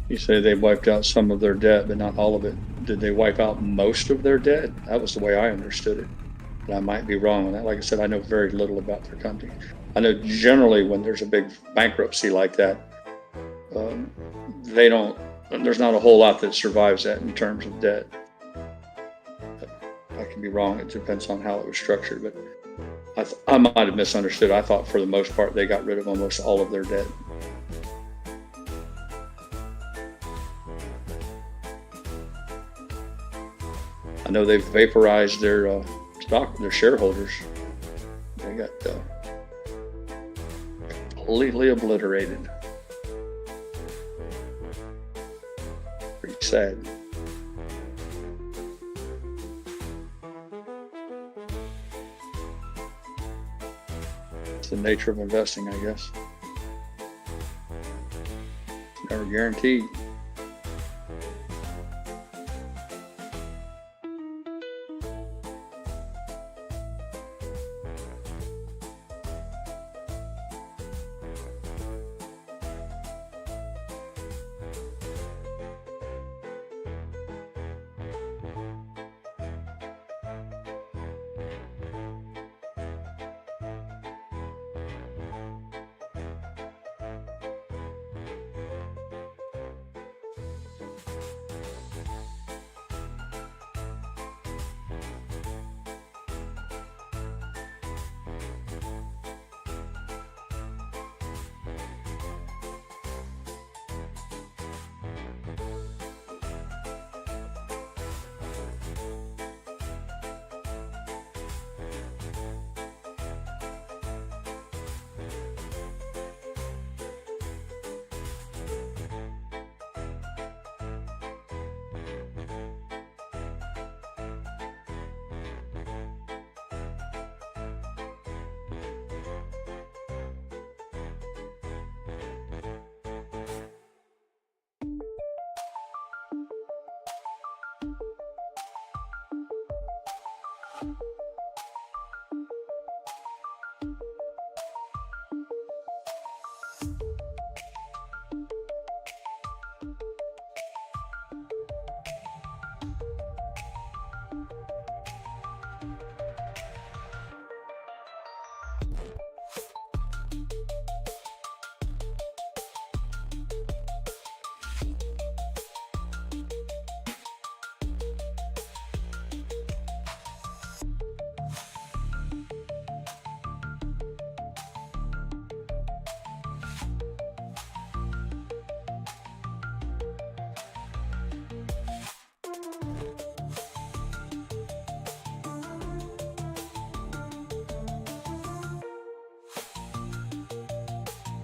You say they wiped out some of their debt, but not all of it. Did they wipe out most of their debt? That was the way I understood it. And I might be wrong on that. Like I said, I know very little about their company. I know generally when there's a big bankruptcy like that, there's not a whole lot that survives that in terms of debt. could be wrong. It depends on how it was structured, but I might have misunderstood. I thought for the most part they got rid of almost all of their debt. I know they've vaporized their stock, their shareholders. They got completely obliterated. Pretty sad. It's the nature of investing, I guess. It's never guaranteed.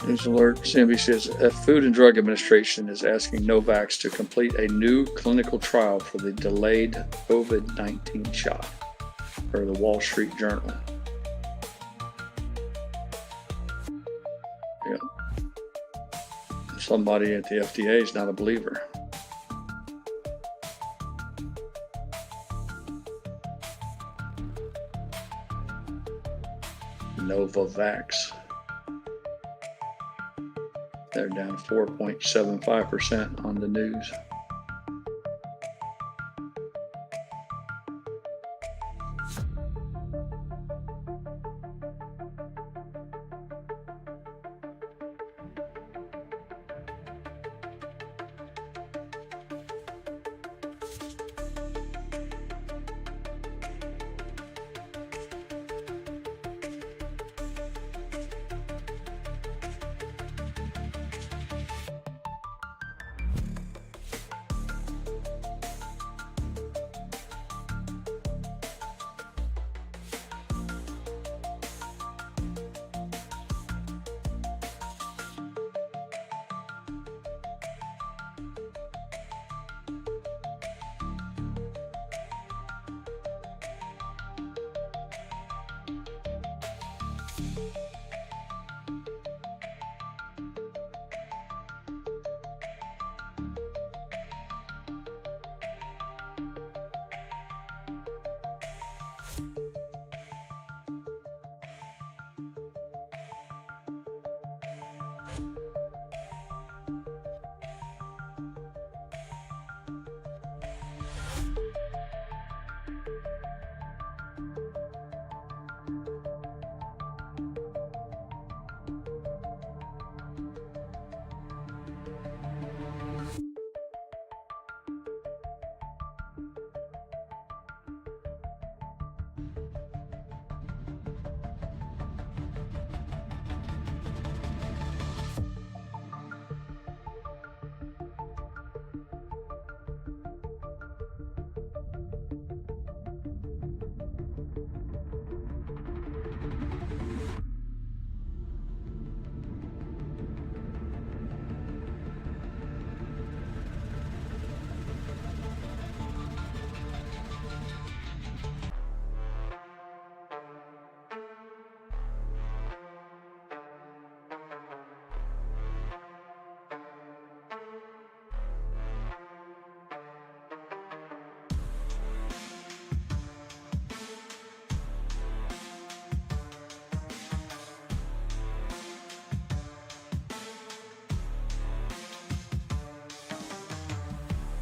News alert, CNBC says Food and Drug Administration is asking Novavax to complete a new clinical trial for the delayed COVID-19 shot, per the Wall Street Journal. Yeah. Somebody at the FDA is not a believer. Novavax. They're down 4.75% on the news.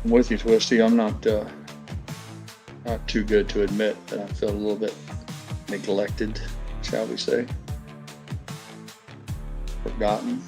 I'm with you, Twisty. I'm not too good to admit that I feel a little bit neglected, shall we say, forgotten.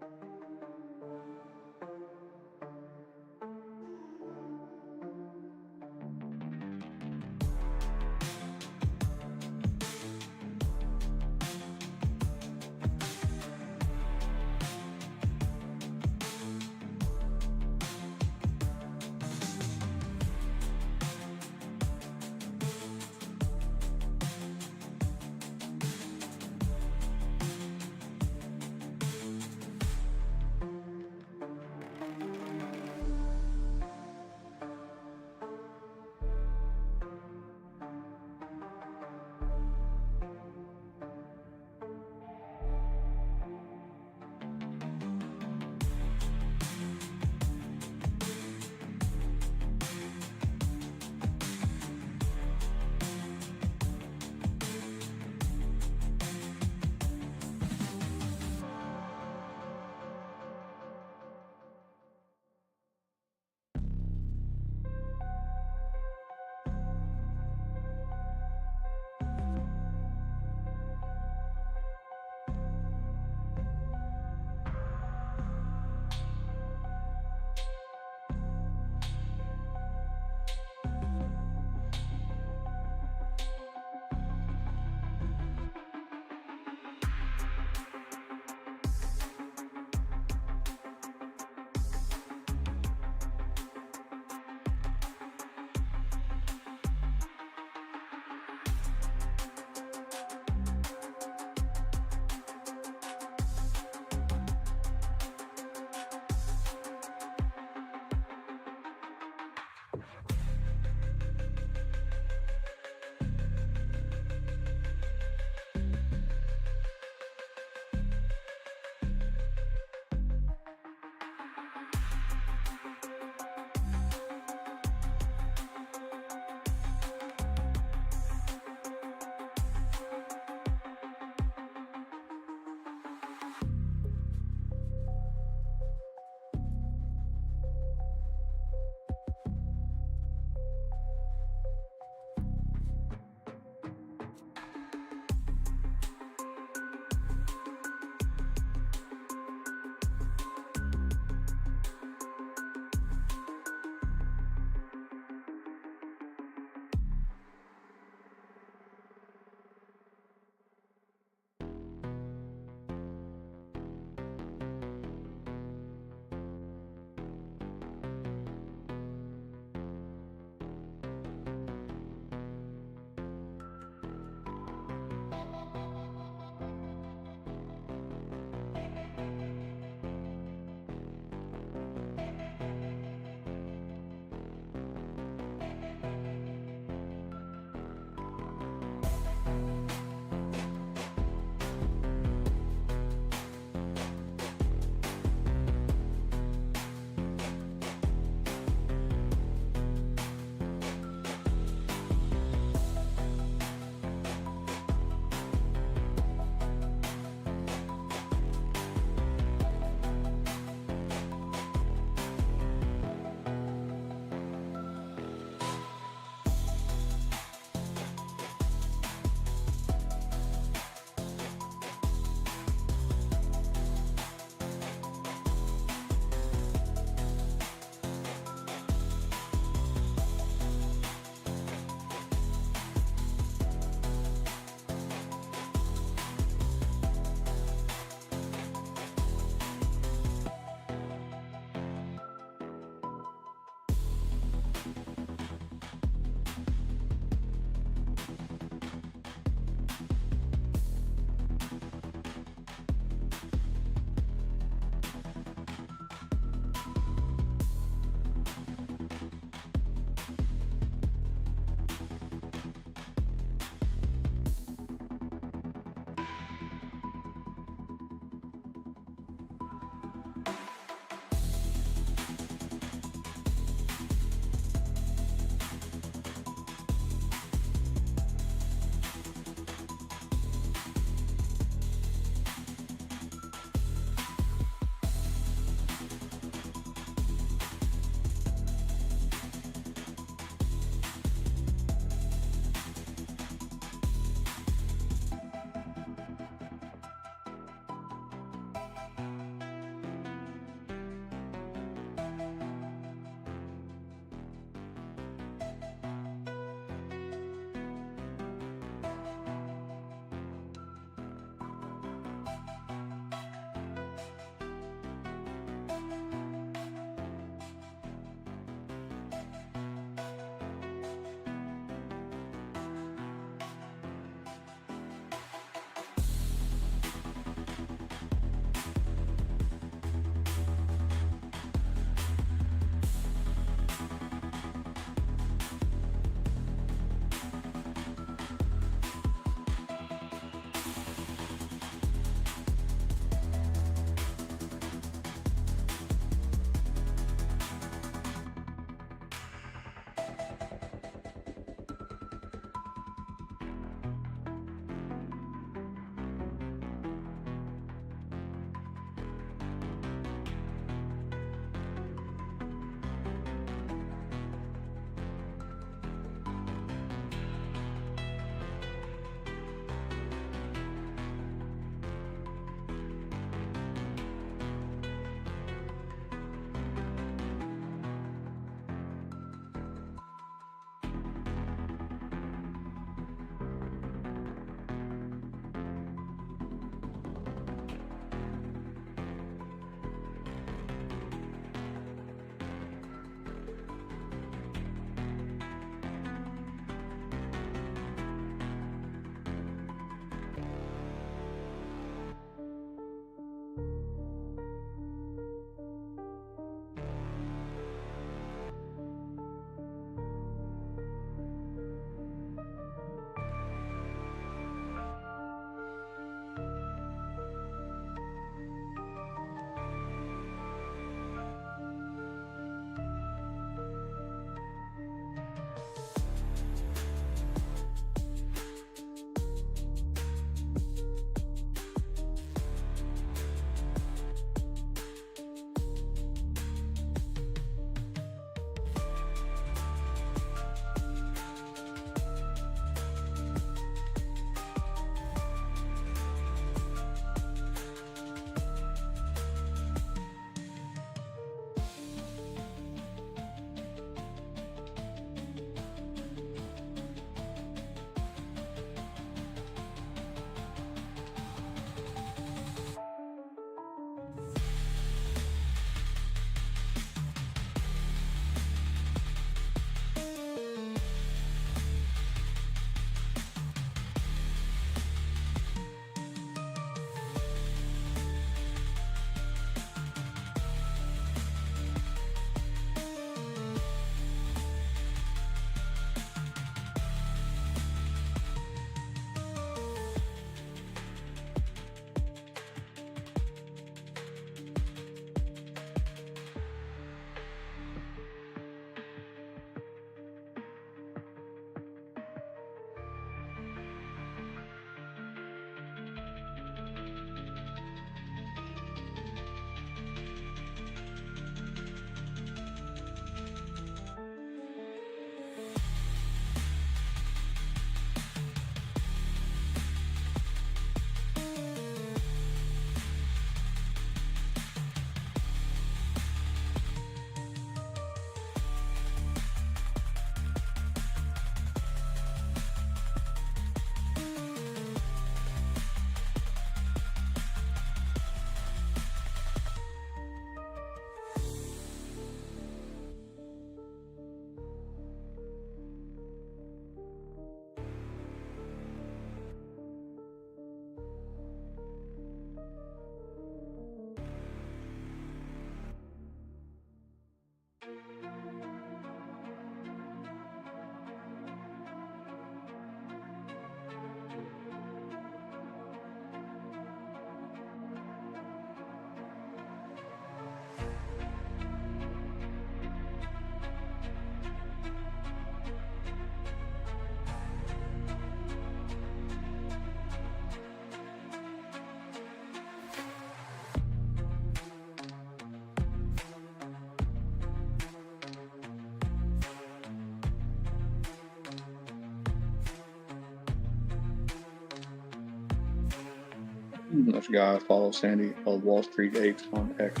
This guy I follow, Sandy of Wall Street Apes on X.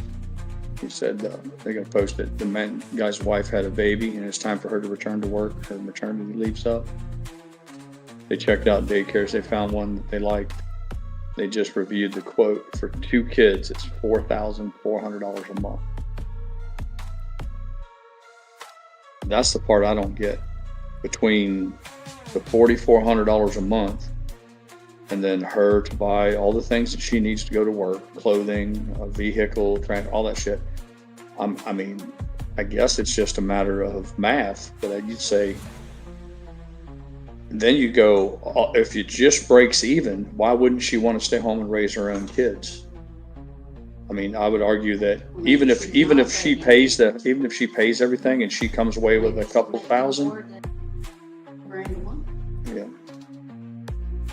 He said they're going to post it. The guy's wife had a baby, and it's time for her to return to work. Her maternity leave's up. They checked out daycares. They found one that they liked. They just reviewed the quote for 2 kids. It's $4,400 a month. That's the part I don't get. Between the $4,400 a month and then her to buy all the things that she needs to go to work, clothing, a vehicle, all that shit. I mean, I guess it's just a matter of math, but you'd say, then you go, if it just breaks even, why wouldn't she want to stay home and raise her own kids? I mean, I would argue that even if she pays everything and she comes away with a couple thousand, $10,000 a month. yeah,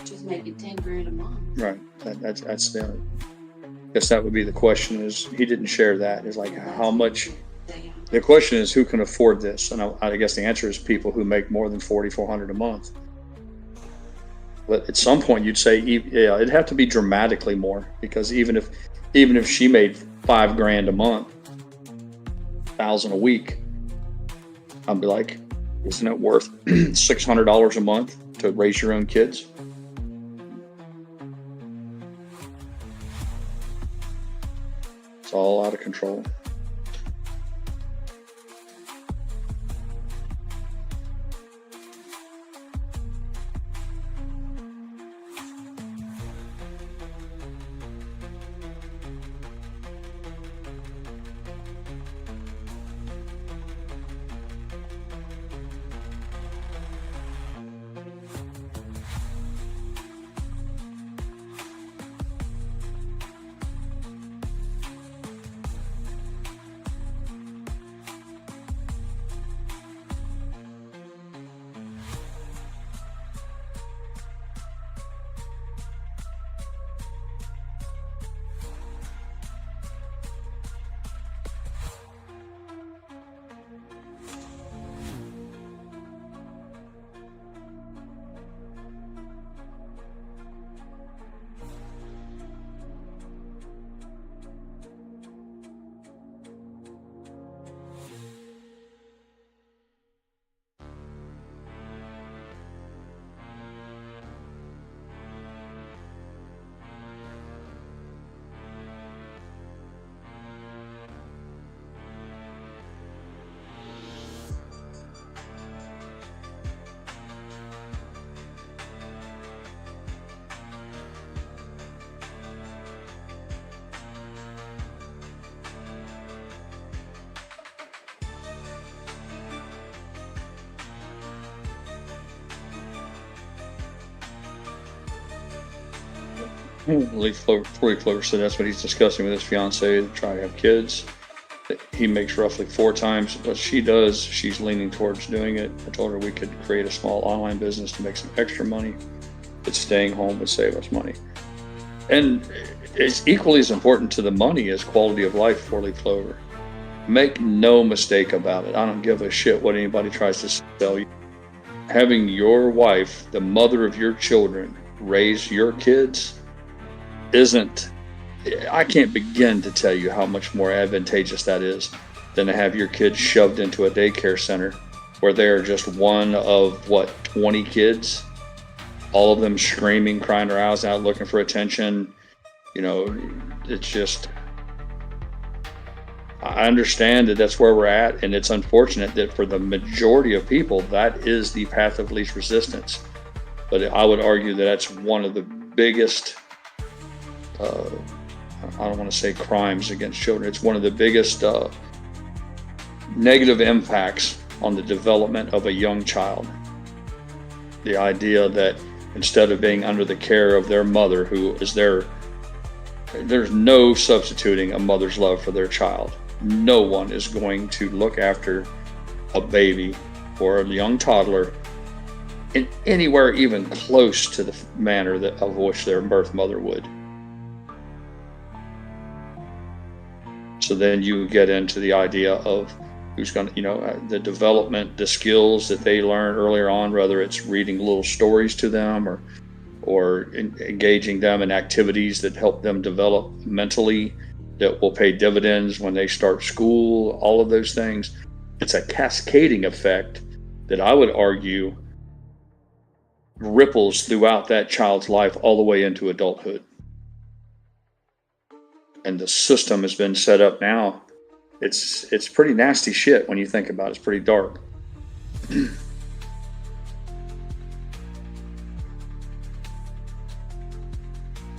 She's making $10,000 a month. right. That's the. I guess that would be the question. Is he didn't share that? Is like how much. The question is who can afford this, and I guess the answer is people who make more than $4,400 a month. But at some point, you'd say, yeah, it'd have to be dramatically more, because even if she made $5,000 a month, $1,000 a week, I'd be like, isn't it worth $600 a month to raise your own kids? It's all out of control. Leaf Clover said that's what he's discussing with his fiance, to try to have kids. He makes roughly 4 times what she does. She's leaning towards doing it. I told her we could create a small online business to make some extra money, but staying home would save us money. And it's equally as important to the money as quality of life for Leaf Clover. Make no mistake about it. I don't give a shit what anybody tries to sell you. Having your wife, the mother of your children, raise your kids I can't begin to tell you how much more advantageous that is than to have your kids shoved into a daycare center where they're just one of 20 kids, all of them screaming, crying their eyes out, looking for attention. It's just, I understand that that's where we're at, and it's unfortunate that for the majority of people that is the path of least resistance. But I would argue that that's one of the biggest, I don't want to say crimes against children. It's one of the biggest negative impacts on the development of a young child. The idea that instead of being under the care of their mother, who is there's no substituting a mother's love for their child. No one is going to look after a baby or a young toddler in anywhere even close to the manner of which their birth mother would. So then you get into the idea of who's going to, the development, the skills that they learn earlier on, whether it's reading little stories to them or or engaging them in activities that help them develop mentally, that will pay dividends when they start school, all of those things. It's a cascading effect that I would argue ripples throughout that child's life all the way into adulthood. And the system has been set up now. It's pretty nasty shit when you think about it. It's pretty dark.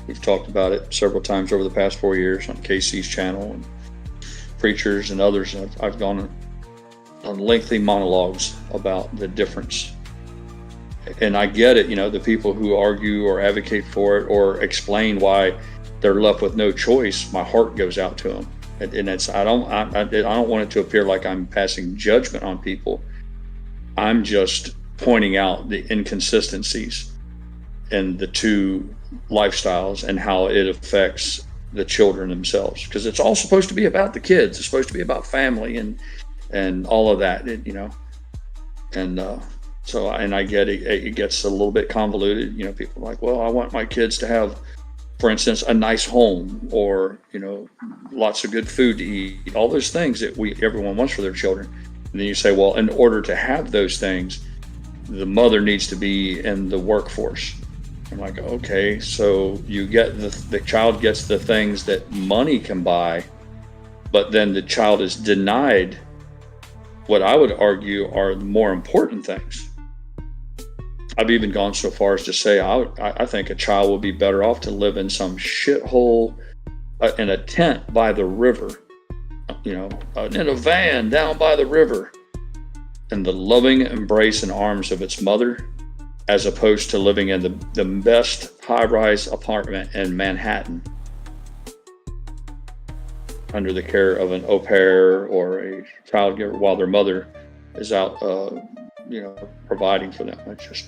We've talked about it several times over the past 4 years on Casey's channel, and preachers and others. I've gone on lengthy monologues about the difference. And I get it, the people who argue or advocate for it or explain why they're left with no choice, my heart goes out to them. And I don't want it to appear like I'm passing judgment on people. I'm just pointing out the inconsistencies in the two lifestyles and how it affects the children themselves, because it's all supposed to be about the kids. It's supposed to be about family and all of that, so I get it. It gets a little bit convoluted. People are like, well, I want my kids to have, for instance, a nice home, or lots of good food to eat, all those things that everyone wants for their children. And then you say, well, in order to have those things, the mother needs to be in the workforce. I'm like, okay, so you get the child gets the things that money can buy, but then the child is denied what I would argue are the more important things. I've even gone so far as to say I think a child would be better off to live in some shithole, in a tent by the river, in a van down by the river, in the loving embrace and arms of its mother, as opposed to living in the best high-rise apartment in Manhattan under the care of an au pair or a child giver while their mother is out, providing for them. It's just...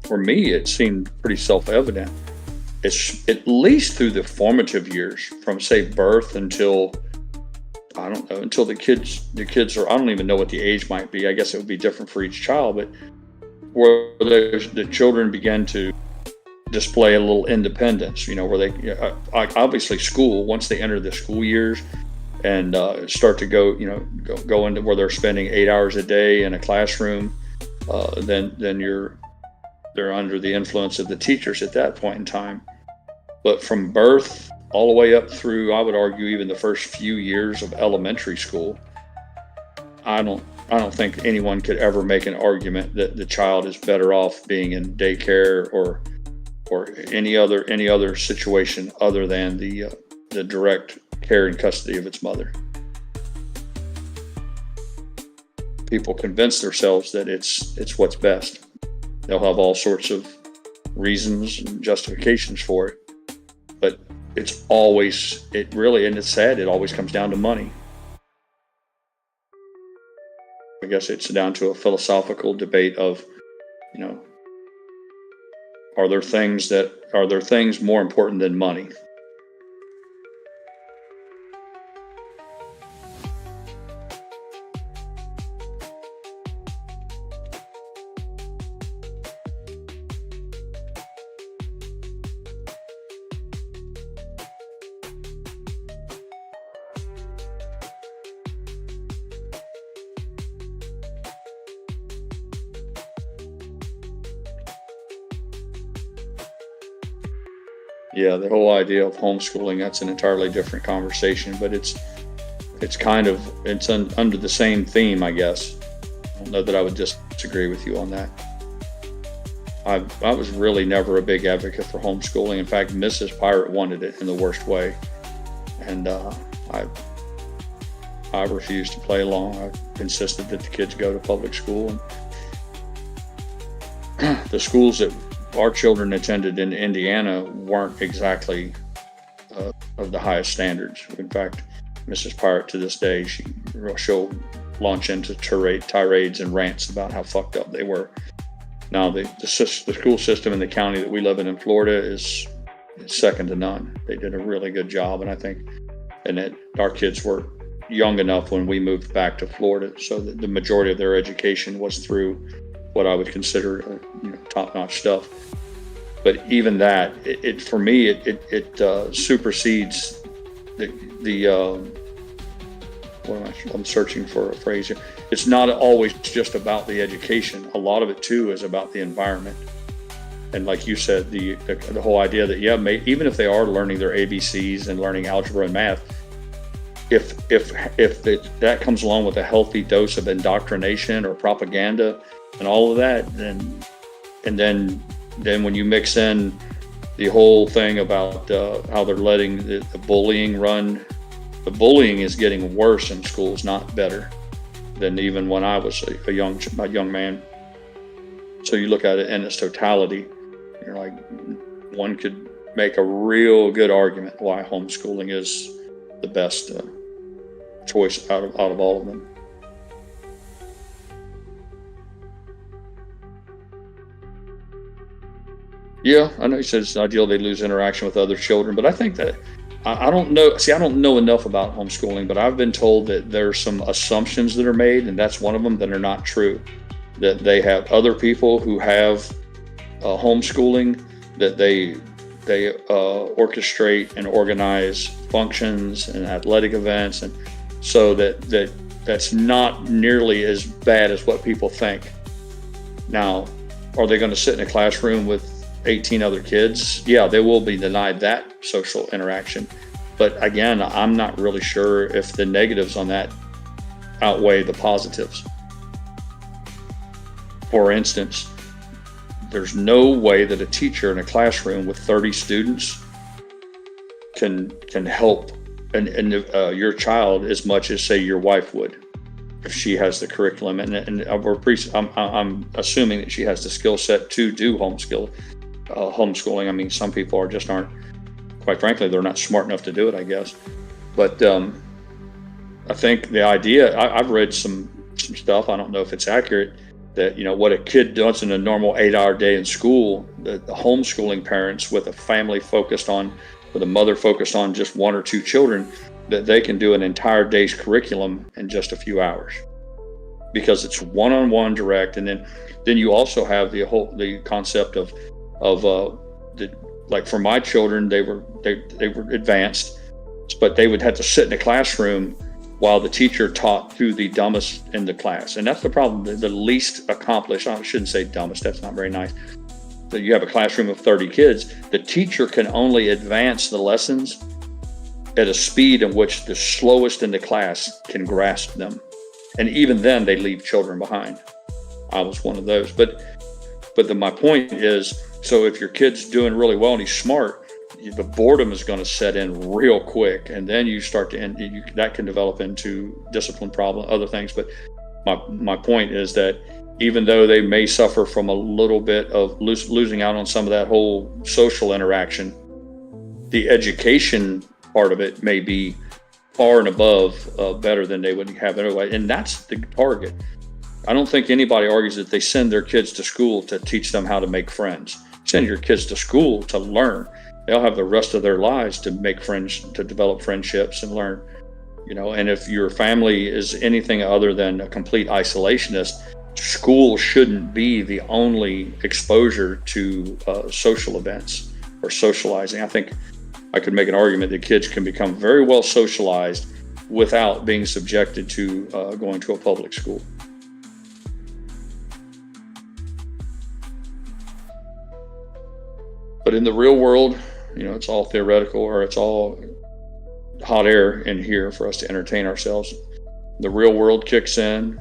For me, it seemed pretty self-evident. It's at least through the formative years, from say birth until, I don't know, until the kids are, I don't even know what the age might be. I guess it would be different for each child, but where the children begin to display a little independence, where they, obviously school, once they enter the school years and start to go into where they're spending 8 hours a day in a classroom, then they're under the influence of the teachers at that point in time. But from birth all the way up through, I would argue, even the first few years of elementary school, I don't think anyone could ever make an argument that the child is better off being in daycare or any other situation other than the direct care and custody of its mother. People convince themselves that it's what's best. They'll have all sorts of reasons and justifications for it, but and it's sad, it always comes down to money. I guess it's down to a philosophical debate of, are there things more important than money? Yeah, the whole idea of homeschooling, that's an entirely different conversation, but it's under the same theme, I guess. I don't know that I would disagree with you on that. I was really never a big advocate for homeschooling. In fact, Mrs. Pirate wanted it in the worst way. And I refused to play along. I insisted that the kids go to public school. And the schools that our children attended in Indiana weren't exactly of the highest standards. In fact, Mrs. Pirate, to this day, she'll launch into tirades and rants about how fucked up they were. Now, the school system in the county that we live in Florida is second to none. They did a really good job, and I think, and that our kids were young enough when we moved back to Florida, so that the majority of their education was through what I would consider top-notch stuff. But even that, it for me, it supersedes I'm searching for a phrase here. It's not always just about the education. A lot of it too is about the environment. And like you said, the whole idea that even if they are learning their ABCs and learning algebra and math, if that comes along with a healthy dose of indoctrination or propaganda and all of that, then when you mix in the whole thing about how they're letting the bullying run, the bullying is getting worse in schools, not better than even when I was a young man. So you look at it in its totality, you're like, one could make a real good argument why homeschooling is the best choice out of all of them. Yeah, I know he says it's ideal they lose interaction with other children, but I think that I don't know. See, I don't know enough about homeschooling, but I've been told that there's some assumptions that are made, and that's one of them, that are not true. That they have other people who have homeschooling, that they orchestrate and organize functions and athletic events, and so that's not nearly as bad as what people think. Now, are they going to sit in a classroom with 18 other kids? Yeah, they will be denied that social interaction. But again, I'm not really sure if the negatives on that outweigh the positives. For instance, there's no way that a teacher in a classroom with 30 students can help your child as much as, say, your wife would, if she has the curriculum. And I'm assuming that she has the skill set to do homeschooling. I mean, some people aren't, quite frankly, they're not smart enough to do it, I guess. But I think the idea, I've read some stuff, I don't know if it's accurate, that what a kid does in a normal 8-hour day in school, the homeschooling parents with a mother focused on just one or two children, that they can do an entire day's curriculum in just a few hours, because it's one-on-one direct. And then you also have the concept of like for my children, they were advanced, but they would have to sit in a classroom while the teacher taught to the dumbest in the class. And that's the problem, the least accomplished. I shouldn't say dumbest, that's not very nice. That you have a classroom of 30 kids, the teacher can only advance the lessons at a speed in which the slowest in the class can grasp them. And even then they leave children behind. I was one of those. But my point is, so if your kid's doing really well and he's smart, the boredom is going to set in real quick, and then you start to that can develop into discipline problem, other things. But my point is that even though they may suffer from a little bit of losing out on some of that whole social interaction, the education part of it may be far and above better than they would have anyway, and that's the target. I don't think anybody argues that they send their kids to school to teach them how to make friends. Send your kids to school to learn. They'll have the rest of their lives to make friends, to develop friendships and learn. And if your family is anything other than a complete isolationist, school shouldn't be the only exposure to social events or socializing. I think I could make an argument that kids can become very well socialized without being subjected to going to a public school. But in the real world, it's all theoretical, or it's all hot air in here for us to entertain ourselves. The real world kicks in.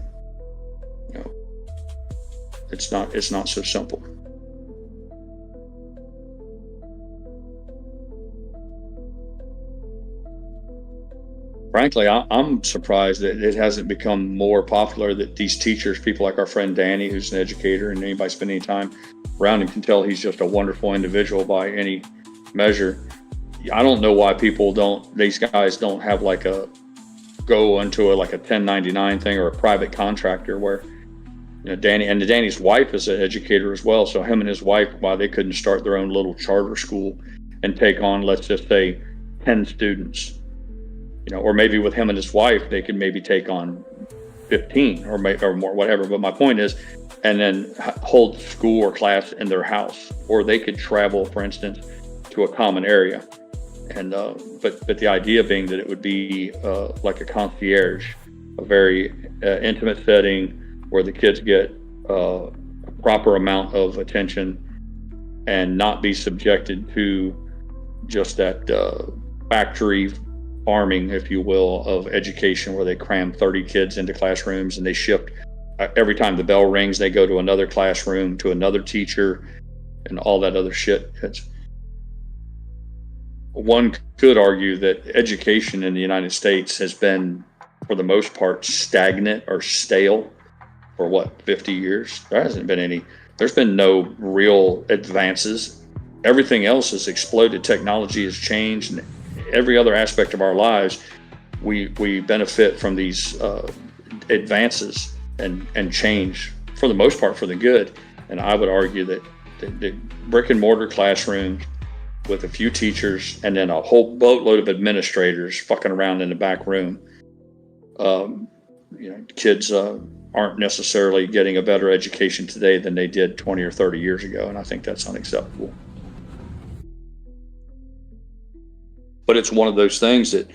It's not so simple. Frankly, I'm surprised that it hasn't become more popular, that these teachers, people like our friend Danny, who's an educator, and anybody spending any time around him can tell he's just a wonderful individual by any measure. I don't know why these guys don't have go into like a 1099 thing or a private contractor where Danny's wife is an educator as well. So him and his wife, why they couldn't start their own little charter school and take on, let's just say, 10 students, or maybe with him and his wife, they could maybe take on 15 or more, whatever. But my point is, and then hold school or class in their house, or they could travel, for instance, to a common area. And but the idea being that it would be like a concierge, a very intimate setting where the kids get a proper amount of attention and not be subjected to just that factory farming, if you will, of education, where they cram 30 kids into classrooms and they shift. Every time the bell rings, they go to another classroom, to another teacher, and all that other shit. One could argue that education in the United States has been, for the most part, stagnant or stale for 50 years? There hasn't been any. There's been no real advances. Everything else has exploded. Technology has changed, and every other aspect of our lives, we benefit from these advances and change, for the most part, for the good. And I would argue that the brick and mortar classrooms with a few teachers and then a whole boatload of administrators fucking around in the back room, kids aren't necessarily getting a better education today than they did 20 or 30 years ago. And I think that's unacceptable. But it's one of those things that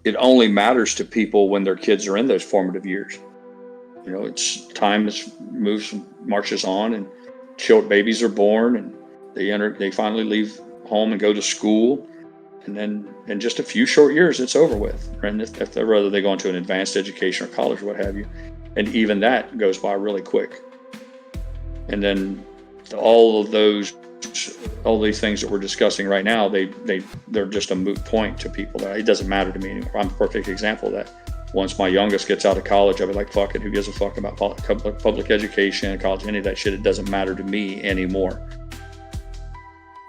it only matters to people when their kids are in those formative years. It's time marches on, and babies are born, and they finally leave home and go to school. And then in just a few short years, it's over with. And whether they go into an advanced education or college or what have you. And even that goes by really quick. And then all these things that we're discussing right now, they're just a moot point to people. It doesn't matter to me anymore. I'm a perfect example of that. Once my youngest gets out of college, I'll be like, fuck it, who gives a fuck about public education, college, any of that shit? It doesn't matter to me anymore.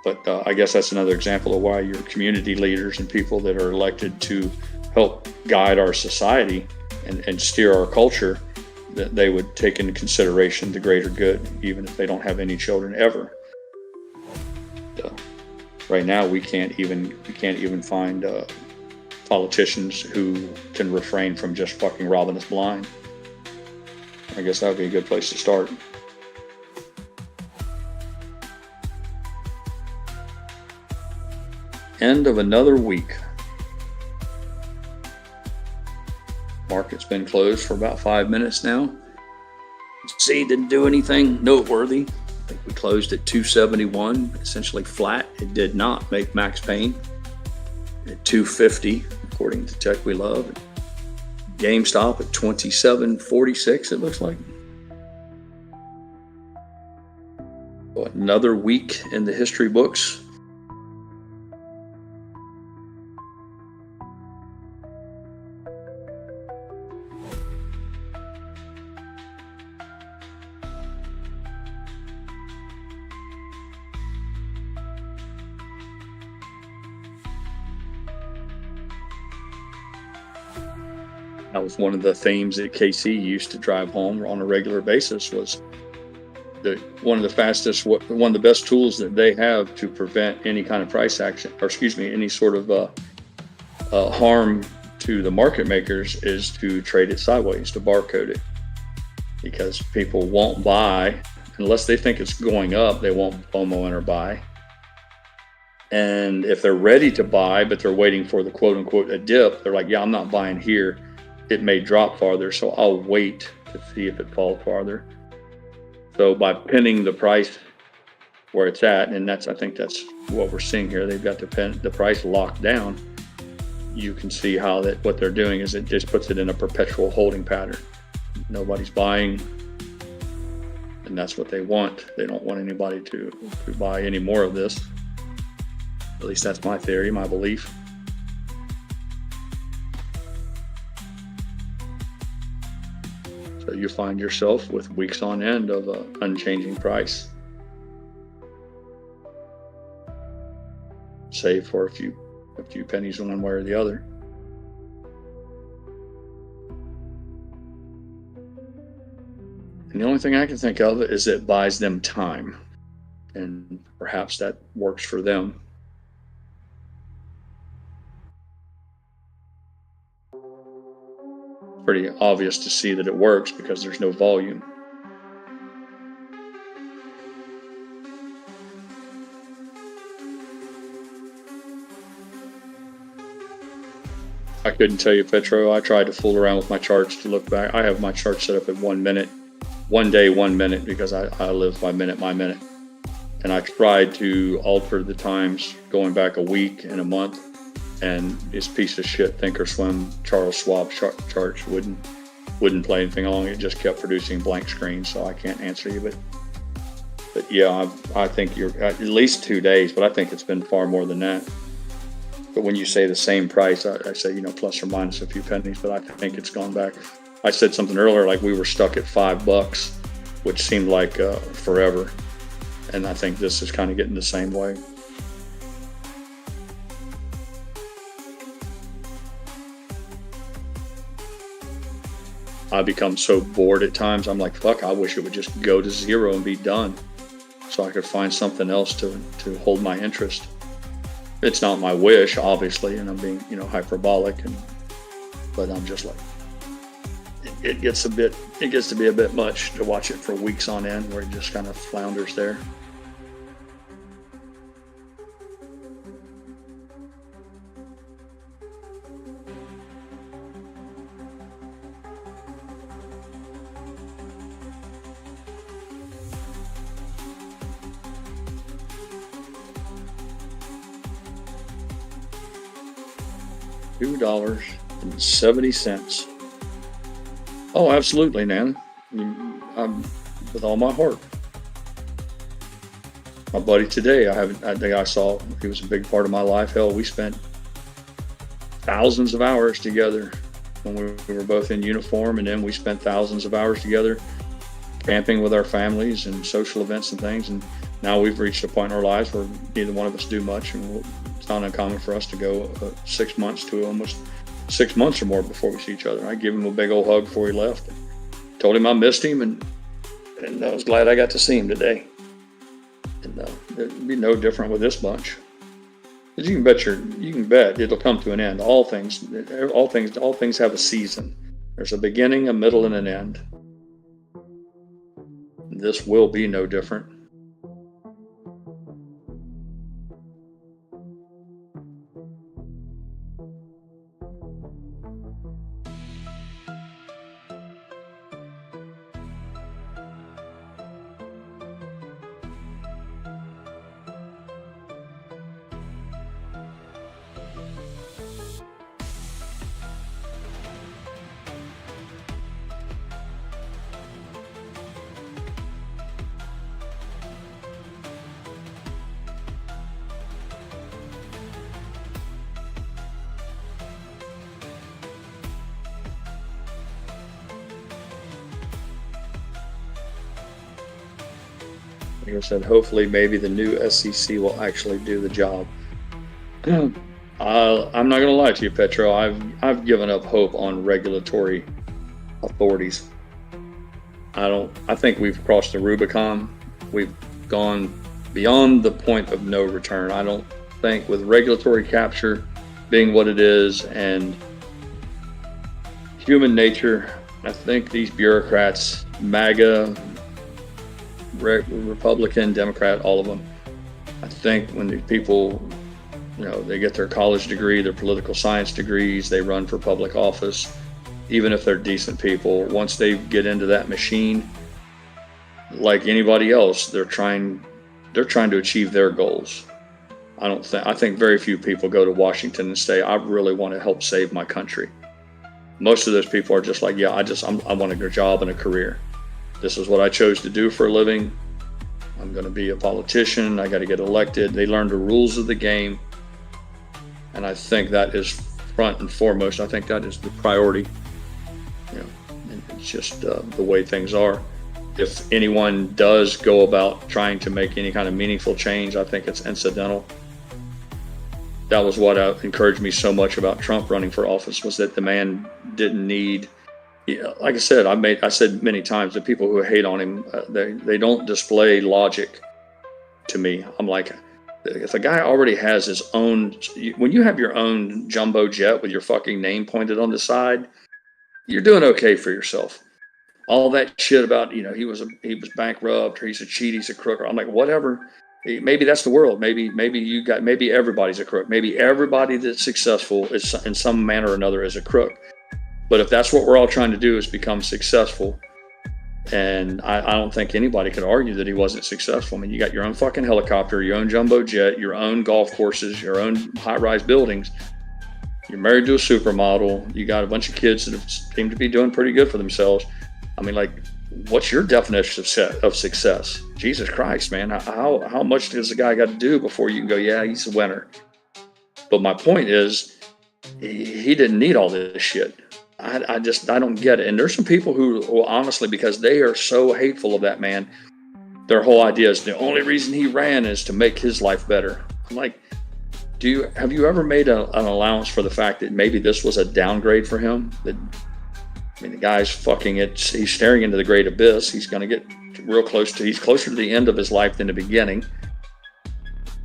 But I guess that's another example of why your community leaders and people that are elected to help guide our society and steer our culture, that they would take into consideration the greater good, even if they don't have any children ever. Right now, we can't even find politicians who can refrain from just fucking robbing us blind. I guess that would be a good place to start. End of another week. Market's been closed for about 5 minutes now. See, didn't do anything noteworthy. I think we closed at 271, essentially flat. It did not make max pain at 250, according to Tech We Love. GameStop at 27.46, it looks like. Another week in the history books. That was one of the themes that KC used to drive home on a regular basis, was one of the best tools that they have to prevent any kind of price action, any sort of harm to the market makers, is to trade it sideways, to barcode it. Because people won't buy unless they think it's going up. They won't FOMO enter buy. And if they're ready to buy, but they're waiting for the quote unquote a dip, they're like, yeah, I'm not buying here. It may drop farther, so I'll wait to see if it falls farther. So by pinning the price where it's at, and I think that's what we're seeing here. They've got the price locked down. You can see how what they're doing is it just puts it in a perpetual holding pattern. Nobody's buying, and that's what they want. They don't want anybody to buy any more of this. At least that's my theory, my belief. So you find yourself with weeks on end of an unchanging price, save for a few pennies one way or the other. And the only thing I can think of is it buys them time. And perhaps that works for them. Pretty obvious to see that it works because there's no volume. I couldn't tell you, Petro. I tried to fool around with my charts to look back. I have my chart set up at 1 minute, 1 day, 1 minute, because I live by minute by minute. And I tried to alter the times going back a week and a month, and this piece of shit Thinkorswim Charles Schwab charts wouldn't play anything along. It just kept producing blank screens, so I can't answer you. But yeah, I think you're at least 2 days, but I think it's been far more than that. But when you say the same price, I say, you know, plus or minus a few pennies, but I think it's gone back. I said something earlier, like we were stuck at $5, which seemed like forever. And I think this is kind of getting the same way. I become so bored at times. I'm like, fuck, I wish it would just go to zero and be done, so I could find something else to hold my interest. It's not my wish, obviously, and I'm being, you know, hyperbolic, but I'm just like, it gets to be a bit much to watch it for weeks on end, where it just kind of flounders there. $2.70. Oh, absolutely, Nan. I'm with all my heart. My buddy today, I saw, he was a big part of my life. Hell, we spent thousands of hours together when we were both in uniform, and then we spent thousands of hours together camping with our families and social events and things. And now we've reached a point in our lives where neither one of us do much, and it's not uncommon for us to go 6 months to almost 6 months or more before we see each other. I gave him a big old hug before he left. Told him I missed him, and I was glad I got to see him today. And it'd be no different with this bunch. Because you can bet it'll come to an end. All things have a season. There's a beginning, a middle, and an end. This will be no different. Like I said, hopefully maybe the new SEC will actually do the job. I'm not going to lie to you, Petro. I've given up hope on regulatory authorities. I think we've crossed the Rubicon. We've gone beyond the point of no return. I don't think, with regulatory capture being what it is and human nature, I think these bureaucrats, MAGA, Republican, Democrat, all of them, I think when these people, you know, they get their college degree, their political science degrees, they run for public office, even if they're decent people, once they get into that machine, like anybody else, they're trying to achieve their goals. I think very few people go to Washington and say, I really want to help save my country. Most of those people are just like, yeah, I want a good job and a career. This is what I chose to do for a living. I'm going to be a politician. I got to get elected. They learn the rules of the game. And I think that is front and foremost. I think that is the priority. You know, and it's just the way things are. If anyone does go about trying to make any kind of meaningful change, I think it's incidental. That was what encouraged me so much about Trump running for office, was that the man didn't need, Yeah, like I said, I said many times, the people who hate on him, they don't display logic to me. I'm like, if a guy already has his own, when you have your own jumbo jet with your fucking name pointed on the side, you're doing okay for yourself. All that shit about, you know, he was bankrupt, or he's a cheat, he's a crook. I'm like, whatever. Maybe that's the world. Maybe everybody's a crook. Maybe everybody that's successful is in some manner or another is a crook. But if that's what we're all trying to do, is become successful, and I don't think anybody could argue that he wasn't successful. I mean, you got your own fucking helicopter, your own jumbo jet, your own golf courses, your own high-rise buildings. You're married to a supermodel. You got a bunch of kids that seem to be doing pretty good for themselves. I mean, like, what's your definition of success? Jesus Christ, man. How much does a guy got to do before you can go, yeah, he's a winner? But my point is, he didn't need all this shit. I don't get it. And there's some people who, well, honestly, because they are so hateful of that man, their whole idea is the only reason he ran is to make his life better. I'm like, have you ever made an allowance for the fact that maybe this was a downgrade for him? I mean, the guy's fucking it. He's staring into the great abyss. He's going to get he's closer to the end of his life than the beginning.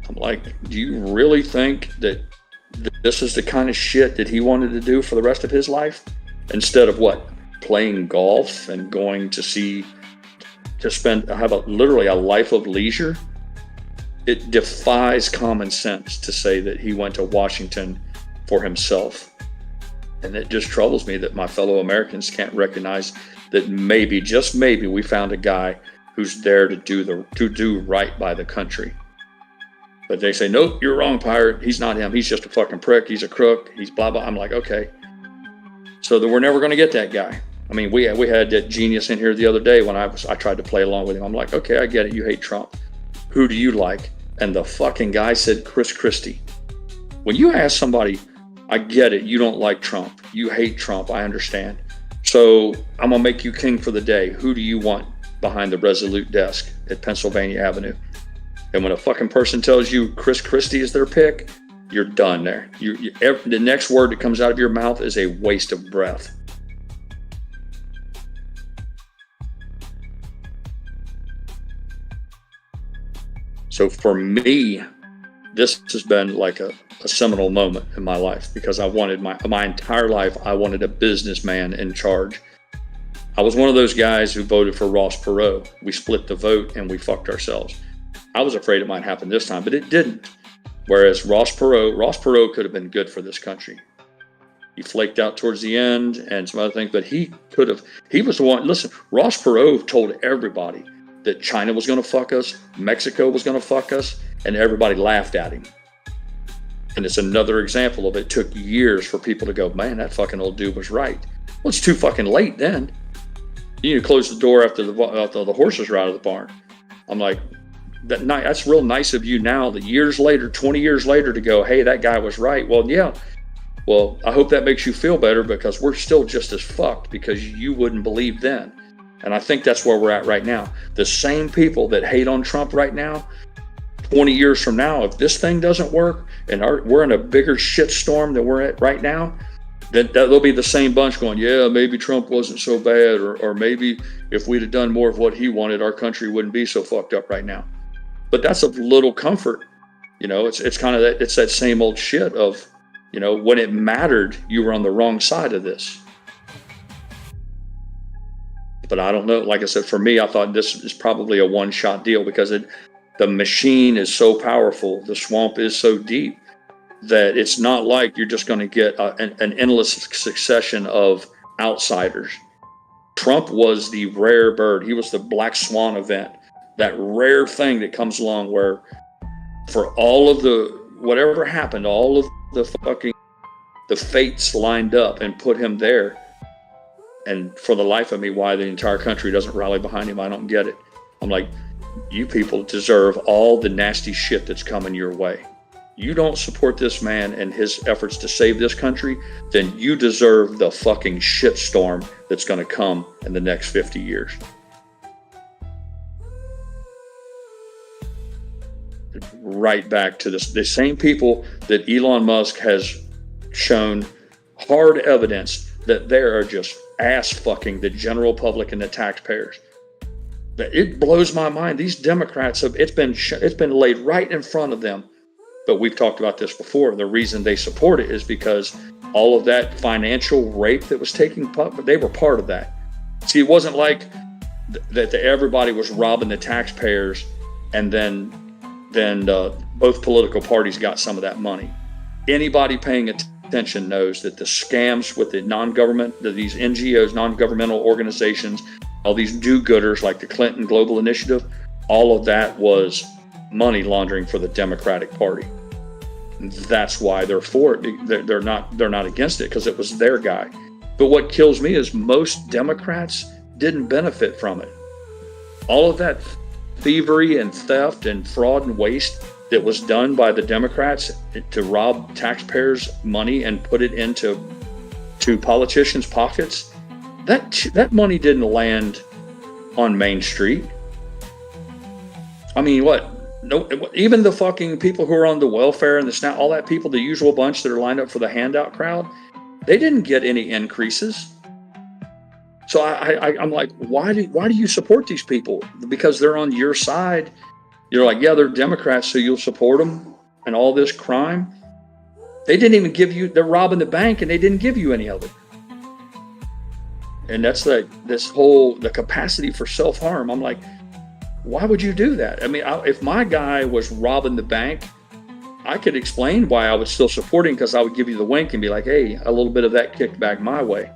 I'm like, do you really think that this is the kind of shit that he wanted to do for the rest of his life? Instead of what? Playing golf and going to have literally a life of leisure? It defies common sense to say that he went to Washington for himself. And it just troubles me that my fellow Americans can't recognize that maybe, just maybe, we found a guy who's there to do right by the country. But they say, nope, you're wrong, pirate. He's not him. He's just a fucking prick. He's a crook. He's blah, blah. I'm like, okay. So that we're never going to get that guy. I mean, we had that genius in here the other day when I tried to play along with him. I'm like, okay, I get it. You hate Trump. Who do you like? And the fucking guy said Chris Christie. When you ask somebody, I get it, you don't like Trump. You hate Trump. I understand. So I'm going to make you king for the day. Who do you want behind the Resolute desk at Pennsylvania Avenue? And when a fucking person tells you Chris Christie is their pick, you're done there. The next word that comes out of your mouth is a waste of breath. So for me, this has been like a seminal moment in my life, because I wanted my entire life, I wanted a businessman in charge. I was one of those guys who voted for Ross Perot. We split the vote and we fucked ourselves. I was afraid it might happen this time, but it didn't. Whereas Ross Perot could have been good for this country. He flaked out towards the end and some other things, but he was the one. Listen, Ross Perot told everybody that China was going to fuck us, Mexico was going to fuck us, and everybody laughed at him. And it's another example of it took years for people to go, man, that fucking old dude was right. Well, it's too fucking late then. You need to close the door after the horses are out of the barn. I'm like, that's real nice of you now that years later, 20 years later, to go, hey, that guy was right. Well, yeah. Well, I hope that makes you feel better, because we're still just as fucked because you wouldn't believe then. And I think that's where we're at right now. The same people that hate on Trump right now, 20 years from now, if this thing doesn't work and we're in a bigger shitstorm than we're at right now, then there'll be the same bunch going, yeah, maybe Trump wasn't so bad, or maybe if we'd have done more of what he wanted, our country wouldn't be so fucked up right now. But that's of little comfort. You know, it's kind of that same old shit of, you know, when it mattered, you were on the wrong side of this. But I don't know. Like I said, for me, I thought this is probably a one-shot deal, because the machine is so powerful, the swamp is so deep, that it's not like you're just going to get an endless succession of outsiders. Trump was the rare bird. He was the black swan event, that rare thing that comes along where, for all of whatever happened, all of the fates lined up and put him there. And for the life of me, why the entire country doesn't rally behind him, I don't get it. I'm like, you people deserve all the nasty shit that's coming your way. You don't support this man and his efforts to save this country, then you deserve the fucking shitstorm that's going to come in the next 50 years. Right back to the same people that Elon Musk has shown hard evidence that they are just ass fucking the general public and the taxpayers. It blows my mind. These Democrats it's been laid right in front of them. But we've talked about this before. The reason they support it is because all of that financial rape that was taking place, they were part of that. See, it wasn't like that everybody was robbing the taxpayers and then both political parties got some of that money. Anybody paying attention knows that the scams with the non-government, these NGOs, non-governmental organizations, all these do-gooders like the Clinton Global Initiative, all of that was money laundering for the Democratic Party. That's why they're for it. They're not against it because it was their guy. But what kills me is most Democrats didn't benefit from it. All of that thievery and theft and fraud and waste that was done by the Democrats to rob taxpayers' money and put it into politicians' pockets, that money didn't land on Main Street. I mean, what? No, even the fucking people who are on the welfare and the SNAP, all that people, the usual bunch that are lined up for the handout crowd, they didn't get any increases. So I'm like, why do you support these people? Because they're on your side. You're like, yeah, they're Democrats, so you'll support them and all this crime. They didn't even give you, they're robbing the bank and they didn't give you any of it. And that's the capacity for self-harm. I'm like, why would you do that? I mean, if my guy was robbing the bank, I could explain why I was still supporting, because I would give you the wink and be like, hey, a little bit of that kicked back my way.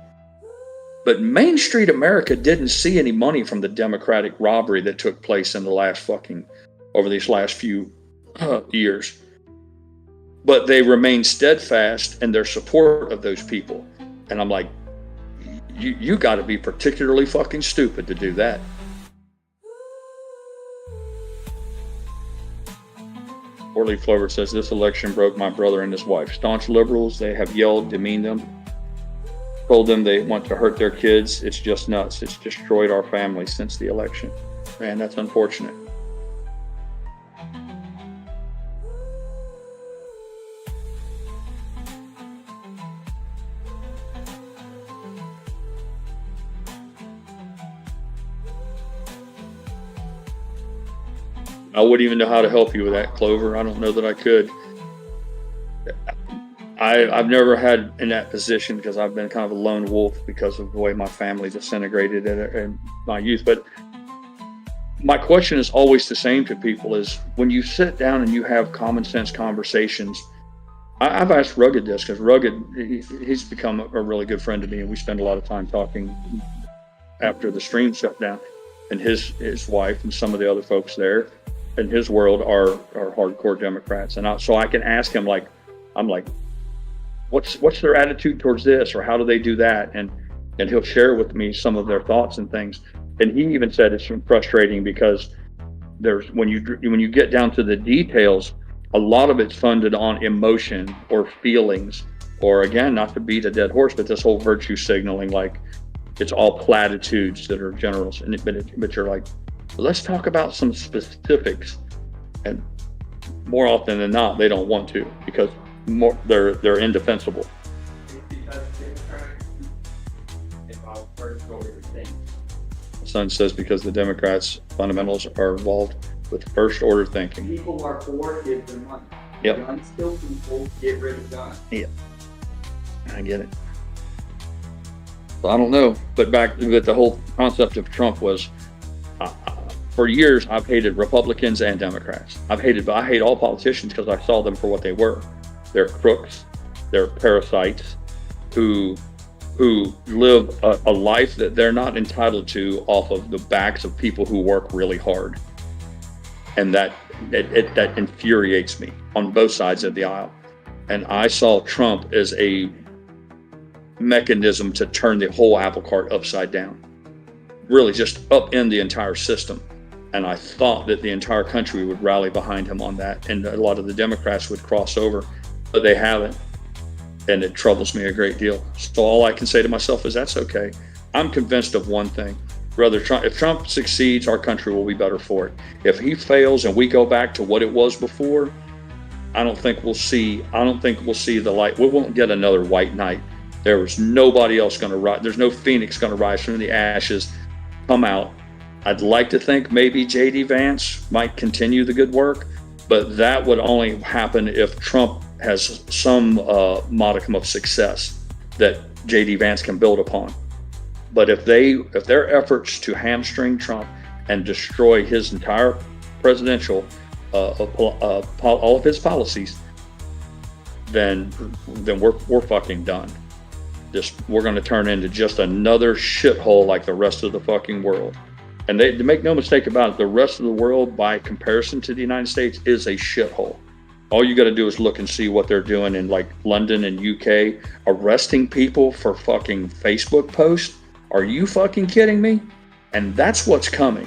But Main Street America didn't see any money from the Democratic robbery that took place in over these last few years. But they remain steadfast in their support of those people. And I'm like, you got to be particularly fucking stupid to do that. Orly Flover says, this election broke my brother and his wife. Staunch liberals, they have yelled, demeaned them, told them they want to hurt their kids. It's just nuts. It's destroyed our family since the election. Man, that's unfortunate. I wouldn't even know how to help you with that, Clover. I don't know that I could. I've never had in that position because I've been kind of a lone wolf because of the way my family disintegrated in my youth. But my question is always the same to people is when you sit down and you have common sense conversations. I've asked Rugged this because Rugged, he's become a really good friend to me, and we spend a lot of time talking after the stream shut down. And his wife and some of the other folks there in his world are hardcore Democrats. And so I can ask him, like, I'm like, what's their attitude towards this, or how do they do that? And he'll share with me some of their thoughts and things. And he even said it's frustrating because when you get down to the details, a lot of it's funded on emotion or feelings, or again, not to beat a dead horse, but this whole virtue signaling, like it's all platitudes that are generals. But you're like, let's talk about some specifics. And more often than not, they don't want to because they're indefensible. Son says because the Democrats' fundamentals are involved with first order thinking. People are for give them money. Yep. Guns kill people, get rid of guns. Yeah, I get it. So I don't know, but back with the whole concept of Trump was, for years I've hated Republicans and Democrats. I hate all politicians because I saw them for what they were. They're crooks, they're parasites who live a life that they're not entitled to off of the backs of people who work really hard. And that infuriates me on both sides of the aisle. And I saw Trump as a mechanism to turn the whole apple cart upside down, really just upend the entire system. And I thought that the entire country would rally behind him on that, and a lot of the Democrats would cross over, but they haven't. And it troubles me a great deal. So all I can say to myself is that's okay. I'm convinced of one thing. If Trump succeeds, our country will be better for it. If he fails and we go back to what it was before, I don't think we'll see the light. We won't get another white knight There was nobody else going to rise. There's no phoenix going to rise from the ashes, come out. I'd like to think maybe J.D. Vance might continue the good work, but that would only happen if Trump has some modicum of success that J.D. Vance can build upon. But if their efforts to hamstring Trump and destroy his entire presidential, all of his policies, then we're fucking done. We're going to turn into just another shithole like the rest of the fucking world. And they make no mistake about it, the rest of the world, by comparison to the United States, is a shithole. All you got to do is look and see what they're doing in like London and UK, arresting people for fucking Facebook posts. Are you fucking kidding me? And that's what's coming.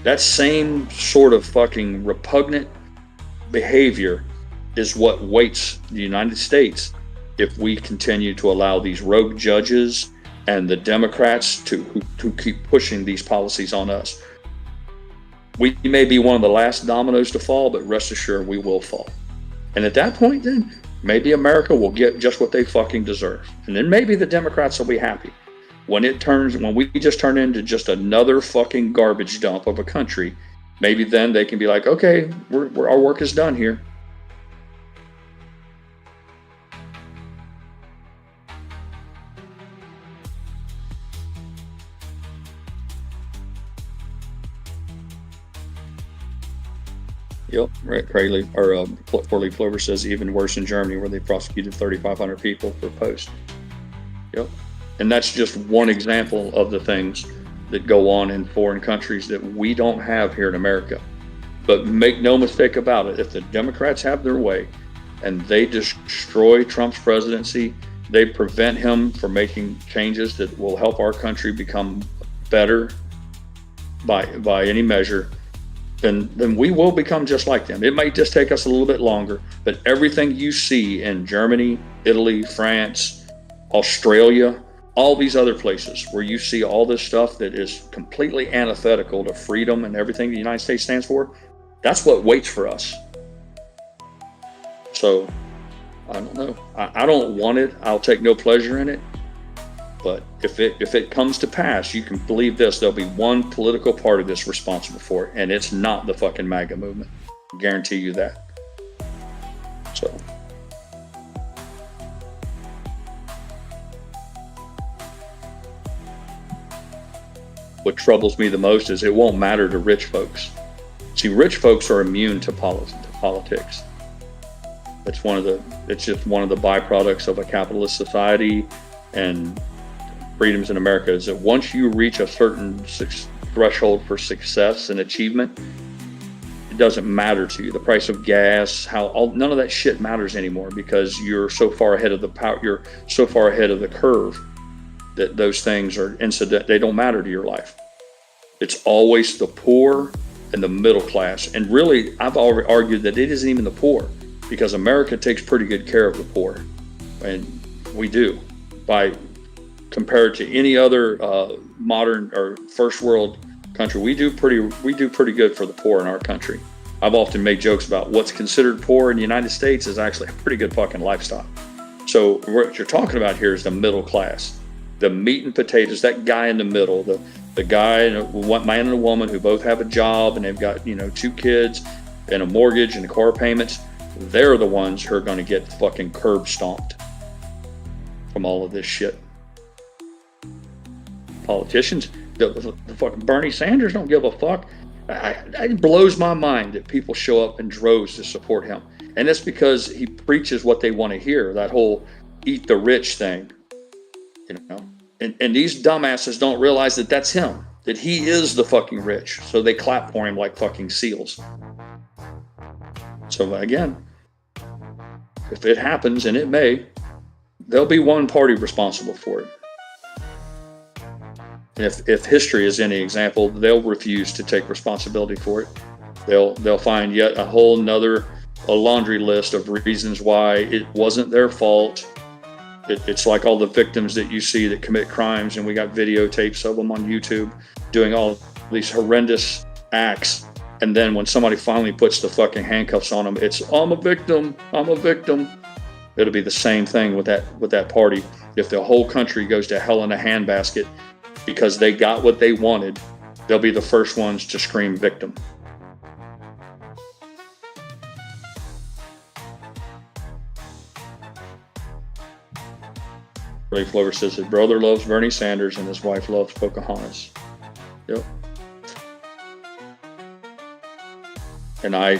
That same sort of fucking repugnant behavior is what waits the United States if we continue to allow these rogue judges and the Democrats to keep pushing these policies on us. We may be one of the last dominoes to fall, but rest assured we will fall. And at that point, then maybe America will get just what they fucking deserve. And then maybe the Democrats will be happy. When we just turn into just another fucking garbage dump of a country, maybe then they can be like, okay, our work is done here. Yep, right. GrayLeaf or 4-leaf clover says even worse in Germany, where they prosecuted 3,500 people for post. Yep, and that's just one example of the things that go on in foreign countries that we don't have here in America. But make no mistake about it, if the Democrats have their way and they destroy Trump's presidency, they prevent him from making changes that will help our country become better by any measure, then we will become just like them. It might just take us a little bit longer, but everything you see in Germany, Italy, France, Australia, all these other places where you see all this stuff that is completely antithetical to freedom and everything the United States stands for, that's what waits for us. So, I don't know. I don't want it. I'll take no pleasure in it. But if it comes to pass, you can believe this, there'll be one political party that's responsible for it, and it's not the fucking MAGA movement. I guarantee you that. So. What troubles me the most is it won't matter to rich folks. See, rich folks are immune to politics. It's just one of the byproducts of a capitalist society and freedoms in America, is that once you reach a certain threshold for success and achievement, it doesn't matter to you. The price of gas, none of that shit matters anymore, because you're so far ahead of you're so far ahead of the curve that those things are they don't matter to your life. It's always the poor and the middle class. And really, I've already argued that it isn't even the poor, because America takes pretty good care of the poor. And we do, compared to any other modern or first world country, we do pretty good for the poor in our country. I've often made jokes about what's considered poor in the United States is actually a pretty good fucking lifestyle. So what you're talking about here is the middle class, the meat and potatoes, that guy in the middle, the guy, one man and a woman who both have a job and they've got 2 kids and a mortgage and car payments. They're the ones who are going to get fucking curb stomped from all of this shit. Politicians, the fucking Bernie Sanders don't give a fuck. It blows my mind that people show up in droves to support him. And that's because he preaches what they want to hear, that whole eat the rich thing. And these dumbasses don't realize that that's him, that he is the fucking rich. So they clap for him like fucking seals. So again, if it happens, and it may, there'll be one party responsible for it. If history is any example, they'll refuse to take responsibility for it. They'll find yet a whole nother laundry list of reasons why it wasn't their fault. It's like all the victims that you see that commit crimes, and we got videotapes of them on YouTube doing all these horrendous acts. And then when somebody finally puts the fucking handcuffs on them, it's, I'm a victim. It'll be the same thing with that party. if the whole country goes to hell in a handbasket because they got what they wanted, they'll be the first ones to scream victim. Leaf Lover says his brother loves Bernie Sanders and his wife loves Pocahontas. Yep. And I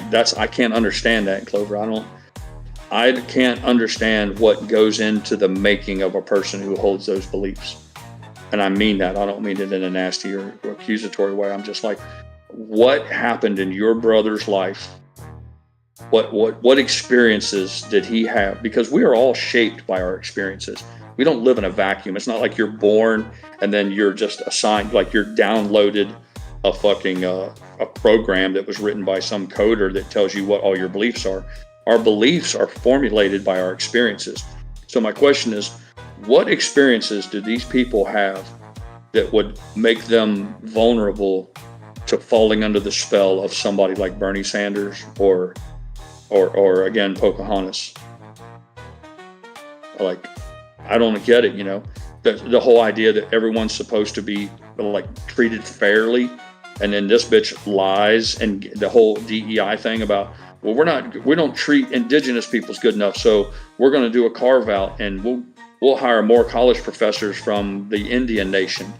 can't understand that, Clover. I can't understand what goes into the making of a person who holds those beliefs. And I mean that. I don't mean it in a nasty or accusatory way. I'm just like, what happened in your brother's life? What experiences did he have? Because we are all shaped by our experiences. We don't live in a vacuum. It's not like you're born and then you're just assigned, like you're downloaded a fucking a program that was written by some coder that tells you what all your beliefs are. Our beliefs are formulated by our experiences. So my question is, what experiences do these people have that would make them vulnerable to falling under the spell of somebody like Bernie Sanders or again, Pocahontas? Like, I don't get it, you know, the whole idea that everyone's supposed to be like treated fairly. And then this bitch lies, and the whole DEI thing about, well, we don't treat indigenous peoples good enough. So we're going to do a carve out and we'll hire more college professors from the Indian nation.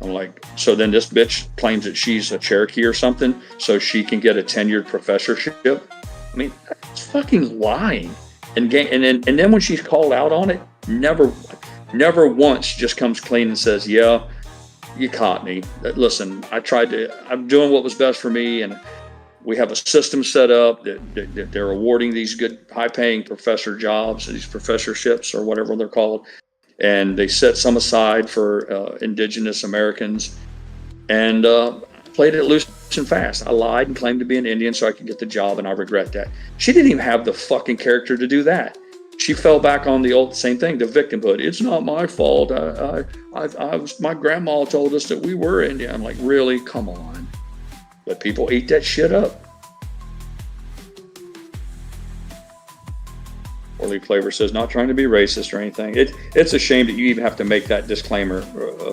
I'm like, so then this bitch claims that she's a Cherokee or something so she can get a tenured professorship. I mean, it's fucking lying. And then when she's called out on it, never once just comes clean and says, yeah, you caught me. Listen, I'm doing what was best for me. And we have a system set up that they're awarding these good high paying professor jobs, these professorships or whatever they're called. And they set some aside for indigenous Americans, and played it loose and fast. I lied and claimed to be an Indian so I could get the job, and I regret that. She didn't even have the fucking character to do that. She fell back on the old same thing, the victimhood. It's not my fault. My grandma told us that we were Indian. I'm like, really? Come on. Let people eat that shit up. Leaf Flavor says, not trying to be racist or anything. It's a shame that you even have to make that disclaimer,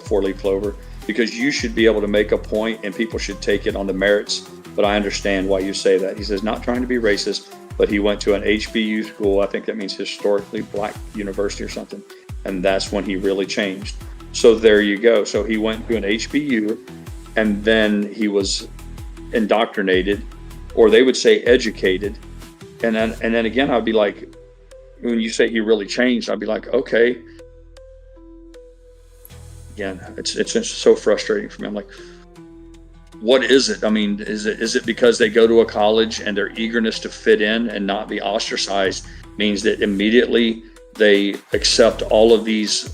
for Leaf Clover, because you should be able to make a point and people should take it on the merits. But I understand why you say that. He says, not trying to be racist, but he went to an HBU school. I think that means historically black university or something. And that's when he really changed. So there you go. So he went to an HBU and then he was indoctrinated, or they would say educated. And then again, I'd be like, when you say he really changed, I'd be like, okay. Again, it's just so frustrating for me. I'm like, what is it? I mean, is it because they go to a college and their eagerness to fit in and not be ostracized means that immediately they accept all of these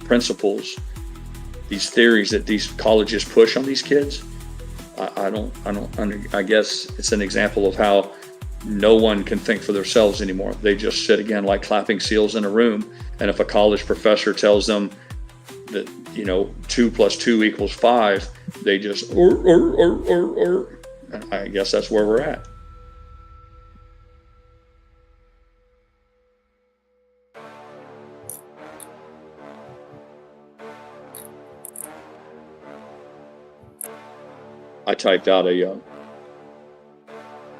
principles, these theories that these colleges push on these kids? I guess it's an example of how no one can think for themselves anymore. They just sit again like clapping seals in a room. And if a college professor tells them that, 2 + 2 = 5, they just, or. And I guess that's where we're at. I typed out a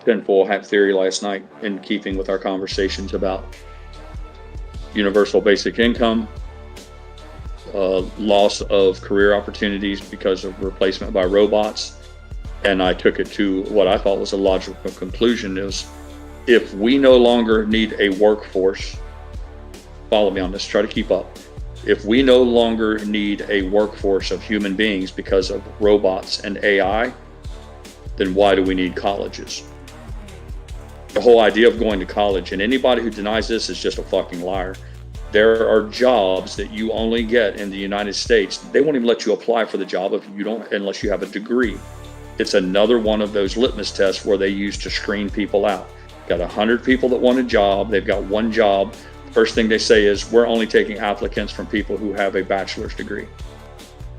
tinfoil hat theory last night in keeping with our conversations about universal basic income, loss of career opportunities because of replacement by robots. And I took it to what I thought was a logical conclusion is, if we no longer need a workforce, follow me on this, try to keep up. If we no longer need a workforce of human beings because of robots and AI, then why do we need colleges? The whole idea of going to college, and anybody who denies this is just a fucking liar. There are jobs that you only get in the United States. They won't even let you apply for the job unless you have a degree. It's another one of those litmus tests where they use to screen people out. Got 100 people that want a job. They've got one job. First thing they say is, we're only taking applicants from people who have a bachelor's degree.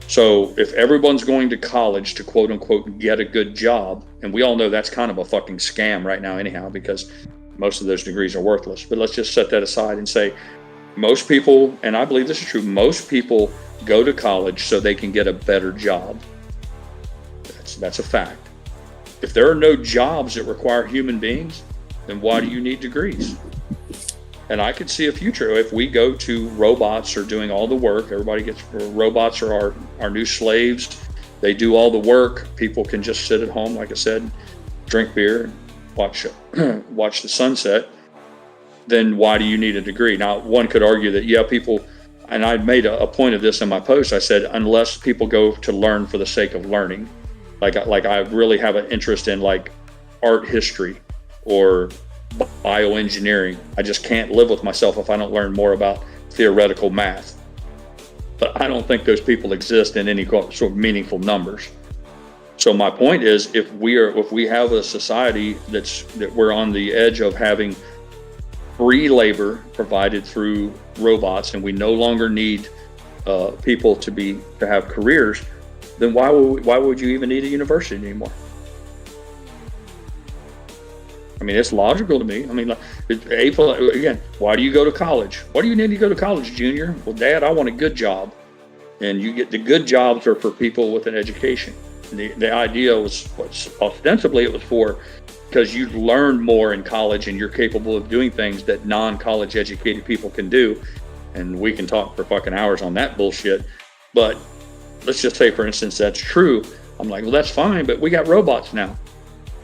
So if everyone's going to college to quote unquote get a good job, and we all know that's kind of a fucking scam right now anyhow, because most of those degrees are worthless. But let's just set that aside and say, most people, and I believe this is true, most people go to college so they can get a better job. That's a fact. If there are no jobs that require human beings, then why do you need degrees? And I could see a future if we go to robots are doing all the work. Everybody gets, robots are our new slaves. They do all the work. People can just sit at home, like I said, drink beer, and watch the sunset. Then why do you need a degree? Now, one could argue that, yeah, people, and I made a point of this in my post. I said, unless people go to learn for the sake of learning, like I really have an interest in like art history or bioengineering. I just can't live with myself if I don't learn more about theoretical math. But I don't think those people exist in any sort of meaningful numbers. So my point is, if we have a society that we're on the edge of having free labor provided through robots, and we no longer need people to have careers, then why would you even need a university anymore? I mean, it's logical to me. I mean, again, why do you go to college? Why do you need to go to college, Junior? Well, Dad, I want a good job. And you get the good jobs are for people with an education. The idea was ostensibly it was for, because you learn more in college and you're capable of doing things that non-college educated people can do. And we can talk for fucking hours on that bullshit. But let's just say, for instance, that's true. I'm like, well, that's fine, but we got robots now.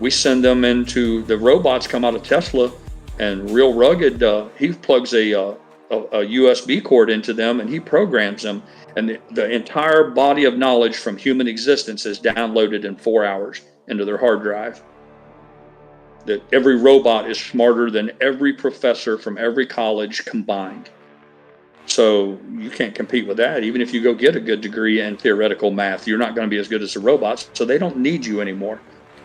We send them into, the robots come out of Tesla, and Real Rugged, he plugs a USB cord into them and he programs them. And the entire body of knowledge from human existence is downloaded in 4 hours into their hard drive. That every robot is smarter than every professor from every college combined. So you can't compete with that. Even if you go get a good degree in theoretical math, you're not going to be as good as the robots. So they don't need you anymore.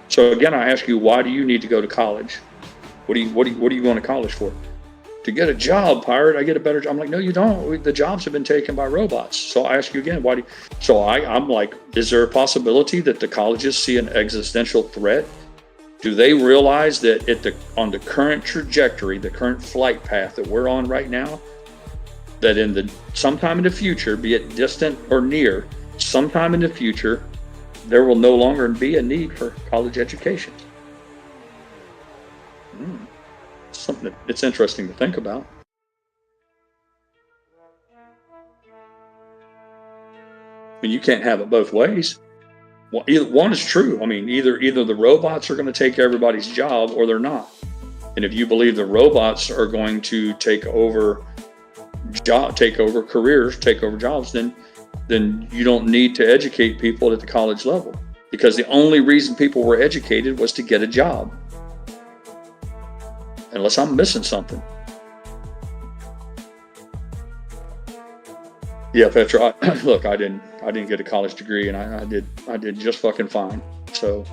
So again, I ask you, why do you need to go to college? What are you going to college for? To get a job, pirate. I get a better job. I'm like, no, you don't. The jobs have been taken by robots. So I ask you again, why do you? So I'm like, is there a possibility that the colleges see an existential threat? Do they realize that on the current trajectory, the current flight path that we're on right now, that sometime in the future, be it distant or near, sometime in the future, there will no longer be a need for college education? Something it's interesting to think about. I mean, you can't have it both ways. Well, one is true. I mean, either the robots are going to take everybody's job or they're not. And if you believe the robots are going to take over careers, take over jobs, then you don't need to educate people at the college level, because the only reason people were educated was to get a job. Unless I'm missing something. Yeah, Petra. Look, I didn't get a college degree, and I did just fucking fine. So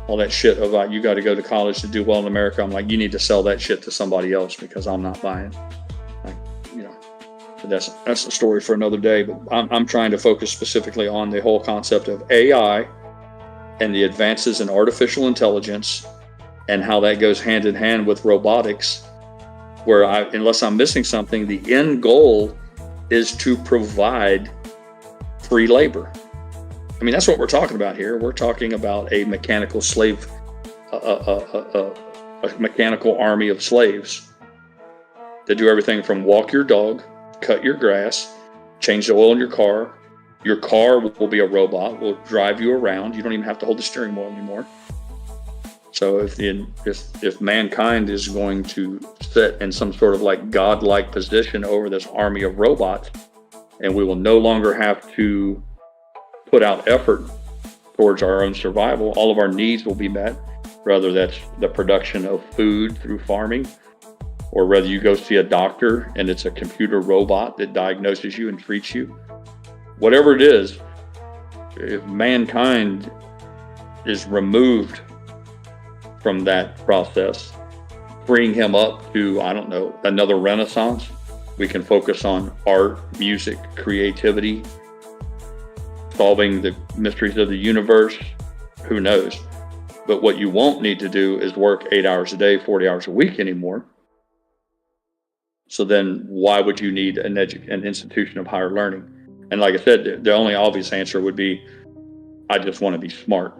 all that shit about you got to go to college to do well in America, I'm like, you need to sell that shit to somebody else, because I'm not buying. But that's a story for another day. But I'm trying to focus specifically on the whole concept of AI and the advances in artificial intelligence, and how that goes hand in hand with robotics, where unless I'm missing something, the end goal is to provide free labor. I mean, that's what we're talking about here. We're talking about a mechanical slave, a mechanical army of slaves that do everything from walk your dog, cut your grass, change the oil in your car. Your car will be a robot, will drive you around. You don't even have to hold the steering wheel anymore. So if mankind is going to sit in some sort of like godlike position over this army of robots, and we will no longer have to put out effort towards our own survival, all of our needs will be met, whether that's the production of food through farming, or whether you go see a doctor and it's a computer robot that diagnoses you and treats you. Whatever it is, if mankind is removed from that process, freeing him up to, I don't know, another renaissance. We can focus on art, music, creativity, solving the mysteries of the universe. Who knows? But what you won't need to do is work 8 hours a day, 40 hours a week anymore. So then why would you need an institution of higher learning? And like I said, the only obvious answer would be, I just want to be smart.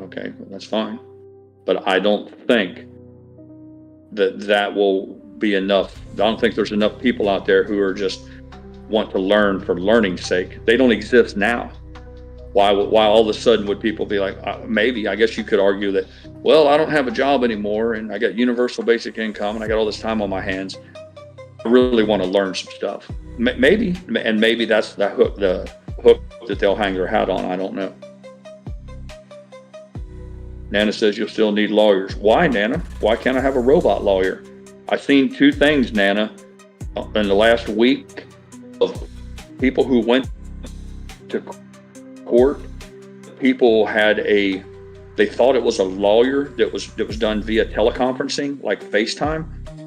Okay, well, that's fine. But I don't think that will be enough. I don't think there's enough people out there who are just want to learn for learning's sake. They don't exist now. Why all of a sudden would people be like, maybe, I guess you could argue that, well, I don't have a job anymore and I got universal basic income and I got all this time on my hands. I really want to learn some stuff. Maybe, and maybe that's the hook that they'll hang their hat on. I don't know. Nana says you'll still need lawyers. Why, Nana? Why can't I have a robot lawyer? I've seen two things, Nana, in the last week of people who went to court. People they thought it was a lawyer that was done via teleconferencing, like FaceTime,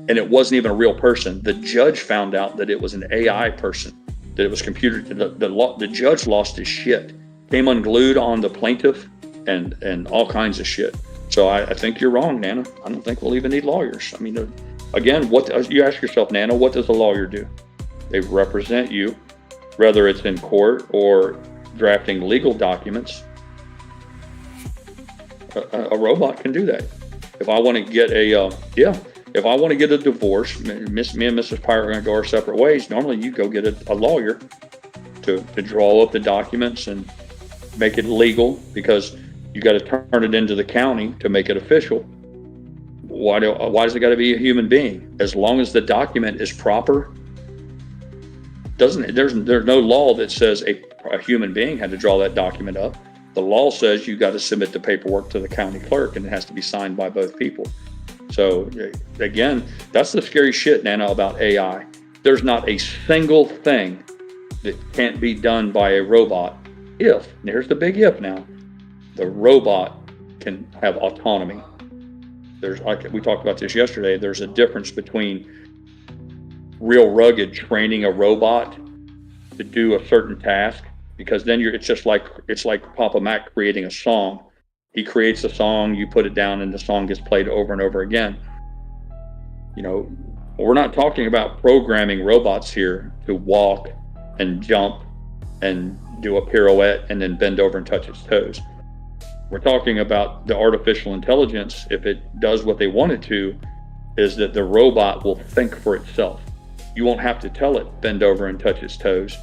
and it wasn't even a real person. The judge found out that it was an AI person, that it was computer. The judge lost his shit, came unglued on the plaintiff, and all kinds of shit. So I think you're wrong, Nana. I don't think we'll even need lawyers. I mean, again, what you ask yourself, Nana, what does a lawyer do? They represent you, whether it's in court or drafting legal documents. A robot can do that. If I want to get if I want to get a divorce, me and Mrs. Pirate are going to go our separate ways. Normally, you go get a lawyer to draw up the documents and make it legal, because you got to turn it into the county to make it official. Why does it got to be a human being? As long as the document is proper, there's no law that says a human being had to draw that document up. The law says you got to submit the paperwork to the county clerk, and it has to be signed by both people. So again, that's the scary shit, Nana, about AI. There's not a single thing that can't be done by a robot if, and here's the big if now, the robot can have autonomy. We talked about this yesterday, there's a difference between real rugged training a robot to do a certain task, because then it's like Papa Mac creating a song. He creates a song, you put it down, and the song gets played over and over again. We're not talking about programming robots here to walk and jump and do a pirouette and then bend over and touch its toes. We're talking about the artificial intelligence, if it does what they want it to, is that the robot will think for itself. You won't have to tell it bend over and touch its toes.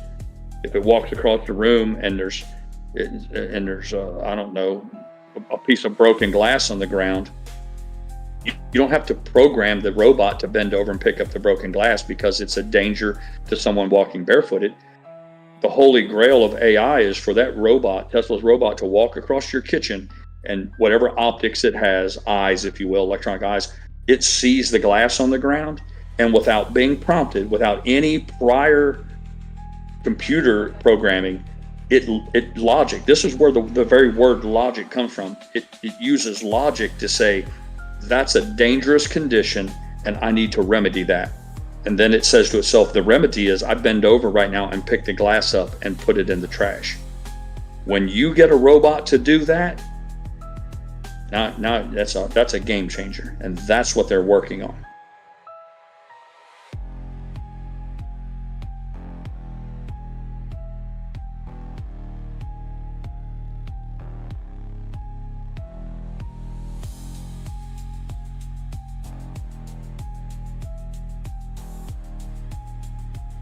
If it walks across the room and there's I don't know, a piece of broken glass on the ground, you don't have to program the robot to bend over and pick up the broken glass because it's a danger to someone walking barefooted. The holy grail of AI is for that robot, Tesla's robot, to walk across your kitchen, and whatever optics it has, eyes, if you will, electronic eyes, it sees the glass on the ground, and without being prompted, without any prior computer programming, it logic. This is where the very word logic comes from. It uses logic to say, that's a dangerous condition and I need to remedy that. And then it says to itself, the remedy is I bend over right now and pick the glass up and put it in the trash. When you get a robot to do that, now that's a game changer, and that's what they're working on.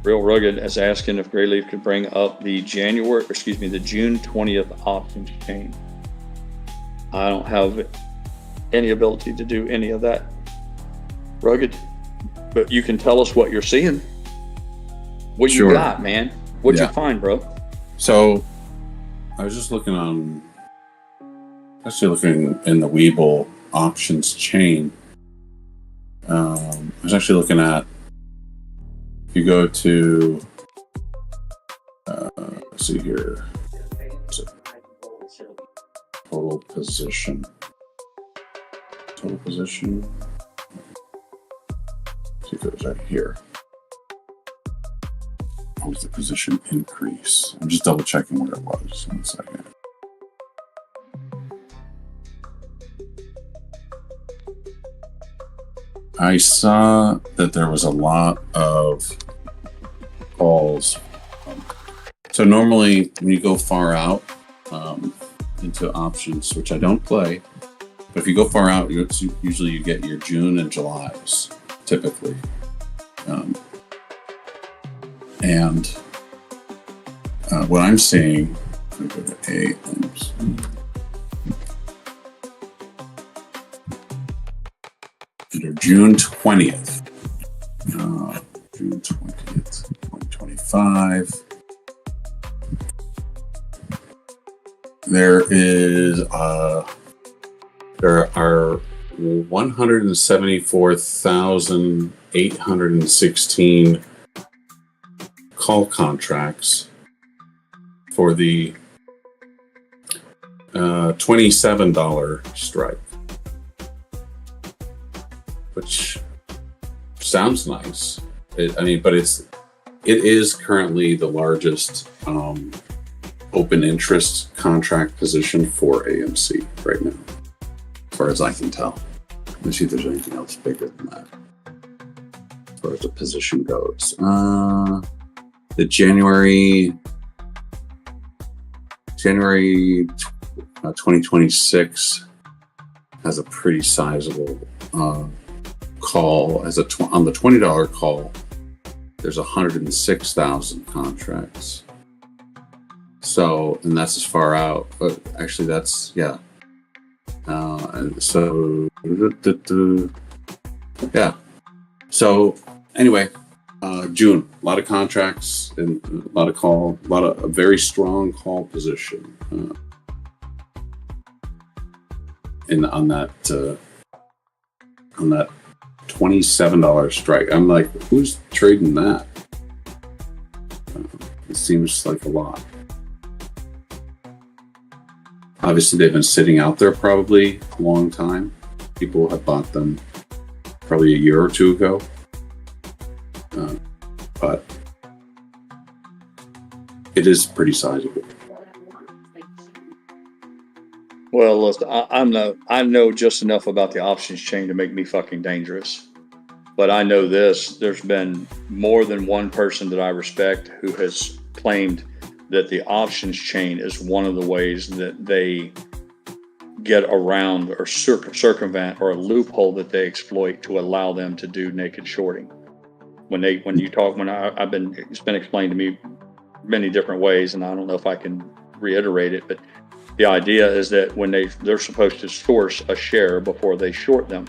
Real Rugged is asking if GrayLeaf could bring up the June 20th options chain. I don't have any ability to do any of that, Rugged, but you can tell us what you're seeing. What Sure. You got, man? What'd you find, bro? So I was just looking in the Webull options chain. I was actually looking at, if you go to, let's see here, total position. See if it was right here. What was the position increase? I'm just double checking where it was. 1 second. I saw that there was a lot of calls. So normally when you go far out into options, which I don't play, but if you go far out, usually you get your June and Julys typically. And what I'm seeing, let me go to AMC. Under June 20th, June 20th, 2025. There are 174,816 call contracts for the $27 strike, which sounds nice. But it is currently the largest open interest contract position for AMC right now, as far as I can tell. Let's see if there's anything else bigger than that as far as the position goes. The January 2026 has a pretty sizable call. On the $20 call, there's 106,000 contracts. So, and that's as far out, but actually that's, yeah. And so, yeah. So anyway, June, a lot of contracts and a lot of a very strong call position on that $27 strike. I'm like, who's trading that? It seems like a lot. Obviously, they've been sitting out there probably a long time. People have bought them probably a year or two ago. But it is pretty sizable. Well, listen, I know just enough about the options chain to make me fucking dangerous. But I know this, there's been more than one person that I respect who has claimed that the options chain is one of the ways that they get around or circumvent, or a loophole that they exploit to allow them to do naked shorting. It's been explained to me many different ways, and I don't know if I can reiterate it, but the idea is that when they're supposed to source a share before they short them,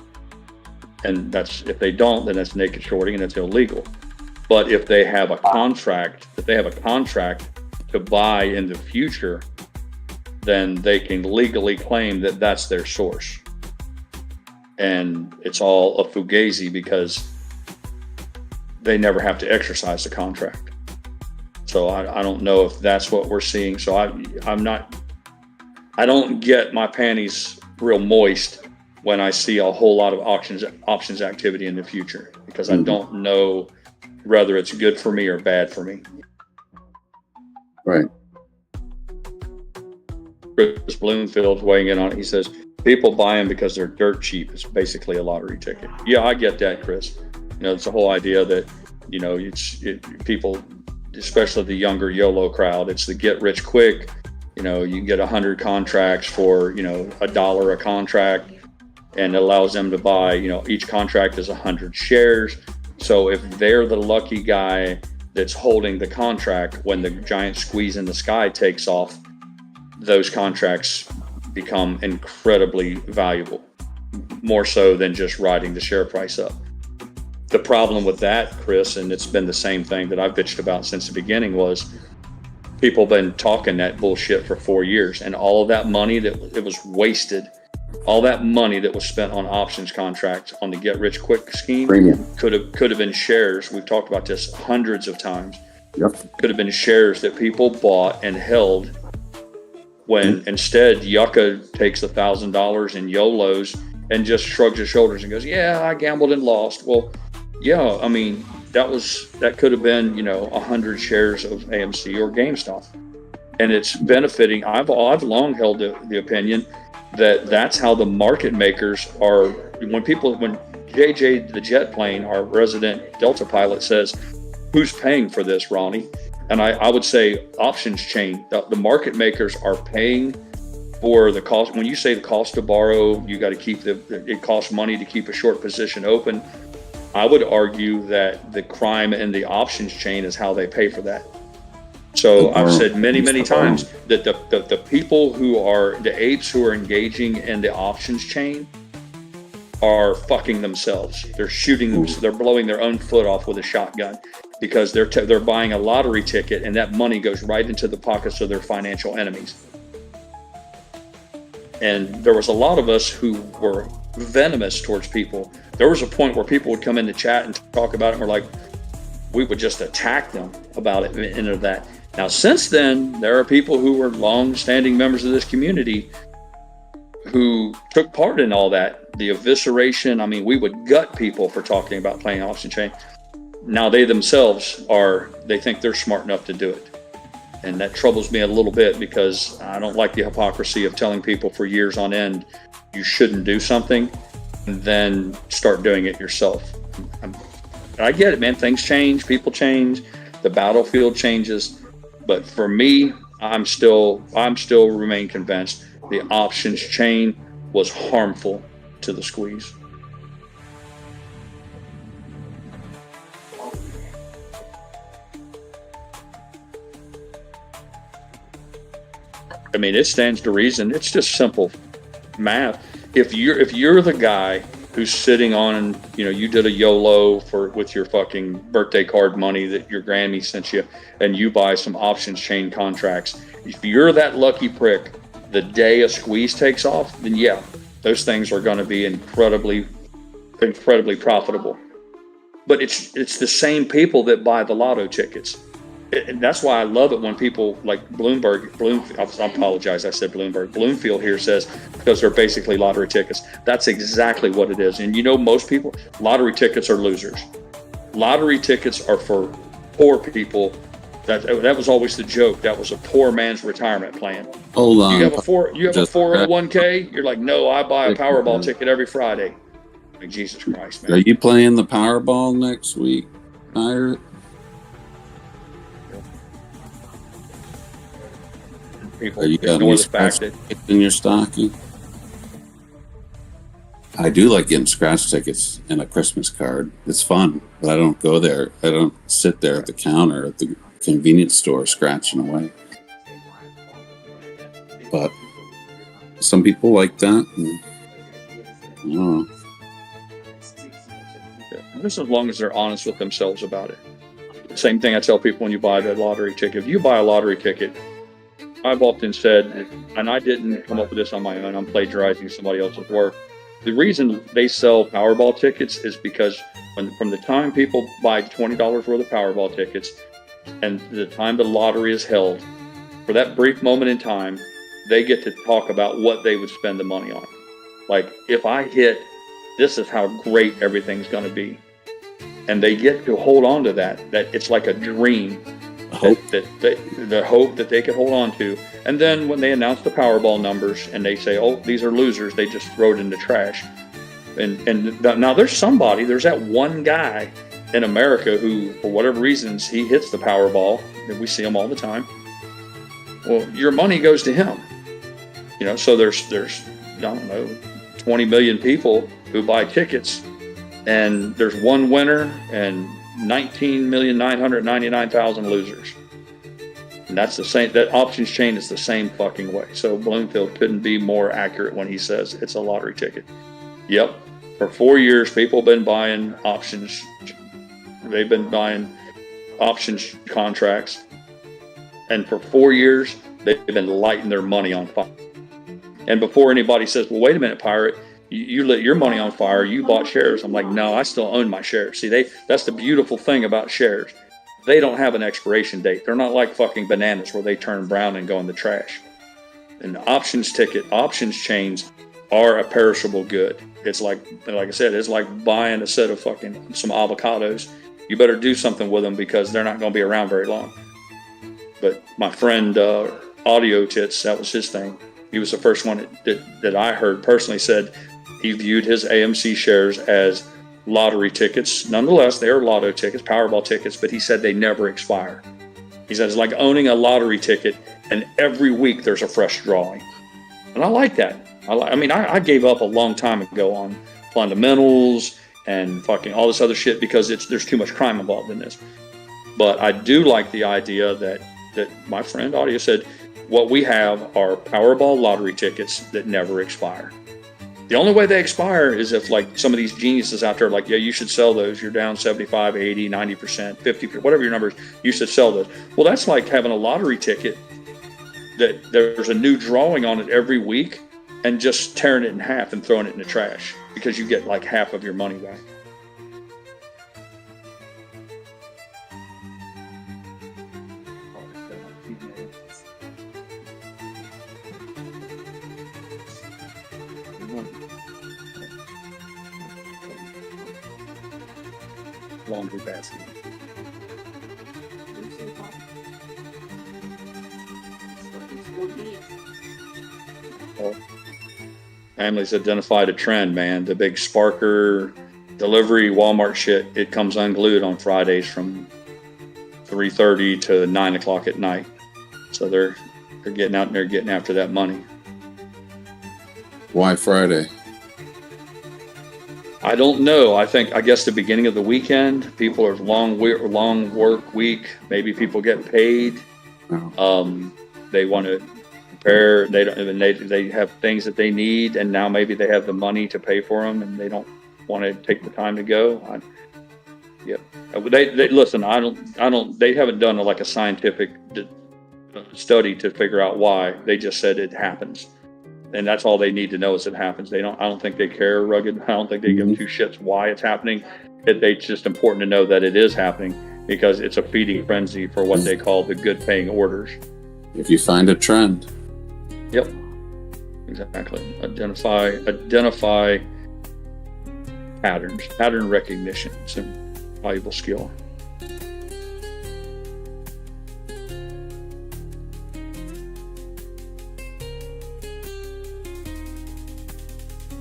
and that's, if they don't, then that's naked shorting and it's illegal. But if they have a contract, to buy in the future, then they can legally claim that that's their source. And it's all a fugazi because they never have to exercise the contract. So I don't know if that's what we're seeing. So I don't get my panties real moist when I see a whole lot of options activity in the future, because I don't know whether it's good for me or bad for me. Right. Chris Bloomfield's weighing in on it. He says, people buy them because they're dirt cheap. It's basically a lottery ticket. Yeah, I get that, Chris. It's the whole idea that, people, especially the younger YOLO crowd, it's the get rich quick. You can get 100 contracts for, $1 a contract, and it allows them to buy, each contract is 100 shares. So if they're the lucky guy that's holding the contract, when the giant squeeze in the sky takes off, those contracts become incredibly valuable, more so than just riding the share price up. The problem with that, Chris, and it's been the same thing that I've bitched about since the beginning, was people have been talking that bullshit for 4 years, and all of that money that it was wasted, all that money that was spent on options contracts on the get rich quick scheme could have been shares. We've talked about this hundreds of times. Yep. Could have been shares that people bought and held, when instead Yucca takes $1,000 in YOLOs and just shrugs his shoulders and goes, yeah, I gambled and lost. Well, yeah, I mean, that could have been, 100 shares of AMC or GameStop. And it's benefiting. I've long held the opinion that that's how the market makers are. When JJ, the jet plane, our resident Delta pilot, says, who's paying for this, Ronnie? And I would say options chain. The market makers are paying for the cost. When you say the cost to borrow, you got to keep it costs money to keep a short position open. I would argue that the crime in the options chain is how they pay for that. So I've said many times that the people who are the apes who are engaging in the options chain are fucking themselves. They're shooting, they're blowing their own foot off with a shotgun, because they're buying a lottery ticket, and that money goes right into the pockets of their financial enemies. And there was a lot of us who were venomous towards people. There was a point where people would come in the chat and talk about it, and we would just attack them about it into that. Now, since then, there are people who were long-standing members of this community who took part in all that, the evisceration. I mean, we would gut people for talking about playing option chain. Now they themselves they think they're smart enough to do it. And that troubles me a little bit, because I don't like the hypocrisy of telling people for years on end you shouldn't do something and then start doing it yourself. I get it, man. Things change, people change, the battlefield changes. But for me, I'm still remain convinced the options chain was harmful to the squeeze. I mean, it stands to reason. It's just simple math. If you're the guy who's sitting on, you did a YOLO with your fucking birthday card money that your Grammy sent you, and you buy some options chain contracts. If you're that lucky prick, the day a squeeze takes off, then yeah, those things are going to be incredibly profitable. But it's the same people that buy the lotto tickets. And that's why I love it when people like Bloomfield, I apologize, I said Bloomberg. Bloomfield here says, because they're basically lottery tickets. That's exactly what it is. And most people, lottery tickets are losers. Lottery tickets are for poor people. That was always the joke. That was a poor man's retirement plan. Hold on. You have a 401k? You're like, no, I buy a Powerball ticket every Friday. Like, Jesus Christ, man. Are you playing the Powerball next week, Pirate? People Are you got ignore any the fact scratch that tickets in your stocking? I do like getting scratch tickets and a Christmas card. It's fun, but I don't go there. I don't sit there at the counter at the convenience store scratching away. But some people like that. And, I don't know. just as long as they're honest with themselves about it. Same thing I tell people when you buy the lottery ticket. If you buy a lottery ticket, I've often said, and I didn't come up with this on my own, I'm plagiarizing somebody else's work. The reason they sell Powerball tickets is because from the time people buy $20 worth of Powerball tickets and the time the lottery is held, for that brief moment in time, they get to talk about what they would spend the money on. Like, if I hit, this is how great everything's going to be. And they get to hold on to that it's like a dream. The hope that they could hold on to. And then when they announce the Powerball numbers and they say, oh, these are losers, they just throw it in the trash. And now there's that one guy in America who, for whatever reasons, he hits the Powerball, and we see him all the time. Well, your money goes to him. So there's I don't know, 20 million people who buy tickets, and there's one winner and 19,999,000 losers. And that's the same, that options chain is the same fucking way. So Bloomfield couldn't be more accurate when he says it's a lottery ticket. Yep. For 4 years, people have been buying options. They've been buying options contracts. And for 4 years, they've been lighting their money on fire. And before anybody says, well, wait a minute, Pirate, you lit your money on fire, you bought shares. I'm like, no, I still own my shares. See, that's the beautiful thing about shares. They don't have an expiration date. They're not like fucking bananas where they turn brown and go in the trash. And the options chains are a perishable good. It's like I said, it's like buying a set of some avocados. You better do something with them because they're not going to be around very long. But my friend Audio Tits, that was his thing. He was the first one that I heard personally said he viewed his AMC shares as lottery tickets. Nonetheless, they are lotto tickets, Powerball tickets, but he said they never expire. He said it's like owning a lottery ticket, and every week there's a fresh drawing. And I like that. I mean, I gave up a long time ago on fundamentals and fucking all this other shit because there's too much crime involved in this. But I do like the idea that my friend Audio said, what we have are Powerball lottery tickets that never expire. The only way they expire is if like some of these geniuses out there, like, yeah, you should sell those. You're down 75, 80, 90%, 50%, whatever your numbers, you should sell those. Well, that's like having a lottery ticket that there's a new drawing on it every week and just tearing it in half and throwing it in the trash because you get like half of your money back. Laundry basket. Well, families identified a trend, man. The big Sparker delivery Walmart shit, it comes unglued on Fridays from 3:30 to 9 o'clock at night. So they're getting out and they're getting after that money. Why Friday? I don't know. I guess the beginning of the weekend, people are long work week. Maybe people get paid. Oh. They want to prepare. They have things that they need, and now maybe they have the money to pay for them, and they don't want to take the time to go. They listen. I don't. They haven't done like a scientific study to figure out why. They just said it happens. And that's all they need to know is it happens. I don't think they care, Rugged. I don't think they give two shits why it's happening. It's just important to know that it is happening because it's a feeding frenzy for what they call the good paying orders. If you find a trend. Yep. Exactly. Identify patterns. Pattern recognition. It's a valuable skill.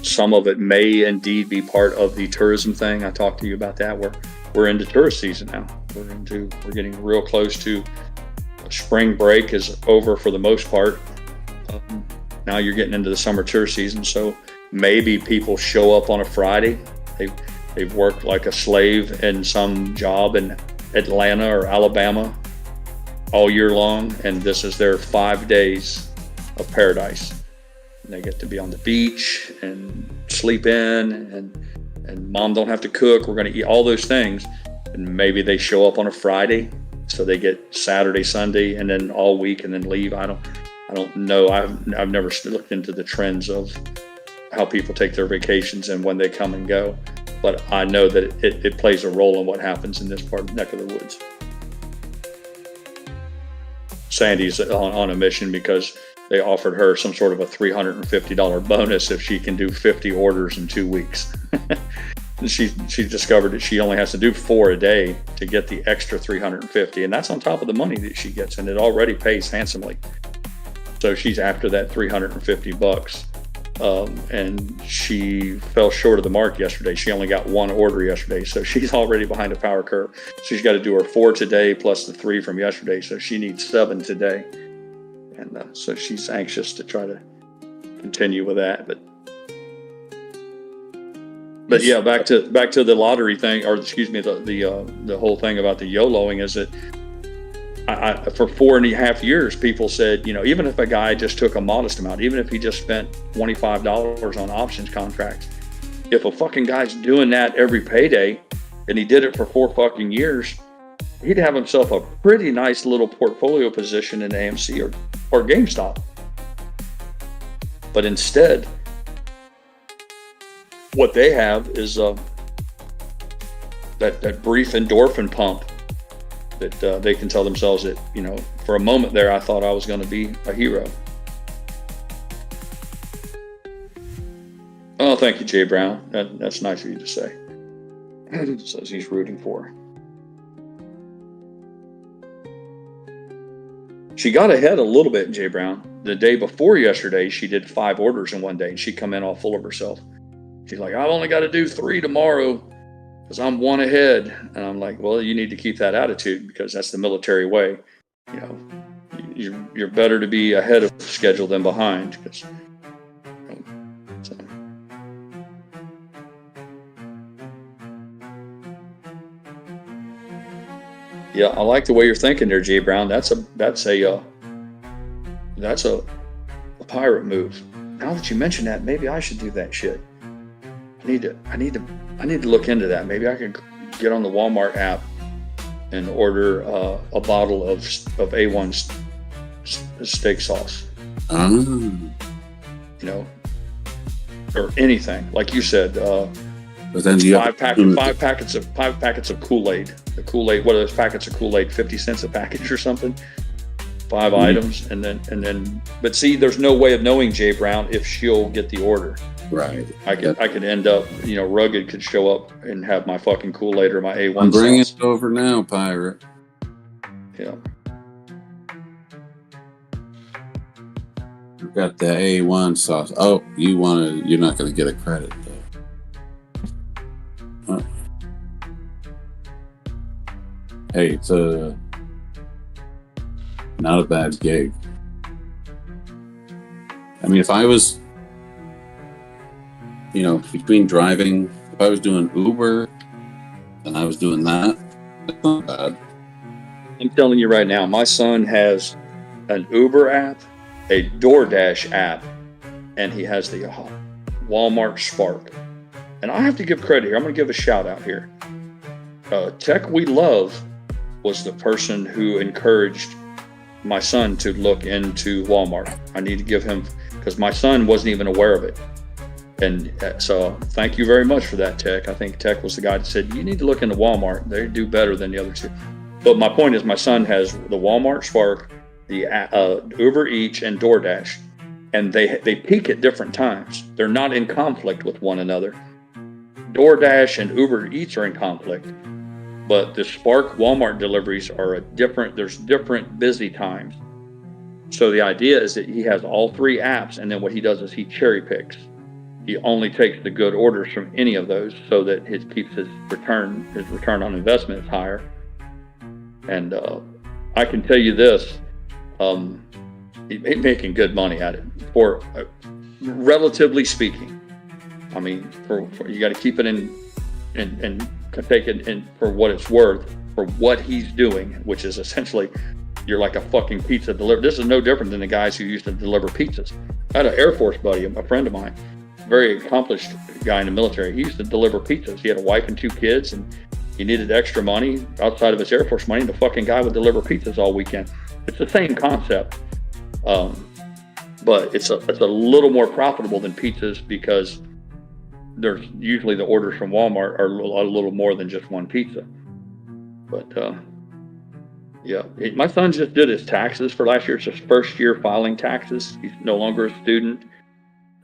Some of it may indeed be part of the tourism thing. I talked to you about that. We're into tourist season now. We're getting real close to spring break is over for the most part. Now you're getting into the summer tourist season. So maybe people show up on a Friday. They've worked like a slave in some job in Atlanta or Alabama all year long, and this is their 5 days of paradise. They get to be on the beach and sleep in, and mom don't have to cook. We're going to eat all those things. And maybe they show up on a Friday, so they get Saturday, Sunday, and then all week, and then leave. I don't know. I've never looked into the trends of how people take their vacations and when they come and go. But I know that it plays a role in what happens in this neck of the woods. Sandy's on a mission because they offered her some sort of a $350 bonus if she can do 50 orders in 2 weeks. She discovered that she only has to do 4 a day to get the extra 350, and that's on top of the money that she gets, and it already pays handsomely. So she's after that $350, and she fell short of the mark yesterday. She only got 1 order yesterday, so she's already behind a power curve. She's got to do her 4 today plus the 3 from yesterday, so she needs 7 today. And so she's anxious to try to continue with that. But yeah, back to the lottery thing, or excuse me, the whole thing about the YOLOing is that for 4.5 years, people said, even if a guy just took a modest amount, even if he just spent $25 on options contracts, if a fucking guy's doing that every payday and he did it for 4 fucking years, he'd have himself a pretty nice little portfolio position in AMC or GameStop. But instead, what they have is that brief endorphin pump that they can tell themselves that, for a moment there, I thought I was going to be a hero. Oh, thank you, Jay Brown. That's nice of you to say. Says he's rooting for her. She got ahead a little bit, Jay Brown. The day before yesterday, she did 5 orders in one day, and she come in all full of herself. She's like, I've only got to do 3 tomorrow. because I'm one ahead. And I'm like, well, you need to keep that attitude because that's the military way. You know, you're better to be ahead of schedule than behind. Because, so. Yeah, I like the way you're thinking there, Jay Brown. That's a pirate move. Now that you mention that, maybe I should do that shit. I need to look into that. Maybe I could get on the Walmart app and order a bottle of A1 steak sauce. You know, or anything like you said. But then five packets of Kool-Aid. The Kool-Aid, what are those packets of Kool-Aid? 50 cents a package or something. 5 items, and then. But see, there's no way of knowing, Jay Brown, if she'll get the order. Right. I could end up, Rugged could show up and have my fucking Kool-Aid or my A1. I'm bringing it over now, pirate. Yeah. You've got the A1 sauce. Oh, you're not going to get a credit though. Hey, it's not a bad gig. I mean, if I was, between driving, if I was doing Uber and I was doing that, that's not bad. I'm telling you right now, my son has an Uber app, a DoorDash app, and he has the Walmart Spark. And I have to give credit here. I'm going to give a shout out here. Tech We Love was the person who encouraged my son to look into Walmart. I need to give him, because my son wasn't even aware of it. And so thank you very much for that, Tech. I think Tech was the guy that said, you need to look into Walmart. They do better than the other two. But my point is, my son has the Walmart Spark, the Uber Eats, and DoorDash. And they peak at different times. They're not in conflict with one another. DoorDash and Uber Eats are in conflict. But the Spark Walmart deliveries are there's different busy times. So the idea is that he has all 3 apps, and then what he does is he cherry picks. He only takes the good orders from any of those so that it keeps his return on investment is higher. And I can tell you this, he's making good money at it, for relatively speaking. I mean, for you got to keep it in and take it in for what it's worth, for what he's doing, which is essentially, you're like a fucking pizza delivery. This is no different than the guys who used to deliver pizzas. I had an Air Force buddy, a friend of mine, very accomplished guy in the military. He used to deliver pizzas. He had a wife and 2 kids, and he needed extra money outside of his Air Force money. The fucking guy would deliver pizzas all weekend. It's the same concept, but it's a little more profitable than pizzas, because there's usually the orders from Walmart are a little more than just one pizza. But yeah, my son just did his taxes for last year. It's his first year filing taxes. He's no longer a student.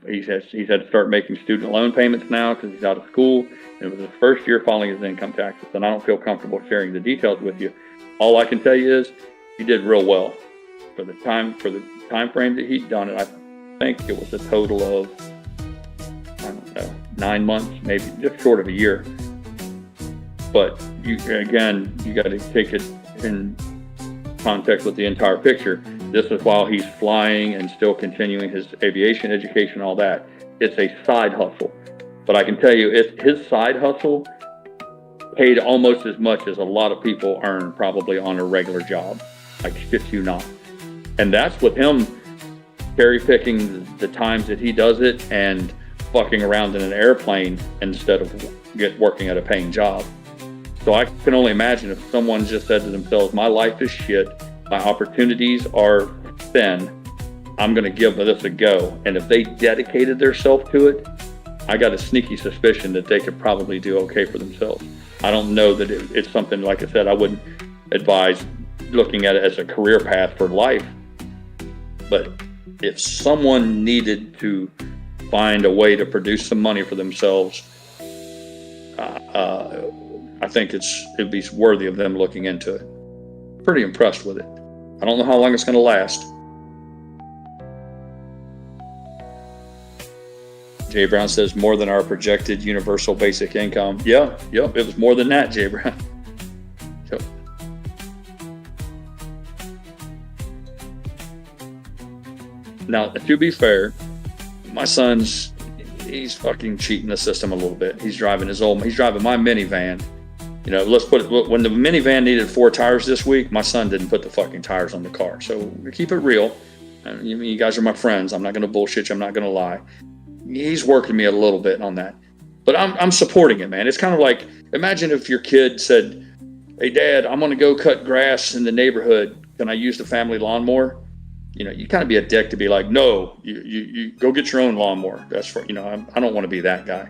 He's had to start making student loan payments now because he's out of school. And it was his first year filing his income taxes. And I don't feel comfortable sharing the details with you. All I can tell you is he did real well for the time frame that he'd done it. I think it was a total of, I don't know, 9 months, maybe just short of a year. But you got to take it in context with the entire picture. This is while he's flying and still continuing his aviation education, all that. It's a side hustle. But I can tell you, his side hustle paid almost as much as a lot of people earn probably on a regular job. I shit you not. And that's with him cherry picking the times that he does it and fucking around in an airplane instead of working at a paying job. So I can only imagine if someone just said to themselves, my life is shit, my opportunities are thin, I'm going to give this a go. And if they dedicated themselves to it, I got a sneaky suspicion that they could probably do okay for themselves. I don't know that it's something, like I said, I wouldn't advise looking at it as a career path for life. But if someone needed to find a way to produce some money for themselves, I think it'd be worthy of them looking into it. Pretty impressed with it. I don't know how long it's going to last. Jay Brown says more than our projected universal basic income. Yeah, yep, it was more than that, Jay Brown. Yep. Now, to be fair, my son's, he's fucking cheating the system a little bit. He's driving my minivan. You know, let's put it, when the minivan needed 4 tires this week, my son didn't put the fucking tires on the car. So keep it real. You guys are my friends. I'm not going to bullshit you. I'm not going to lie. He's working me a little bit on that, but I'm supporting it, man. It's kind of like, imagine if your kid said, "Hey Dad, I'm going to go cut grass in the neighborhood. Can I use the family lawnmower?" You know, you kind of be a dick to be like, "No, you go get your own lawnmower." That's for, you know, I don't want to be that guy.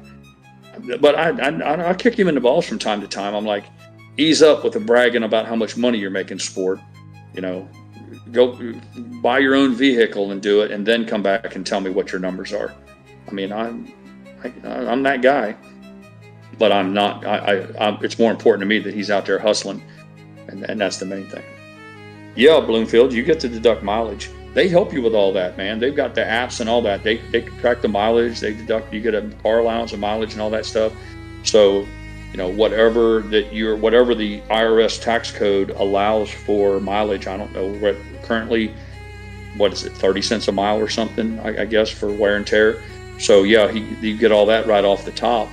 But I kick him in the balls from time to time. I'm like, ease up with the bragging about how much money you're making, sport. You know, go buy your own vehicle and do it, and then come back and tell me what your numbers are. I mean, I'm that guy, but I'm not. It's more important to me that he's out there hustling, and that's the main thing. Yeah, Bloomfield, you get to deduct mileage. They help you with all that, man. They've got the apps and all that. They track the mileage. They deduct. You get a car allowance of mileage and all that stuff. So, you know, whatever the IRS tax code allows for mileage. I don't know currently. What is it? 30 cents a mile or something? I guess for wear and tear. So yeah, you get all that right off the top.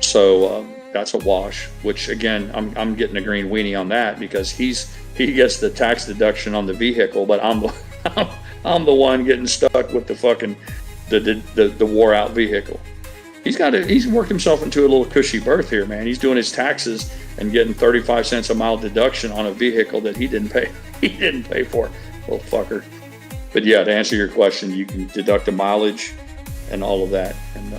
So that's a wash. Which again, I'm getting a green weenie on that because he gets the tax deduction on the vehicle, but I'm the one getting stuck with the fucking the wore out vehicle. He's worked himself into a little cushy berth here, man. He's doing his taxes and getting 35 cents a mile deduction on a vehicle that he didn't pay for, little fucker. But yeah, to answer your question, you can deduct the mileage and all of that. And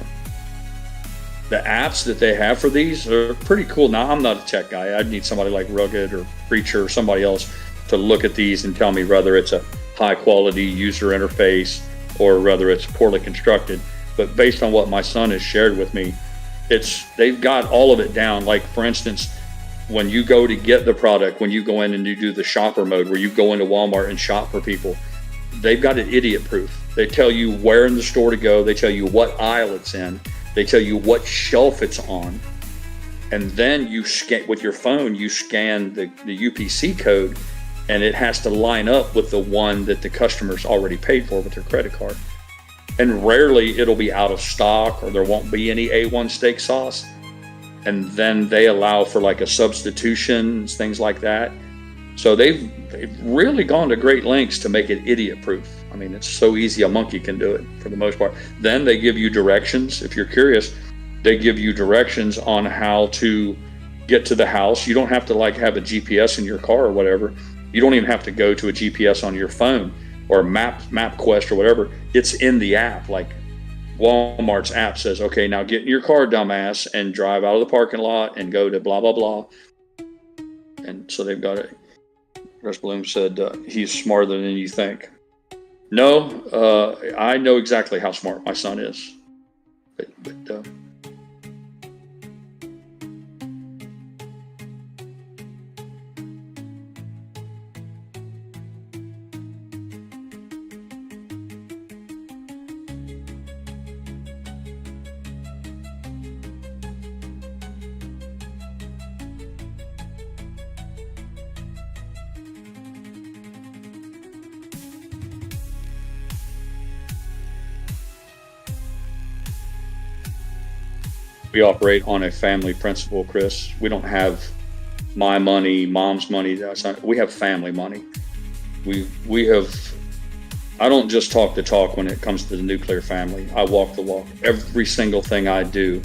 the apps that they have for these are pretty cool. Now, I'm not a tech guy. I'd need somebody like Rugged or Preacher or somebody else to look at these and tell me whether it's a high quality user interface or whether it's poorly constructed. But based on what my son has shared with me, they've got all of it down. Like, for instance, when you go to get the product, when you go in and you do the shopper mode where you go into Walmart and shop for people, they've got it idiot proof. They tell you where in the store to go. They tell you what aisle it's in. They tell you what shelf it's on. And then you scan with your phone, you scan the UPC code, and it has to line up with the one that the customer's already paid for with their credit card. And rarely it'll be out of stock or there won't be any A1 steak sauce. And then they allow for like a substitution, things like that. So they've really gone to great lengths to make it idiot proof. I mean, it's so easy a monkey can do it for the most part. Then they give you directions. If you're curious, they give you directions on how to get to the house. You don't have to like have a GPS in your car or whatever. You don't even have to go to a GPS on your phone or MapQuest or whatever. It's in the app. Like Walmart's app says, okay, now get in your car, dumbass, and drive out of the parking lot and go to blah, blah, blah. And so they've got it. Russ Bloom said, he's smarter than you think. No, I know exactly how smart my son is. But we operate on a family principle, Chris. We don't have my money, mom's money. We have family money. We have. I don't just talk the talk when it comes to the nuclear family. I walk the walk. Every single thing I do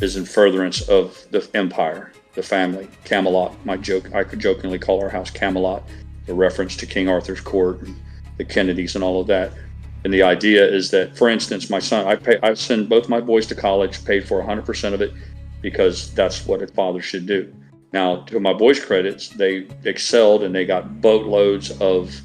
is in furtherance of the empire, the family, Camelot. I could jokingly call our house Camelot, a reference to King Arthur's court and the Kennedys and all of that. And the idea is that, for instance, my son, I send both my boys to college, paid for 100% of it, because that's what a father should do. Now, to my boys' credits, they excelled and they got boatloads of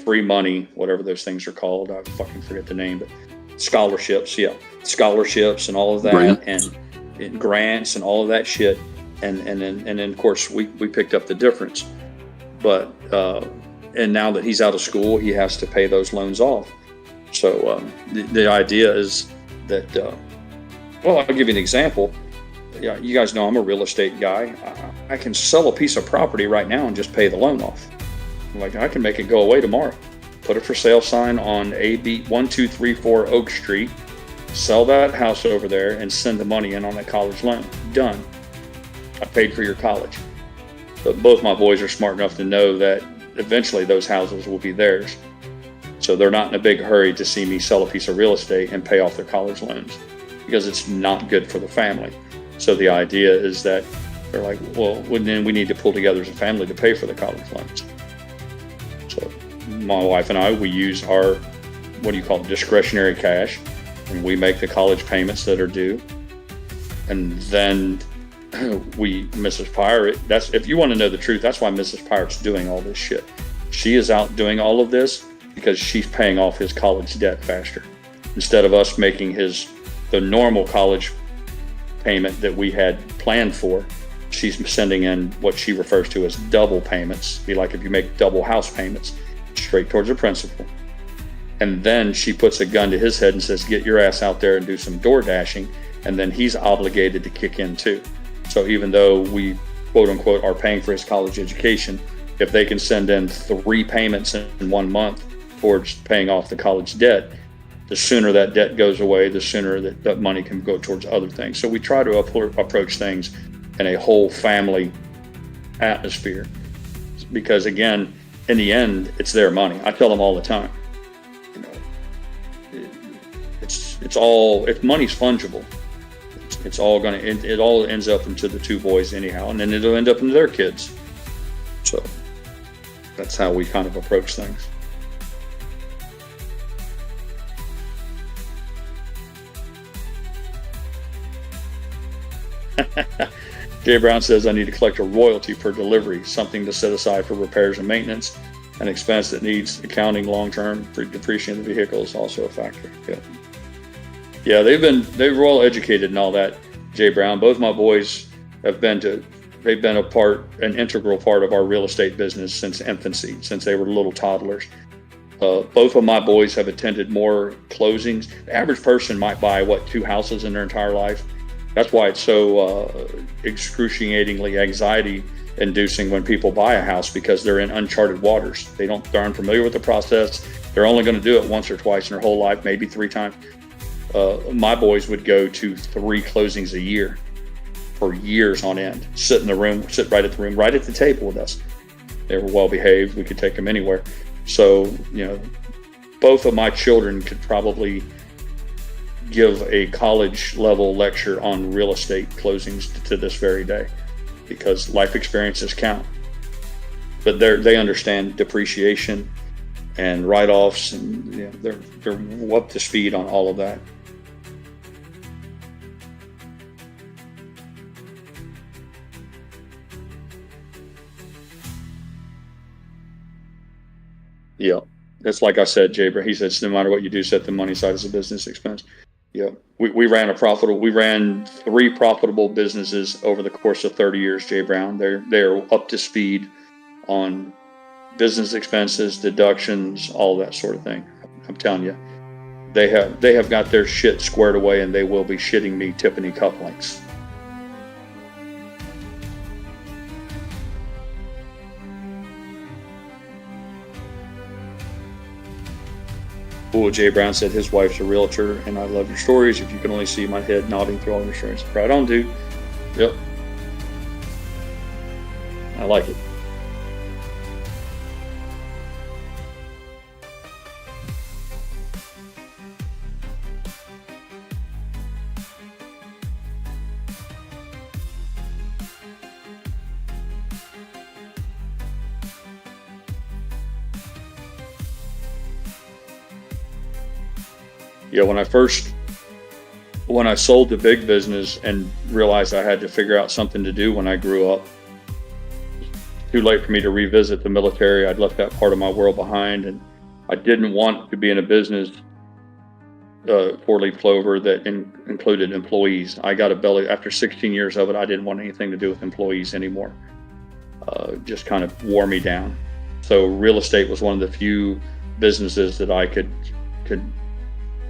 free money, whatever those things are called. I fucking forget the name, but scholarships, scholarships and all of that, and grants and all of that shit. And then of course we picked up the difference. But and now that he's out of school, he has to pay those loans off. So the idea is that, well, I'll give you an example. Yeah, you guys know I'm a real estate guy. I can sell a piece of property right now and just pay the loan off. Like, I can make it go away tomorrow. Put a for sale sign on AB 1234 Oak Street, sell that house over there, and send the money in on that college loan. Done. I paid for your college. But both my boys are smart enough to know that eventually those houses will be theirs. So they're not in a big hurry to see me sell a piece of real estate and pay off their college loans, because it's not good for the family. So the idea is that they're like, well, then we need to pull together as a family to pay for the college loans. So my wife and I, we use our, what do you call it, discretionary cash, and we make the college payments that are due. And then Mrs. Pirate, that's, if you want to know the truth, that's why Mrs. Pirate's doing all this shit. She is out doing all of this because she's paying off his college debt faster. Instead of us making the normal college payment that we had planned for, she's sending in what she refers to as double payments. Be like if you make double house payments straight towards the principal. And then she puts a gun to his head and says, get your ass out there and do some door dashing. And then he's obligated to kick in too. So even though we, quote unquote, are paying for his college education, if they can send in 3 payments in 1 month towards paying off the college debt, the sooner that debt goes away, the sooner that money can go towards other things. So we try to approach things in a whole family atmosphere, because again, in the end, it's their money. I tell them all the time, you know, it's all, if money's fungible, it's all gonna, it all ends up into the 2 boys anyhow, and then it'll end up into their kids. So that's how we kind of approach things. Jay Brown says, I need to collect a royalty per delivery, something to set aside for repairs and maintenance, an expense that needs accounting long-term. For depreciating the vehicle is also a factor. Yeah, they're well educated and all that, Jay Brown. Both my boys they've been an integral part of our real estate business since infancy, since they were little toddlers. Both of my boys have attended more closings. The average person might buy, 2 houses in their entire life. That's why it's so excruciatingly anxiety-inducing when people buy a house, because they're in uncharted waters. They're unfamiliar with the process. They're only going to do it once or twice in their whole life, maybe 3 times. My boys would go to 3 closings a year for years on end. Sit right at the table with us. They were well behaved. We could take them anywhere. So, you know, both of my children could probably give a college level lecture on real estate closings to this very day, because life experiences count. But they understand depreciation and write-offs, and you know, they're up to speed on all of that. Yeah, it's like I said, Jabra. He says, no matter what you do, set the money aside as a business expense. Yeah, we ran 3 profitable businesses over the course of 30 years, Jay Brown. They're up to speed on business expenses, deductions, all that sort of thing. I'm telling you, they have got their shit squared away, and they will be shitting me Tiffany cufflinks. Cool. Jay Brown said his wife's a realtor, and I love your stories. If you can only see my head nodding through all your stories. Right on, dude. Yep. I like it. Yeah, when I sold the big business and realized I had to figure out something to do when I grew up, too late for me to revisit the military. I'd left that part of my world behind, and I didn't want to be in a business, 4-leaf clover, that included employees. I got a belly after 16 years of it. I didn't want anything to do with employees anymore. Just kind of wore me down. So real estate was one of the few businesses that I could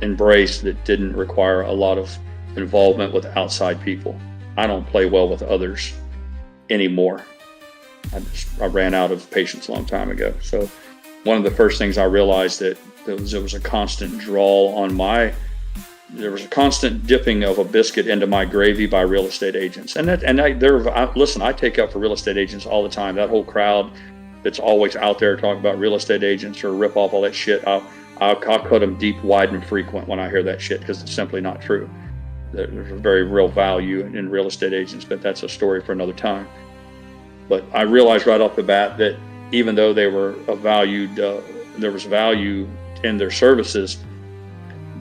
embraced that didn't require a lot of involvement with outside people. I don't play well with others anymore. I ran out of patience a long time ago. So one of the first things I realized that there was a constant draw on there was a constant dipping of a biscuit into my gravy by real estate agents. Listen, I take up for real estate agents all the time. That whole crowd that's always out there talking about real estate agents or rip off all that shit. I'll cut them deep, wide, and frequent when I hear that shit, because it's simply not true. There's a very real value in real estate agents, but that's a story for another time. But I realized right off the bat that even though they were there was value in their services,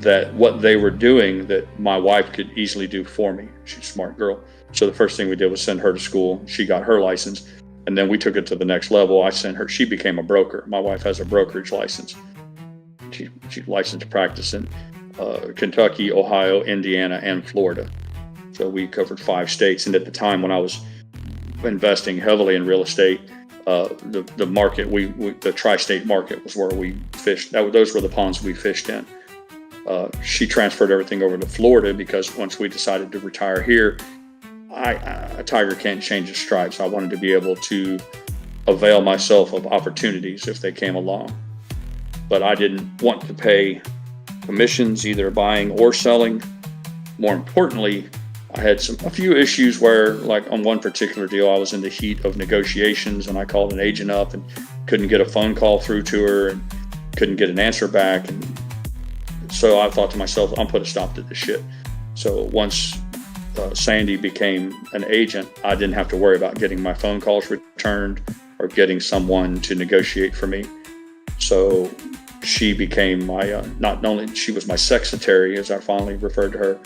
that what they were doing that my wife could easily do for me. She's a smart girl. So the first thing we did was send her to school. She got her license, and then we took it to the next level. She became a broker. My wife has a brokerage license. She's licensed to practice in Kentucky, Ohio, Indiana, and Florida. So we covered 5 states. And at the time when I was investing heavily in real estate, the market, the tri-state market was where we fished. Those were the ponds we fished in. She transferred everything over to Florida because once we decided to retire here, a tiger can't change its stripes. I wanted to be able to avail myself of opportunities if they came along. But I didn't want to pay commissions, either buying or selling. More importantly, I had a few issues where, like on one particular deal, I was in the heat of negotiations and I called an agent up and couldn't get a phone call through to her and couldn't get an answer back. And so I thought to myself, I'm put a stop to this shit. So once Sandy became an agent, I didn't have to worry about getting my phone calls returned or getting someone to negotiate for me. So she became not only she was my secretary, as I fondly referred to her,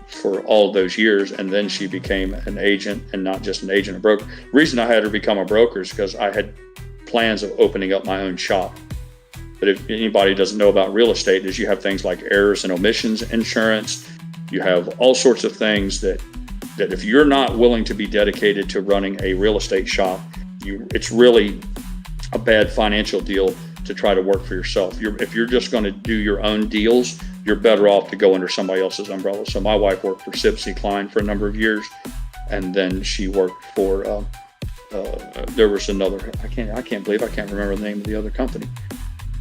for all those years, and then she became an agent, and not just an agent, a broker. The reason I had her become a broker is because I had plans of opening up my own shop. But if anybody doesn't know about real estate, is you have things like errors and omissions insurance. You have all sorts of things that if you're not willing to be dedicated to running a real estate shop, it's really a bad financial deal to try to work for yourself. If you're just going to do your own deals, you're better off to go under somebody else's umbrella. So my wife worked for SIBC for a number of years, and then she worked for there was another. I can't believe I can't remember the name of the other company,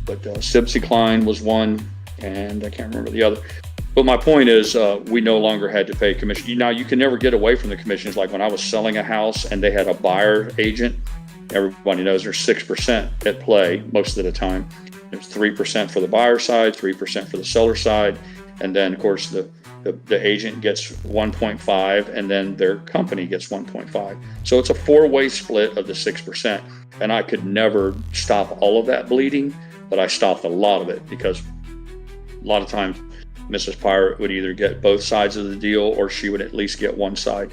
but SIBC was one, and I can't remember the other. But my point is, we no longer had to pay commission. Now you can never get away from the commissions. Like when I was selling a house and they had a buyer agent, everybody knows there's 6% at play most of the time. There's 3% for the buyer side, 3% for the seller side, and then of course the agent gets 1.5, and then their company gets 1.5. So it's a 4-way split of the 6. And I could never stop all of that bleeding, but I stopped a lot of it because a lot of times Mrs. Pirate would either get both sides of the deal or she would at least get one side.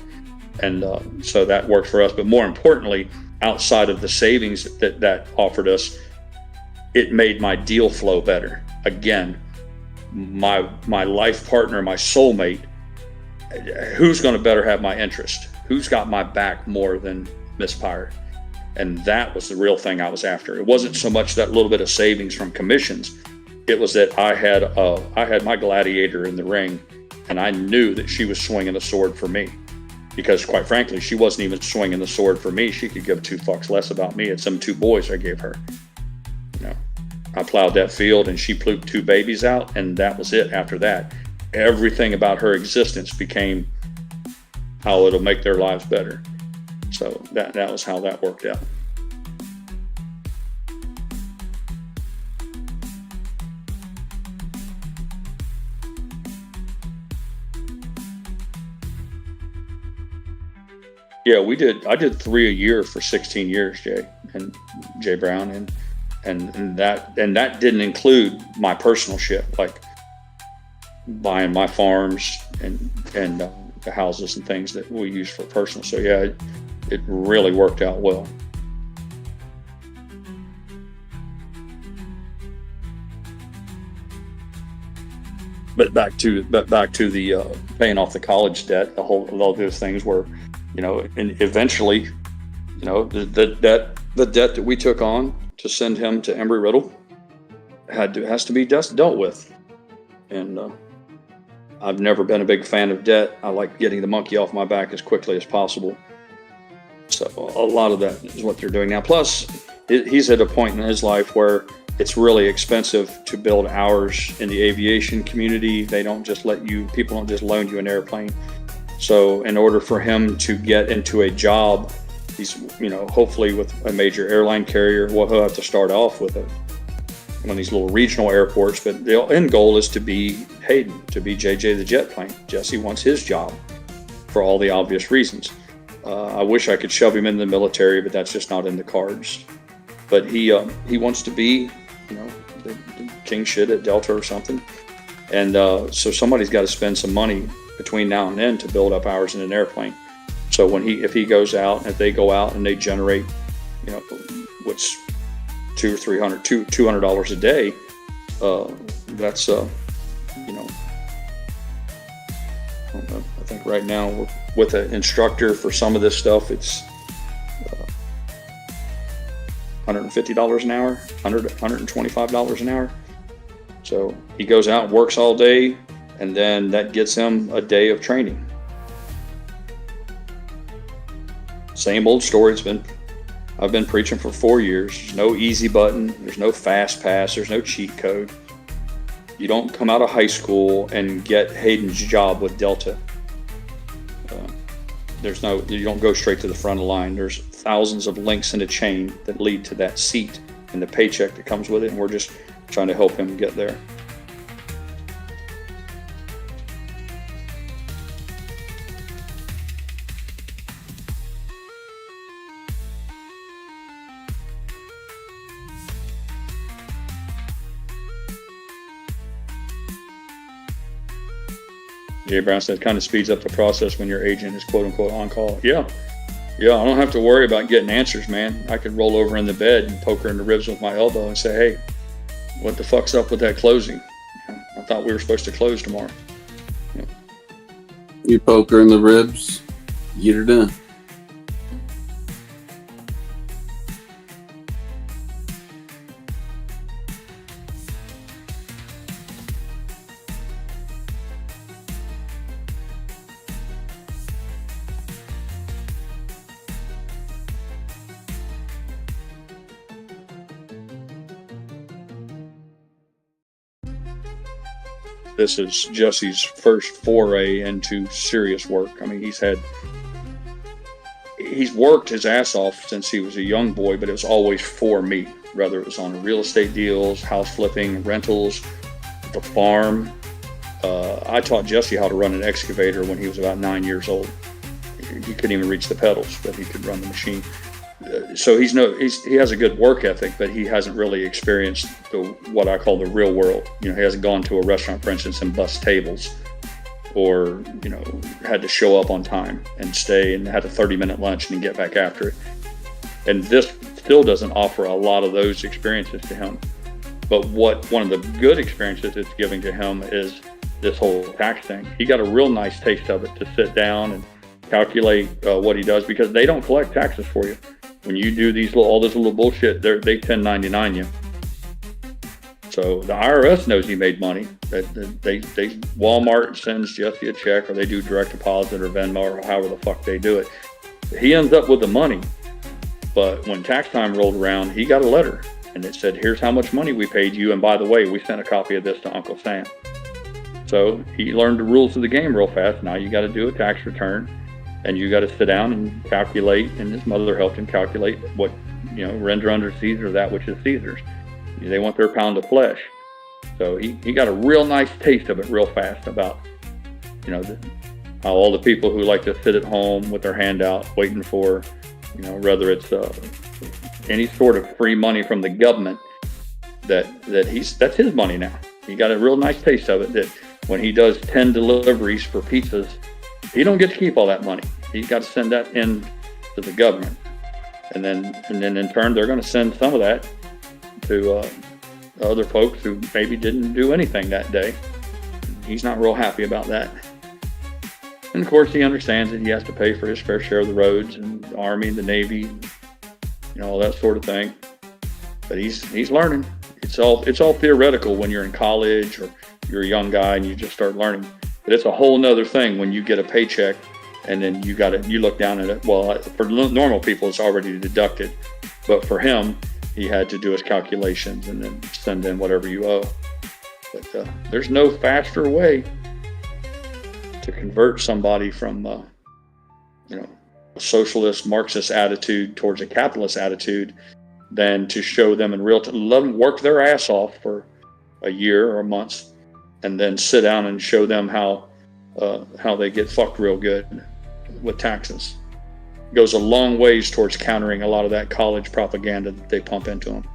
And so that worked for us. But more importantly, outside of the savings that offered us, it made my deal flow better. Again, my life partner, my soulmate, who's going to better have my interest? Who's got my back more than Miss Pirate? And that was the real thing I was after. It wasn't so much that little bit of savings from commissions. It was that I had my gladiator in the ring, and I knew that she was swinging the sword for me. Because quite frankly, she wasn't even swinging the sword for me. She could give 2 fucks less about me. It's some 2 boys I gave her. I plowed that field and she pooped 2 babies out, and that was it. After that, everything about her existence became how it'll make their lives better. So that was how that worked out. Yeah, I did 3 a year for 16 years, Jay Brown, and that didn't include my personal shit, like buying my farms and the houses and things that we use for personal. So yeah, it really worked out well. But back to the paying off the college debt, all those things were, and eventually, the debt that we took on to send him to Embry-Riddle has to be just dealt with. And I've never been a big fan of debt. I like getting the monkey off my back as quickly as possible. So a lot of that is what they're doing now. Plus, he's at a point in his life where it's really expensive to build hours in the aviation community. They don't just people don't just loan you an airplane. So in order for him to get into a job, he's, hopefully with a major airline carrier, well, he'll have to start off with one of these little regional airports, but the end goal is to be Hayden, to be JJ the jet plane. Jesse wants his job for all the obvious reasons. I wish I could shove him in the military, but that's just not in the cards. But he wants to be, the king shit at Delta or something. And so somebody's got to spend some money between now and then to build up hours in an airplane. So if he goes out, if they go out and they generate, what's $200 a day, that's I think right now with an instructor for some of this stuff, it's $150 an hour, $125 an hour. So he goes out and works all day, and then that gets him a day of training. Same old story. I've been preaching for 4 years. There's no easy button. There's no fast pass. There's no cheat code. You don't come out of high school and get Hayden's job with Delta. You don't go straight to the front of the line. There's thousands of links in a chain that lead to that seat and the paycheck that comes with it. And we're just trying to help him get there. Jay Brown said, kind of speeds up the process when your agent is quote unquote on call. Yeah, I don't have to worry about getting answers, man. I could roll over in the bed and poke her in the ribs with my elbow and say, hey, what the fuck's up with that closing? I thought we were supposed to close tomorrow. You poke her in the ribs, get her done. This is Jesse's first foray into serious work. I mean, he's worked his ass off since he was a young boy, but it was always for me, whether it was on real estate deals, house flipping, rentals, the farm. I taught Jesse how to run an excavator when he was about 9 years old. He couldn't even reach the pedals, but he could run the machine. So he has a good work ethic, but he hasn't really experienced what I call the real world. He hasn't gone to a restaurant, for instance, and bust tables, or had to show up on time and stay and had a 30-minute lunch and then get back after it. And this still doesn't offer a lot of those experiences to him. But one of the good experiences it's giving to him is this whole tax thing. He got a real nice taste of it to sit down and calculate what he does, because they don't collect taxes for you. When you do all this little bullshit, they 1099 you. So the IRS knows he made money. Walmart sends Jesse a check, or they do direct deposit or Venmo or however the fuck they do it. He ends up with the money. But when tax time rolled around, he got a letter and it said, here's how much money we paid you. And by the way, we sent a copy of this to Uncle Sam. So he learned the rules of the game real fast. Now you got to do a tax return. And you got to sit down and calculate, and his mother helped him calculate what, render unto Caesar that which is Caesar's. They want their pound of flesh. So he got a real nice taste of it real fast about, how all the people who like to sit at home with their hand out waiting for, whether it's any sort of free money from the government, that's his money now. He got a real nice taste of it, that when he does 10 deliveries for pizzas, he don't get to keep all that money. He's got to send that in to the government. And then in turn, they're going to send some of that to other folks who maybe didn't do anything that day. He's not real happy about that. And of course, he understands that he has to pay for his fair share of the roads and the Army, the Navy, all that sort of thing. But he's learning. it's all theoretical when you're in college or you're a young guy and you just start learning. But it's a whole nother thing when you get a paycheck and then you look down at it. Well, for normal people, it's already deducted, but for him, he had to do his calculations and then send in whatever you owe. But there's no faster way to convert somebody from, a socialist Marxist attitude towards a capitalist attitude than to show them in real time, let them work their ass off for a year or months, and then sit down and show them how they get fucked real good with taxes. It goes a long ways towards countering a lot of that college propaganda that they pump into them.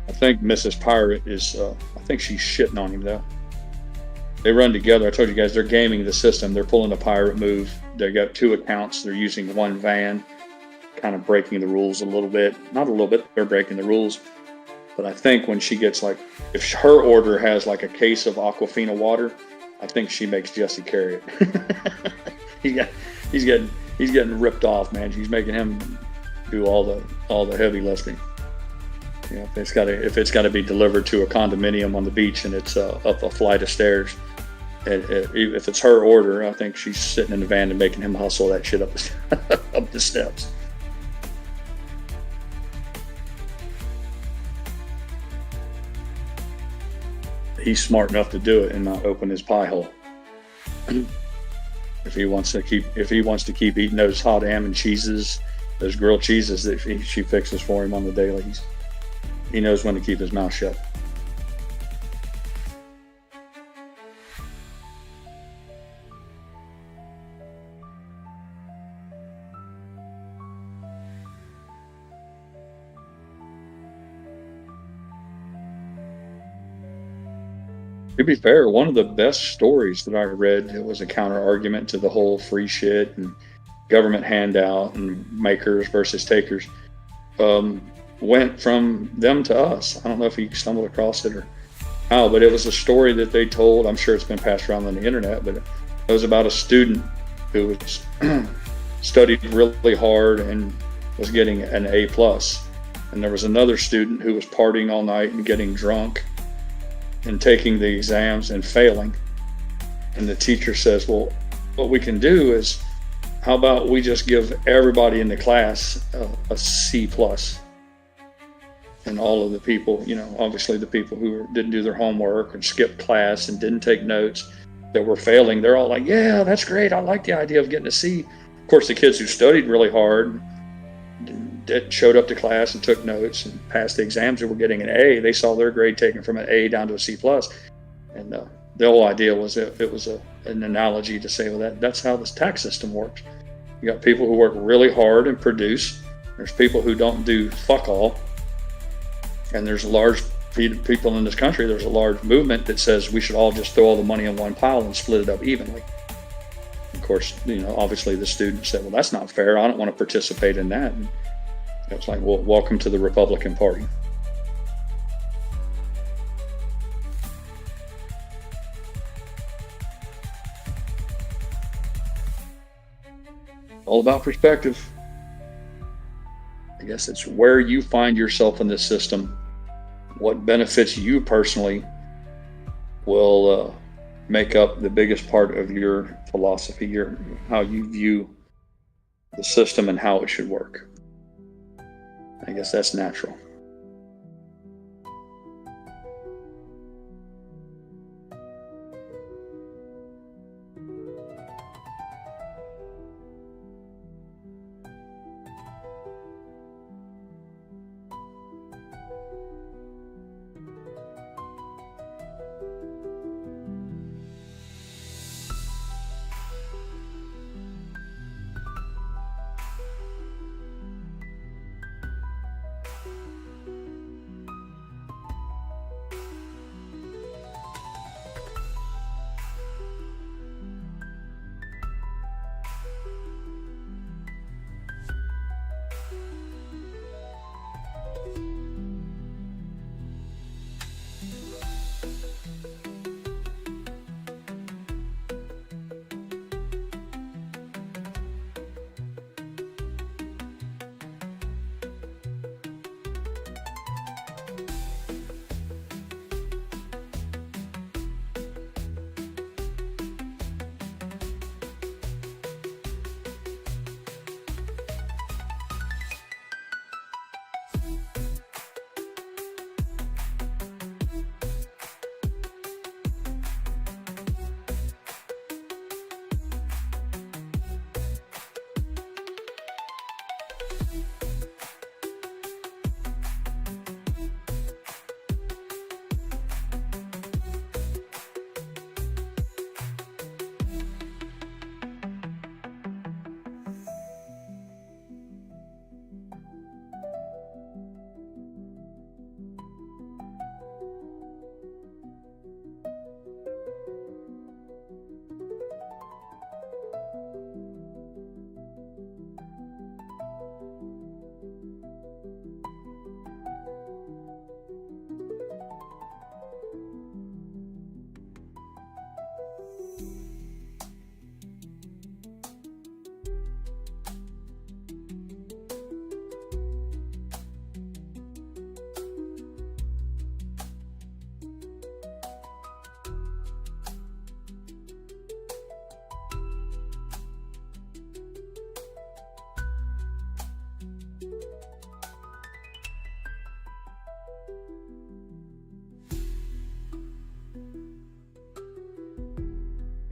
I think Mrs. Pirate is, I think she's shitting on him though. They run together. I told you guys, they're gaming the system. They're pulling a pirate move. They got 2 accounts. They're using one van, kind of breaking the rules a little bit. Not a little bit, they're breaking the rules. But I think when she gets if her order has a case of Aquafina water, I think she makes Jesse carry it. He's getting ripped off, man. She's making him do all the heavy lifting. If it's got to be delivered to a condominium on the beach and it's up a flight of stairs, if it's her order, I think she's sitting in the van and making him hustle that shit up up the steps. He's smart enough to do it and not open his pie hole. If he wants to keep eating those hot ham and cheeses, those grilled cheeses that she fixes for him on the daily, he knows when to keep his mouth shut. To be fair, one of the best stories that I read, it was a counter argument to the whole free shit and government handout and makers versus takers, went from them to us. I don't know if you stumbled across it or how, but it was a story that they told. I'm sure it's been passed around on the internet, but it was about a student who was studied really hard and was getting an A+. And there was another student who was partying all night and getting drunk and taking the exams and failing. And the teacher says, well, what we can do is, how about we just give everybody in the class a C+. And all of the people, obviously the people who didn't do their homework and skipped class and didn't take notes that were failing, they're all like, yeah, that's great. I like the idea of getting a C. Of course, the kids who studied really hard, showed up to class and took notes and passed the exams and were getting an A, they saw their grade taken from an A down to a C+. And the whole idea was it was an analogy to say, well, that's how this tax system works. You got people who work really hard and produce. There's people who don't do fuck all. And there's people in this country, there's a large movement that says we should all just throw all the money in one pile and split it up evenly. Of course, obviously the student said, well, that's not fair. I don't want to participate in that. And it's like, well, welcome to the Republican Party. All about perspective. I guess it's where you find yourself in this system. What benefits you personally will make up the biggest part of your philosophy, how you view the system and how it should work. I guess that's natural.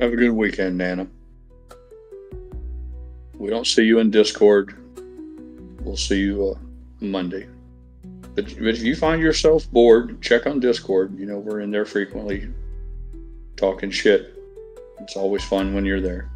Have a good weekend, Nana. We don't see you in Discord. We'll see you Monday. But if you find yourself bored, check on Discord. You know, we're in there frequently talking shit. It's always fun when you're there.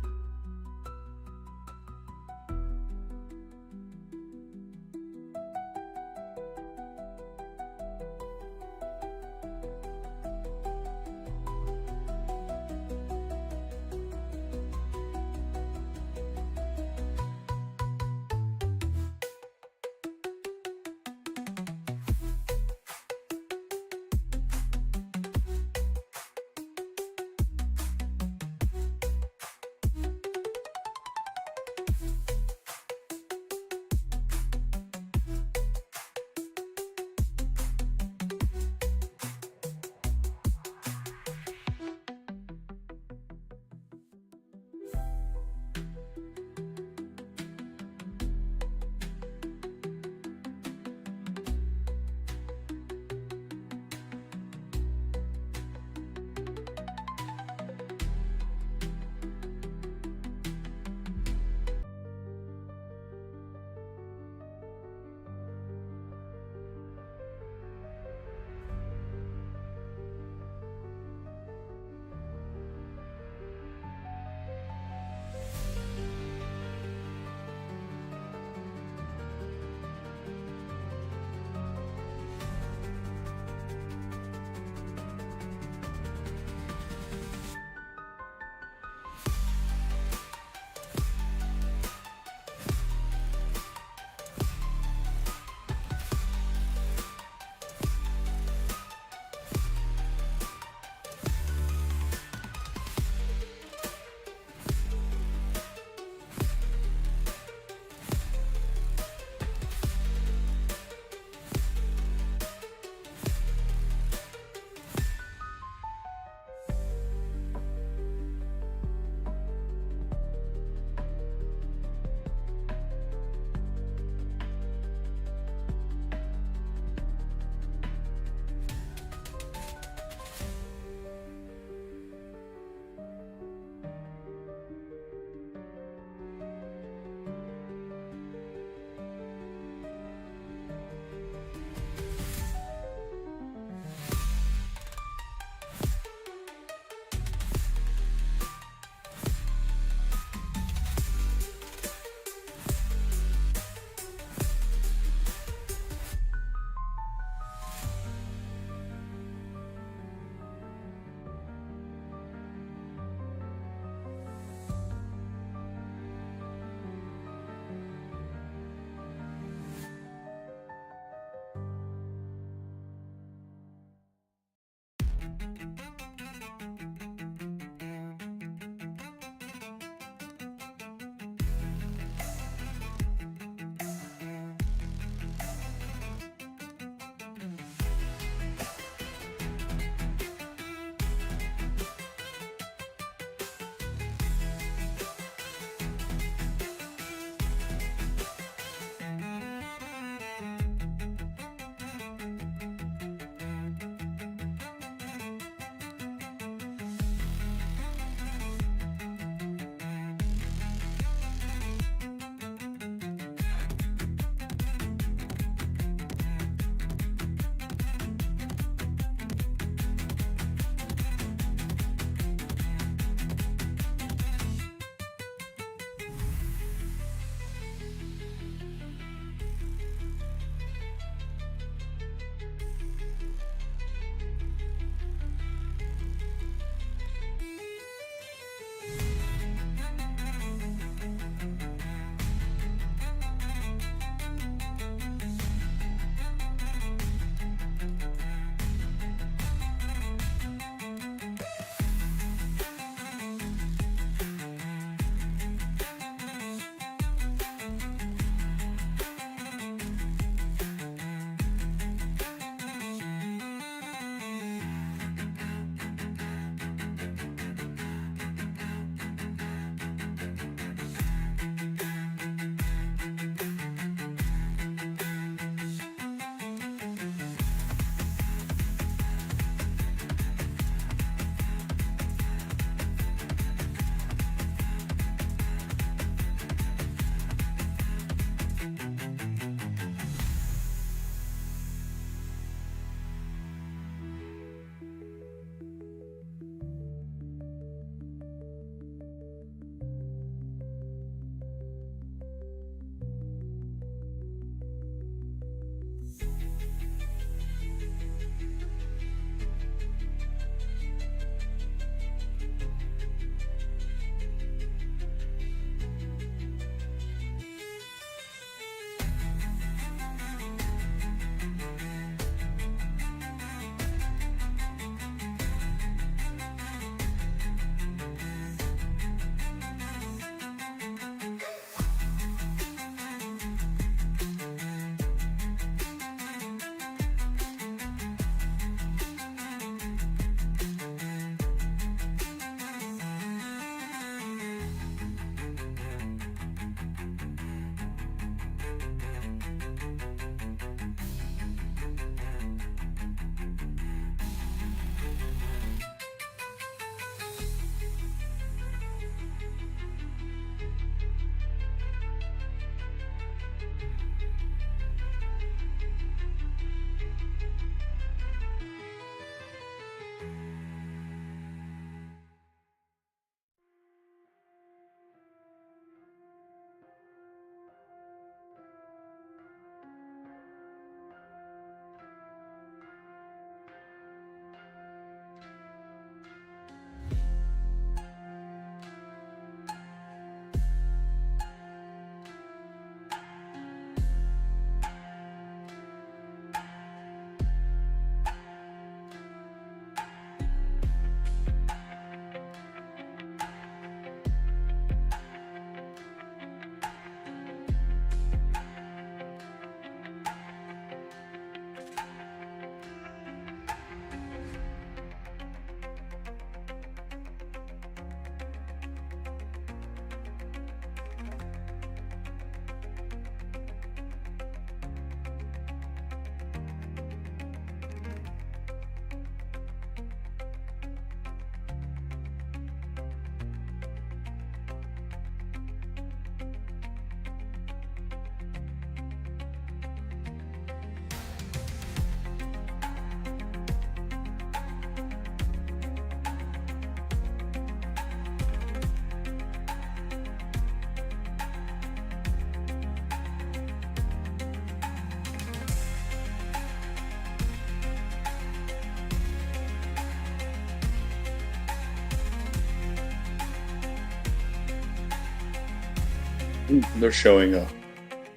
they're showing a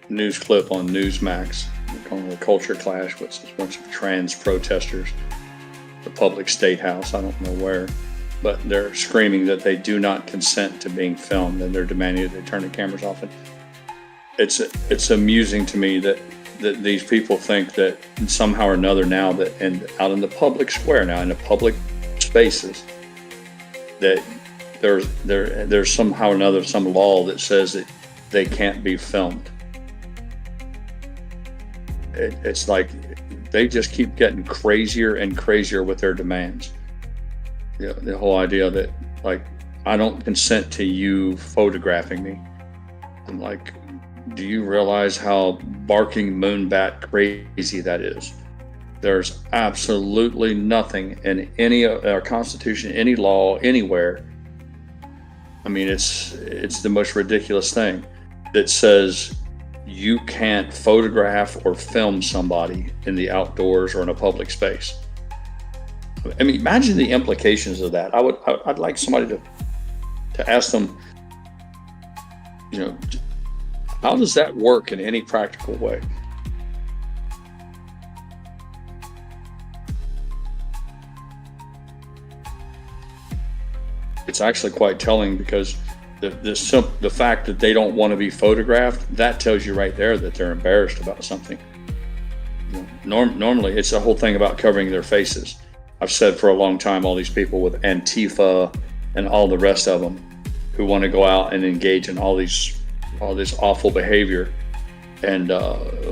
news clip on Newsmax calling it a culture clash with a bunch of trans protesters, the public state house, I don't know where, but they're screaming that they do not consent to being filmed, and they're demanding that they turn the cameras off. And it's amusing to me that these people think that somehow or another now that, and out in the public square now, in the public spaces, that there's somehow or another some law that says that they can't be filmed. It's like they just keep getting crazier and crazier with their demands. You know, the whole idea that, like, I don't consent to you photographing me. I'm like, do you realize how barking moonbat crazy that is? There's absolutely nothing in any of our Constitution, any law, anywhere. I mean, it's the most ridiculous thing that says you can't photograph or film somebody in the outdoors or in a public space. I mean, imagine the implications of that. I'd like somebody to ask them, you know, how does that work in any practical way? It's actually quite telling, because the fact that they don't want to be photographed, that tells you right there that they're embarrassed about something. You know, normally it's the whole thing about covering their faces. I've said for a long time, all these people with Antifa and all the rest of them who want to go out and engage in all this awful behavior and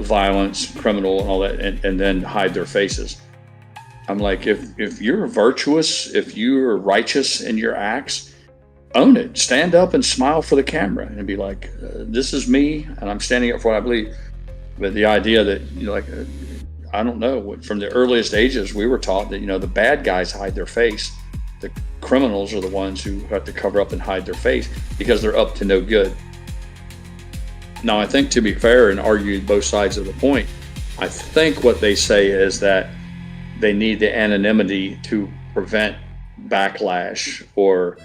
violence, criminal and all that, and then hide their faces. I'm like, if you're virtuous, if you're righteous in your acts, own it. Stand up and smile for the camera and be like, this is me and I'm standing up for what I believe. But the idea that, you know, like, I don't know, from the earliest ages, we were taught that, you know, the bad guys hide their face. The criminals are the ones who have to cover up and hide their face because they're up to no good. Now, I think, to be fair and argue both sides of the point, I think what they say is that they need the anonymity to prevent backlash, or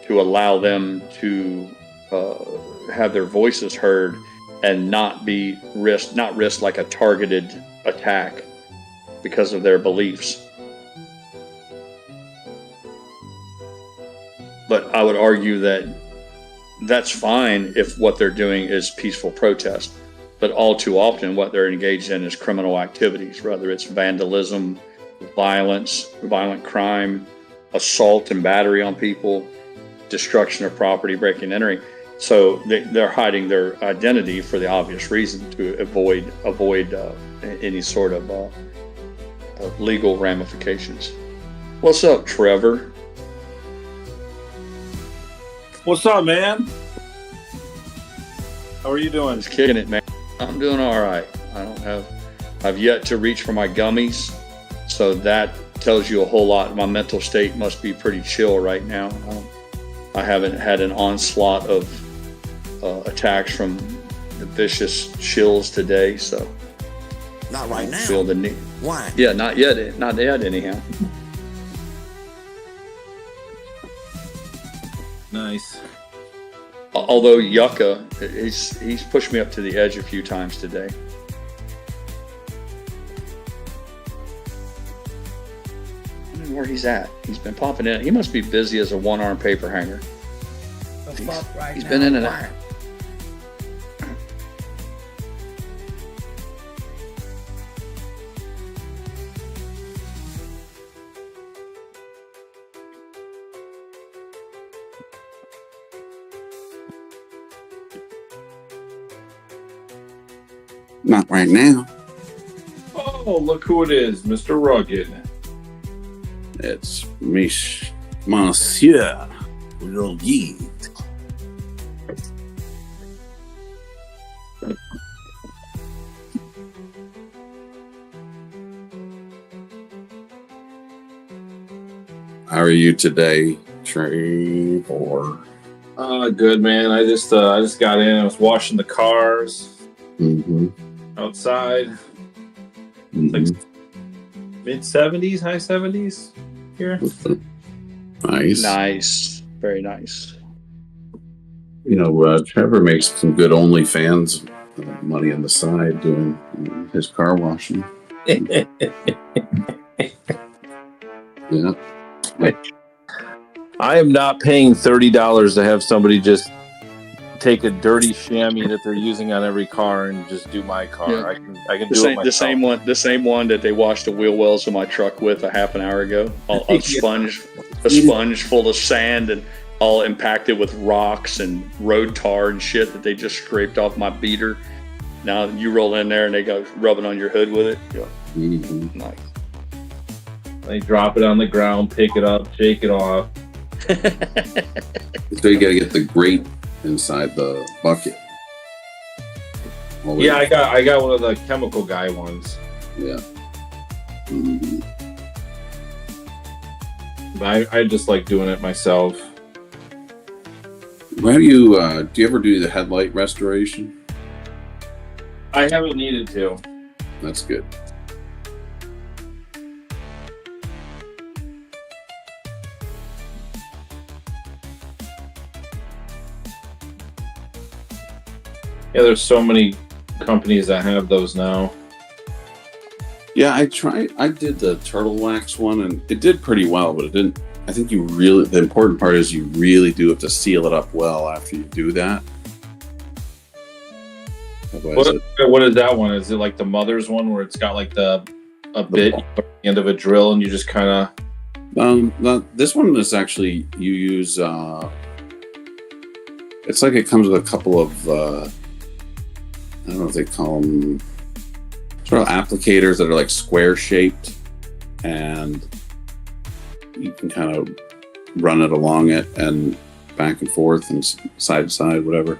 to allow them to have their voices heard and not risk like a targeted attack because of their beliefs. But I would argue that that's fine if what they're doing is peaceful protest. But all too often what they're engaged in is criminal activities, whether it's vandalism, violence, violent crime, assault and battery on people, destruction of property, breaking and entering. So they're hiding their identity for the obvious reason, to avoid any sort of legal ramifications. What's up, Trevor? What's up, man? How are you doing? Just kicking it, man. I'm doing all right. I've yet to reach for my gummies, so that tells you a whole lot. My mental state must be pretty chill right now. I haven't had an onslaught of attacks from the vicious chills today, so not right now. Feel the need. Why? Yeah, not yet. Not yet, anyhow. Nice. Although Yucca, he's pushed me up to the edge a few times today. I don't know where he's at. He's been popping in. He must be busy as a one-arm paper hanger. He's been in and out. Not right now. Oh, look who it is, Mr. Rugged. It's Monsieur Rugged. How are you today, Trevor? Good, man. I just got in. I was washing the cars outside. Like mid-70s, high 70s here. Nice. Nice. Very nice. Trevor makes some good OnlyFans money on the side doing his car washing. Yeah. I am not paying $30 to have somebody just take a dirty chamois that they're using on every car and just do my car. Yeah. I can do it myself. The same one that they washed the wheel wells of my truck with a half an hour ago. A sponge full of sand and all impacted with rocks and road tar and shit that they just scraped off my beater. Now you roll in there and they go rubbing on your hood with it. Mm-hmm. Nice. They drop it on the ground, pick it up, shake it off. So you gotta get the grate inside the bucket. Yeah, I got one of the chemical guy ones. Yeah. Mm-hmm. But I just like doing it myself. Do you ever do the headlight restoration? I haven't needed to. That's good. Yeah, there's so many companies that have those now. Yeah, I did the turtle wax one and it did pretty well, but it didn't. I think the important part is you really do have to seal it up well after you do that. What is that one? Is it like the mother's one where it's got like a bit at the end of a drill and you just kind of... this one is actually, you use, it's like it comes with a couple of, I don't know if they call them sort of applicators that are like square shaped, and you can kind of run it along it and back and forth and side to side, whatever,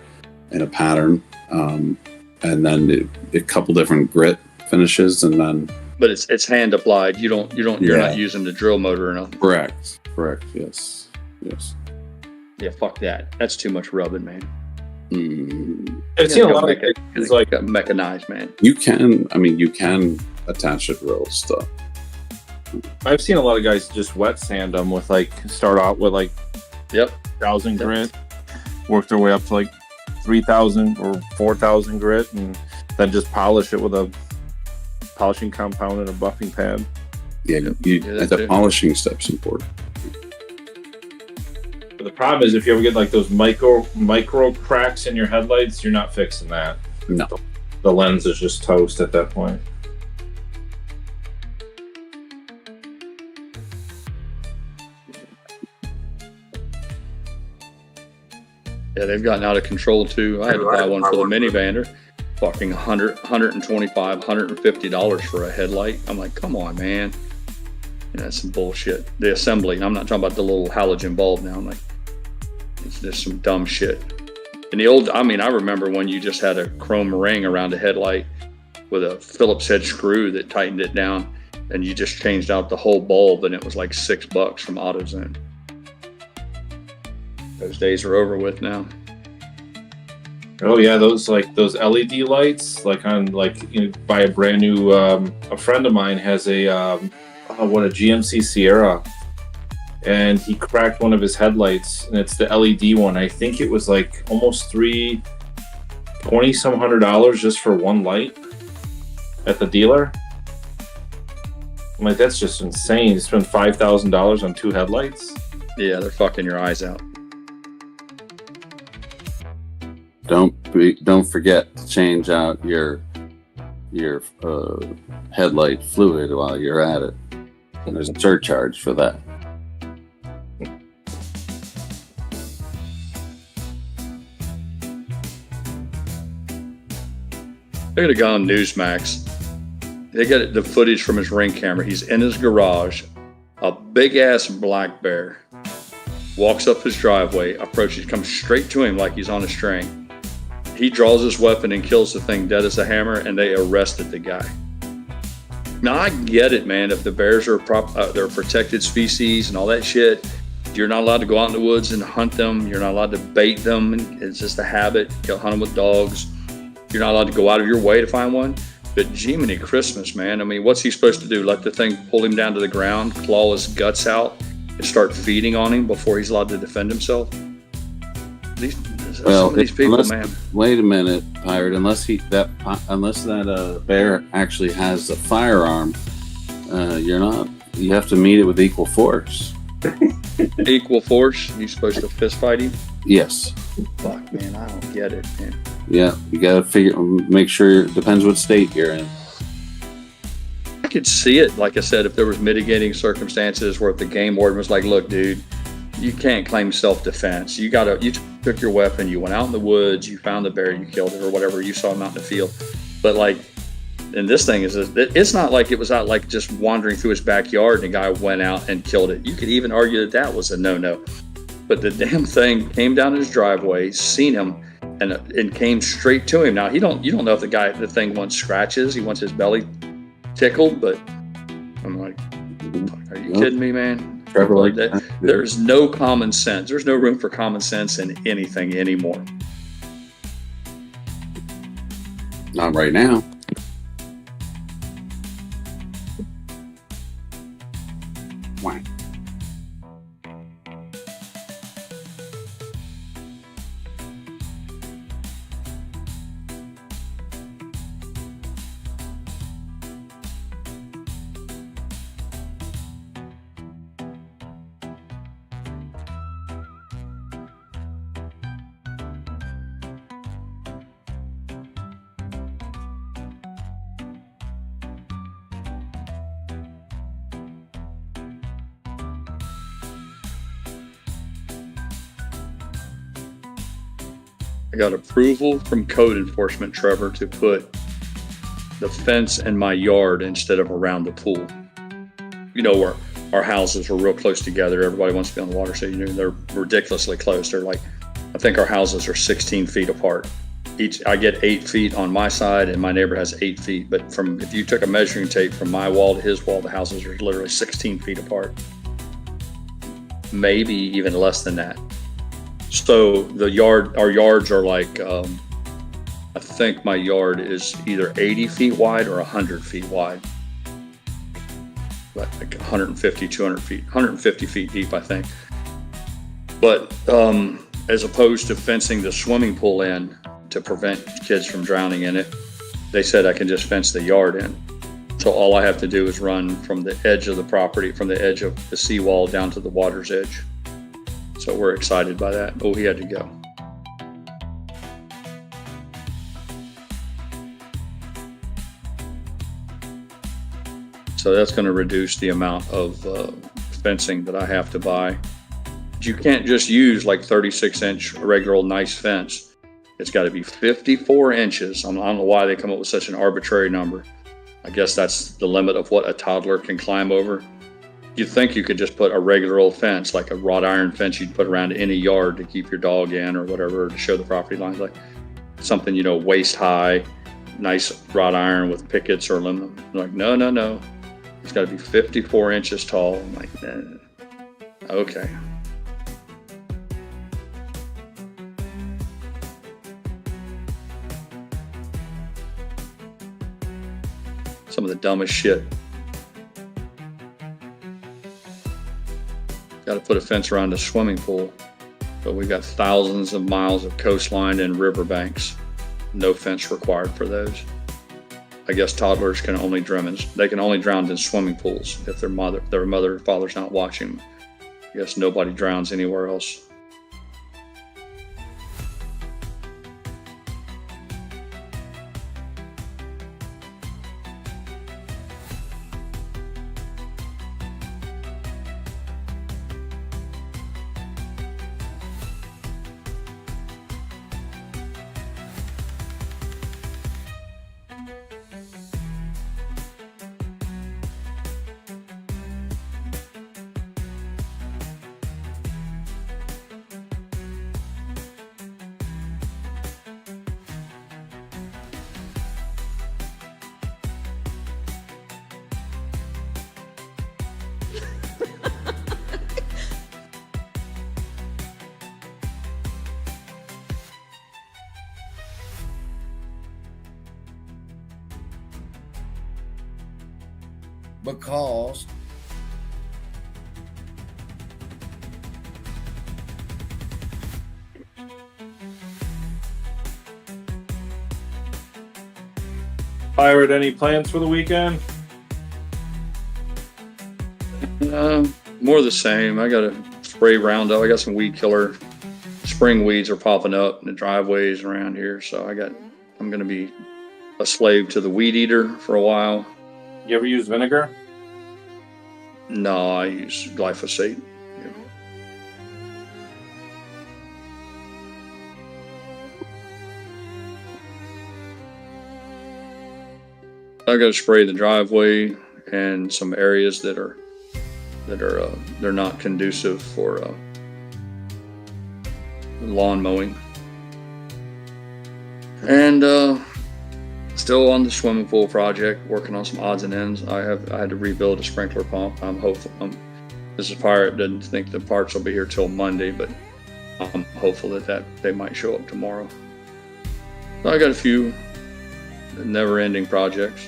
in a pattern. And then a couple different grit finishes, and then. But it's hand applied. You're not using the drill motor or nothing. Correct. Yes. Yeah, fuck that. That's too much rubbing, man. I've seen a lot of it's like mechanized, man. You can attach it real stuff. I've seen a lot of guys just wet sand them with start out with 1,000 grit, work their way up to 3,000 or 4,000 grit, and then just polish it with a polishing compound and a buffing pad. Yeah, the polishing step's important. But the problem is if you ever get those micro cracks in your headlights, you're not fixing that. No. The lens is just toast at that point. Yeah, they've gotten out of control too. I had to buy one for the minivander. Fucking $125, $150 for a headlight. I'm like, come on, man. That's some bullshit. The assembly. I'm not talking about the little halogen bulb now. I'm like, it's just some dumb shit. In the old, I remember when you just had a chrome ring around the headlight with a Phillips head screw that tightened it down, and you just changed out the whole bulb, and it was like $6 from AutoZone. Those days are over with now. Oh yeah, those LED lights, buy a brand new. A friend of mine has a GMC Sierra, and he cracked one of his headlights, and it's the LED one. I think it was almost $20-some just for one light at the dealer. I'm like, that's just insane. You spend $5,000 on two headlights. Yeah, they're fucking your eyes out. Don't forget to change out your headlight fluid while you're at it. And there's a surcharge for that. Look at a guy on Newsmax. They got the footage from his Ring camera. He's in his garage. A big ass black bear walks up his driveway, approaches, comes straight to him like he's on a string. He draws his weapon and kills the thing dead as a hammer, and they arrested the guy. Now I get it, man. If the bears are they're a protected species and all that shit, you're not allowed to go out in the woods and hunt them. You're not allowed to bait them. It's just a habit. You'll hunt them with dogs. You're not allowed to go out of your way to find one. But Jiminy Christmas, man. I mean, what's he supposed to do? Let the thing pull him down to the ground, claw his guts out, and start feeding on him before he's allowed to defend himself? This Some of these people, unless, man. Wait a minute, Pirate. Unless that bear actually has a firearm, you're not. You have to meet it with equal force. Equal force? You supposed to fist fight him? Yes. Fuck, man, I don't get it, man. Yeah, you got to make sure. It depends what state you're in. I could see it, like I said, if there was mitigating circumstances where if the game warden was like, look, dude, you can't claim self-defense. You took your weapon, you went out in the woods, you found the bear, you killed it, or whatever, you saw him out in the field. But like, and this thing is, it's not like it was out like just wandering through his backyard and the guy went out and killed it. You could even argue that was a no-no. But the damn thing came down his driveway, seen him, and came straight to him. Now you don't know if the thing wants scratches, he wants his belly tickled, but I'm like, are you kidding me, man? Trevor, there's no common sense. There's no room for common sense in anything anymore. Not right now. Why? I got approval from code enforcement, Trevor, to put the fence in my yard instead of around the pool. You know, where our houses are real close together. Everybody wants to be on the water, so they're ridiculously close. They're like, I think our houses are 16 feet apart. I get 8 feet on my side, and my neighbor has 8 feet. But if you took a measuring tape from my wall to his wall, the houses are literally 16 feet apart. Maybe even less than that. So our yards are like, I think my yard is either 80 feet wide or 100 feet wide. Like 150, 200 feet, 150 feet deep, I think. But as opposed to fencing the swimming pool in to prevent kids from drowning in it, they said I can just fence the yard in. So all I have to do is run from the edge of the property, from the edge of the seawall down to the water's edge. So we're excited by that. Oh, he had to go. So that's going to reduce the amount of fencing that I have to buy. But you can't just use like 36-inch regular old nice fence. It's got to be 54 inches. I don't know why they come up with such an arbitrary number. I guess that's the limit of what a toddler can climb over. You'd think you could just put a regular old fence, like a wrought iron fence you'd put around any yard to keep your dog in or whatever, to show the property lines, like something, waist high, nice wrought iron with pickets or aluminum. Like, no. It's got to be 54 inches tall. I'm like, okay. Some of the dumbest shit. Got to put a fence around the swimming pool, but we've got thousands of miles of coastline and riverbanks. No fence required for those. I guess toddlers can only drown in swimming pools if their mother or father's not watching. I guess nobody drowns anywhere else. Because Pirate, any plans for the weekend? More of the same. I got to spray Roundup. I got some weed killer. Spring weeds are popping up in the driveways around here, so I'm going to be a slave to the weed eater for a while. You ever use vinegar? No, I use glyphosate. Yeah. I got to spray the driveway and some areas that are they're not conducive for lawn mowing. And still on the swimming pool project, working on some odds and ends. I had to rebuild a sprinkler pump. I'm hopeful. This is Pirate didn't think the parts will be here till Monday, but I'm hopeful that they might show up tomorrow. So I got a few never-ending projects.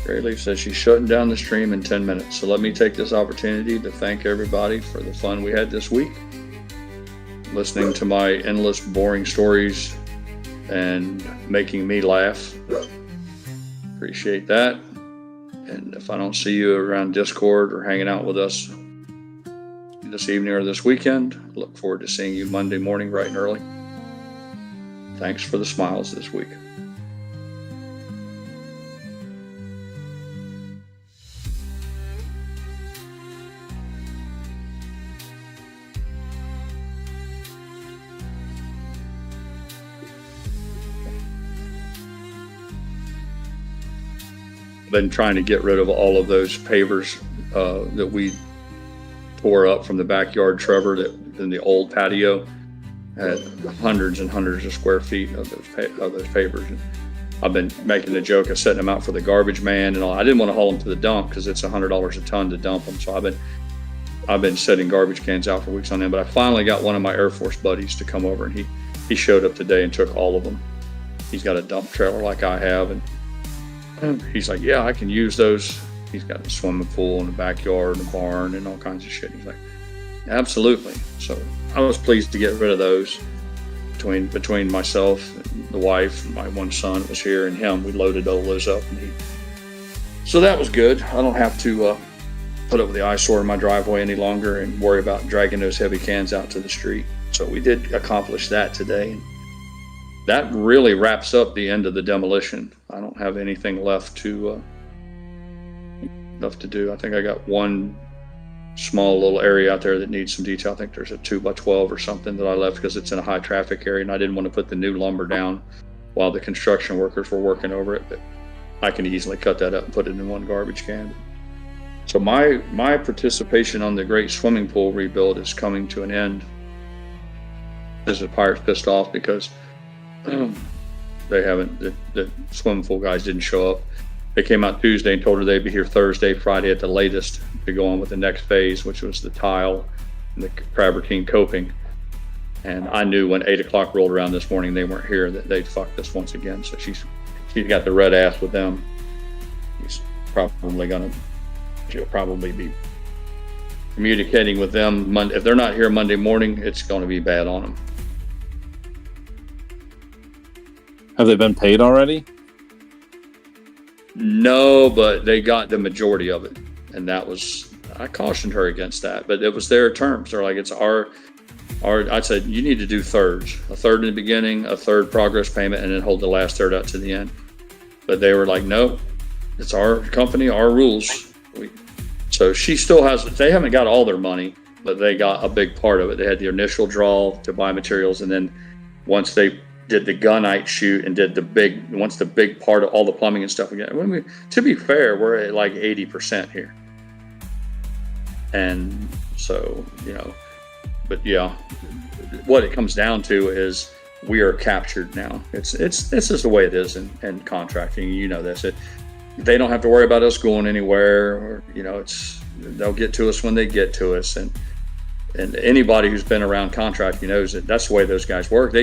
GrayLeaf says she's shutting down the stream in 10 minutes. So let me take this opportunity to thank everybody for the fun we had this week. Listening to my endless boring stories and making me laugh. Appreciate that. And if I don't see you around Discord or hanging out with us this evening or this weekend, look forward to seeing you Monday morning bright and early. Thanks for the smiles this week. Been trying to get rid of all of those pavers that we tore up from the backyard Trevor that in the old patio had hundreds and hundreds of square feet of those pavers. And I've been making the joke of setting them out for the garbage man and all. I didn't want to haul them to the dump because it's $100 a ton to dump them. So I've been setting garbage cans out for weeks on end. But I finally got one of my Air Force buddies to come over, and he showed up today and took all of them. He's got a dump trailer like I have, and he's like, yeah, I can use those. He's got a swimming pool in the backyard and a barn and all kinds of shit. He's like, absolutely. So I was pleased to get rid of those. Between myself, and the wife, my one son was here, and him, we loaded all those up. And so that was good. I don't have to put up with the eyesore in my driveway any longer and worry about dragging those heavy cans out to the street. So we did accomplish that today. That really wraps up the end of the demolition. I don't have anything left to do. I think I got one small little area out there that needs some detail. I think there's a 2x12 or something that I left because it's in a high traffic area, and I didn't want to put the new lumber down while the construction workers were working over it. But I can easily cut that up and put it in one garbage can. So my participation on the great swimming pool rebuild is coming to an end. This is Pirate's pissed off because the swimming pool guys didn't show up. They came out Tuesday and told her they'd be here Thursday, Friday at the latest to go on with the next phase, which was the tile and the travertine coping. And I knew when 8 o'clock rolled around this morning, they weren't here, that they'd fucked us once again. So she's got the red ass with them. She'll probably be communicating with them Monday. If they're not here Monday morning, it's going to be bad on them. Have they been paid already? No, but they got the majority of it. And I cautioned her against that, but it was their terms. They're like, it's our, I said, you need to do thirds, a third in the beginning, a third progress payment, and then hold the last third out to the end. But they were like, no, it's our company, our rules. So she still they haven't got all their money, but they got a big part of it. They had the initial draw to buy materials. And then once they did the gunite shoot and did the big part of all the plumbing and stuff again. To be fair, we're at like 80% here. And so, but yeah, what it comes down to is we are captured now. It's this is the way it is in contracting. You know this. They don't have to worry about us going anywhere, or they'll get to us when they get to us. And anybody who's been around contracting knows that that's the way those guys work.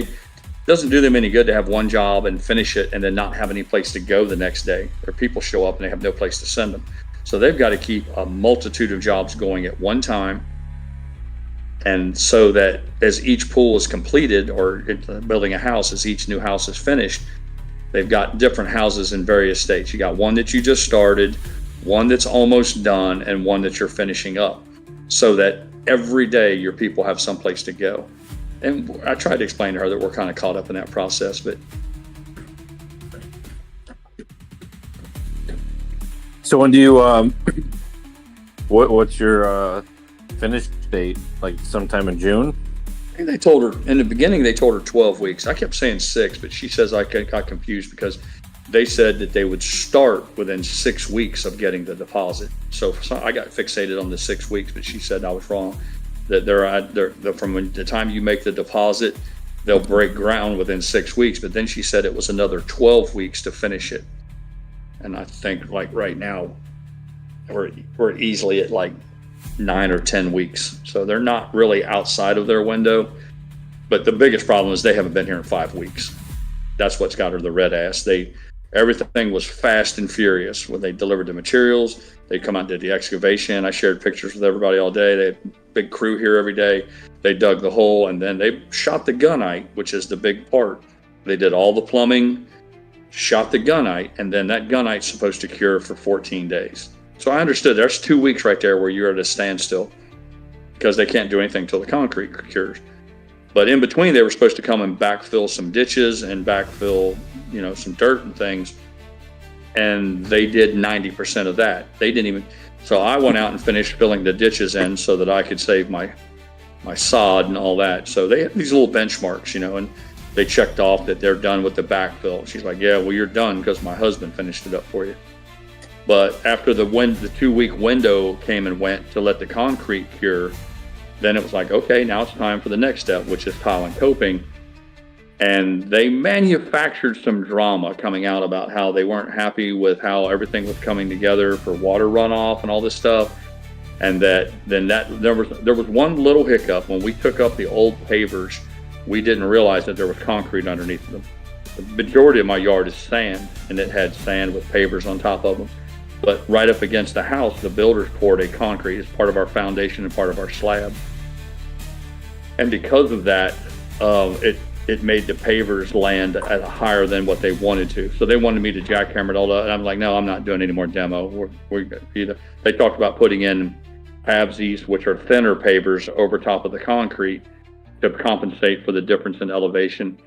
doesn't do them any good to have one job and finish it and then not have any place to go the next day, or people show up and they have no place to send them. So they've got to keep a multitude of jobs going at one time. And so that as each pool is completed, or building a house, as each new house is finished, they've got different houses in various states. You got one that you just started, one that's almost done, and one that you're finishing up, so that every day your people have someplace to go. And I tried to explain to her that we're kind of caught up in that process, but. So when do you, what's your finish date? Like sometime in June? I think they told her, in the beginning, they told her 12 weeks. I kept saying 6, but she says I got confused because they said that they would start within 6 weeks of getting the deposit. So I got fixated on the 6 weeks, but she said I was wrong. That they're from the time you make the deposit, they'll break ground within 6 weeks. But then she said it was another 12 weeks to finish it. And I think like right now, we're easily at like 9 or 10 weeks. So they're not really outside of their window. But the biggest problem is they haven't been here in 5 weeks. That's what's got her the red ass. Everything was fast and furious. When they delivered the materials, they come out and did the excavation. I shared pictures with everybody all day. They had a big crew here every day. They dug the hole, and then they shot the gunite, which is the big part. They did all the plumbing, shot the gunite, and then that gunite's supposed to cure for 14 days. So I understood there's 2 weeks right there where you're at a standstill because they can't do anything until the concrete cures. But in between, they were supposed to come and backfill some ditches and backfill, some dirt and things. And they did 90% of that. They didn't even, so I went out and finished filling the ditches in so that I could save my sod and all that. So they had these little benchmarks, and they checked off that they're done with the backfill. She's like, yeah, well, you're done because my husband finished it up for you. But after the 2 week window came and went to let the concrete cure, then it was like, okay, now it's time for the next step, which is tile and coping. And they manufactured some drama coming out about how they weren't happy with how everything was coming together for water runoff and all this stuff. And there was one little hiccup. When we took up the old pavers, we didn't realize that there was concrete underneath them. The majority of my yard is sand, and it had sand with pavers on top of them. But right up against the house, the builders poured a concrete as part of our foundation and part of our slab. And because of that, it made the pavers land at a higher than what they wanted to. So they wanted me to jackhammer it all up. And I'm like, no, I'm not doing any more demo. They talked about putting in ABSs, which are thinner pavers, over top of the concrete to compensate for the difference in elevation.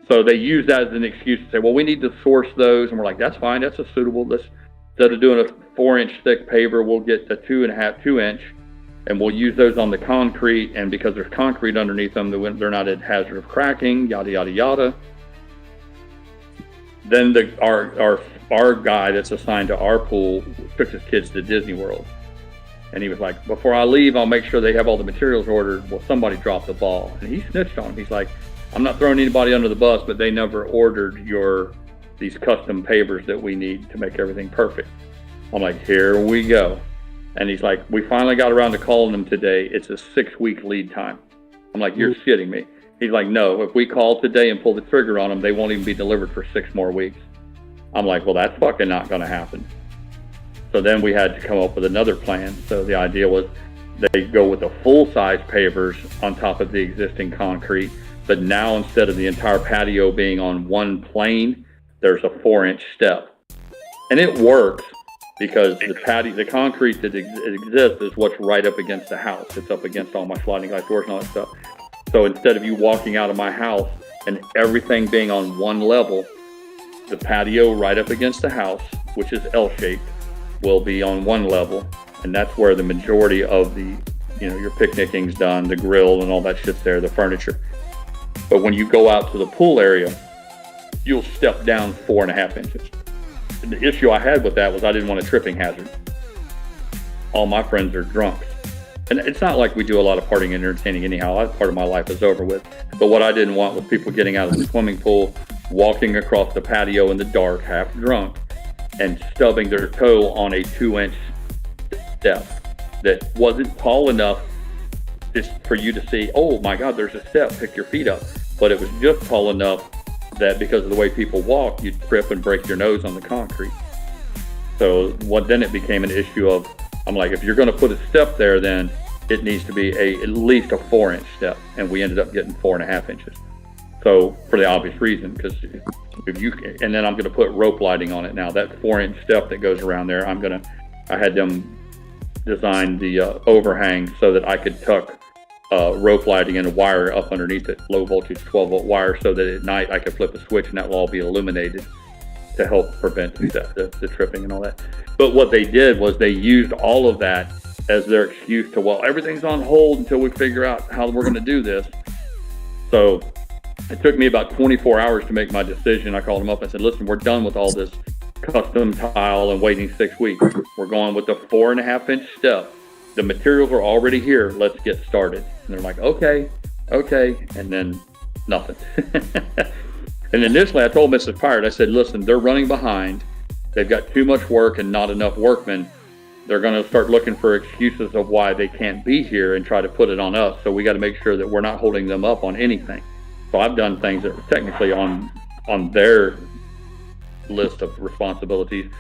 So they use that as an excuse to say, well, we need to source those. And we're like, that's fine. That's a suitable. Instead of doing a 4-inch thick paver, we'll get the 2.5-inch, and we'll use those on the concrete. And because there's concrete underneath them, they're not at hazard of cracking, yada, yada, yada. Then our guy that's assigned to our pool took his kids to Disney World. And he was like, before I leave, I'll make sure they have all the materials ordered. Well, somebody dropped the ball. And he snitched on him. He's like, I'm not throwing anybody under the bus, but they never ordered these custom pavers that we need to make everything perfect. I'm like, here we go. And he's like, we finally got around to calling them today. It's a 6-week lead time. I'm like, you're shitting me. He's like, no, if we call today and pull the trigger on them, they won't even be delivered for 6 more weeks. I'm like, well, that's fucking not going to happen. So then we had to come up with another plan. So the idea was they go with the full-size pavers on top of the existing concrete, but now instead of the entire patio being on one plane, there's a 4-inch step. And it works because the concrete that exists is what's right up against the house. It's up against all my sliding glass doors and all that stuff. So instead of you walking out of my house and everything being on one level, the patio right up against the house, which is L-shaped, will be on one level. And that's where the majority of the, your picnicking's done, the grill and all that shit's there, the furniture. But when you go out to the pool area, you'll step down 4.5 inches. And the issue I had with that was I didn't want a tripping hazard. All my friends are drunks. And it's not like we do a lot of partying and entertaining anyhow. That part of my life is over with. But what I didn't want was people getting out of the swimming pool, walking across the patio in the dark, half drunk, and stubbing their toe on a 2-inch step that wasn't tall enough just for you to see, oh my God, there's a step, pick your feet up. but it was just tall enough that because of the way people walk, you'd trip and break your nose on the concrete. So then it became an issue of, I'm like, if you're going to put a step there, then it needs to be at least a 4-inch step. And we ended up getting 4.5 inches. So for the obvious reason, because and then I'm going to put rope lighting on it now. That 4-inch step that goes around there, I had them design the overhang so that I could tuck rope lighting and a wire up underneath it, low voltage 12-volt wire, so that at night I could flip a switch and that will all be illuminated to help prevent the tripping and all that. But what they did was they used all of that as their excuse to, well, everything's on hold until we figure out how we're going to do this. So it took me about 24 hours to make my decision. I called them up and said, listen, we're done with all this custom tile and waiting 6 weeks. We're going with the 4.5-inch step. The materials are already here. Let's get started. And they're like, okay. And then nothing. And initially I told Mrs. Pirate, I said, listen, they're running behind. They've got too much work and not enough workmen. They're going to start looking for excuses of why they can't be here and try to put it on us. So we got to make sure that we're not holding them up on anything. So I've done things that were technically on their list of responsibilities.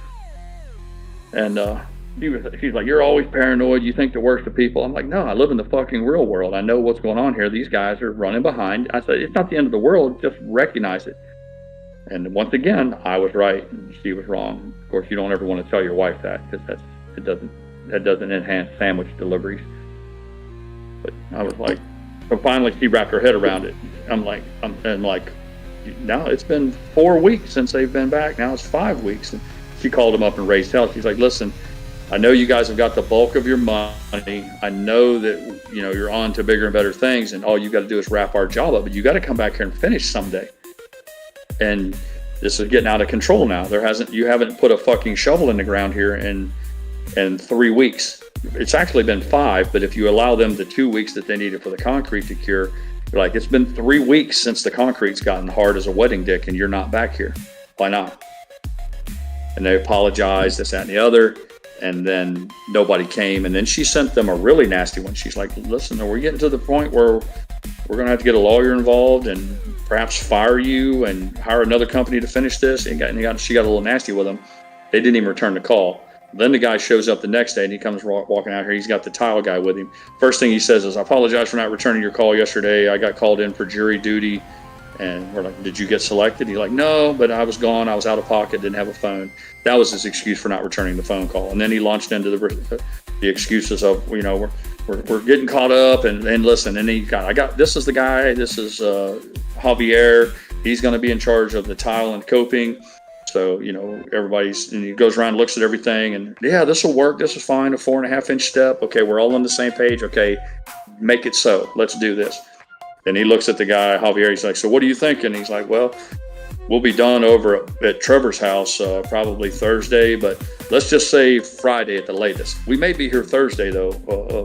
And she's like, you're always paranoid. You think the worst of people. I'm like, no, I live in the fucking real world. I know what's going on here. These guys are running behind. I said, it's not the end of the world. Just recognize it. And once again, I was right and she was wrong. Of course, you don't ever want to tell your wife that, because that doesn't enhance sandwich deliveries. But I was like, so finally she wrapped her head around it. I'm like, now it's been 4 weeks since they've been back. Now it's 5 weeks. And she called them up and raised hell. She's like, listen, I know you guys have got the bulk of your money. I know that, you're on to bigger and better things, and all you got to do is wrap our job up, but you got to come back here and finish someday. And this is getting out of control now. You haven't put a fucking shovel in the ground here in 3 weeks. It's actually been 5, but if you allow them the 2 weeks that they needed for the concrete to cure, you're like, it's been 3 weeks since the concrete's gotten hard as a wedding dick and you're not back here. Why not? And they apologized, this, that, and the other. And then nobody came. And then she sent them a really nasty one. She's like, listen, are we getting to the point where we're going to have to get a lawyer involved and perhaps fire you and hire another company to finish this? She got a little nasty with them. They didn't even return the call. Then the guy shows up the next day and he comes walking out here. He's got the tile guy with him. First thing he says is, I apologize for not returning your call yesterday. I got called in for jury duty. And we're like, did you get selected? He's like, no, but I was gone. I was out of pocket, didn't have a phone. That was his excuse for not returning the phone call. And then he launched into the excuses of, we're getting caught up and listen. And this is the guy. This is Javier. He's going to be in charge of the tile and coping. So, and he goes around and looks at everything and yeah, this will work. This is fine. A 4.5-inch step. Okay. We're all on the same page. Okay. Make it so. Let's do this. And he looks at the guy, Javier. He's like, so what are you thinking? He's like, well, we'll be done over at Trevor's house probably Thursday, but let's just say Friday at the latest. We may be here Thursday, though,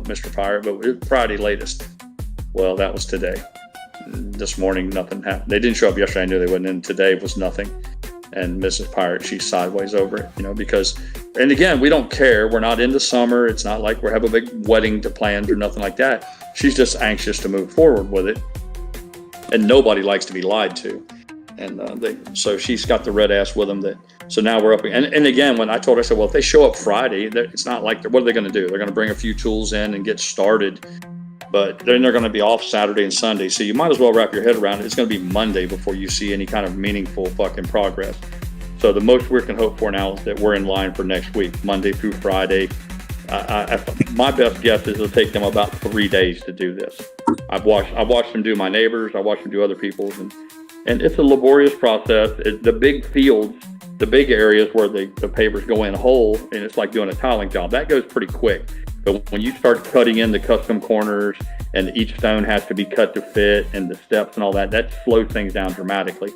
Mr. Pirate, but Friday latest. Well, that was today. This morning, nothing happened. They didn't show up yesterday. I knew they wouldn't. And today was nothing. And Mrs. Pirate, she's sideways over it, because, and again, we don't care. We're not into summer. It's not like we have a big wedding to plan or nothing like that. She's just anxious to move forward with it. And nobody likes to be lied to. And so she's got the red ass with them. So now we're up. And again, when I told her, I said, well, if they show up Friday, it's not like, what are they going to do? They're going to bring a few tools in and get started. But then they're going to be off Saturday and Sunday. So you might as well wrap your head around it. It's going to be Monday before you see any kind of meaningful fucking progress. So the most we can hope for now is that we're in line for next week, Monday through Friday. My best guess is it'll take them about 3 days to do this. I've watched them do my neighbors. I watched them do other people's, and it's a laborious process. The big fields, the big areas where the pavers go in whole, and it's like doing a tiling job. That goes pretty quick. But when you start cutting in the custom corners and each stone has to be cut to fit and the steps and all that, that slows things down dramatically.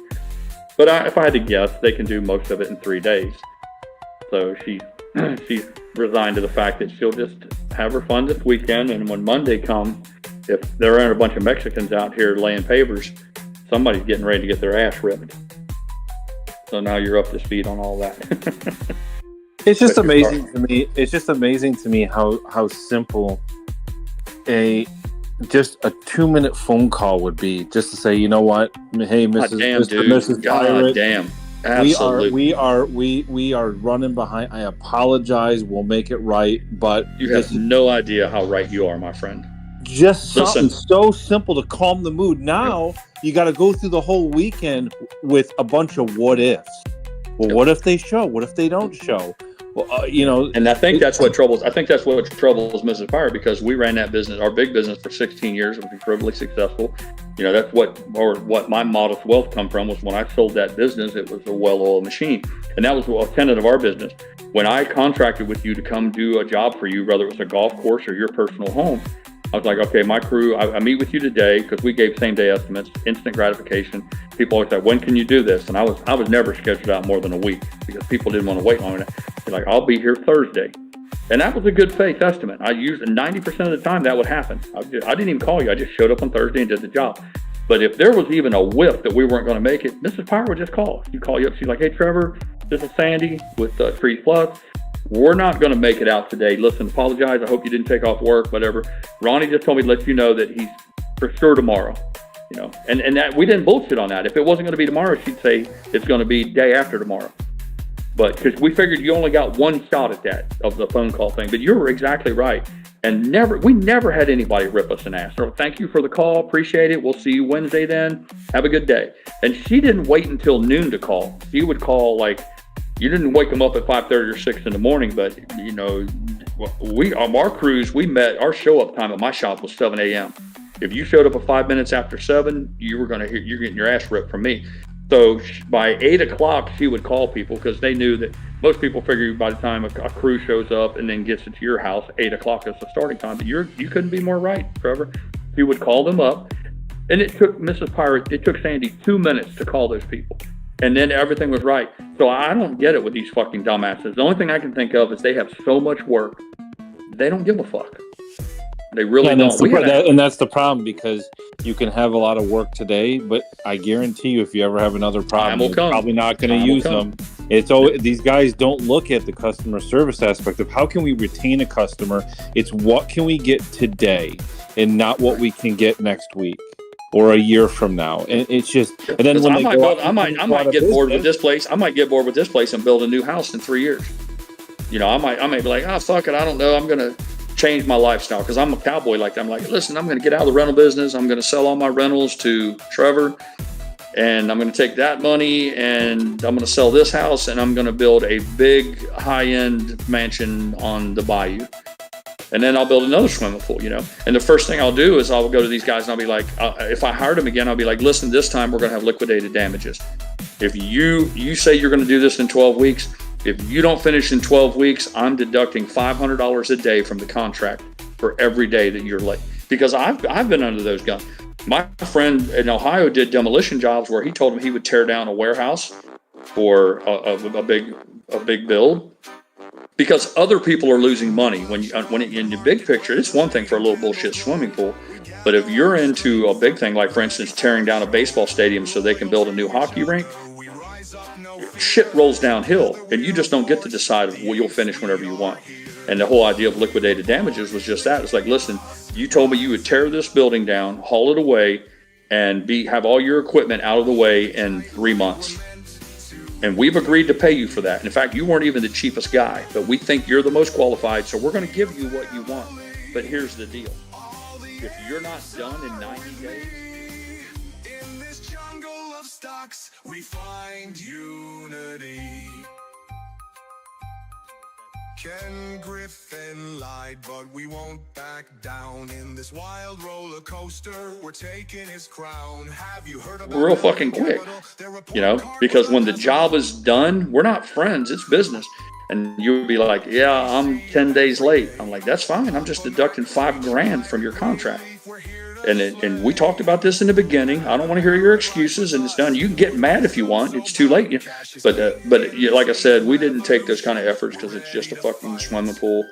But if I had to guess, they can do most of it in 3 days. So she's resigned to the fact that she'll just have her fun this weekend. And when Monday comes, if there aren't a bunch of Mexicans out here laying pavers, somebody's getting ready to get their ass ripped. So now you're up to speed on all that. It's just amazing to me. It's just amazing to me how simple a just a 2-minute phone call would be just to say, you know what, hey, Mrs. damn, Mr. dude. Mrs. God Pirate, damn. Absolutely. we are running behind. I apologize. We'll make it right, but You have no idea how right you are, my friend. just something Listen. so simple to calm the mood. Now you got to go through the whole weekend with a bunch of what ifs. Well, what if they show? What if they don't show? Well, you know, And I think that's what troubles. I think that's what troubles Mrs. Pirate, because we ran that business, our big business, for 16 years. It was incredibly successful. You know, that's what my modest wealth come from, was when I sold that business, it was a well-oiled machine, and that was a tenet of our business. When I contracted with you to come do a job for you, whether it was a golf course or your personal home, I was like, okay, my crew, I meet with you today, because we gave same-day estimates, instant gratification. People always said, when can you do this? And I was never scheduled out more than a week, because people didn't want to wait long enough. They're like, I'll be here Thursday. And that was a good faith estimate. I used 90% of the time that would happen. I didn't even call you. I just showed up on Thursday and did the job. But if there was even a whiff that we weren't going to make it, Mrs. Pirate would just call. She'd call you up. She's like, hey, Trevor, this is Sandy with Trees Plus. We're not going to make it out today. Listen, apologize. I hope you didn't take off work, whatever. Ronnie just told me to let you know that he's for sure tomorrow. You know, and that we didn't bullshit on that. If it wasn't going to be tomorrow, she'd say it's going to be day after tomorrow. But because we figured you only got one shot at that, of the phone call thing. But you were exactly right. And we never had anybody rip us an ass. So thank you for the call. Appreciate it. We'll see you Wednesday then. Have a good day. And she didn't wait until noon to call. She would call, like, you didn't wake them up at 5:30 or 6 in the morning, but, you know, our crews, we met, our show up time at my shop was 7 a.m. If you showed up at 5 minutes after 7, you're getting your ass ripped from me. So by 8 o'clock, she would call people, because they knew that most people figure by the time a crew shows up and then gets it to your house, 8 o'clock is the starting time. But you couldn't be more right, Trevor. She would call them up, and it took Mrs. Pirate, it took Sandy 2 minutes to call those people. And then everything was right. So I don't get it with these fucking dumbasses. The only thing I can think of is they have so much work, they don't give a fuck. They really don't. And that's the problem, because you can have a lot of work today, but I guarantee you, if you ever have another problem, you're probably not going to use them. It's always, these guys don't look at the customer service aspect of how can we retain a customer. It's what can we get today, and not what we can get next week or a year from now. And it's just, and then when I might get bored with this place. I might get bored with this place and build a new house in 3 years. You know, I might be like, oh, fuck it, I don't know, I'm going to change my lifestyle, because I'm a cowboy like that. I'm like, listen, I'm going to get out of the rental business. I'm going to sell all my rentals to Trevor, and I'm going to take that money, and I'm going to sell this house, and I'm going to build a big high-end mansion on the bayou. And then I'll build another swimming pool, you know. And the first thing I'll do is I'll go to these guys and I'll be like, if I hired them again, I'll be like, listen, this time we're going to have liquidated damages. If you say you're going to do this in 12 weeks, if you don't finish in 12 weeks, I'm deducting $500 a day from the contract for every day that you're late. Because I've been under those guns. My friend in Ohio did demolition jobs where he told him he would tear down a warehouse for a big build, because other people are losing money. When in the big picture, it's one thing for a little bullshit swimming pool, but if you're into a big thing, like for instance tearing down a baseball stadium so they can build a new hockey rink, shit rolls downhill, and you just don't get to decide. Well, you'll finish whenever you want. And the whole idea of liquidated damages was just that. It's like, listen, you told me you would tear this building down, haul it away, and have all your equipment out of the way in 3 months. And we've agreed to pay you for that. And in fact, you weren't even the cheapest guy, but we think you're the most qualified, so we're going to give you what you want. But here's the deal. If you're not done in 90 days, in this jungle of stocks, we find unity. Ken Griffin lied, but we won't back down. In this wild roller coaster, we're taking his crown. Have you heard about real fucking quick, you know, because when the job is done, we're not friends, it's business. And you would be like, yeah, I'm 10 days late. I'm like, that's fine. I'm just deducting $5,000 from your contract. And we talked about this in the beginning. I don't want to hear your excuses, and it's done. You can get mad if you want. It's too late. But like I said, we didn't take those kind of efforts because it's just a fucking swimming pool.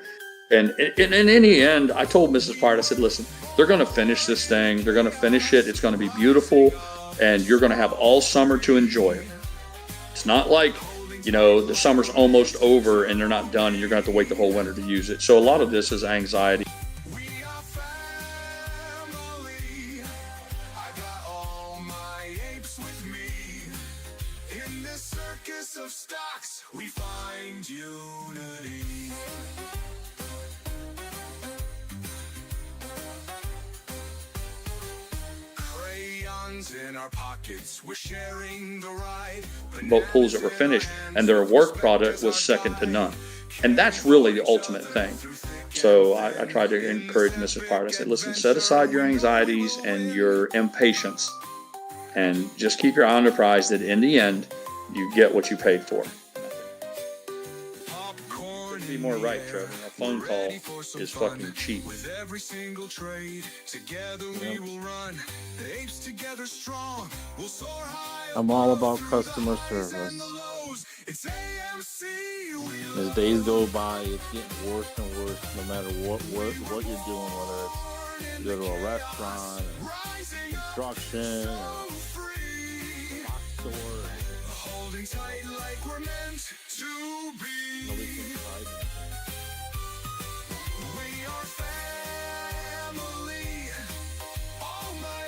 And in any end, I told Mrs. Pirate, I said, listen, they're going to finish this thing. They're going to finish it. It's going to be beautiful, and you're going to have all summer to enjoy it. It's not like, you know, the summer's almost over and they're not done, and you're going to have to wait the whole winter to use it. So a lot of this is anxiety. stocks, we find unity. Crayons in our pockets, we're sharing the ride. Boat pools that were finished, and their work product was second to none. And that's really the ultimate thing. So I tried to encourage Mrs. Pryor. I said, listen, set aside your anxieties and your impatience, and just keep your eye on the prize that in the end, you get what you paid for. Couldn't be more right, Trevor. A phone call is fucking cheap. With every single trade, together we will run. The apes together strong, we'll soar high. I'm all about customer service. It's AMC. As days go by, it's getting worse and worse. No matter what you're doing, whether it's you go to a restaurant, or construction, or box store. Holding tight like we're meant to be. Nobody can hide anything. We are family. All my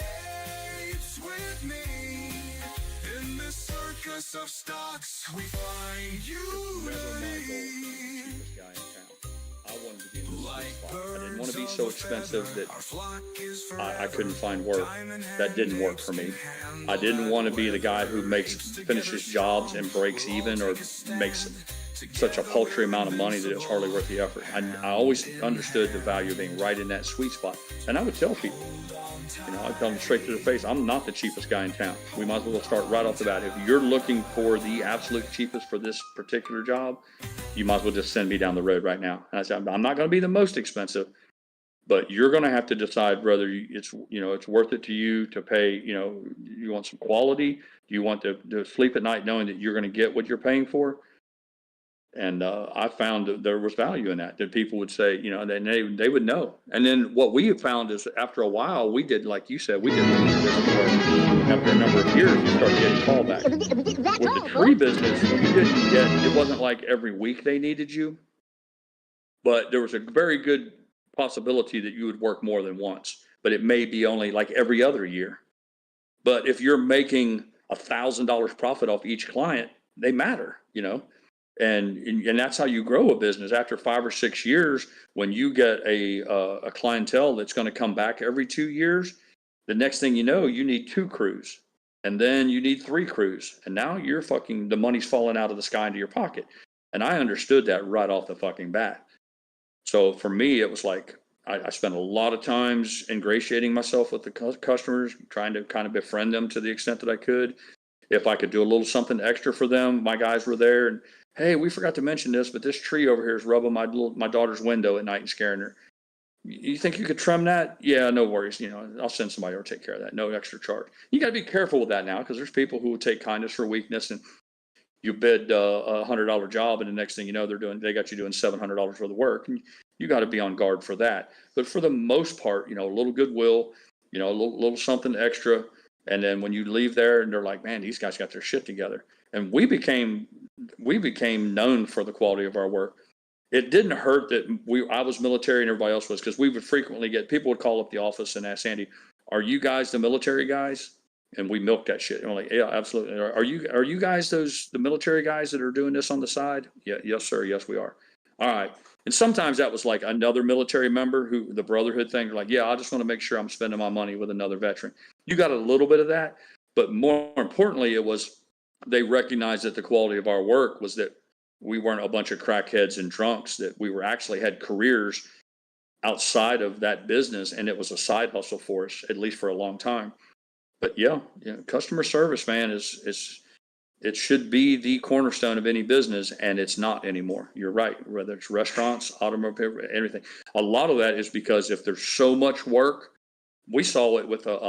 apes with me. In this circus of stocks, we find unity. Cheapest guy in town. I wanted to be in the sweet spot. I didn't want to be so expensive that I couldn't find work. That didn't work for me. I didn't want to be the guy who finishes jobs and breaks even, or makes such a paltry amount of money that it's hardly worth the effort. I always understood the value of being right in that sweet spot. And I would tell people, I'd tell them straight to their face, I'm not the cheapest guy in town. We might as well start right off the bat. If you're looking for the absolute cheapest for this particular job, you might as well just send me down the road right now. And I said, I'm not going to be the most expensive, but you're going to have to decide whether it's worth it to you to pay. You want some quality. Do you want to sleep at night knowing that you're going to get what you're paying for? And I found that there was value in that people would say, they would know. And then what we have found is after a while, we did, like you said, we did business where after a number of years, you start getting callbacks. With the tree business, it wasn't like every week they needed you, but there was a very good possibility that you would work more than once, but it may be only like every other year. But if you're making $1,000 profit off each client, they matter, And that's how you grow a business. After 5 or 6 years, when you get a clientele that's going to come back every 2 years, the next thing you know, you need 2 crews, and then you need 3 crews, and now the money's falling out of the sky into your pocket. And I understood that right off the fucking bat. So for me, it was like I spent a lot of times ingratiating myself with the customers, trying to kind of befriend them to the extent that I could. If I could do a little something extra for them, my guys were there, and hey, we forgot to mention this, but this tree over here is rubbing my daughter's window at night and scaring her. You think you could trim that? Yeah, no worries. I'll send somebody over to take care of that. No extra charge. You got to be careful with that now, because there's people who will take kindness for weakness, and you bid a $100 job, and the next thing you know, they got you doing $700 worth of work. And you got to be on guard for that. But for the most part, a little goodwill, a little something extra. And then when you leave there and they're like, man, these guys got their shit together. And we became known for the quality of our work. It didn't hurt that I was military and everybody else was, because we would frequently people would call up the office and ask Andy, are you guys the military guys? And we milked that shit. And we're like, yeah, absolutely. Are you guys the military guys that are doing this on the side? Yeah, yes, sir. Yes, we are. All right. And sometimes that was like another military member who the brotherhood thing, like, yeah, I just want to make sure I'm spending my money with another veteran. You got a little bit of that, but more importantly, it was they recognized that the quality of our work was that we weren't a bunch of crackheads and drunks, that we were actually had careers outside of that business, and it was a side hustle for us, at least for a long time. But yeah, customer service, man, it should be the cornerstone of any business, and it's not anymore. You're right. Whether it's restaurants, automobile, everything. A lot of that is because if there's so much work, we saw it with the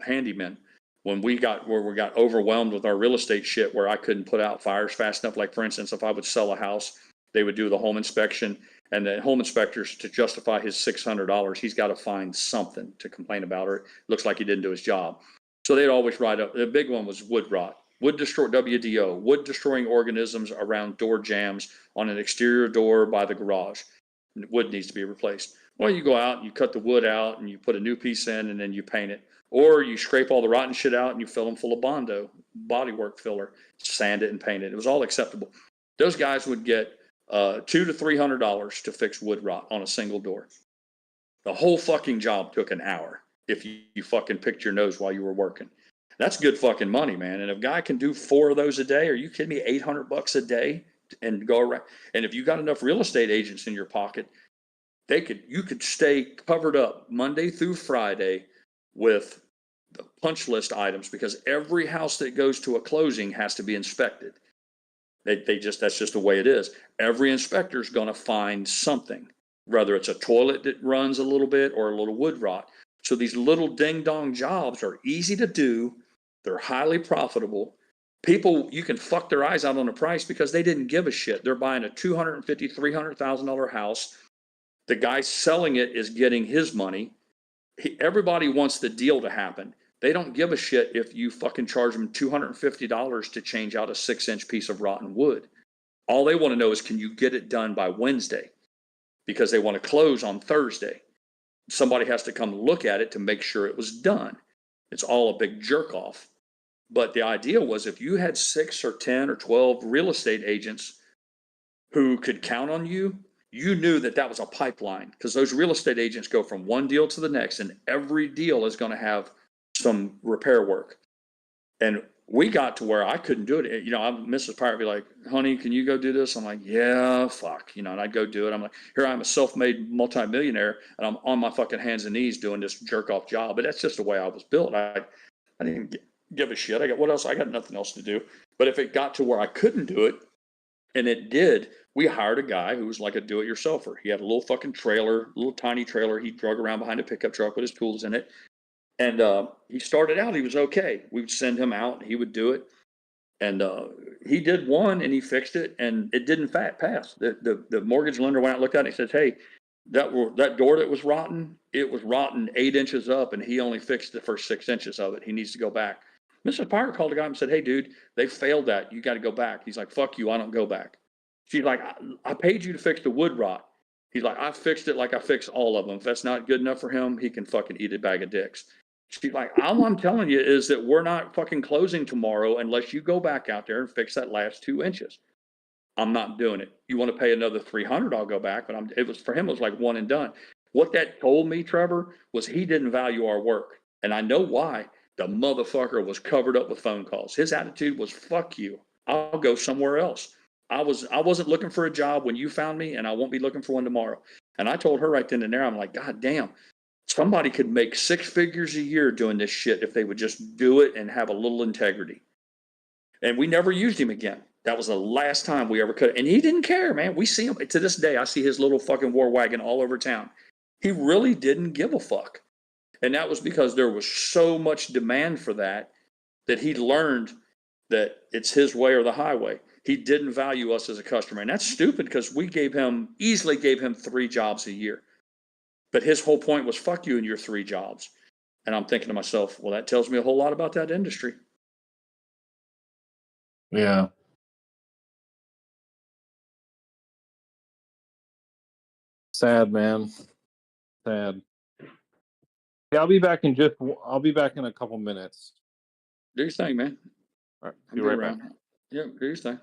handyman when we got overwhelmed with our real estate shit, where I couldn't put out fires fast enough. Like, for instance, if I would sell a house, they would do the home inspection, and the home inspectors, to justify his $600, he's got to find something to complain about, or it looks like he didn't do his job. So they'd always write up. The big one was wood rot. Wood destroying organisms around door jambs on an exterior door by the garage. Wood needs to be replaced. Well, you go out and you cut the wood out and you put a new piece in, and then you paint it. Or you scrape all the rotten shit out and you fill them full of Bondo, bodywork filler, sand it and paint it. It was all acceptable. Those guys would get $200 to $300 to fix wood rot on a single door. The whole fucking job took an hour if you fucking picked your nose while you were working. That's good fucking money, man. And if a guy can do 4 of those a day, are you kidding me? $800 a day and go around. And if you got enough real estate agents in your pocket, you could stay covered up Monday through Friday with the punch list items, because every house that goes to a closing has to be inspected. That's just the way it is. Every inspector is going to find something, whether it's a toilet that runs a little bit or a little wood rot. So these little ding dong jobs are easy to do. They're highly profitable. People, you can fuck their eyes out on the price because they didn't give a shit. They're buying a $250,000, $300,000 house. The guy selling it is getting his money. Everybody wants the deal to happen. They don't give a shit if you fucking charge them $250 to change out a 6-inch piece of rotten wood. All they want to know is, can you get it done by Wednesday? Because they want to close on Thursday. Somebody has to come look at it to make sure it was done. It's all a big jerk off. But the idea was, if you had 6 or 10 or 12 real estate agents who could count on you, you knew that that was a pipeline, because those real estate agents go from one deal to the next, and every deal is going to have some repair work. And we got to where I couldn't do it. You know, Mrs. Pirate would be like, honey, can you go do this? I'm like, yeah, fuck. You know, and I'd go do it. I'm like, here I'm a self-made multimillionaire, and I'm on my fucking hands and knees doing this jerk-off job. But that's just the way I was built. I didn't give a shit. What else? I got nothing else to do. But if it got to where I couldn't do it, and it did, we hired a guy who was like a do-it-yourselfer. He had a little fucking trailer, little tiny trailer. He drug around behind a pickup truck with his tools in it. And he started out, he was okay. We would send him out, and he would do it. And he did one, and he fixed it, and it didn't pass. The mortgage lender went out and looked at it, and he says, hey, that door that was rotten, it was rotten 8 inches up, and he only fixed the first 6 inches of it. He needs to go back. Mrs. Parker called the guy and said, hey, dude, they failed that. You got to go back. He's like, fuck you, I don't go back. She's like, I paid you to fix the wood rot. He's like, I fixed it like I fixed all of them. If that's not good enough for him, he can fucking eat a bag of dicks. She's like, all I'm telling you is that we're not fucking closing tomorrow unless you go back out there and fix that last 2 inches. I'm not doing it. You want to pay another $300, I'll go back. But for him, it was like one and done. What that told me, Trevor, was he didn't value our work. And I know why. The motherfucker was covered up with phone calls. His attitude was, fuck you, I'll go somewhere else. I wasn't looking for a job when you found me, and I won't be looking for one tomorrow. And I told her right then and there, I'm like, God damn, somebody could make 6 figures a year doing this shit if they would just do it and have a little integrity. And we never used him again. That was the last time we ever could. And he didn't care, man. We see him to this day. I see his little fucking war wagon all over town. He really didn't give a fuck. And that was because there was so much demand for that he learned that it's his way or the highway. He didn't value us as a customer. And that's stupid, because we easily gave him 3 jobs a year. But his whole point was, fuck you and your 3 jobs. And I'm thinking to myself, well, that tells me a whole lot about that industry. Yeah. Sad, man. Sad. Yeah, I'll be back in a couple minutes. Do your thing, man. All right. Be right back. Yeah, do your thing.